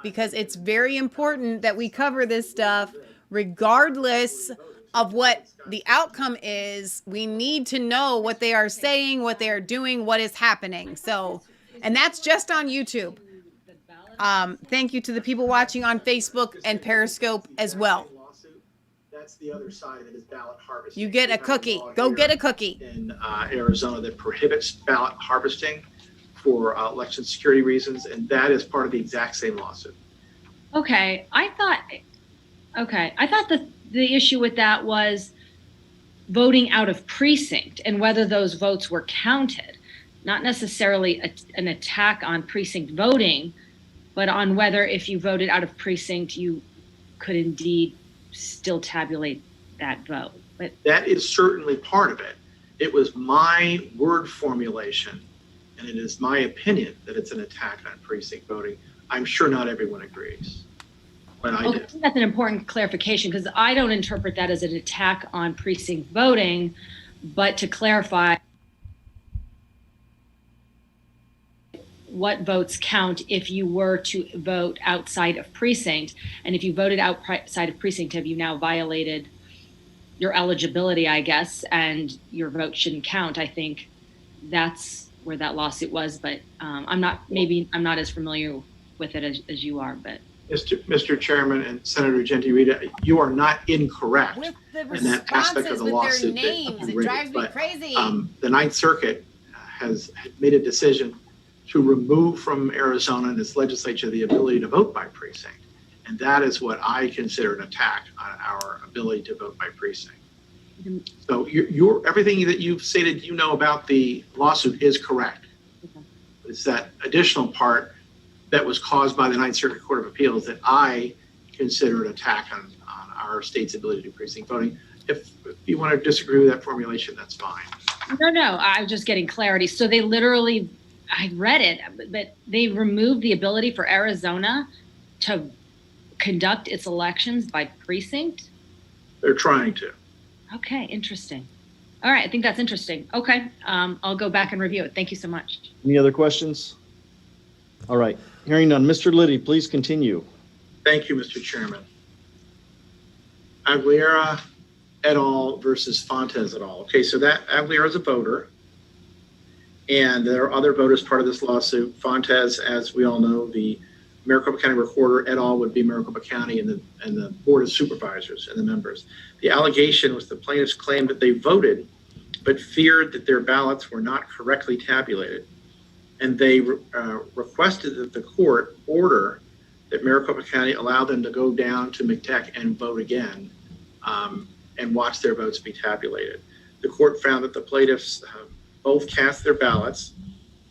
because it's very important that we cover this stuff regardless of what the outcome is. We need to know what they are saying, what they are doing, what is happening. So, and that's just on YouTube. Thank you to the people watching on Facebook and Periscope as well. That's the other side of it, is ballot harvesting. You get a cookie. Go get a cookie. In Arizona that prohibits ballot harvesting for election security reasons, and that is part of the exact same lawsuit. Okay, I thought the issue with that was voting out of precinct and whether those votes were counted, not necessarily an attack on precinct voting, but on whether if you voted out of precinct, you could indeed still tabulate that vote. But that is certainly part of it. It was my word formulation, and it is my opinion that it's an attack on precinct voting. I'm sure not everyone agrees. But I do. That's an important clarification, because I don't interpret that as an attack on precinct voting, but to clarify what votes count if you were to vote outside of precinct. And if you voted outside of precinct, have you now violated your eligibility, I guess, and your vote shouldn't count? I think that's where that lawsuit was, but I'm not as familiar with it as you are, but. Mr. Chairman and Senator Genti-Rita, you are not incorrect in that aspect of the lawsuit. Names, it drives me crazy. The Ninth Circuit has made a decision to remove from Arizona and its legislature the ability to vote by precinct. And that is what I consider an attack on our ability to vote by precinct. So everything that you've stated about the lawsuit is correct. It's that additional part that was caused by the Ninth Circuit Court of Appeals that I consider an attack on our state's ability to do precinct voting. If you want to disagree with that formulation, that's fine. No, I was just getting clarity. So they literally, I read it, but they removed the ability for Arizona to conduct its elections by precinct? They're trying to. Okay, interesting. All right, I think that's interesting. Okay, I'll go back and review it. Thank you so much. Any other questions? All right, hearing none. Mr. Liddy, please continue. Thank you, Mr. Chairman. Aguilera et al. Versus Fontes et al. Okay, so that Aguilera is a voter, and there are other voters part of this lawsuit. Fontes, as we all know, the Maricopa County Recorder et al. Would be Maricopa County and the Board of Supervisors and the members. The allegation was the plaintiffs claimed that they voted, but feared that their ballots were not correctly tabulated. And they requested that the court order that Maricopa County allow them to go down to McTech and vote again and watch their votes be tabulated. The court found that the plaintiffs both cast their ballots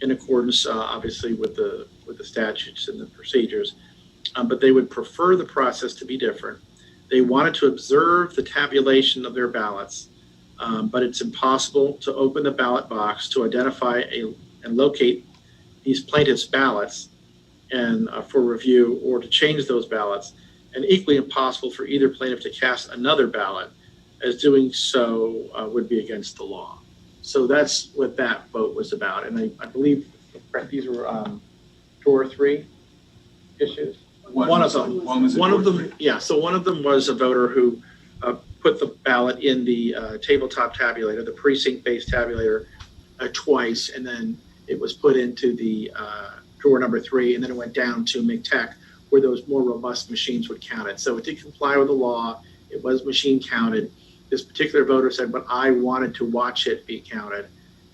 in accordance, obviously, with the statutes and the procedures, but they would prefer the process to be different. They wanted to observe the tabulation of their ballots, but it's impossible to open the ballot box to identify and locate these plaintiffs' ballots and for review, or to change those ballots, and equally impossible for either plaintiff to cast another ballot, as doing so would be against the law. So that's what that vote was about. And I believe these were 2 or 3 issues. One of them, yeah. So one of them was a voter who put the ballot in the tabletop tabulator, the precinct-based tabulator, twice, and then it was put into the drawer number 3, and then it went down to McTech, where those more robust machines would count it. So it did comply with the law. It was machine counted. This particular voter said, but I wanted to watch it be counted,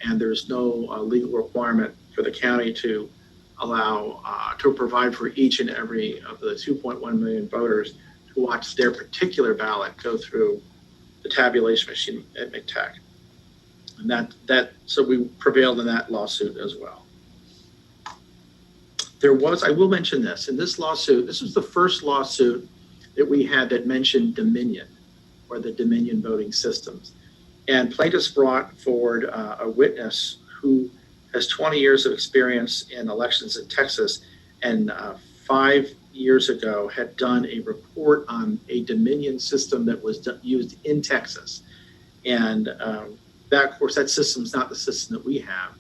and there's no legal requirement for the county to allow, to provide for each and every of the 2.1 million voters to watch their particular ballot go through the tabulation machine at McTech. And so we prevailed in that lawsuit as well. There was, I will mention this, in this lawsuit, this was the first lawsuit that we had that mentioned Dominion, or the Dominion voting systems. And plaintiffs brought forward a witness who has 20 years of experience in elections in Texas, and 5 years ago had done a report on a Dominion system that was used in Texas. And that, of course, that system is not the system that we have.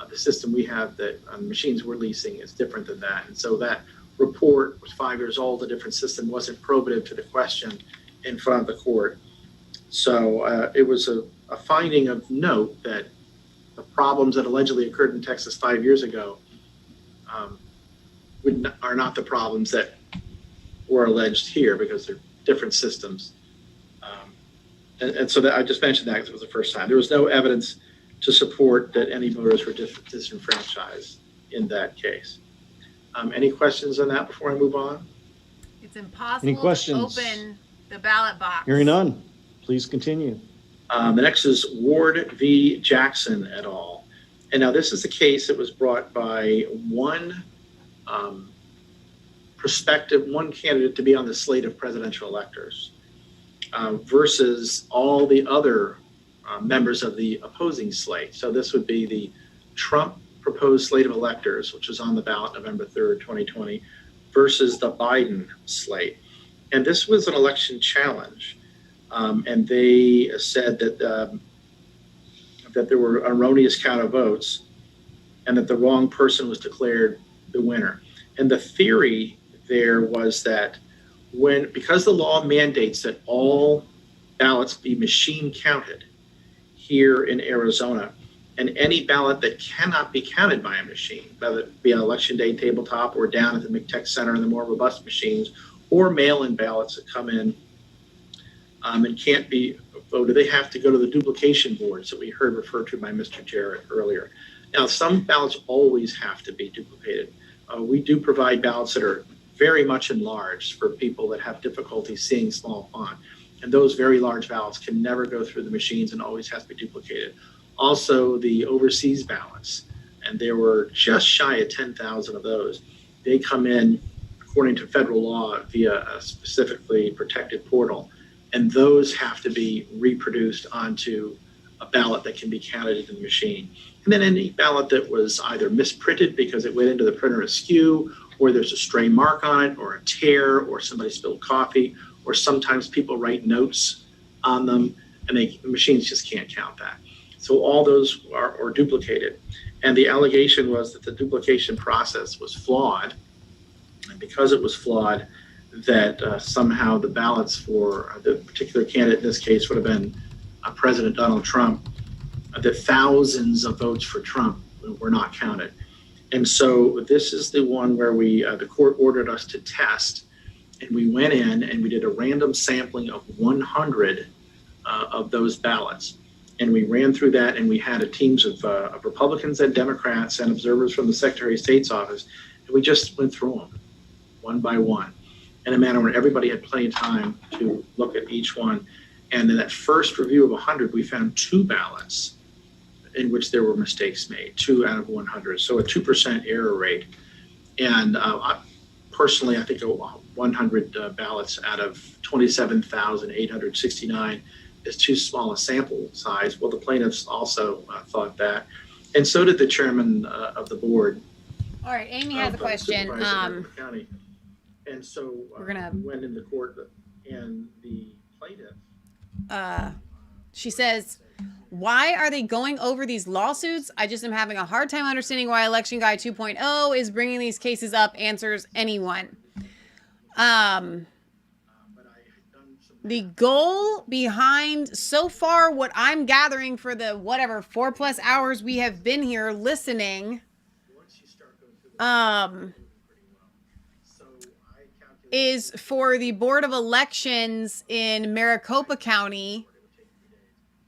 The system we have that machines we're leasing is different than that. And so that report was 5 years old. A different system wasn't probative to the question in front of the court. So it was a finding of note that the problems that allegedly occurred in Texas 5 years ago are not the problems that were alleged here, because they're different systems. And so that I just mentioned that because it was the first time. There was no evidence to support that any voters were disenfranchised in that case. Any questions on that before I move on? It's impossible Any questions? to open the ballot box. Hearing none, please continue. The next is Ward v. Jackson et al. And now this is a case that was brought by one candidate to be on the slate of presidential electors versus all the other members of the opposing slate. So this would be the Trump proposed slate of electors, which was on the ballot November 3rd, 2020, versus the Biden slate. And this was an election challenge. And they said that that there were erroneous count of votes and that the wrong person was declared the winner. And the theory there was that because the law mandates that all ballots be machine counted here in Arizona, and any ballot that cannot be counted by a machine, whether it be an election day tabletop or down at the McTech Center in the more robust machines, or mail-in ballots that come in and can't be voted, they have to go to the duplication boards that we heard referred to by Mr. Jarrett earlier. Now, some ballots always have to be duplicated. We do provide ballots that are very much enlarged for people that have difficulty seeing small font. And those very large ballots can never go through the machines and always has to be duplicated. Also, the overseas ballots, and there were just shy of 10,000 of those. They come in, according to federal law, via a specifically protected portal. And those have to be reproduced onto a ballot that can be counted in the machine. And then any ballot that was either misprinted because it went into the printer askew, or there's a stray mark on it, or a tear, or somebody spilled coffee, or sometimes people write notes on them, and the machines just can't count that. So all those are duplicated. And the allegation was that the duplication process was flawed. And because it was flawed, that somehow the ballots for the particular candidate in this case would have been President Donald Trump, that thousands of votes for Trump were not counted. And so this is the one where the court ordered us to test, and we went in and we did a random sampling of 100 of those ballots. And we ran through that, and we had teams of Republicans and Democrats and observers from the Secretary of State's office, and we just went through them one by one in a manner where everybody had plenty of time to look at each one. And in that first review of 100, we found 2 ballots in which there were mistakes made, 2 out of 100, so a 2% error rate. And personally, I think 100 ballots out of 27,869 is too small a sample size. Well, the plaintiffs also thought that, and so did the chairman of the board. All right, Amy has a question. County. And so we went into court, and the plaintiff. She says, why are they going over these lawsuits? I just am having a hard time understanding why Election Guy 2.0 is bringing these cases up. Answers anyone. The goal behind, so far, what I'm gathering for the 4+ hours we have been here listening, is for the Board of Elections in Maricopa County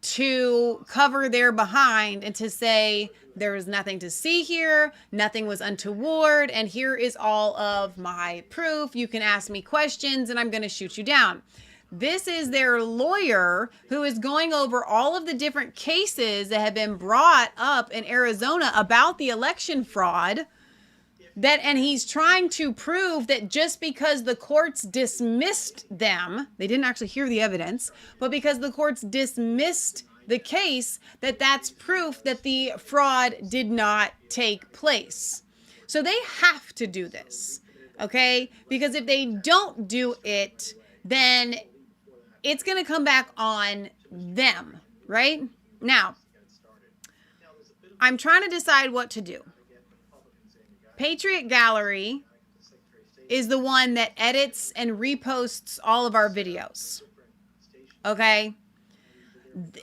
to cover their behind and to say there is nothing to see here, nothing was untoward, and here is all of my proof. You can ask me questions and I'm going to shoot you down. This is their lawyer who is going over all of the different cases that have been brought up in Arizona about the election fraud. And he's trying to prove that just because the courts dismissed them, they didn't actually hear the evidence, but because the courts dismissed the case, that's proof that the fraud did not take place. So they have to do this, okay? Because if they don't do it, then it's going to come back on them, right? Now, I'm trying to decide what to do. Patriot Gallery is the one that edits and reposts all of our videos. Okay?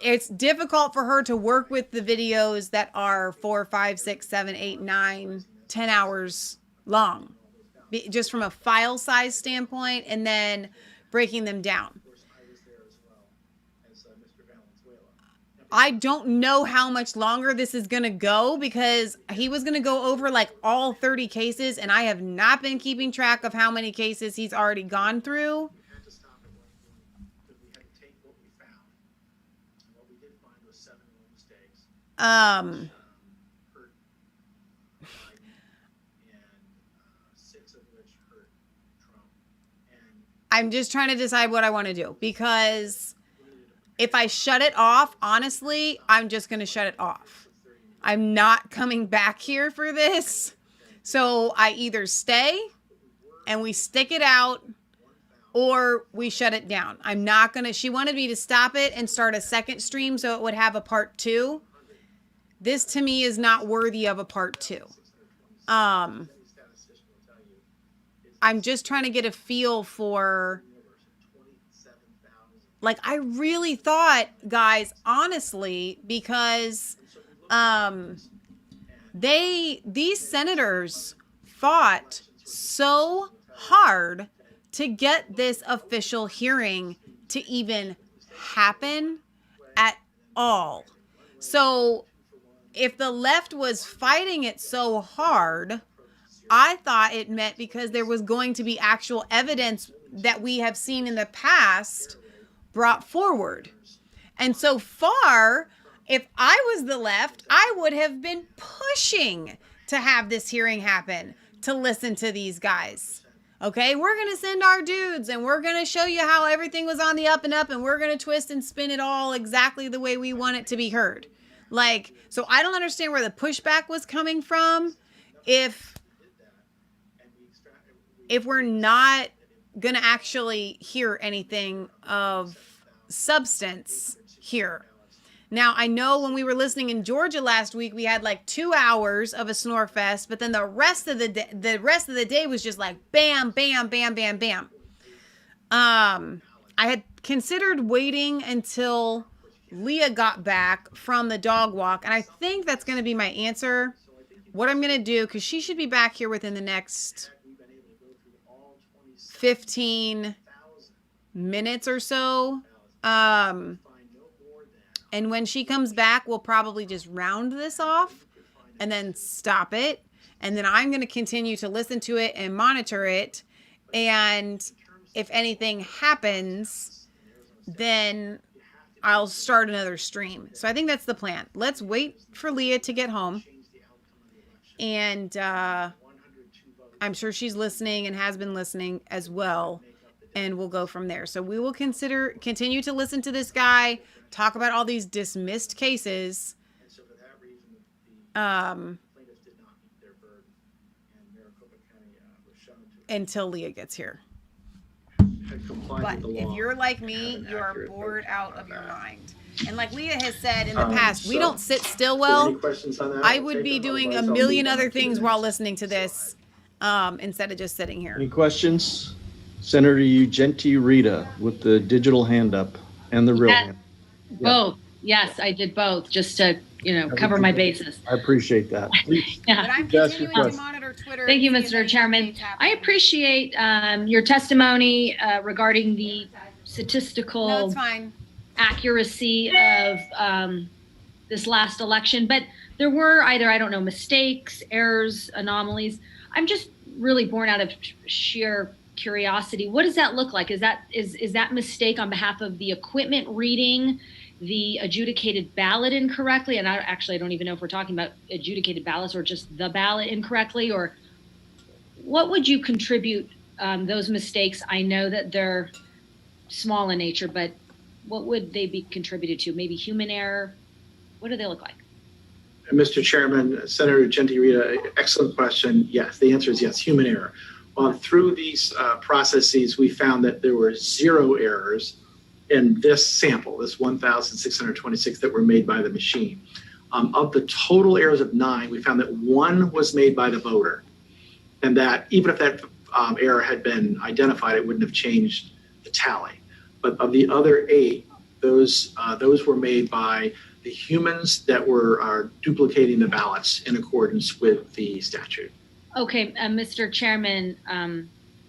It's difficult for her to work with the videos that are 4, 5, 6, 7, 8, 9, 10 hours long. Just from a file size standpoint and then breaking them down. I don't know how much longer this is going to go because he was going to go over like all 30 cases and I have not been keeping track of how many cases he's already gone through. I'm just trying to decide what I want to do because if I shut it off, honestly, I'm just going to shut it off. I'm not coming back here for this. So I either stay and we stick it out or we shut it down. I'm not going to, she wanted me to stop it and start a second stream so it would have a part 2. This to me is not worthy of a part 2. I'm just trying to get a feel for, like, I really thought, guys, honestly, because these senators fought so hard to get this official hearing to even happen at all. So if the left was fighting it so hard, I thought it meant because there was going to be actual evidence that we have seen in the past brought forward. And so far, if I was the left, I would have been pushing to have this hearing happen, to listen to these guys. Okay, we're going to send our dudes and we're going to show you how everything was on the up and up and we're going to twist and spin it all exactly the way we want it to be heard. Like, so I don't understand where the pushback was coming from if we're not going to actually hear anything of substance here. Now, I know when we were listening in Georgia last week, we had like 2 hours of a snore fest, but then the rest of the day was just like bam, bam, bam, bam, bam. I had considered waiting until Leah got back from the dog walk, and I think that's going to be my answer. What I'm going to do, because she should be back here within the next 15 minutes or so. And when she comes back, we'll probably just round this off and then stop it. And then I'm going to continue to listen to it and monitor it. And if anything happens, then I'll start another stream. So I think that's the plan. Let's wait for Leah to get home. And I'm sure she's listening and has been listening as well. And we'll go from there. So we will continue to listen to this guy talk about all these dismissed cases. Until Leah gets here. But if you're like me, you are bored out of your mind. And like Leah has said in the past, we don't sit still well. I would be doing a million other things while listening to this instead of just sitting here. Any questions? Senator Ugenti Rita with the digital hand up and the real hand. Yeah. Both. Yes, I did both just to, cover my bases. I appreciate that. Yeah. But I'm continuing to monitor Twitter. Thank you, Mr. Chairman. I appreciate your testimony regarding the statistical No, it's fine. accuracy of this last election, but there were either, I don't know, mistakes, errors, anomalies. I'm just really born out of sheer curiosity. What does that look like? Is that mistake on behalf of the equipment reading the adjudicated ballot incorrectly? And I don't even know if we're talking about adjudicated ballots or just the ballot incorrectly, or what would you contribute those mistakes? I know that they're small in nature, but what would they be contributed to? Maybe human error? What do they look like? Mr. Chairman, Senator Ugenti Rita, excellent question. Yes, the answer is yes, human error. Through these processes, we found that there were 0 errors in this sample, this 1,626 that were made by the machine. Of the total errors of 9, we found that 1 was made by the voter, and that even if that error had been identified, it wouldn't have changed the tally. But of the other 8, those were made by the humans that were duplicating the ballots in accordance with the statute. Okay, Mr. Chairman,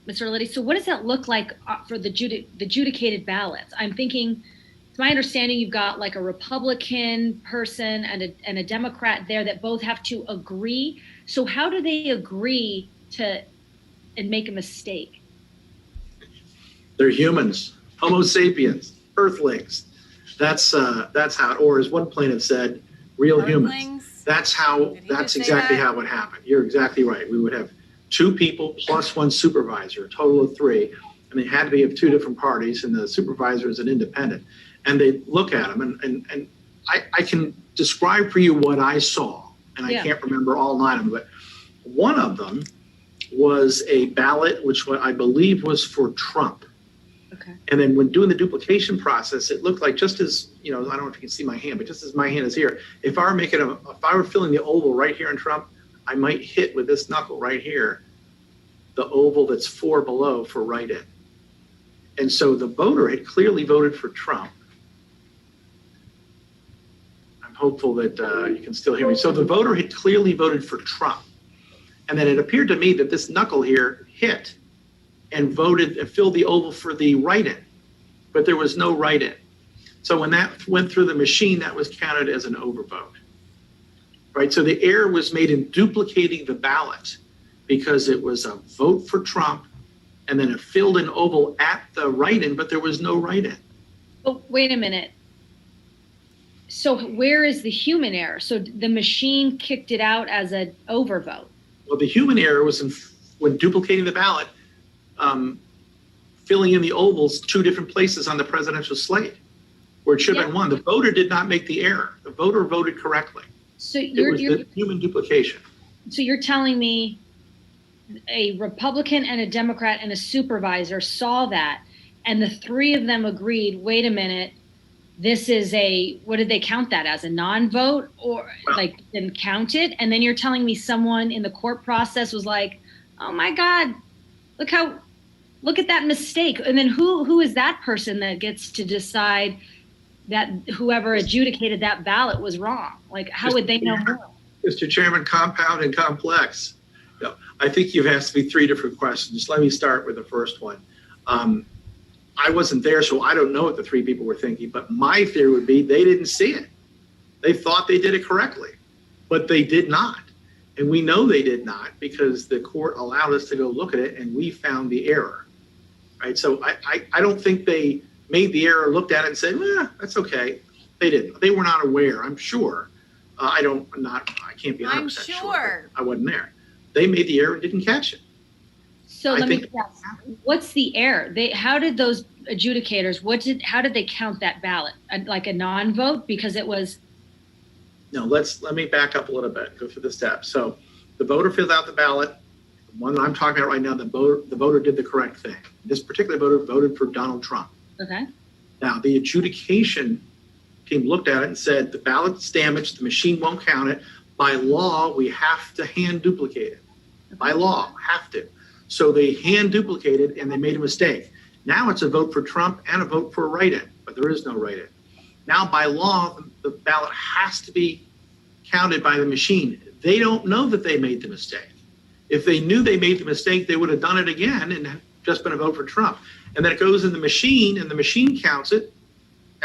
Mr. Liddy, so what does that look like for the adjudicated ballots? I'm thinking, it's my understanding you've got like a Republican person and a Democrat there that both have to agree. So how do they agree and make a mistake? They're humans, Homo sapiens, Earthlings. That's how, or as one plaintiff said, real humans. That's exactly how it happened. You're exactly right. We would have 2 people plus 1 supervisor, a total of 3, and they had to be of 2 different parties, and the supervisor is an independent. And they look at them, and I can describe for you what I saw, and I can't remember all 9 of them, but one of them was a ballot which I believe was for Trump. Okay. And then when doing the duplication process, it looked like just as, I don't know if you can see my hand, but just as my hand is here, if I were filling the oval right here in Trump, I might hit with this knuckle right here, the oval that's 4 below for write-in. And so the voter had clearly voted for Trump. I'm hopeful that you can still hear me. So the voter had clearly voted for Trump. And then it appeared to me that this knuckle here hit and filled the oval for the write-in, but there was no write-in. So when that went through the machine, that was counted as an overvote, right? So the error was made in duplicating the ballot because it was a vote for Trump and then a filled in oval at the write-in, but there was no write-in. Oh, wait a minute. So where is the human error? So the machine kicked it out as an overvote. Well, the human error was when duplicating the ballot, filling in the ovals 2 different places on the presidential slate where it should have been 1. The voter did not make the error. The voter voted correctly. So it was the human duplication. So you're telling me a Republican and a Democrat and a supervisor saw that, and the 3 of them agreed, wait a minute, this is what did they count that as, a non-vote, or didn't count it? And then you're telling me someone in the court process was like, oh my God, look at that mistake. And then who is that person that gets to decide that whoever adjudicated that ballot was wrong? Like, how would they know more? Mr. Chairman, compound and complex. I think you've asked me 3 different questions. Let me start with the first one. I wasn't there, so I don't know what the 3 people were thinking, but my theory would be they didn't see it. They thought they did it correctly, but they did not. And we know they did not because the court allowed us to go look at it and we found the error, right? So I don't think they made the error, looked at it and said, that's okay. They didn't. They were not aware, I'm sure. I can't be 100% sure. I wasn't there. They made the error and didn't catch it. So let me guess. What's the error? How did those adjudicators, how did they count that ballot? Like a non-vote because it was? No, let me back up a little bit, go through the steps. So the voter filled out the ballot. The one that I'm talking about right now, the voter did the correct thing. This particular voter voted for Donald Trump. Okay. Now the adjudication team looked at it and said, the ballot's damaged, the machine won't count it. By law, we have to hand duplicate it. By law, have to. So they hand duplicated and they made a mistake. Now it's a vote for Trump and a vote for a write-in, but there is no write-in. Now by law, the ballot has to be counted by the machine. They don't know that they made the mistake. If they knew they made the mistake, they would have done it again and just been a vote for Trump. And then it goes in the machine, and the machine counts it,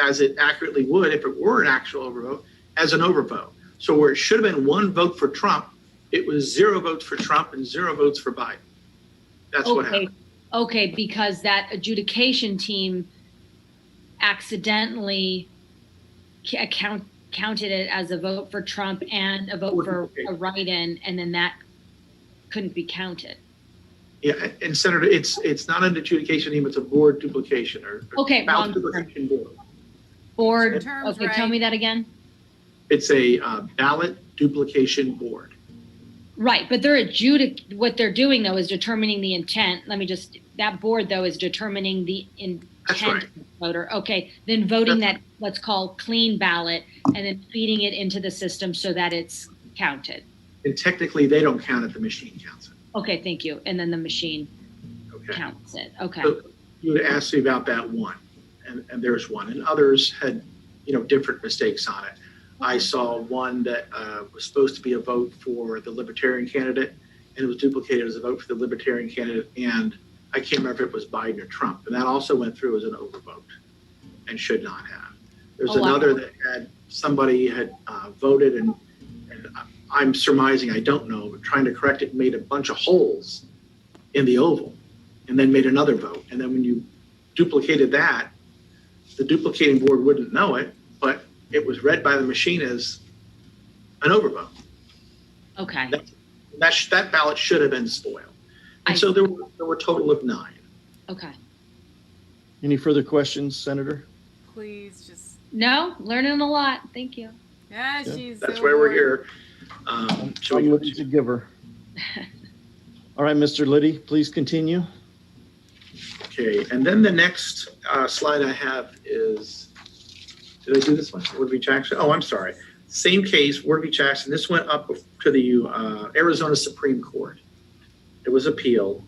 as it accurately would if it were an actual overvote, as an overvote. So where it should have been 1 vote for Trump, it was 0 votes for Trump and 0 votes for Biden. That's what happened. Okay, because that adjudication team accidentally counted it as a vote for Trump and a vote for a write-in, and then that couldn't be counted. Yeah, and Senator, it's not an adjudication team, it's a board duplication or Okay, ballot duplication board. Board, Terms, okay, right? tell me that again. It's a ballot duplication board. Right, but what they're doing though is determining the intent. That board though is determining the intent of the voter. Okay, then voting that let's call clean ballot and then feeding it into the system so that it's counted. And technically they don't count it, the machine counts it. Okay, thank you. And then the machine counts it. Okay. So you would ask me about that one, and there's one, and others had, different mistakes on it. I saw one that was supposed to be a vote for the Libertarian candidate, and it was duplicated as a vote for the Libertarian candidate, and I can't remember if it was Biden or Trump, and that also went through as an overvote and should not have. There's another that had somebody had voted, and I'm surmising, I don't know, but trying to correct it, made a bunch of holes in the oval and then made another vote. And then when you duplicated that, the duplicating board wouldn't know it, but it was read by the machine as an overvote. Okay. That ballot should have been spoiled. And so there were a total of 9. Okay. Any further questions, Senator? Please just. No, learning a lot. Thank you. Yeah, she's. That's so why we're bored. here. I'm Liddy to give her. All right, Mr. Liddy, please continue. Okay, and then the next slide I have is, did I do this one? Word v. Jackson? Oh, I'm sorry. Same case, Word v. Jackson. This went up to the Arizona Supreme Court. It was appealed.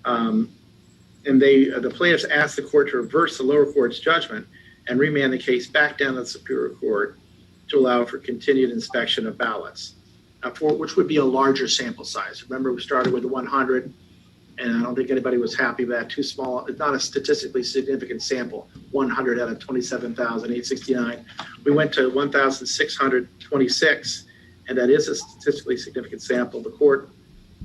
And the plaintiffs asked the court to reverse the lower court's judgment and remand the case back down to the Superior Court to allow for continued inspection of ballots, which would be a larger sample size. Remember, we started with 100, and I don't think anybody was happy with that. Too small. It's not a statistically significant sample. 100 out of 27,869. We went to 1,626, and that is a statistically significant sample. The court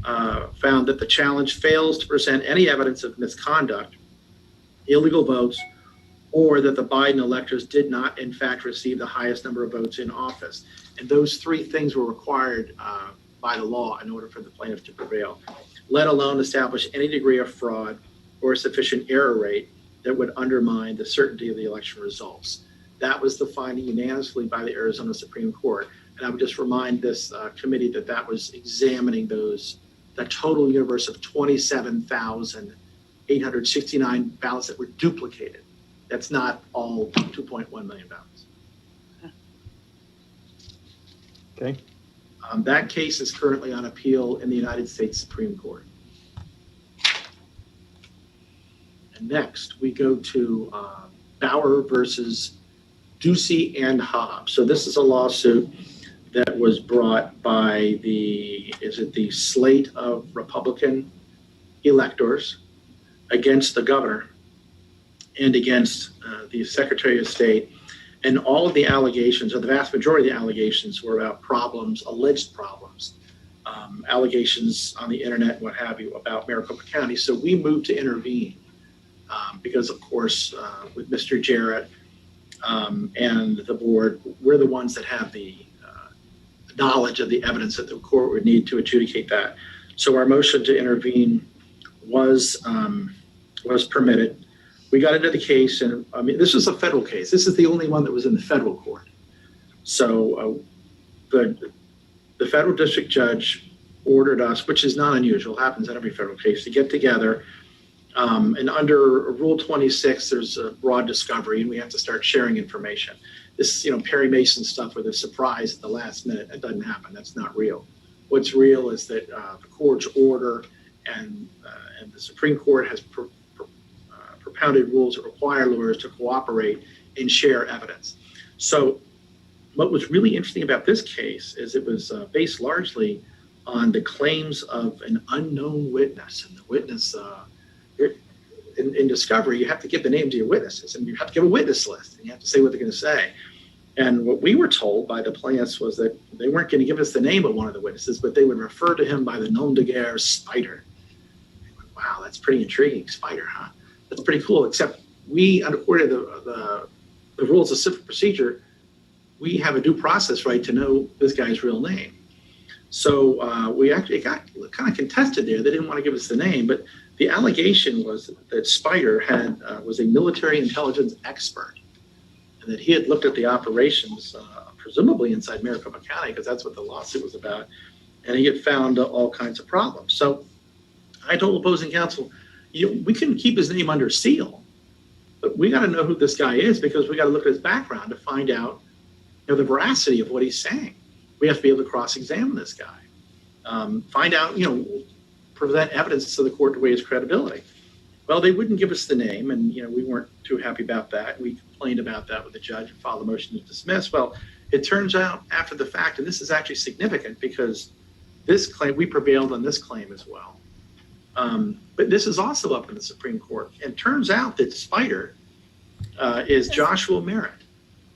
found that the challenge fails to present any evidence of misconduct, illegal votes, or that the Biden electors did not, in fact, receive the highest number of votes in office. And those 3 things were required by the law in order for the plaintiff to prevail, let alone establish any degree of fraud or sufficient error rate that would undermine the certainty of the election results. That was the finding unanimously by the Arizona Supreme Court. And I would just remind this committee that was examining the total universe of 27,869 ballots that were duplicated. That's not all 2.1 million ballots. Okay. That case is currently on appeal in the United States Supreme Court. And next, we go to Bauer versus Ducey and Hobbs. So this is a lawsuit that was brought by the slate of Republican electors against the governor and against the Secretary of State. And all of the allegations, or the vast majority of the allegations, were about problems, alleged problems, allegations on the internet and what have you about Maricopa County. So we moved to intervene because, of course, with Mr. Jarrett and the board, we're the ones that have the knowledge of the evidence that the court would need to adjudicate that. So our motion to intervene was permitted. We got into the case, and I mean, this was a federal case. This is the only one that was in the federal court. So the federal district judge ordered us, which is not unusual, happens in every federal case, to get together. And under Rule 26, there's a broad discovery, and we have to start sharing information. This, Perry Mason stuff with a surprise at the last minute, that doesn't happen. That's not real. What's real is that the court's order and the Supreme Court has propounded rules that require lawyers to cooperate and share evidence. So what was really interesting about this case is it was based largely on the claims of an unknown witness. And the witness, in discovery, you have to give the names of your witnesses, and you have to give a witness list, and you have to say what they're going to say. And what we were told by the plaintiffs was that they weren't going to give us the name of one of the witnesses, but they would refer to him by the nom de guerre Spider. Wow, that's pretty intriguing, Spider, huh? That's pretty cool, except we, according to the rules of civil procedure, we have a due process right to know this guy's real name. So we actually got kind of contested there. They didn't want to give us the name, but the allegation was that Spider was a military intelligence expert, and that he had looked at the operations, presumably inside Maricopa County, because that's what the lawsuit was about, and he had found all kinds of problems. So I told opposing counsel, we couldn't keep his name under seal, but we got to know who this guy is, because we got to look at his background to find out the veracity of what he's saying. We have to be able to cross-examine this guy, find out, present evidence to the court to weigh his credibility. Well, they wouldn't give us the name, and we weren't too happy about that. We complained about that with the judge and filed a motion to dismiss. Well, it turns out after the fact, and this is actually significant because this claim, we prevailed on this claim as well. But this is also up in the Supreme Court. And turns out that Spider is Joshua Merritt.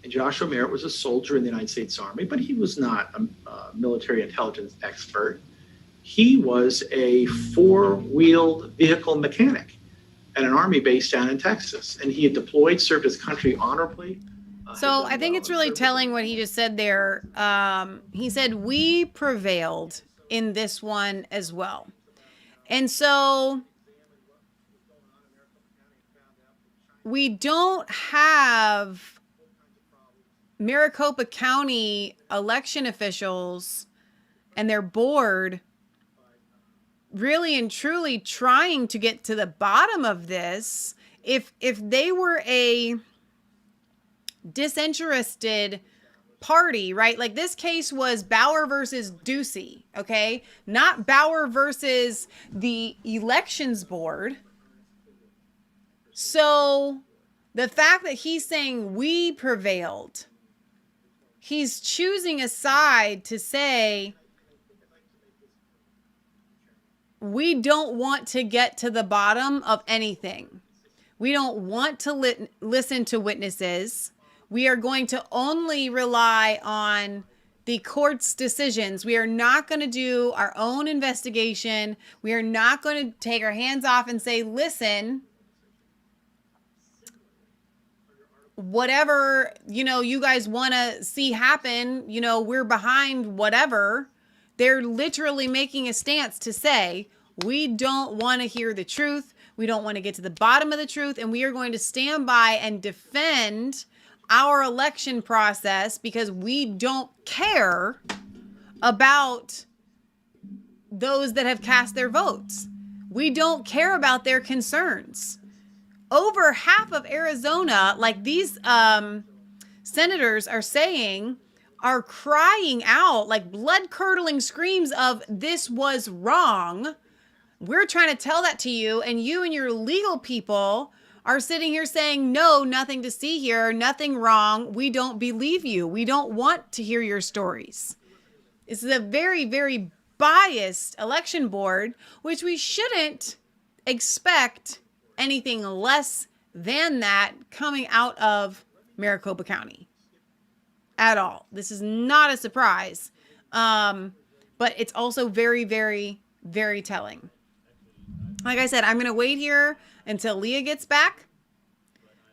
And Joshua Merritt was a soldier in the United States Army, but he was not a military intelligence expert. He was a four-wheeled vehicle mechanic at an Army base down in Texas. And he had deployed, served his country honorably. So I think it's really telling what he just said there. He said, we prevailed in this one as well. And so we don't have Maricopa County election officials and their board really and truly trying to get to the bottom of this. If they were a disinterested party, right? Like this case was Bauer versus Ducey, okay? Not Bauer versus the elections board. So the fact that he's saying we prevailed, he's choosing a side to say, we don't want to get to the bottom of anything. We don't want to listen to witnesses. We are going to only rely on the court's decisions. We are not going to do our own investigation. We are not going to take our hands off and say, listen, whatever, you guys want to see happen, we're behind whatever. They're literally making a stance to say, we don't want to hear the truth. We don't want to get to the bottom of the truth. And we are going to stand by and defend our election process because we don't care about those that have cast their votes. We don't care about their concerns. Over half of Arizona, like these senators are saying, are crying out like blood-curdling screams of this was wrong. We're trying to tell that to you, and you and your legal people are sitting here saying, no, nothing to see here, nothing wrong. We don't believe you. We don't want to hear your stories. This is a very, very biased election board, which we shouldn't expect anything less than that coming out of Maricopa County at all. This is not a surprise, but it's also very, very, very telling. Like I said, I'm going to wait here until Leah gets back.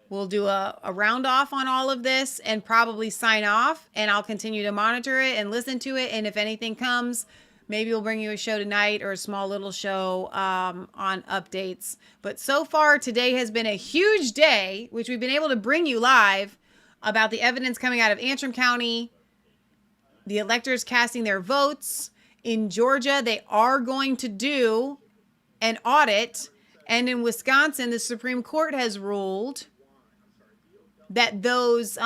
We'll do a round off on all of this and probably sign off, and I'll continue to monitor it and listen to it. And if anything comes, maybe we'll bring you a show tonight or a small little show on updates. But so far, today has been a huge day, which we've been able to bring you live about the evidence coming out of Antrim County, the electors casting their votes. In Georgia, they are going to do an audit. And in Wisconsin, the Supreme Court has ruled that those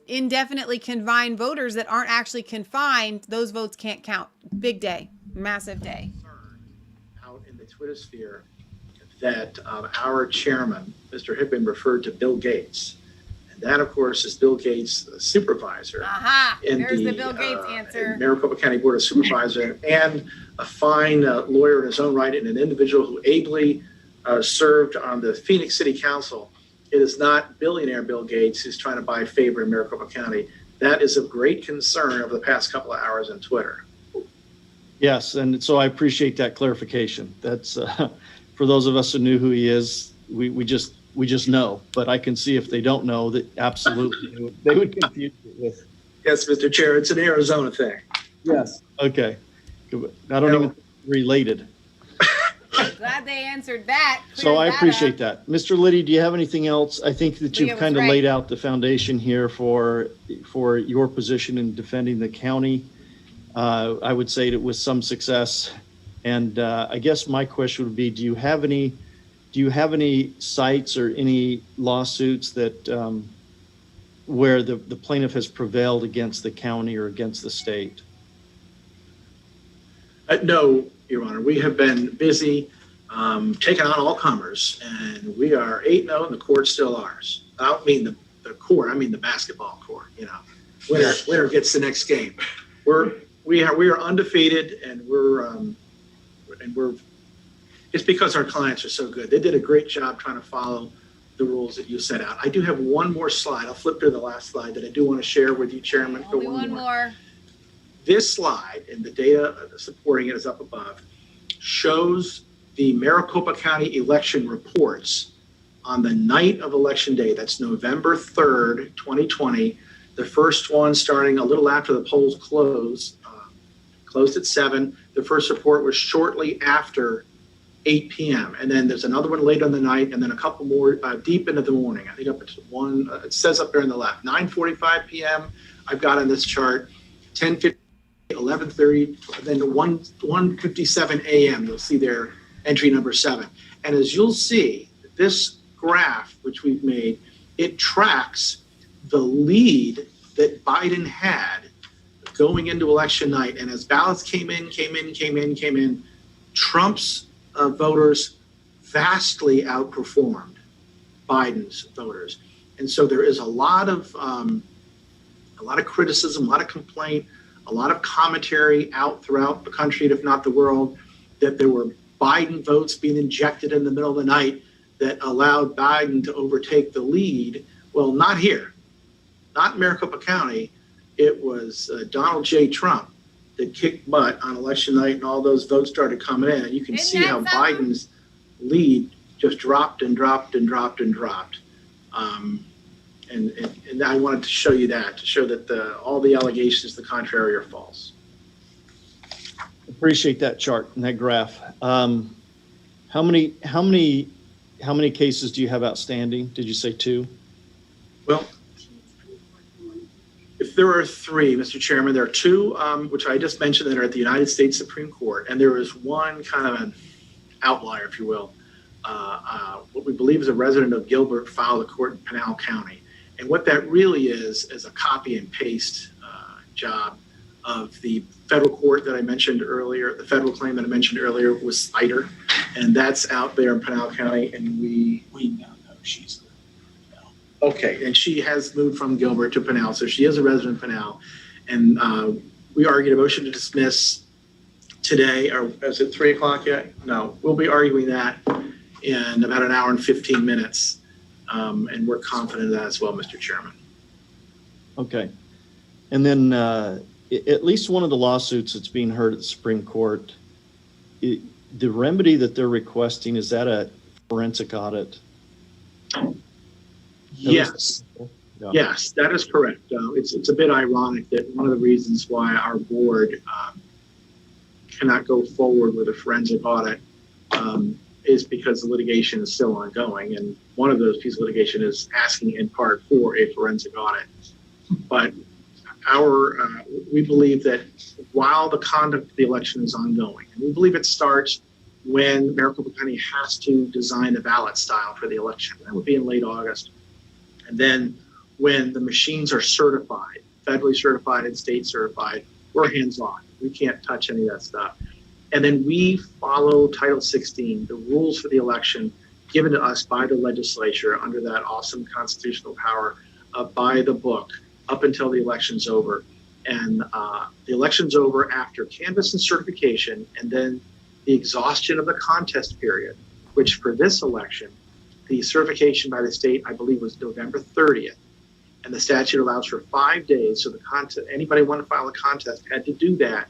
indefinitely confined voters that aren't actually confined, those votes can't count. Big day, massive day. Twitter sphere that our chairman, Mr. Hickman, referred to Bill Gates. And that, of course, is Bill Gates' supervisor. Aha! In There's the the Bill Gates answer. Maricopa County Board of Supervisors, and a fine lawyer in his own right, and an individual who ably served on the Phoenix City Council. It is not billionaire Bill Gates who's trying to buy favor in Maricopa County. That is of great concern over the past couple of hours on Twitter. Yes, and so I appreciate that clarification. That's for those of us who knew who he is. We just know, but I can see if they don't know that absolutely they would confuse it with. Yes, Mr. Chair, it's an Arizona thing. Yes. Okay. I don't even related. Glad they answered that. So I appreciate that. Mr. Liddy, do you have anything else? I think that you've kind of laid out the foundation here for your position in defending the county. I would say that with some success. And I guess my question would be, do you have any sites or any lawsuits that where the plaintiff has prevailed against the county or against the state? No, Your Honor. We have been busy taking on all comers, and we are 8-0, and the court's still ours. I don't mean the court. I mean the basketball court. You know, winner gets the next game. We are undefeated, and we're it's because our clients are so good. They did a great job trying to follow the rules that you set out. I do have one more slide. I'll flip to the last slide that I do want to share with you, Chairman. Only one more. This slide, and the data supporting it is up above, shows the Maricopa County election reports on the night of Election Day. That's November 3rd, 2020. The first one starting a little after the polls closed at 7. The first report was shortly after 8 p.m. And then there's another one late on the night, and then a couple more deep into the morning. I think up to 1, it says up there on the left, 9:45 p.m. I've got on this chart, 10:50, 11:30, then 1:57 a.m. You'll see there entry number 7. And as you'll see, this graph, which we've made, it tracks the lead that Biden had going into election night. And as ballots came in, Trump's voters vastly outperformed Biden's voters. And so there is a lot of criticism, a lot of complaint, a lot of commentary out throughout the country, if not the world, that there were Biden votes being injected in the middle of the night that allowed Biden to overtake the lead. Well, not here, not in Maricopa County. It was Donald J. Trump that kicked butt on election night, and all those votes started coming in. And you can see how Biden's lead just dropped and dropped and dropped and dropped. And I wanted to show you that, to show that all the allegations to the contrary are false. Appreciate that chart and that graph. How many cases do you have outstanding? Did you say 2? Well, if there are 3, Mr. Chairman, there are 2, which I just mentioned, that are at the United States Supreme Court, and there is one kind of an outlier, if you will. What we believe is a resident of Gilbert filed a court in Pinal County. And what that really is a copy and paste job of the federal court that I mentioned earlier. The federal claim that I mentioned earlier was Snyder, and that's out there in Pinal County, and we now know she's there. Okay, and she has moved from Gilbert to Pinal, so she is a resident of Pinal. And we argued a motion to dismiss today, or is it 3 o'clock yet? No, we'll be arguing that in about an hour and 15 minutes. And we're confident of that as well, Mr. Chairman. Okay. And then at least one of the lawsuits that's being heard at the Supreme Court, the remedy that they're requesting, is that a forensic audit? Yes. Yeah. Yes, that is correct. It's a bit ironic that one of the reasons why our board cannot go forward with a forensic audit is because the litigation is still ongoing. And one of those pieces of litigation is asking in part for a forensic audit. But we believe that while the conduct of the election is ongoing, and we believe it starts when Maricopa County has to design the ballot style for the election. That would be in late August. And then when the machines are certified, federally certified and state certified, we're hands-on. We can't touch any of that stuff. And then we follow Title 16, the rules for the election given to us by the legislature under that awesome constitutional power, by the book up until the election's over. And the election's over after canvass and certification, and then the exhaustion of the contest period, which for this election, the certification by the state, I believe, was November 30th. And the statute allows for 5 days. So the contest, anybody want to file a contest had to do that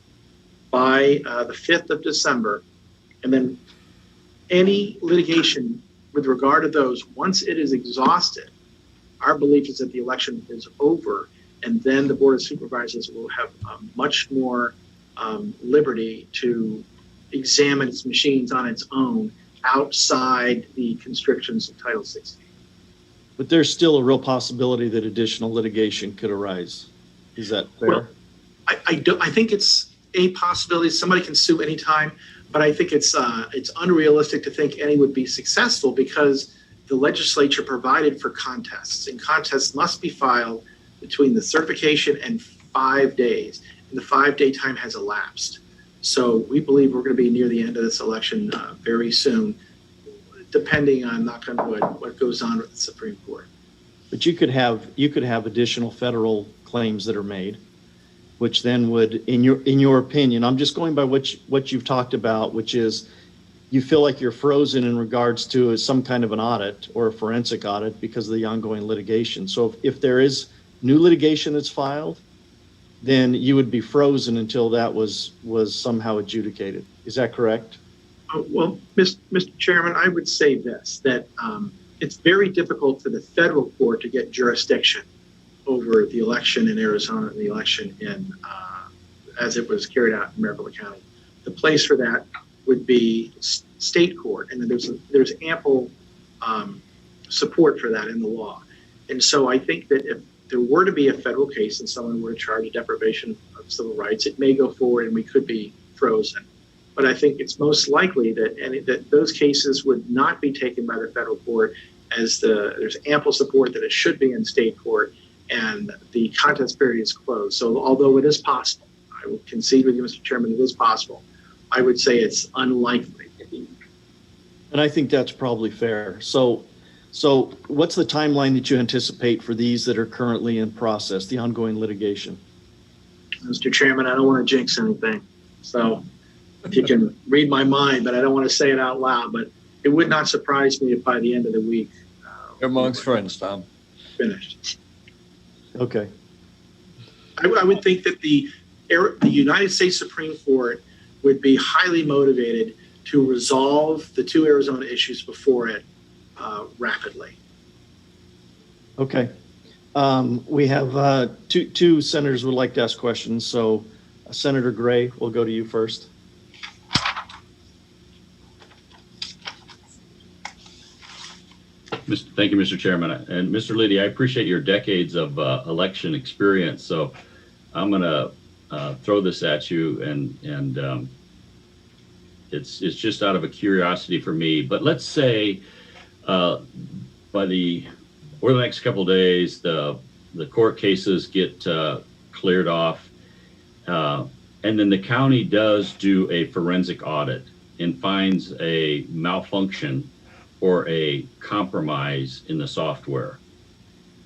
by the 5th of December. And then any litigation with regard to those, once it is exhausted, our belief is that the election is over, and then the Board of Supervisors will have much more liberty to examine its machines on its own outside the constrictions of Title 16. But there's still a real possibility that additional litigation could arise. Is that fair? Well, I think it's a possibility. Somebody can sue anytime, but I think it's unrealistic to think any would be successful because the legislature provided for contests, and contests must be filed between the certification and 5 days, and the 5-day time has elapsed. So we believe we're going to be near the end of this election very soon, depending on, knock on wood, what goes on with the Supreme Court. But you could have additional federal claims that are made, which then would, in your opinion, I'm just going by what you've talked about, which is you feel like you're frozen in regards to some kind of an audit or a forensic audit because of the ongoing litigation. So if there is new litigation that's filed, then you would be frozen until that was somehow adjudicated. Is that correct? Well, Mr. Chairman, I would say this, that it's very difficult for the federal court to get jurisdiction over the election in Arizona and the election in as it was carried out in Maricopa County. The place for that would be state court, and there's ample support for that in the law. And so I think that if there were to be a federal case and someone were to charge a deprivation of civil rights, it may go forward and we could be frozen. But I think it's most likely that those cases would not be taken by the federal court, as there's ample support that it should be in state court, and the contest period is closed. So although it is possible, I will concede with you, Mr. Chairman, it is possible, I would say it's unlikely. And I think that's probably fair. So what's the timeline that you anticipate for these that are currently in process, the ongoing litigation? Mr. Chairman, I don't want to jinx anything. So if you can read my mind, but I don't want to say it out loud, but it would not surprise me if by the end of the week. You're amongst friends, Tom. Finished. Okay. I would think that the United States Supreme Court would be highly motivated to resolve the two Arizona issues before it rapidly. Okay. We have two senators would like to ask questions. So Senator Gray, we'll go to you first. Thank you, Mr. Chairman. And Mr. Liddy, I appreciate your decades of election experience. So I'm going to throw this at you, and it's just out of a curiosity for me. But let's say over the next couple of days, the court cases get cleared off, and then the county does do a forensic audit and finds a malfunction or a compromise in the software.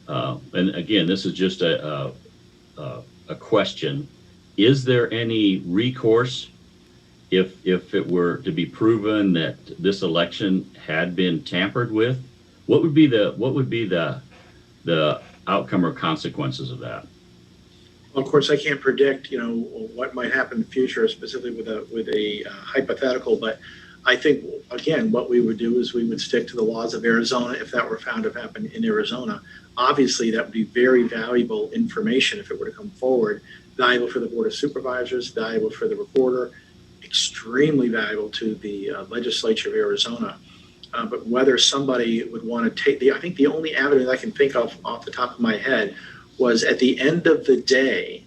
And again, this is just a question. Is there any recourse if it were to be proven that this election had been tampered with? What would be the outcome or consequences of that? Well, of course, I can't predict, what might happen in the future, specifically with a hypothetical, but I think, again, what we would do is we would stick to the laws of Arizona if that were found to have happened in Arizona. Obviously, that would be very valuable information if it were to come forward, valuable for the Board of Supervisors, valuable for the reporter, extremely valuable to the legislature of Arizona. But whether somebody would want to I think the only avenue that I can think of off the top of my head was at the end of the day,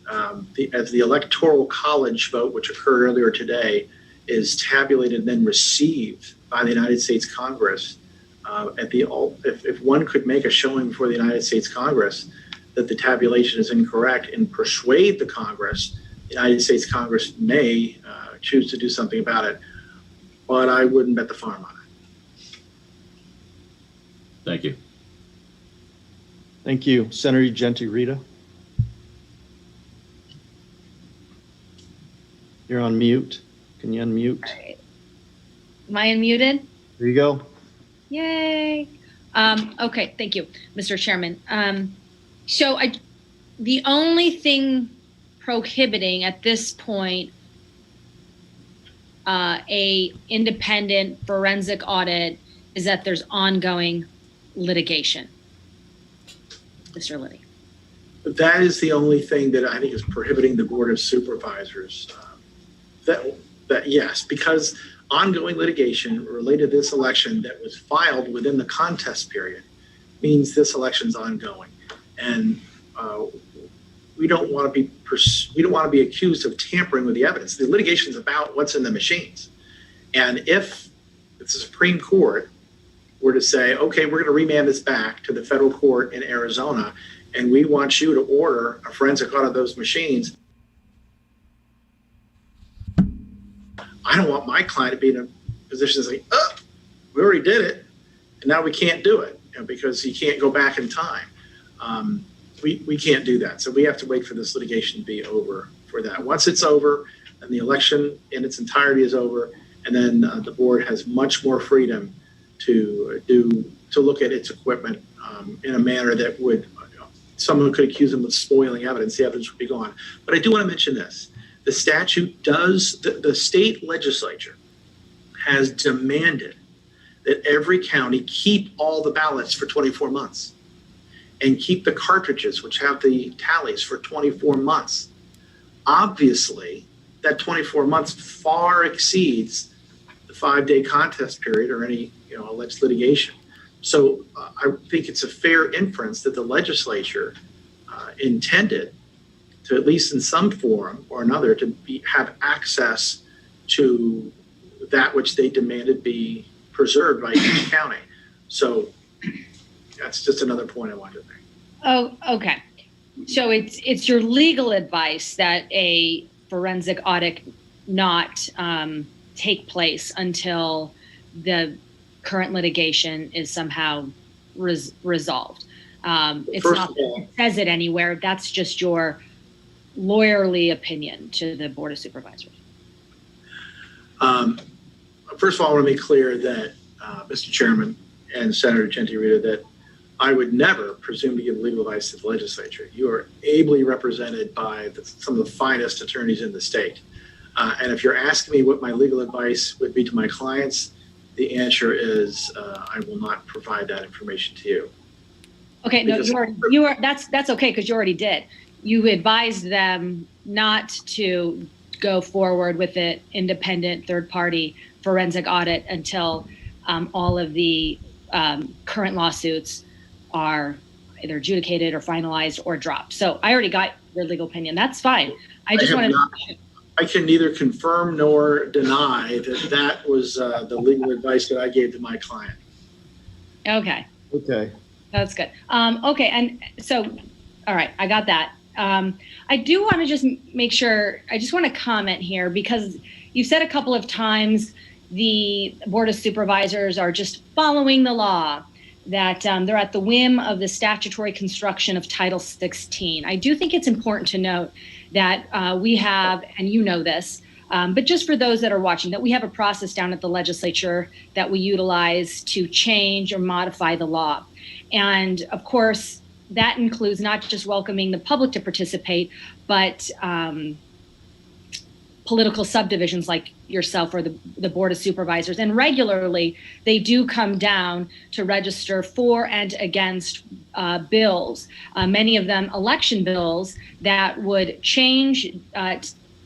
as the Electoral College vote, which occurred earlier today, is tabulated and then received by the United States Congress. If one could make a showing before the United States Congress that the tabulation is incorrect and persuade the Congress, the United States Congress may choose to do something about it. But I wouldn't bet the farm on it. Thank you. Thank you. Senator Genti Rita. You're on mute. Can you unmute? All right. Am I unmuted? There you go. Yay. Okay, thank you, Mr. Chairman. So the only thing prohibiting at this point a independent forensic audit is that there's ongoing litigation. Mr. Liddy. That is the only thing that I think is prohibiting the Board of Supervisors. That yes, because ongoing litigation related to this election that was filed within the contest period means this election's ongoing, and we don't want to be accused of tampering with the evidence. The litigation is about what's in the machines, and if the Supreme Court were to say, okay, we're going to remand this back to the federal court in Arizona, and we want you to order a forensic audit of those machines, I don't want my client to be in a position to say, oh, we already did it, and now we can't do it, because he can't go back in time. We can't do that. So we have to wait for this litigation to be over for that. Once it's over, and the election in its entirety is over, and then the board has much more freedom to look at its equipment in a manner that would, someone could accuse them of spoiling evidence. The evidence would be gone. But I do want to mention this. The statute does, the state legislature has demanded that every county keep all the ballots for 24 months and keep the cartridges, which have the tallies, for 24 months. Obviously, that 24 months far exceeds the 5-day contest period or any alleged litigation. So I think it's a fair inference that the legislature intended to, at least in some form or another, to have access to that which they demanded be preserved by each county. So that's just another point I wanted to make. Oh, okay. So it's your legal advice that a forensic audit not take place until the current litigation is somehow resolved. It's not that it says it anywhere. That's just your lawyerly opinion to the Board of Supervisors. First of all, I want to be clear that, Mr. Chairman and Senator Genti Rita, that I would never presume to give legal advice to the legislature. You are ably represented by some of the finest attorneys in the state. And if you're asking me what my legal advice would be to my clients, the answer is I will not provide that information to you. Okay, no, you are. That's okay, because you already did. You advised them not to go forward with an independent third-party forensic audit until all of the current lawsuits are either adjudicated or finalized or dropped. So I already got your legal opinion. That's fine. I can neither confirm nor deny that was the legal advice that I gave to my client. Okay. Okay. That's good. Okay, and so, all right, I got that. I do want to just make sure, I just want to comment here, because you said a couple of times the Board of Supervisors are just following the law, that they're at the whim of the statutory construction of Title 16. I do think it's important to note that we have, and you know this, but just for those that are watching, that we have a process down at the legislature that we utilize to change or modify the law. And of course, that includes not just welcoming the public to participate, but political subdivisions like yourself or the Board of Supervisors. And regularly, they do come down to register for and against bills, many of them election bills that would change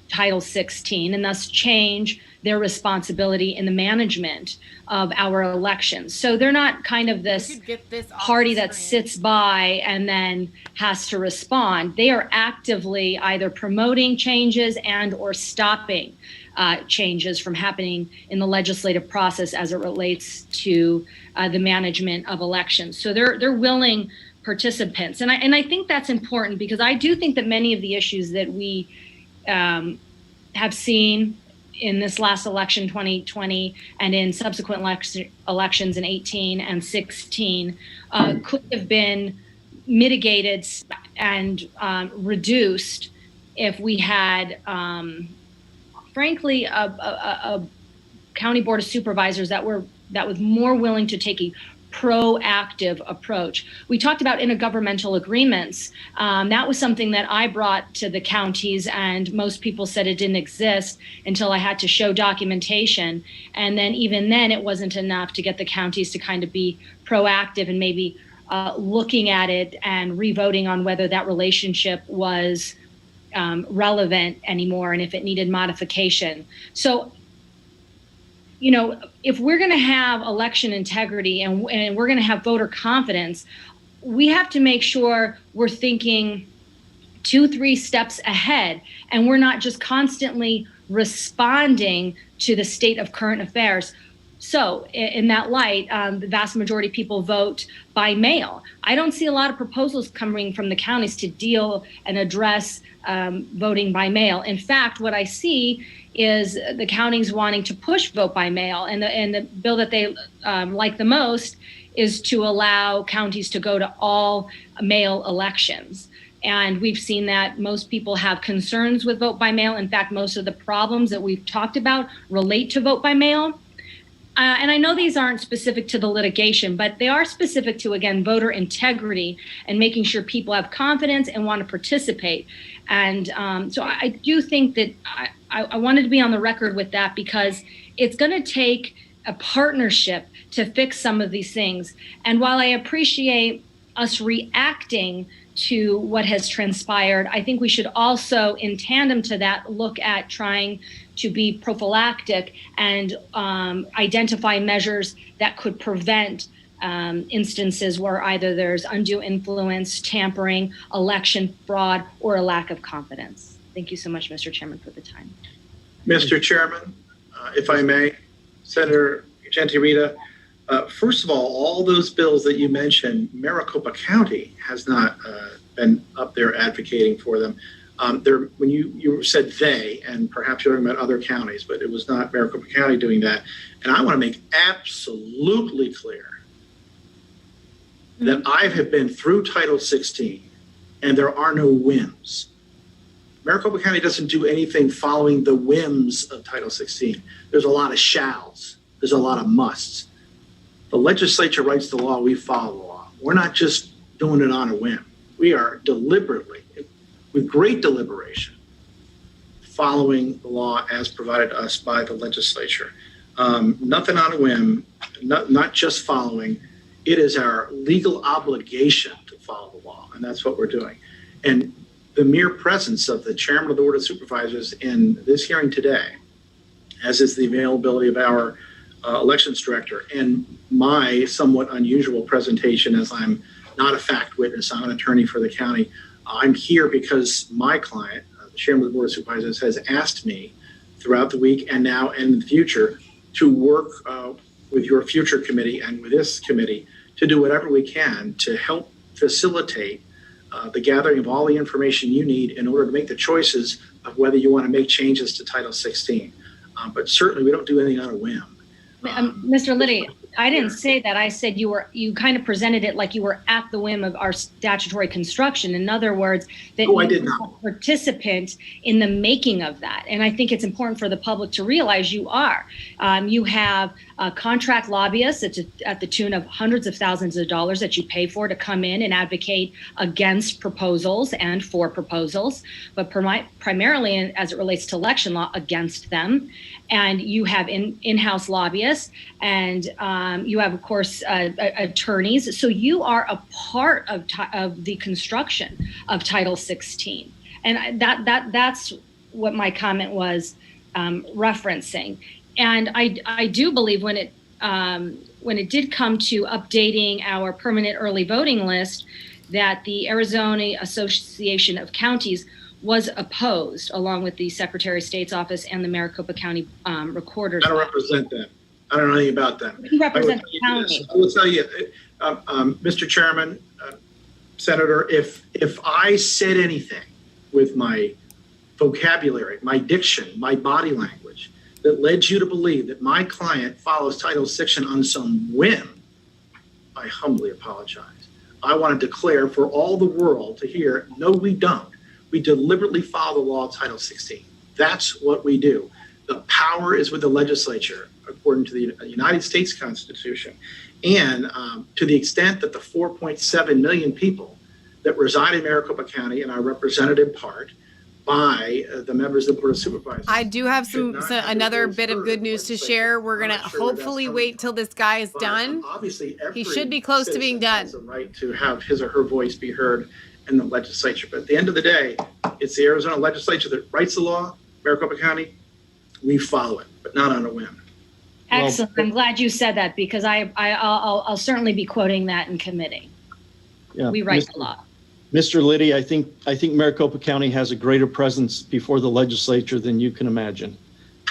Title 16 and thus change their responsibility in the management of our elections. So they're not kind of this party that sits by and then has to respond. They are actively either promoting changes and or stopping changes from happening in the legislative process as it relates to the management of elections. So they're willing participants. And I think that's important, because I do think that many of the issues that we have seen in this last election, 2020, and in subsequent elections in 18 and 16 could have been mitigated and reduced if we had, frankly, a county board of supervisors that was more willing to take a proactive approach. We talked about intergovernmental agreements. That was something that I brought to the counties, and most people said it didn't exist until I had to show documentation. And then even then, it wasn't enough to get the counties to kind of be proactive and maybe looking at it and revoting on whether that relationship was relevant anymore and if it needed modification. So, you know, if we're going to have election integrity and we're going to have voter confidence, we have to make sure we're thinking 2-3 steps ahead, and we're not just constantly responding to the state of current affairs. So in that light, the vast majority of people vote by mail. I don't see a lot of proposals coming from the counties to deal and address voting by mail. In fact, what I see is the counties wanting to push vote by mail. And the bill that they like the most is to allow counties to go to all mail elections. And we've seen that most people have concerns with vote by mail. In fact, most of the problems that we've talked about relate to vote by mail. And I know these aren't specific to the litigation, but they are specific to, again, voter integrity and making sure people have confidence and want to participate. And so I do think that I wanted to be on the record with that, because it's going to take a partnership to fix some of these things. And while I appreciate us reacting to what has transpired, I think we should also, in tandem to that, look at trying to be prophylactic and identify measures that could prevent instances where either there's undue influence, tampering, election fraud, or a lack of confidence. Thank you so much, Mr. Chairman, for the time. Mr. Chairman, if I may, Senator Gentilrita, first of all those bills that you mentioned, Maricopa County has not been up there advocating for them. When you said they, and perhaps you're talking about other counties, but it was not Maricopa County doing that. And I want to make absolutely clear that I have been through Title 16, and there are no whims. Maricopa County doesn't do anything following the whims of Title 16. There's a lot of shalls. There's a lot of musts. The legislature writes the law, we follow the law. We're not just doing it on a whim. We are deliberately, with great deliberation, following the law as provided to us by the legislature. Nothing on a whim, not just following. It is our legal obligation to follow the law, and that's what we're doing. And the mere presence of the chairman of the Board of Supervisors in this hearing today, as is the availability of our elections director, and my somewhat unusual presentation, as I'm not a fact witness, I'm an attorney for the county. I'm here because my client, the chairman of the Board of Supervisors, has asked me throughout the week and now and in the future to work with your future committee and with this committee to do whatever we can to help facilitate the gathering of all the information you need in order to make the choices of whether you want to make changes to Title 16. But certainly we don't do anything on a whim. Mr. Liddy, I didn't say that. I said you kind of presented it like you were at the whim of our statutory construction. In other words, that you were a participant in the making of that. And I think it's important for the public to realize you are. You have contract lobbyists at the tune of hundreds of thousands of dollars that you pay for to come in and advocate against proposals and for proposals, but primarily as it relates to election law, against them. And you have in-house lobbyists, and you have, of course, attorneys. So you are a part of the construction of Title 16, and that's what my comment was referencing. And I do believe when it did come to updating our permanent early voting list, that the Arizona Association of Counties was opposed, along with the Secretary of State's office and the Maricopa County Recorder's I don't office. represent them. I don't know anything about them. You represent the county. I will tell you, Mr. Chairman, Senator, if I said anything with my vocabulary, my diction, my body language that led you to believe that my client follows Title VI on some whim, I humbly apologize. I want to declare for all the world to hear, no, we don't. We deliberately follow the law of Title 16. That's what we do. The power is with the legislature, according to the United States Constitution. And to the extent that the 4.7 million people that reside in Maricopa County and are represented in part by the members of the Board of Supervisors. I do have another bit of good news to share. We're going to hopefully wait till this guy is done. Obviously, he should be close to being done. Has a right to have his or her voice be heard in the legislature. But at the end of the day, it's the Arizona legislature that writes the law, Maricopa County. We follow it, but not on a whim. Excellent. I'm glad you said that because I'll certainly be quoting that in committee. Yeah, we write the law. Mr. Liddy, I think Maricopa County has a greater presence before the legislature than you can imagine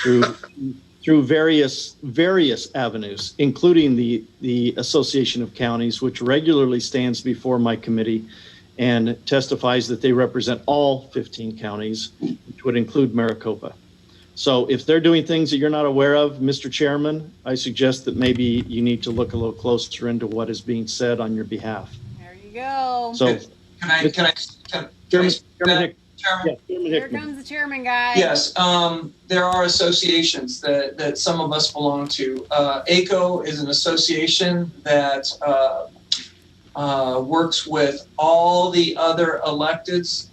through various avenues, including the Association of Counties, which regularly stands before my committee and testifies that they represent all 15 counties, which would include Maricopa. So if they're doing things that you're not aware of, Mr. Chairman, I suggest that maybe you need to look a little closer into what is being said on your behalf. There you go. So, Here comes the chairman, guy. Yes, there are associations that some of us belong to. ACO is an association that works with all the other electeds.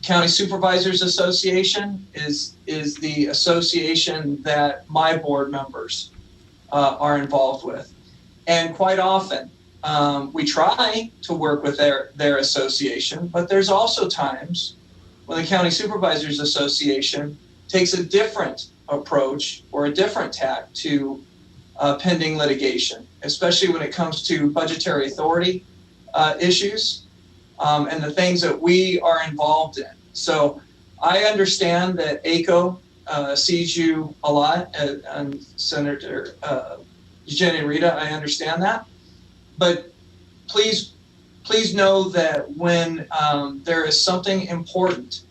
County Supervisors Association is the association that my board members are involved with. And quite often, we try to work with their association, but there's also times when the County Supervisors Association takes a different approach or a different tack to pending litigation, especially when it comes to budgetary authority issues and the things that we are involved in. So I understand that ACO sees you a lot, and Senator Jenny Rita, I understand that. But please know that when there is something important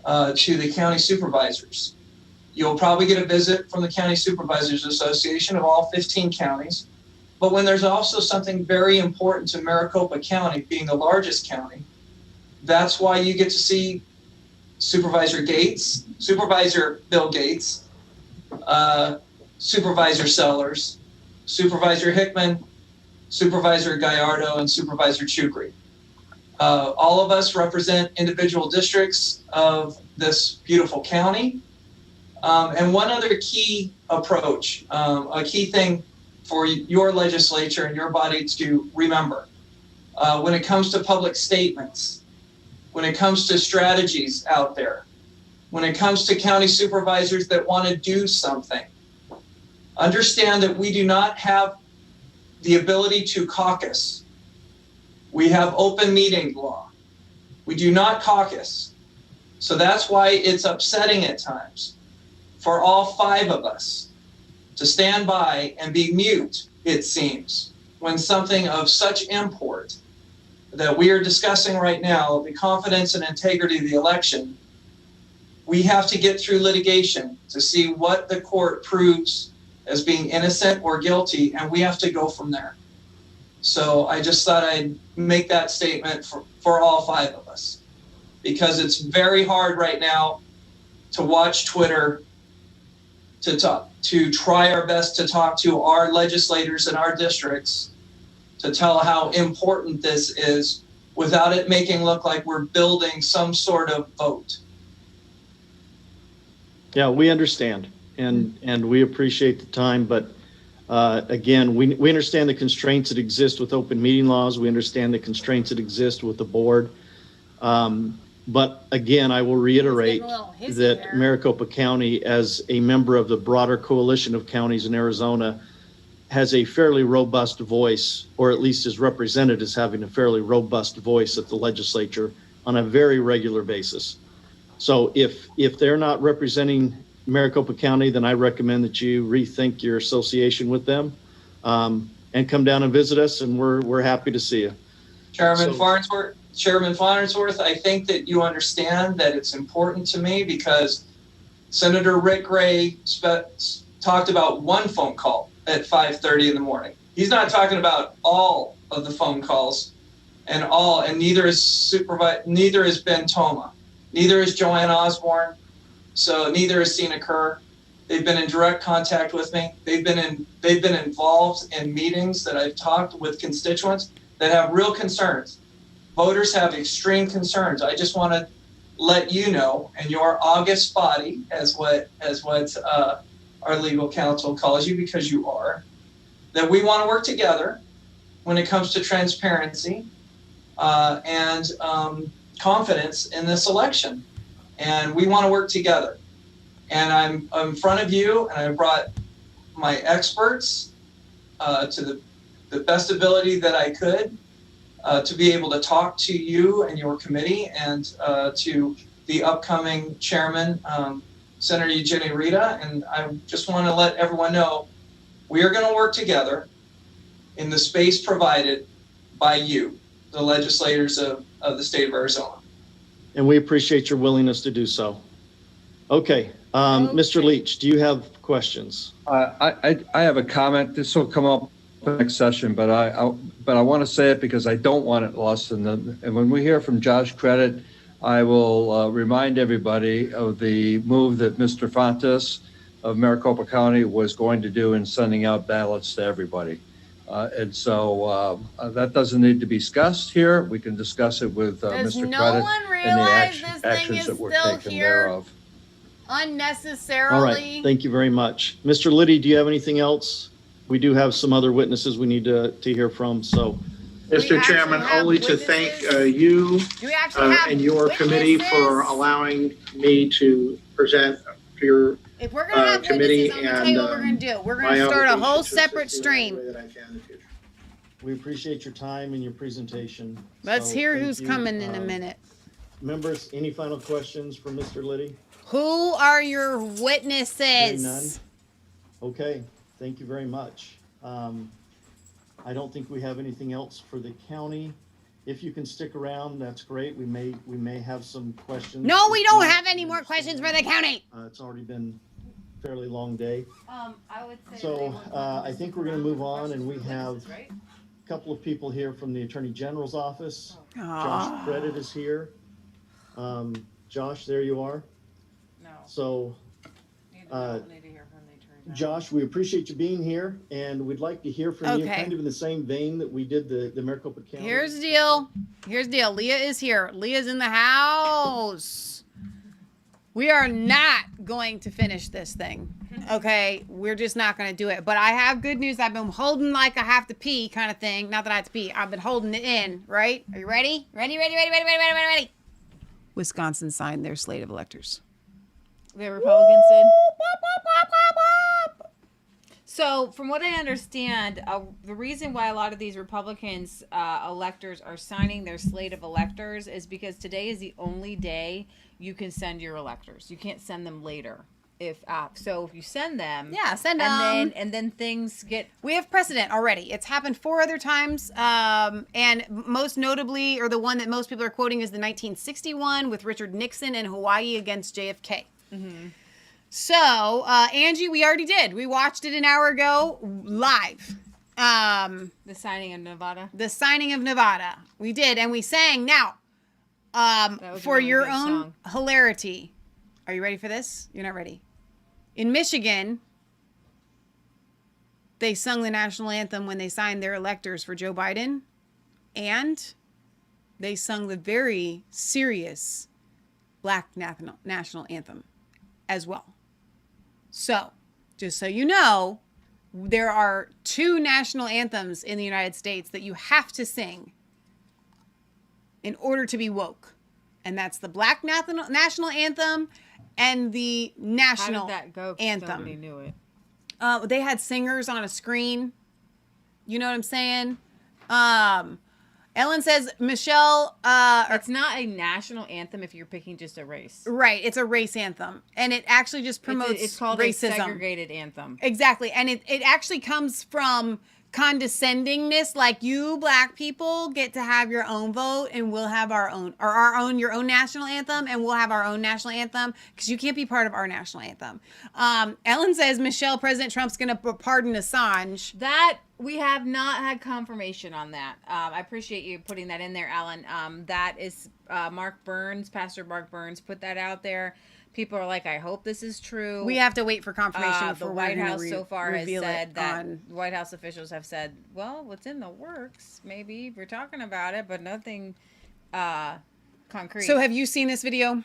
to the county supervisors, you'll probably get a visit from the County Supervisors Association of all 15 counties. But when there's also something very important to Maricopa County, being the largest county, that's why you get to see Supervisor Gates, Supervisor Bill Gates, Supervisor Sellers, Supervisor Hickman, Supervisor Gallardo, and Supervisor Chukri. All of us represent individual districts of this beautiful county. And one other key approach, a key thing for your legislature and your body to remember, when it comes to public statements, when it comes to strategies out there, when it comes to county supervisors that want to do something, understand that we do not have the ability to caucus. We have open meeting law. We do not caucus. So that's why it's upsetting at times for all 5 of us to stand by and be mute, it seems, when something of such import that we are discussing right now, the confidence and integrity of the election, we have to get through litigation to see what the court proves as being innocent or guilty, and we have to go from there. So I just thought I'd make that statement for all 5 of us, because it's very hard right now to watch Twitter, to try our best to talk to our legislators in our districts, to tell how important this is without it making look like we're building some sort of vote. Yeah, we understand, and we appreciate the time, but again, we understand the constraints that exist with open meeting laws. We understand the constraints that exist with the board. But again, I will reiterate that Maricopa County, as a member of the broader coalition of counties in Arizona, has a fairly robust voice, or at least is represented as having a fairly robust voice at the legislature on a very regular basis. So if they're not representing Maricopa County, then I recommend that you rethink your association with them and come down and visit us, and we're happy to see you. Chairman Farnsworth, I think that you understand that it's important to me because Senator Rick Ray talked about one phone call at 5:30 in the morning. He's not talking about all of the phone calls and neither is Ben Toma. Neither is Joanne Osborne. So neither is Sina Kerr. They've been in direct contact with me. They've been involved in meetings that I've talked with constituents that have real concerns. Voters have extreme concerns. I just want to let you know, and your august body, as what our legal counsel calls you, because you are, that we want to work together when it comes to transparency and confidence in this election. And we want to work together. And I'm in front of you, and I brought my experts to the best ability that I could to be able to talk to you and your committee and to the upcoming chairman, Senator Eugenia Rita. And I just want to let everyone know we are going to work together in the space provided by you, the legislators of the state of Arizona. And we appreciate your willingness to do so. Okay, Mr. Leach, do you have questions? I have a comment. This will come up in the next session, but I want to say it because I don't want it lost in them. And when we hear from Josh Credit, I will remind everybody of the move that Mr. Fontes of Maricopa County was going to do in sending out ballots to everybody. And so that doesn't need to be discussed here. We can discuss it with Mr. Credit and the actions that we're taking thereof. Unnecessarily. All right, thank you very much. Mr. Liddy, do you have anything else? We do have some other witnesses we need to hear from, so. Mr. Chairman, only to thank you and your committee for allowing me to present to your if we're gonna have committee. I'm gonna tell you what we're gonna do. We're gonna start a whole separate stream. We appreciate your time and your presentation. Let's hear who's coming in a minute. Members, any final questions for Mr. Liddy? Who are your witnesses? None. Okay, thank you very much. I don't think we have anything else for the county. If you can stick around, that's great. We may have some questions. No, we don't have any more questions for the county. It's already been a fairly long day. I would say so I think we're going to move on, and we have a couple of people here from the Attorney General's office. Josh Credit is here. Josh, there you are. No. So, Josh, we appreciate you being here, and we'd like to hear from you kind of in the same vein that we did the Maricopa County. Here's the deal. Leah is here. Leah's in the house. We are not going to finish this thing. Okay? We're just not going to do it. But I have good news. I've been holding like I have to pee kind of thing. Not that I have to pee. I've been holding it in, right? Are you ready? Ready. Wisconsin signed their slate of electors. The Republicans did. So, from what I understand, the reason why a lot of these Republicans electors are signing their slate of electors is because today is the only day you can send your electors. You can't send them later. If you send them, send them, and then things get. We have precedent already. It's happened 4 other times, and most notably, or the one that most people are quoting, is the 1961 with Richard Nixon in Hawaii against JFK. Mm-hmm. So, Angie, we already did. We watched it an hour ago live. The signing of Nevada. The signing of Nevada. We did, and we sang. Now, for really your own hilarity, are you ready for this? You're not ready. In Michigan, they sung the national anthem when they signed their electors for Joe Biden, and they sung the very serious Black national anthem as well. So, just so you know, there are 2 national anthems in the United States that you have to sing in order to be woke. And that's the Black national anthem and the national anthem. How did that go? Nobody knew it. They had singers on a screen. You know what I'm saying? Ellen says, Michelle... it's not a national anthem if you're picking just a race. Right. It's a race anthem. And it actually just promotes it's called racism. A segregated anthem. Exactly. And it actually comes from condescendingness, like you black people get to have your own vote and we'll have our own, your own national anthem, and we'll have our own national anthem because you can't be part of our national anthem. Ellen says, Michelle, President Trump's going to pardon Assange. That we have not had confirmation on that. I appreciate you putting that in there, Alan. That is Mark Burns, Pastor Mark Burns put that out there. People are like, I hope this is true. We have to wait for confirmation. The White House so far has said that White House officials have said, well, what's in the works? Maybe we're talking about it, but nothing concrete. So have you seen this video?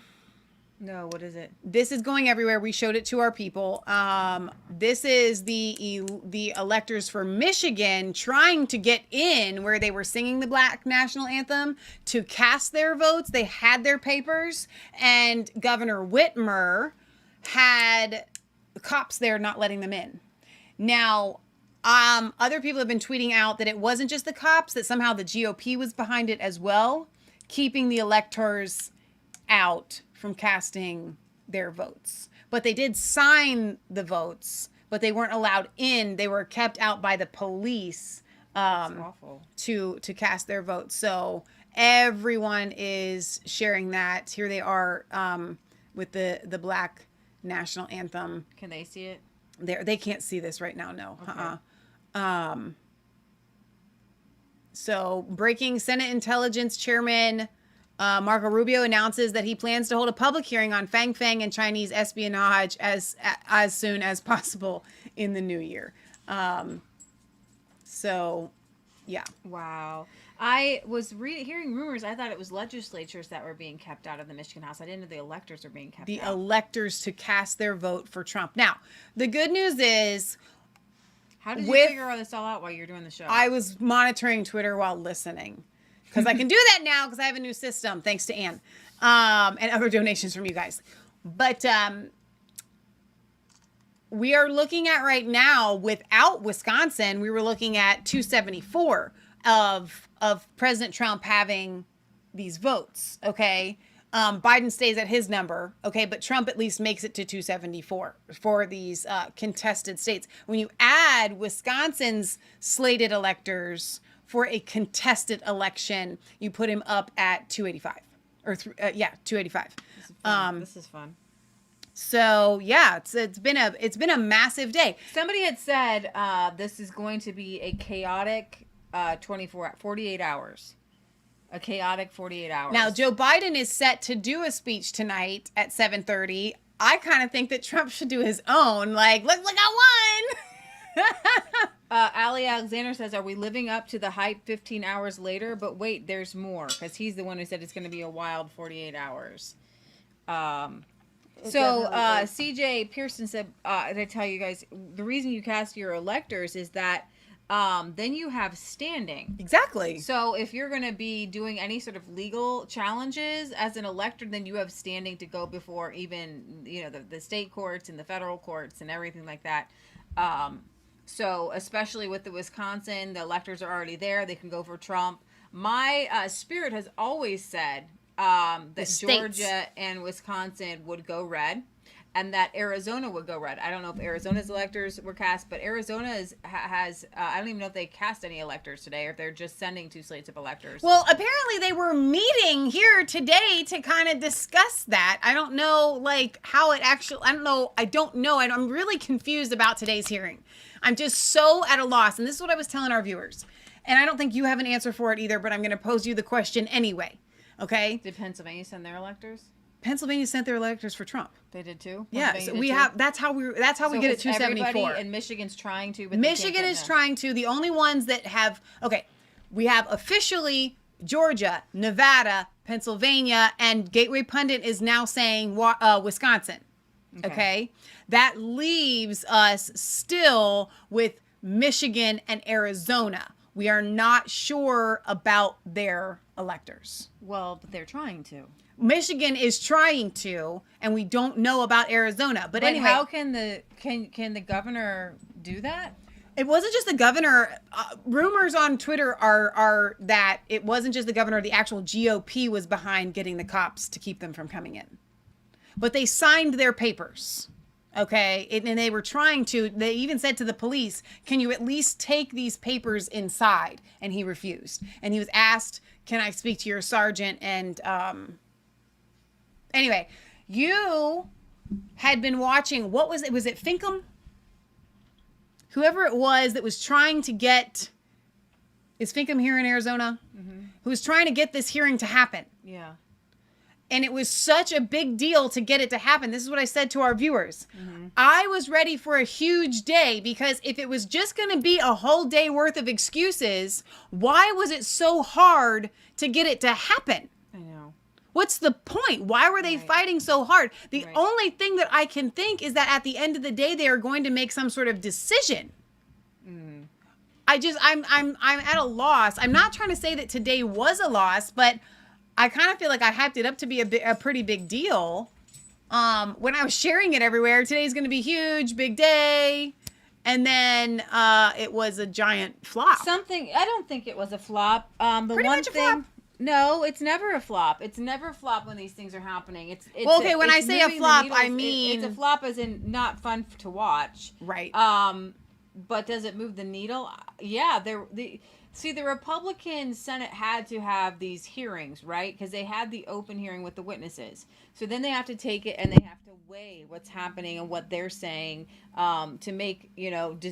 No, what is it? This is going everywhere. We showed it to our people. This is the electors for Michigan trying to get in where they were singing the Black National Anthem to cast their votes. They had their papers, and Governor Whitmer had cops there not letting them in. Now, other people have been tweeting out that it wasn't just the cops, that somehow the GOP was behind it as well, keeping the electors out from casting their votes. But they did sign the votes, but they weren't allowed in. They were kept out by the police to cast their votes. So everyone is sharing that. Here they are with the Black National Anthem. Can they see it? They can't see this right now, no. Okay. So breaking, Senate Intelligence Chairman Marco Rubio announces that he plans to hold a public hearing on Fang Fang and Chinese espionage as soon as possible in the new year. So, yeah. Wow. I was hearing rumors. I thought it was legislatures that were being kept out of the Michigan House. I didn't know the electors were being kept out. The electors to cast their vote for Trump. Now, the good news is... How did you figure all this all out while you're doing the show? I was monitoring Twitter while listening. Because I can do that now because I have a new system, thanks to Ann, and other donations from you guys. But we are looking at right now, without Wisconsin, we were looking at 274 of President Trump having these votes, okay? Biden stays at his number, okay? But Trump at least makes it to 274 for these contested states. When you add Wisconsin's slated electors for a contested election, you put him up at 285 or 285. This is fun. So yeah, it's been a massive day. Somebody had said this is going to be a chaotic 48 hours. A chaotic 48 hours. Now Joe Biden is set to do a speech tonight at 7:30. I kind of think that Trump should do his own. Like, look, I won. Ali Alexander says, are we living up to the hype 15 hours later? But wait, there's more, because he's the one who said it's going to be a wild 48 hours. CJ Pearson said, and I tell you guys, the reason you cast your electors is that then you have standing. Exactly. So if you're going to be doing any sort of legal challenges as an elector, then you have standing to go before even, the state courts and the federal courts and everything like that. So especially with the Wisconsin, the electors are already there. They can go for Trump. My spirit has always said that Georgia and Wisconsin would go red and that Arizona would go red. I don't know if Arizona's electors were cast, but Arizona has I don't even know if they cast any electors today or if they're just sending 2 slates of electors. Well, apparently they were meeting here today to kind of discuss that. I don't know, how it actually, I don't know. I'm really confused about today's hearing. I'm just so at a loss. And this is what I was telling our viewers. And I don't think you have an answer for it either, but I'm going to pose you the question anyway. Okay? Did Pennsylvania send their electors? Pennsylvania sent their electors for Trump. They did too? Yeah, so we have, that's how we get it 274. And Michigan's trying to, but Michigan is trying to. The only ones that have, we have officially Georgia, Nevada, Pennsylvania, and Gateway Pundit is now saying Wisconsin. Okay. That leaves us still with Michigan and Arizona. We are not sure about their electors. Well, but they're trying to. Michigan is trying to, and we don't know about Arizona. But anyway, how can the governor do that? It wasn't just the governor. Rumors on Twitter are that it wasn't just the governor. The actual GOP was behind getting the cops to keep them from coming in. But they signed their papers. Okay. And they were they even said to the police, can you at least take these papers inside? And he refused. And he was asked, can I speak to your sergeant? And anyway, you had been watching, what was it? Was it Finkham? Whoever it was that was trying to get, is Finkham here in Arizona? Mm-hmm. Who was trying to get this hearing to happen. Yeah. And it was such a big deal to get it to happen. This is what I said to our viewers. Mm-hmm. I was ready for a huge day because if it was just going to be a whole day worth of excuses, why was it so hard to get it to happen? I know. What's the point? Why were they fighting so hard? The only thing that I can think is that at the end of the day, they are going to make some sort of decision. Mm. I'm at a loss. I'm not trying to say that today was a loss, but I kind of feel like I hyped it up to be a pretty big deal. When I was sharing it everywhere, today's going to be huge, big day. And then it was a giant flop. I don't think it was a flop. Pretty much a flop. No, it's never a flop. It's never a flop when these things are happening. When I say a flop, I mean... It's a flop as in not fun to watch. Right. But does it move the needle? Yeah. The Republican Senate had to have these hearings, right? Because they had the open hearing with the witnesses. So then they have to take it and they have to weigh what's happening and what they're saying to make,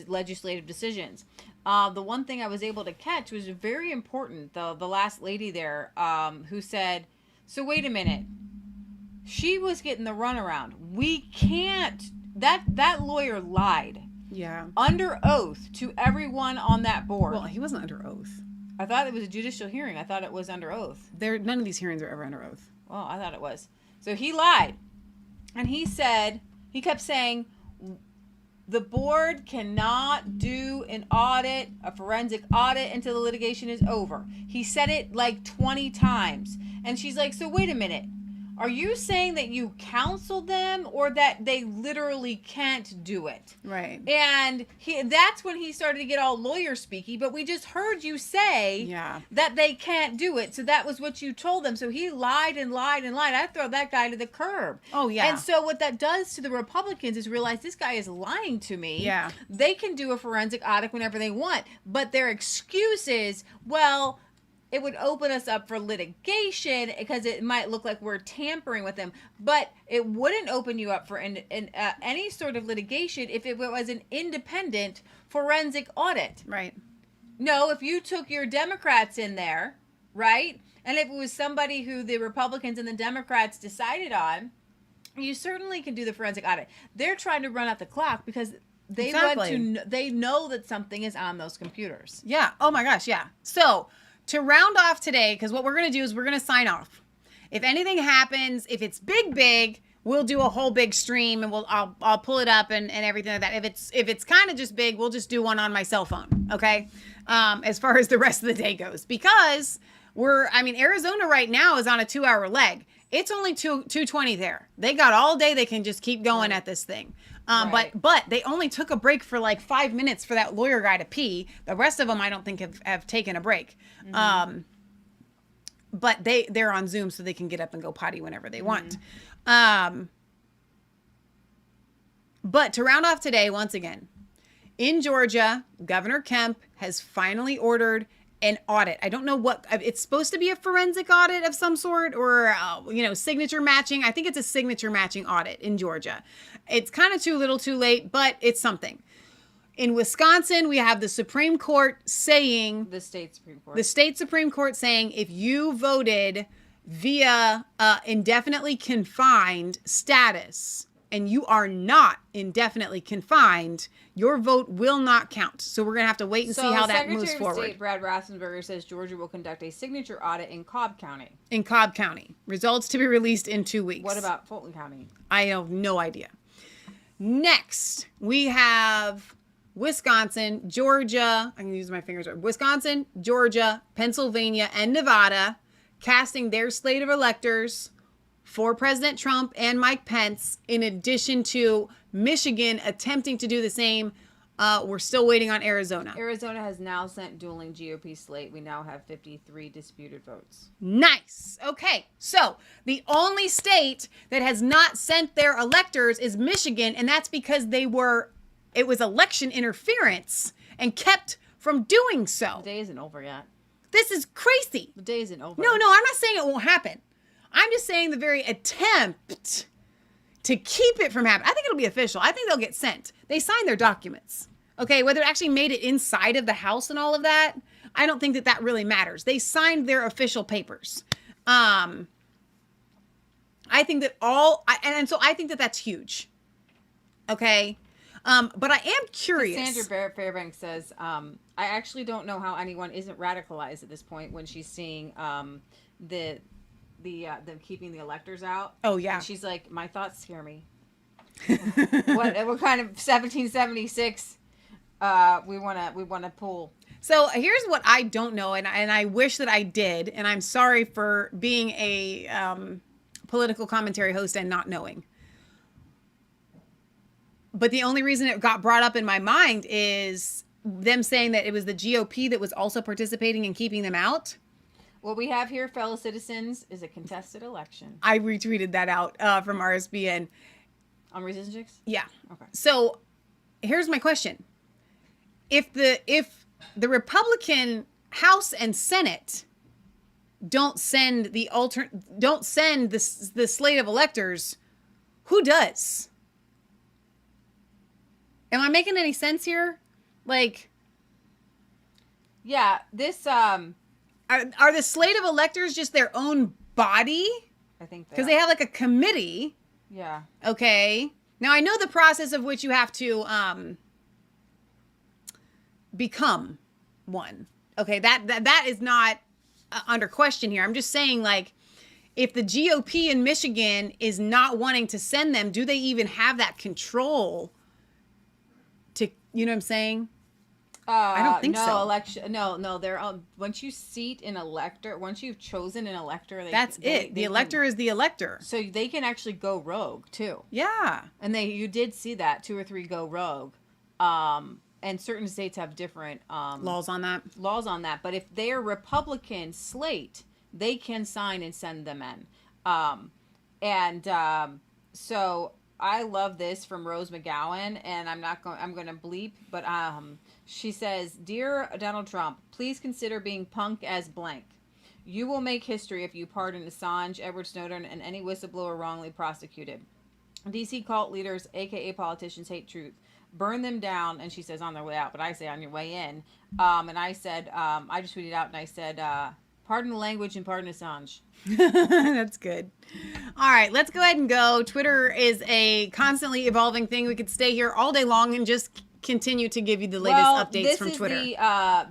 legislative decisions. The one thing I was able to catch was very important. The last lady there who said, so wait a minute. She was getting the runaround. We can't. That lawyer lied. Yeah. Under oath to everyone on that board. Well, he wasn't under oath. I thought it was a judicial hearing. I thought it was under oath. None of these hearings are ever under oath. Well, I thought it was. So he lied. And he kept saying, the board cannot do an audit, a forensic audit, until the litigation is over. He said it like 20 times. And she's like, so wait a minute. Are you saying that you counseled them or that they literally can't do it? Right. And that's when he started to get all lawyer speaky, but we just heard you say that they can't do it. So that was what you told them. So he lied and lied and lied. I'd throw that guy to the curb. Oh, yeah. And so what that does to the Republicans is realize this guy is lying to me. Yeah. They can do a forensic audit whenever they want, but their excuse is, well, it would open us up for litigation because it might look like we're tampering with them. But it wouldn't open you up for any sort of litigation if it was an independent forensic audit. Right. No, if you took your Democrats in there, right? And if it was somebody who the Republicans and the Democrats decided on, you certainly can do the forensic audit. They're trying to run out the clock because they they know that something is on those computers. Yeah. Oh my gosh. Yeah. So, to round off today, because what we're going to do is we're going to sign off. If anything happens, if it's big, we'll do a whole big stream and I'll pull it up and everything like that. If it's kind of just big, we'll just do one on my cell phone. Okay. As far as the rest of the day goes, because Arizona right now is on a 2-hour leg. It's only 2:20 there. They got all day. They can just keep going at this thing. But they only took a break for like 5 minutes for that lawyer guy to pee. The rest of them, I don't think have taken a break. Mm-hmm. But they're on Zoom so they can get up and go potty whenever they want. But to round off today, once again, in Georgia, Governor Kemp has finally ordered an audit. I don't know what it's supposed to be, a forensic audit of some sort or, signature matching. I think it's a signature matching audit in Georgia. It's kind of too little too late, but it's something. In Wisconsin, we have the Supreme Court saying, the state Supreme Court saying, if you voted via indefinitely confined status and you are not indefinitely confined, your vote will not count. So we're going to have to wait and see how that moves forward. Secretary of State Brad Raffensperger says Georgia will conduct a signature audit in Cobb County. In Cobb County. Results to be released in 2 weeks. What about Fulton County? I have no idea. Next, we have Wisconsin, Georgia. I'm going to use my fingers. Wisconsin, Georgia, Pennsylvania, and Nevada casting their slate of electors for President Trump and Mike Pence, in addition to Michigan attempting to do the same We're still waiting on Arizona. Arizona has now sent dueling GOP slate. We now have 53 disputed votes. Nice. Okay. So the only state that has not sent their electors is Michigan, and that's because it was election interference and kept from doing so. The day isn't over yet. This is crazy. The day isn't over. No, I'm not saying it won't happen. I'm just saying the very attempt to keep it from happening. I think it'll be official. I think they'll get sent. They signed their documents. Okay, whether it actually made it inside of the House and all of that, I don't think that really matters. They signed their official papers. I think that so I think that that's huge. Okay, but I am curious. Sandra Fairbanks says, I actually don't know how anyone isn't radicalized at this point when she's seeing them keeping the electors out. Oh yeah, and she's like, my thoughts scare me. what kind of 1776? We want to pull. So here's what I don't know, and I wish that I did, and I'm sorry for being a political commentary host and not knowing. But the only reason it got brought up in my mind is them saying that it was the GOP that was also participating in keeping them out. What we have here, fellow citizens, is a contested election. I retweeted that out from RSBN. On Reasons Chicks? Yeah. Okay. So here's my question. If the Republican House and Senate don't send the slate of electors, who does? Am I making any sense here? Like, yeah, this are the slate of electors just their own body? I think because they have like a committee. Yeah. Okay. Now I know the process of which you have to become one. Okay, that is not under question here. I'm just saying, like, if the GOP in Michigan is not wanting to send them, do they even have that control to, you know what I'm saying? I don't think so. No, they're once you seat an elector, once you've chosen an elector, that's it. The elector is the elector. So they can actually go rogue too. Yeah. And you did see that 2 or 3 go rogue. And certain states have different laws on that. But if they're Republican slate, they can sign and send them in. So I love this from Rose McGowan, and I'm going to bleep, but she says, "Dear Donald Trump, please consider being punk as blank. You will make history if you pardon Assange, Edward Snowden, and any whistleblower wrongly prosecuted. DC cult leaders, aka politicians, hate truth. Burn them down," and she says on their way out, but I say on your way in. And I said, I just tweeted out and I said, pardon the language and pardon Assange. That's good. All right, let's go ahead and go. Twitter is a constantly evolving thing. We could stay here all day long and just continue to give you the latest updates from Twitter.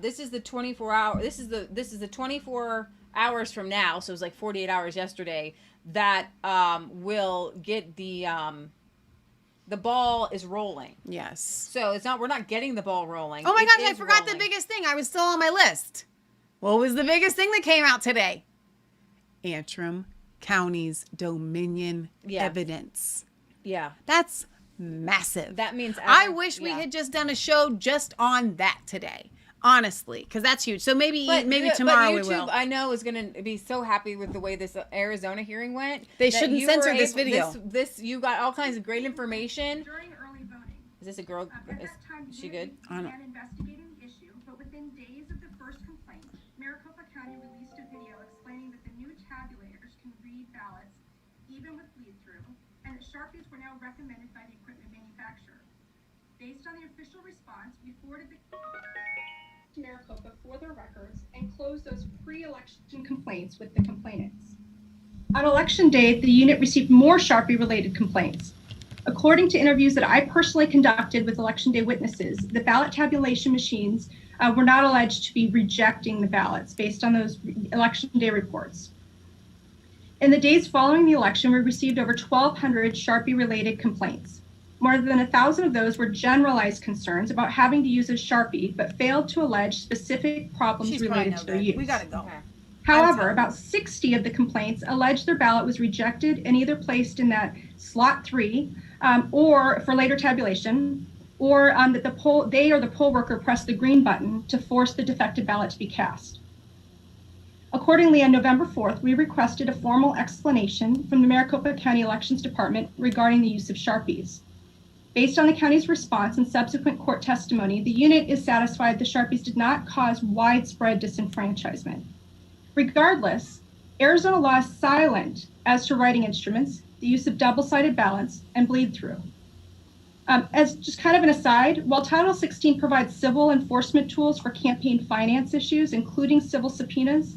This is the 24 hour. This is the 24 hours from now. So it was like 48 hours yesterday that will get the ball is rolling. Yes. So we're not getting the ball rolling. Oh my gosh, I forgot the biggest thing. I was still on my list. What was the biggest thing that came out today? Antrim County's Dominion evidence. Yeah. That's massive. That means I wish we had just done a show just on that today. Honestly, because that's huge. So maybe tomorrow YouTube, we will. I know is going to be so happy with the way this Arizona hearing went. They shouldn't censor this video. You got all kinds of great information. During early voting. Is this a girl? Is she good? I don't. Investigating the issue, but within days of the first complaint, Maricopa County released a video explaining that the new tabulators can read ballots even with bleed-through, and that Sharpies were now recommended by the equipment manufacturer. Based on the official response, we forwarded the Maricopa for their records and closed those pre-election complaints with the complainants. On election day, the unit received more Sharpie-related complaints. According to interviews that I personally conducted with election day witnesses, the ballot tabulation machines were not alleged to be rejecting the ballots based on those election day reports. In the days following the election, we received over 1,200 Sharpie-related complaints. More than 1,000 of those were generalized concerns about having to use a Sharpie, but failed to allege specific problems related to their use. We gotta go. Okay. However, about 60 of the complaints alleged their ballot was rejected and either placed in that slot 3 or for later tabulation, or that they or the poll worker pressed the green button to force the defective ballot to be cast. Accordingly, on November 4th, we requested a formal explanation from the Maricopa County Elections Department regarding the use of Sharpies. Based on the county's response and subsequent court testimony, the unit is satisfied the Sharpies did not cause widespread disenfranchisement. Regardless, Arizona law is silent as to writing instruments, the use of double-sided ballots, and bleed-through. As just kind of an aside, while Title 16 provides civil enforcement tools for campaign finance issues, including civil subpoenas,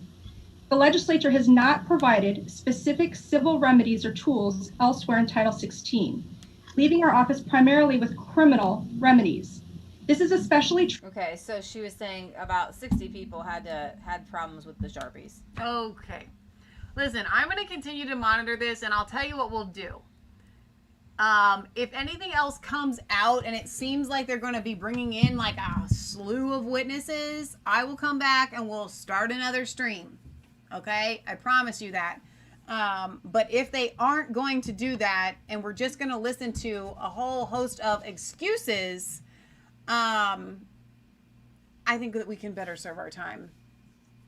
the legislature has not provided specific civil remedies or tools elsewhere in Title 16, leaving our office primarily with criminal remedies. This is especially true. Okay, so she was saying about 60 people had problems with the Sharpies. Okay. Listen, I'm going to continue to monitor this, and I'll tell you what we'll do. If anything else comes out and it seems like they're going to be bringing in like a slew of witnesses, I will come back and we'll start another stream. Okay? I promise you that. But if they aren't going to do that and we're just going to listen to a whole host of excuses, I think that we can better serve our time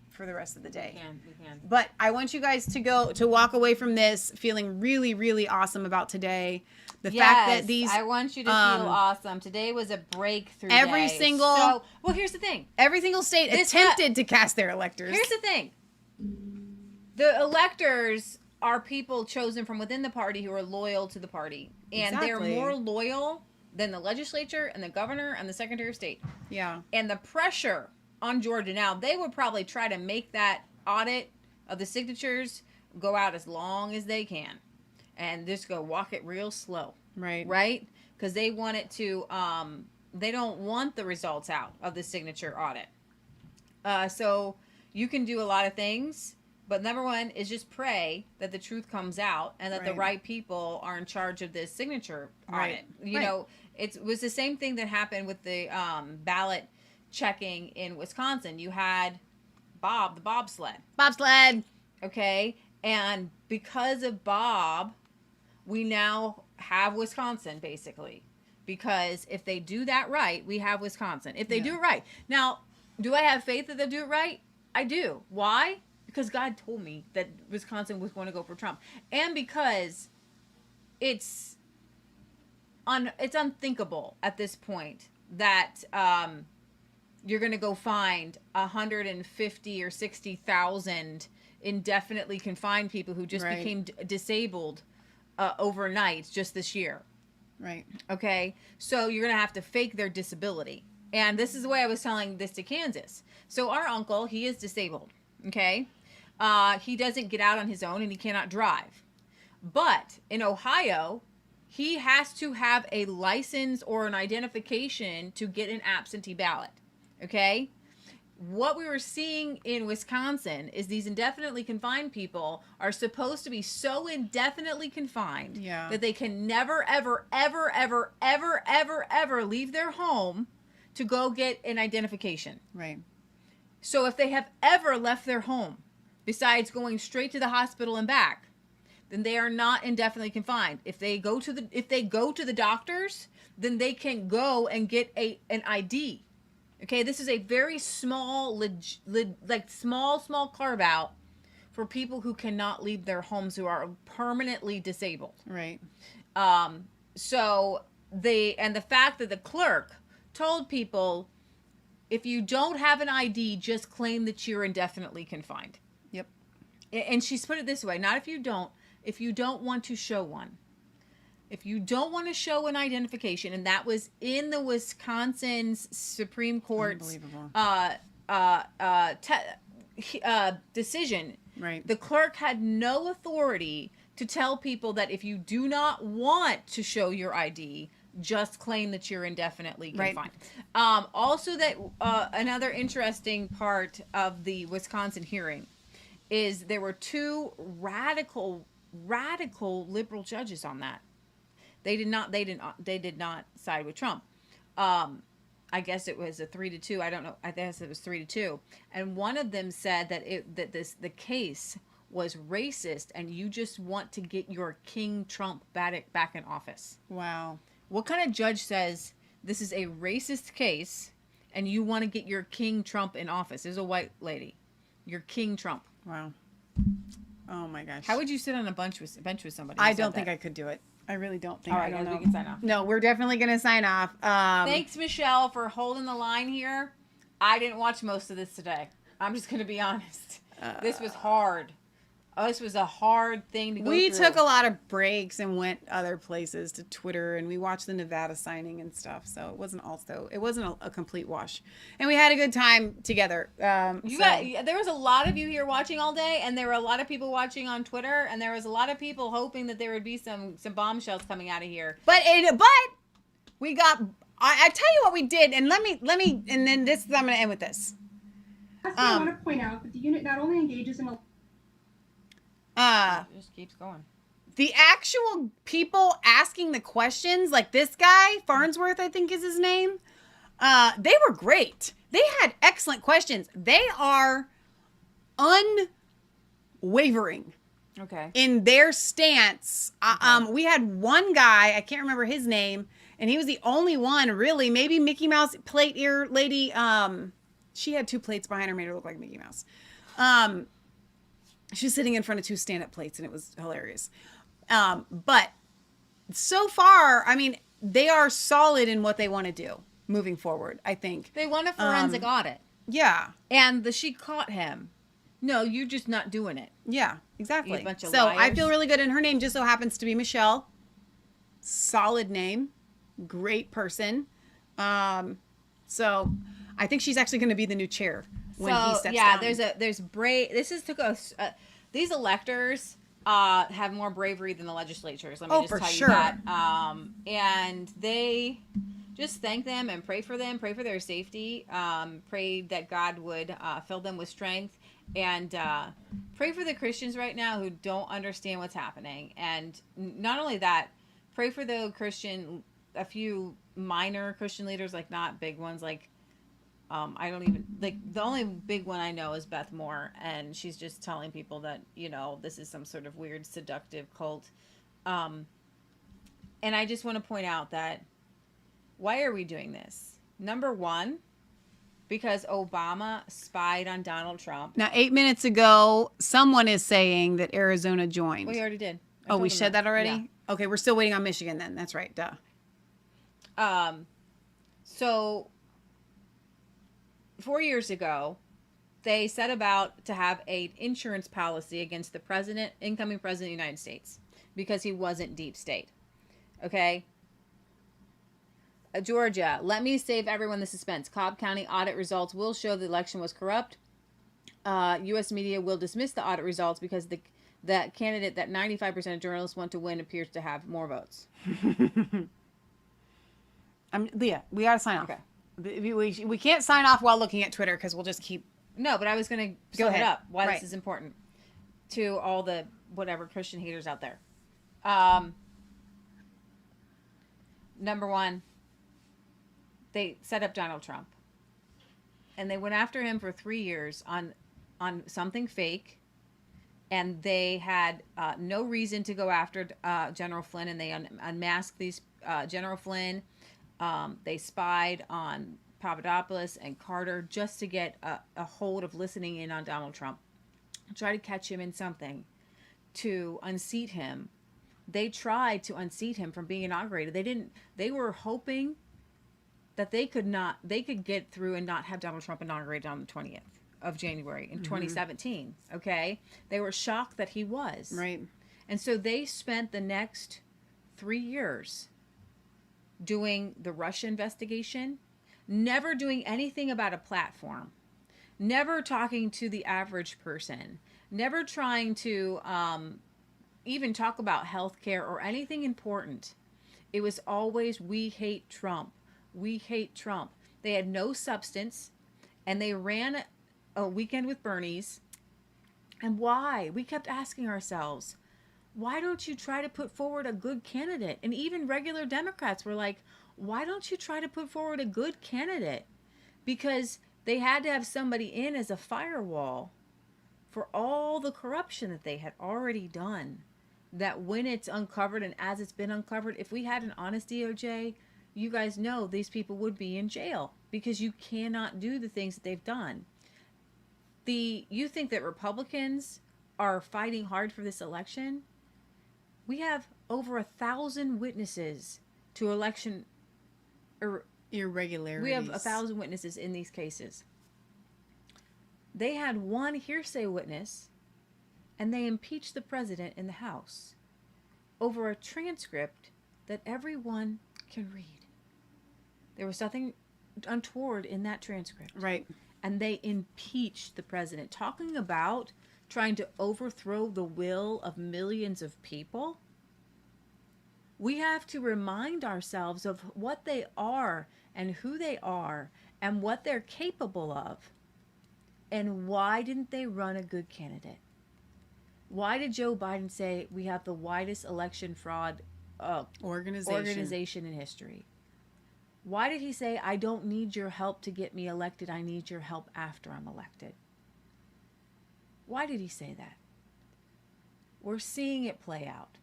for the rest of the day. We can. But I want you guys to walk away from this feeling really, really awesome about today. The fact that these, I want you to feel awesome. Today was a breakthrough every day. single, well, here's the thing. Every single state attempted to cast their electors. Here's the thing. The electors are people chosen from within the party who are loyal to the party. And they're more loyal than the legislature and the governor and the secretary of state. Yeah. And the pressure on Georgia now, they would probably try to make that audit of the signatures go out as long as they can and just go walk it real slow. Right? Because they want it to, they don't want the results out of the signature audit. So you can do a lot of things, but number one is just pray that the truth comes out and that the right people are in charge of this signature audit. You know, it was the same thing that happened with the ballot checking in Wisconsin. You had Bob, the bobsled. Okay. And because of Bob, we now have Wisconsin, basically. Because if they do that right, we have Wisconsin. If they do it right. Now, do I have faith that they'll do it right? I do. Why? Because God told me that Wisconsin was going to go for Trump. And because it's unthinkable at this point that you're going to go find 150 or 60,000 indefinitely confined people who just became disabled overnight just this year. Right. Okay. So you're going to have to fake their disability. And this is the way I was telling this to Kansas. So our uncle, he is disabled. Okay. He doesn't get out on his own and he cannot drive. But in Ohio, he has to have a license or an identification to get an absentee ballot. Okay? What we were seeing in Wisconsin is these indefinitely confined people are supposed to be so indefinitely confined that they can never, ever, ever, ever, ever, ever, ever leave their home to go get an identification. Right. So if they have ever left their home, besides going straight to the hospital and back, then they are not indefinitely confined. If they go to the doctors, then they can go and get an ID. Okay, this is a very small, small carve out for people who cannot leave their homes, who are permanently disabled. Right. So the fact that the clerk told people, if you don't have an ID, just claim that you're indefinitely confined. Yep. And she's put it this way, not if you don't want to show one. If you don't want to show an identification, and that was in the Wisconsin's Supreme Court's decision, right? The clerk had no authority to tell people that if you do not want to show your ID, just claim that you're indefinitely confined. Right. Also, that another interesting part of the Wisconsin hearing is there were two radical liberal judges on that. They did not side with Trump. I guess it was a 3-2. I don't know. I guess it was 3-2. And one of them said that the case was racist, and you just want to get your King Trump back in office. Wow. What kind of judge says this is a racist case, and you want to get your King Trump in office. There's a white lady. Your King Trump. Wow. Oh my gosh. How would you sit on a bench with somebody? I don't think I could do it. I really don't think. All right, I don't guys, know. we can sign off. No, we're definitely gonna sign off. Thanks, Michelle, for holding the line here. I didn't watch most of this today. I'm just gonna be honest. This was hard. This was a hard thing to go We through. took a lot of breaks and went other places to Twitter, and we watched the Nevada signing and stuff. So it wasn't a complete wash, and we had a good time together. There was a lot of you here watching all day, and there were a lot of people watching on Twitter, and there was a lot of people hoping that there would be some bombshells coming out of here. But we got. I tell you what we did, and let me, and then this. I'm going to end with this. I want to point out that the unit not only engages in it just keeps going. The actual people asking the questions, like this guy, Farnsworth, I think is his name, they were great. They had excellent questions. They are unwavering. Okay. In their stance. We had one guy, I can't remember his name, and he was the only one, really. Maybe Mickey Mouse plate ear lady. She had two plates behind her, made her look like Mickey Mouse. She was sitting in front of two stand-up plates, and it was hilarious. But so far, I mean, they are solid in what they want to do moving forward, I think. They want a forensic audit. Yeah. And she caught him. No, you're just not doing it. Yeah, exactly. You bunch of so liars. I feel really good, and her name just so happens to be Michelle. Solid name. Great person. So I think she's actually going to be the new chair when he steps down. There's brave. This is took us. These electors have more bravery than the legislatures. Let me just tell you that. And they just thank them and pray for them. Pray for their safety. Pray that God would fill them with strength. And pray for the Christians right now who don't understand what's happening. And not only that, pray for the a few minor Christian leaders, like not big ones, like I don't even, like the only big one I know is Beth Moore, and she's just telling people that, this is some sort of weird seductive cult. And I just want to point out that why are we doing this? Number one, because Obama spied on Donald Trump. Now, 8 minutes ago, someone is saying that Arizona joined. We already did. We said that already? Yeah. Okay, we're still waiting on Michigan then. That's right. Duh. So 4 years ago, they set about to have an insurance policy against the incoming president of the United States, because he wasn't deep state. Okay. Georgia, let me save everyone the suspense. Cobb County audit results will show the election was corrupt. U.S. media will dismiss the audit results because the candidate that 95% of journalists want to win appears to have more votes. Leah, we got to sign off. Okay. We can't sign off while looking at Twitter because we'll just keep. No, but I was going to sum it up why this is important to all the whatever Christian haters out there. Number one, they set up Donald Trump, and they went after him for 3 years on something fake, and they had no reason to go after General Flynn, and they unmasked these General Flynn. They spied on Papadopoulos and Carter just to get a hold of listening in on Donald Trump, try to catch him in something to unseat him. They tried to unseat him from being inaugurated. They were hoping that they could get through and not have Donald Trump inaugurated on the 20th of January in 2017. Okay. They were shocked that he was. Right. And so they spent the next 3 years doing the Russia investigation, never doing anything about a platform, never talking to the average person, never trying to even talk about healthcare or anything important. It was always, we hate Trump. We hate Trump. They had no substance, and they ran a weekend with Bernie's. And why? We kept asking ourselves, why don't you try to put forward a good candidate? And even regular Democrats were like, why don't you try to put forward a good candidate? Because they had to have somebody in as a firewall for all the corruption that they had already done. That when it's uncovered, and as it's been uncovered, if we had an honest DOJ, you guys know these people would be in jail because you cannot do the things that they've done. You think that Republicans are fighting hard for this election? We have over 1,000 witnesses to election irregularities. We have 1,000 witnesses in these cases. They had one hearsay witness, and they impeached the president in the House over a transcript that everyone can read. There was nothing untoward in that transcript. Right. And they impeached the president, talking about trying to overthrow the will of millions of people. We have to remind ourselves of what they are and who they are and what they're capable of. And why didn't they run a good candidate? Why did Joe Biden say we have the widest election fraud organization in history? Why did he say, I don't need your help to get me elected, I need your help after I'm elected? Why did he say that? We're seeing it play out.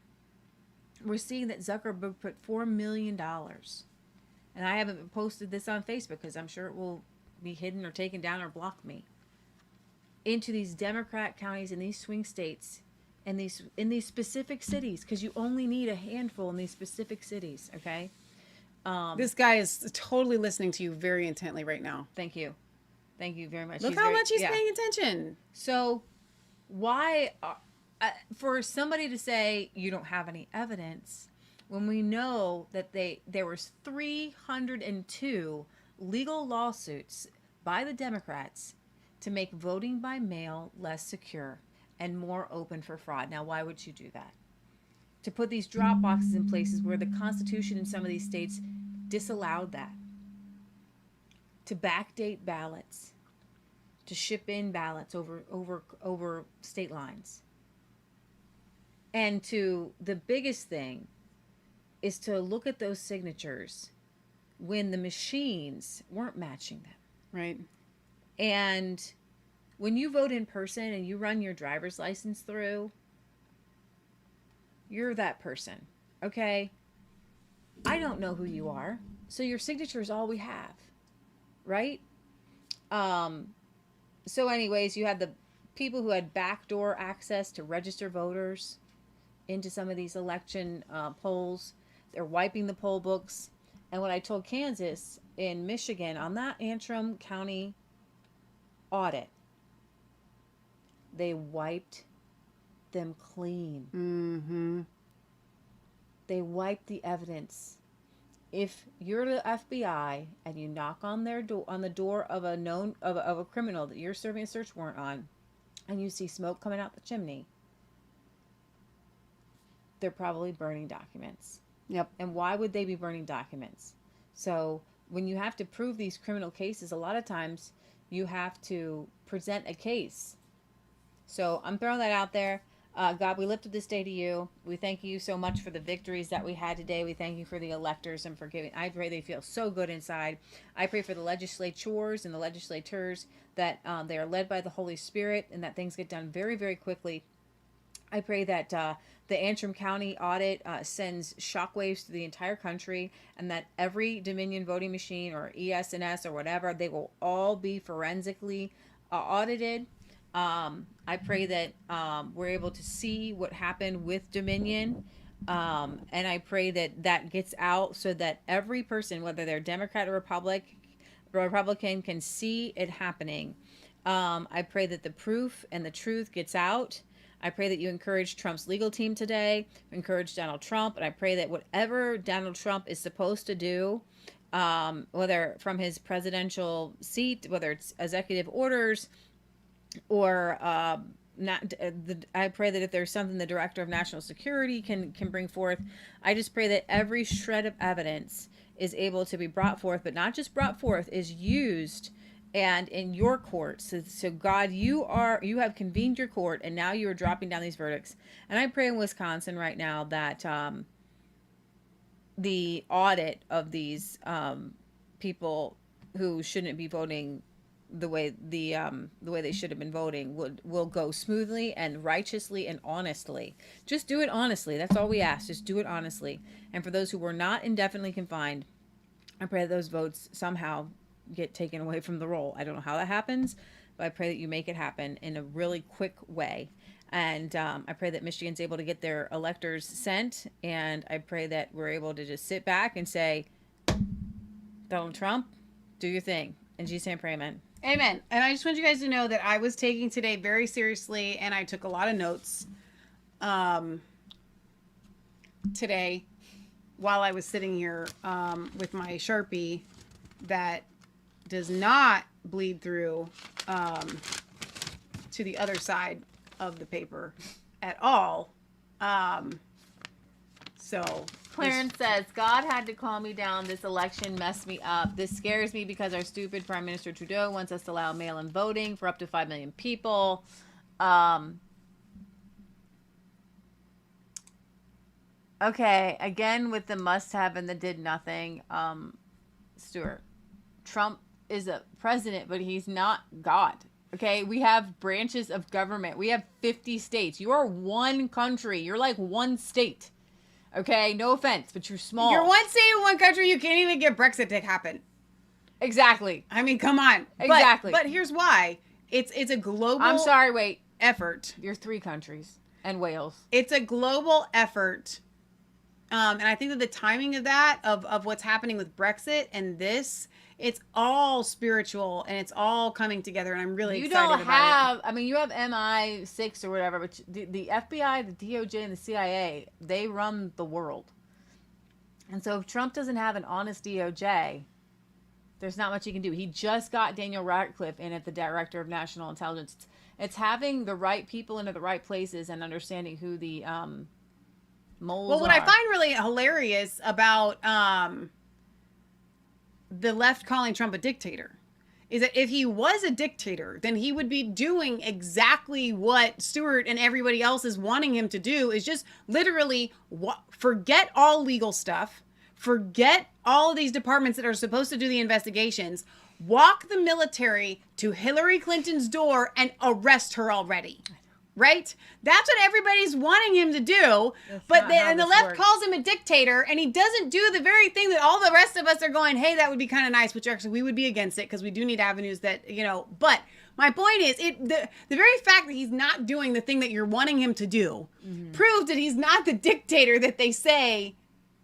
We're seeing that Zuckerberg put $4 million, and I haven't posted this on Facebook because I'm sure it will be hidden or taken down or block me, into these Democrat counties in these swing states and in these specific cities, because you only need a handful in these specific cities, okay? This guy is totally listening to you very intently right now. Thank you. Thank you very much. Look how much he's paying attention. So why, for somebody to say you don't have any evidence, when we know that there was 302 legal lawsuits by the Democrats to make voting by mail less secure and more open for fraud. Now, why would you do that? To put these drop boxes in places where the Constitution in some of these states disallowed that. To backdate ballots. To ship in ballots over state lines. And the biggest thing is to look at those signatures when the machines weren't matching them. Right. And when you vote in person and you run your driver's license through, you're that person, okay? I don't know who you are, so your signature is all we have, right? So anyways, you had the people who had backdoor access to register voters into some of these election polls. They're wiping the poll books. And what I told Kansas in Michigan on that Antrim County audit, they wiped them clean. Mm-hmm. They wiped the evidence. If you're the FBI and you knock on their door, on the door of a criminal that you're serving a search warrant on, and you see smoke coming out the chimney, they're probably burning documents. Yep. And why would they be burning documents? So when you have to prove these criminal cases, a lot of times you have to present a case. So I'm throwing that out there. God, we lift up this day to you. We thank you so much for the victories that we had today. We thank you for the electors and for giving. I pray they feel so good inside. I pray for the legislators and the legislators that they are led by the Holy Spirit and that things get done very, very quickly. I pray that the Antrim County audit sends shockwaves to the entire country, and that every Dominion voting machine or ES&S or whatever, they will all be forensically audited. I pray that we're able to see what happened with Dominion, and I pray that that gets out so that every person, whether they're Democrat or Republican, can see it happening. I pray that the proof and the truth gets out. I pray that you encourage Trump's legal team today, encourage Donald Trump, and I pray that whatever Donald Trump is supposed to do, whether from his presidential seat, whether it's executive orders, or I pray that if there's something the Director of National Security can bring forth, I just pray that every shred of evidence is able to be brought forth, but not just brought forth, is used and in your court. So God, you have convened your court, and now you are dropping down these verdicts. And I pray in Wisconsin right now that the audit of these people who shouldn't be voting the way they should have been voting will go smoothly and righteously and honestly. Just do it honestly. That's all we ask. Just do it honestly. And for those who were not indefinitely confined, I pray that those votes somehow get taken away from the roll. I don't know how that happens, but I pray that you make it happen in a really quick way. And I pray that Michigan's able to get their electors sent. And I pray that we're able to just sit back and say, Donald Trump, do your thing. In Jesus' name, pray, amen. Amen. And I just want you guys to know that I was taking today very seriously, and I took a lot of notes today while I was sitting here with my Sharpie that does not bleed through to the other side of the paper at all. So Clarence says, God had to calm me down. This election messed me up. This scares me because our stupid Prime Minister Trudeau wants us to allow mail-in voting for up to 5 million people. Okay, again with the must-have and the did nothing. Stuart, Trump is a president, but he's not God. Okay, we have branches of government. We have 50 states. You are one country. You're like one state. Okay, no offense, but you're small. You're one state in one country. You can't even get Brexit to happen. Exactly. I mean, come on. Exactly. But here's why. It's a global. I'm sorry. Wait. Effort. You're 3 countries and Wales. It's a global effort, and I think that the timing of that, of what's happening with Brexit and this, it's all spiritual and it's all coming together, and I'm really excited about it. I mean, you have MI6 or whatever, but the FBI, the DOJ, and the CIA, they run the world. And so if Trump doesn't have an honest DOJ, there's not much he can do. He just got Daniel Radcliffe in at the Director of National Intelligence. It's having the right people into the right places and understanding who the moles Well, what are. I find really hilarious about the left calling Trump a dictator is that if he was a dictator, then he would be doing exactly what Stewart and everybody else is wanting him to do, is just literally forget all legal stuff, forget all of these departments that are supposed to do the investigations, walk the military to Hillary Clinton's door and arrest her already. Right? That's what everybody's wanting him to do. But the left calls him a dictator, and he doesn't do the very thing that all the rest of us are going, hey, that would be kind of nice, which actually we would be against it because we do need avenues that, but my point is the very fact that he's not doing the thing that you're wanting him to do proves that he's not the dictator that they say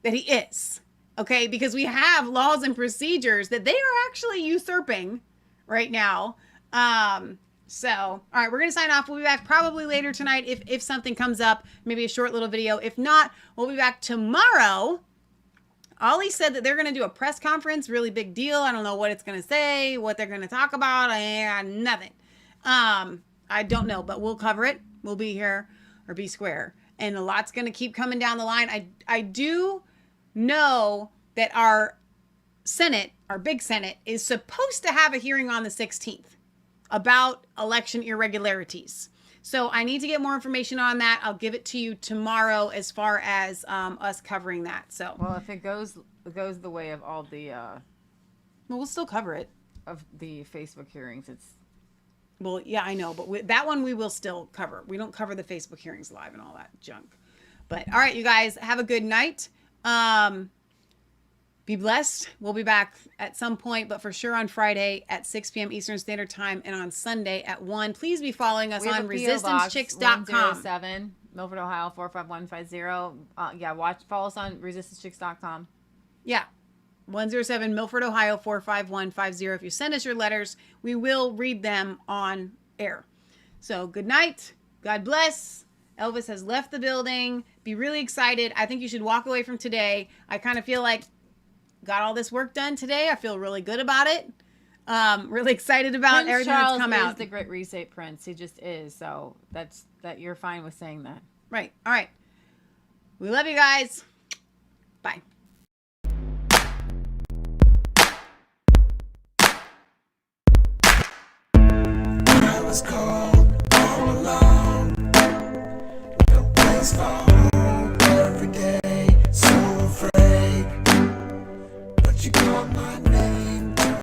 that he is. Okay? Because we have laws and procedures that they are actually usurping right now. So, all right, we're going to sign off. We'll be back probably later tonight if something comes up, maybe a short little video. If not, we'll be back tomorrow. Ollie said that they're going to do a press conference, really big deal. I don't know what it's going to say, what they're going to talk about. Nothing. I don't know, but we'll cover it. We'll be here or be square. And a lot's going to keep coming down the line. I do know that our Senate, our big Senate, is supposed to have a hearing on the 16th. About election irregularities. So I need to get more information on that. I'll give it to you tomorrow as far as us covering that. So well, if it goes the way of all the well, we'll still cover it. Of the Facebook hearings, it's well, yeah, I know, but that one we will still cover. We don't cover the Facebook hearings live and all that junk. But all right, you guys have a good night. Be blessed. We'll be back at some point, but for sure on Friday at 6 p.m. Eastern Standard Time and on Sunday at 1. Please be following us on resistancechicks.com. 107 Milford, Ohio 45150. Follow us on resistancechicks.com. Yeah. 107 Milford, Ohio 45150. If you send us your letters, we will read them on air. So good night. God bless. Elvis has left the building. Be really excited. I think you should walk away from today. I kind of feel like got all this work done today. I feel really good about it. Really excited about Prince everything Charles that's come out. Is the great reset prince. He just is. So that you're fine with saying that. Right. All right. We love you guys. Bye. I was cold.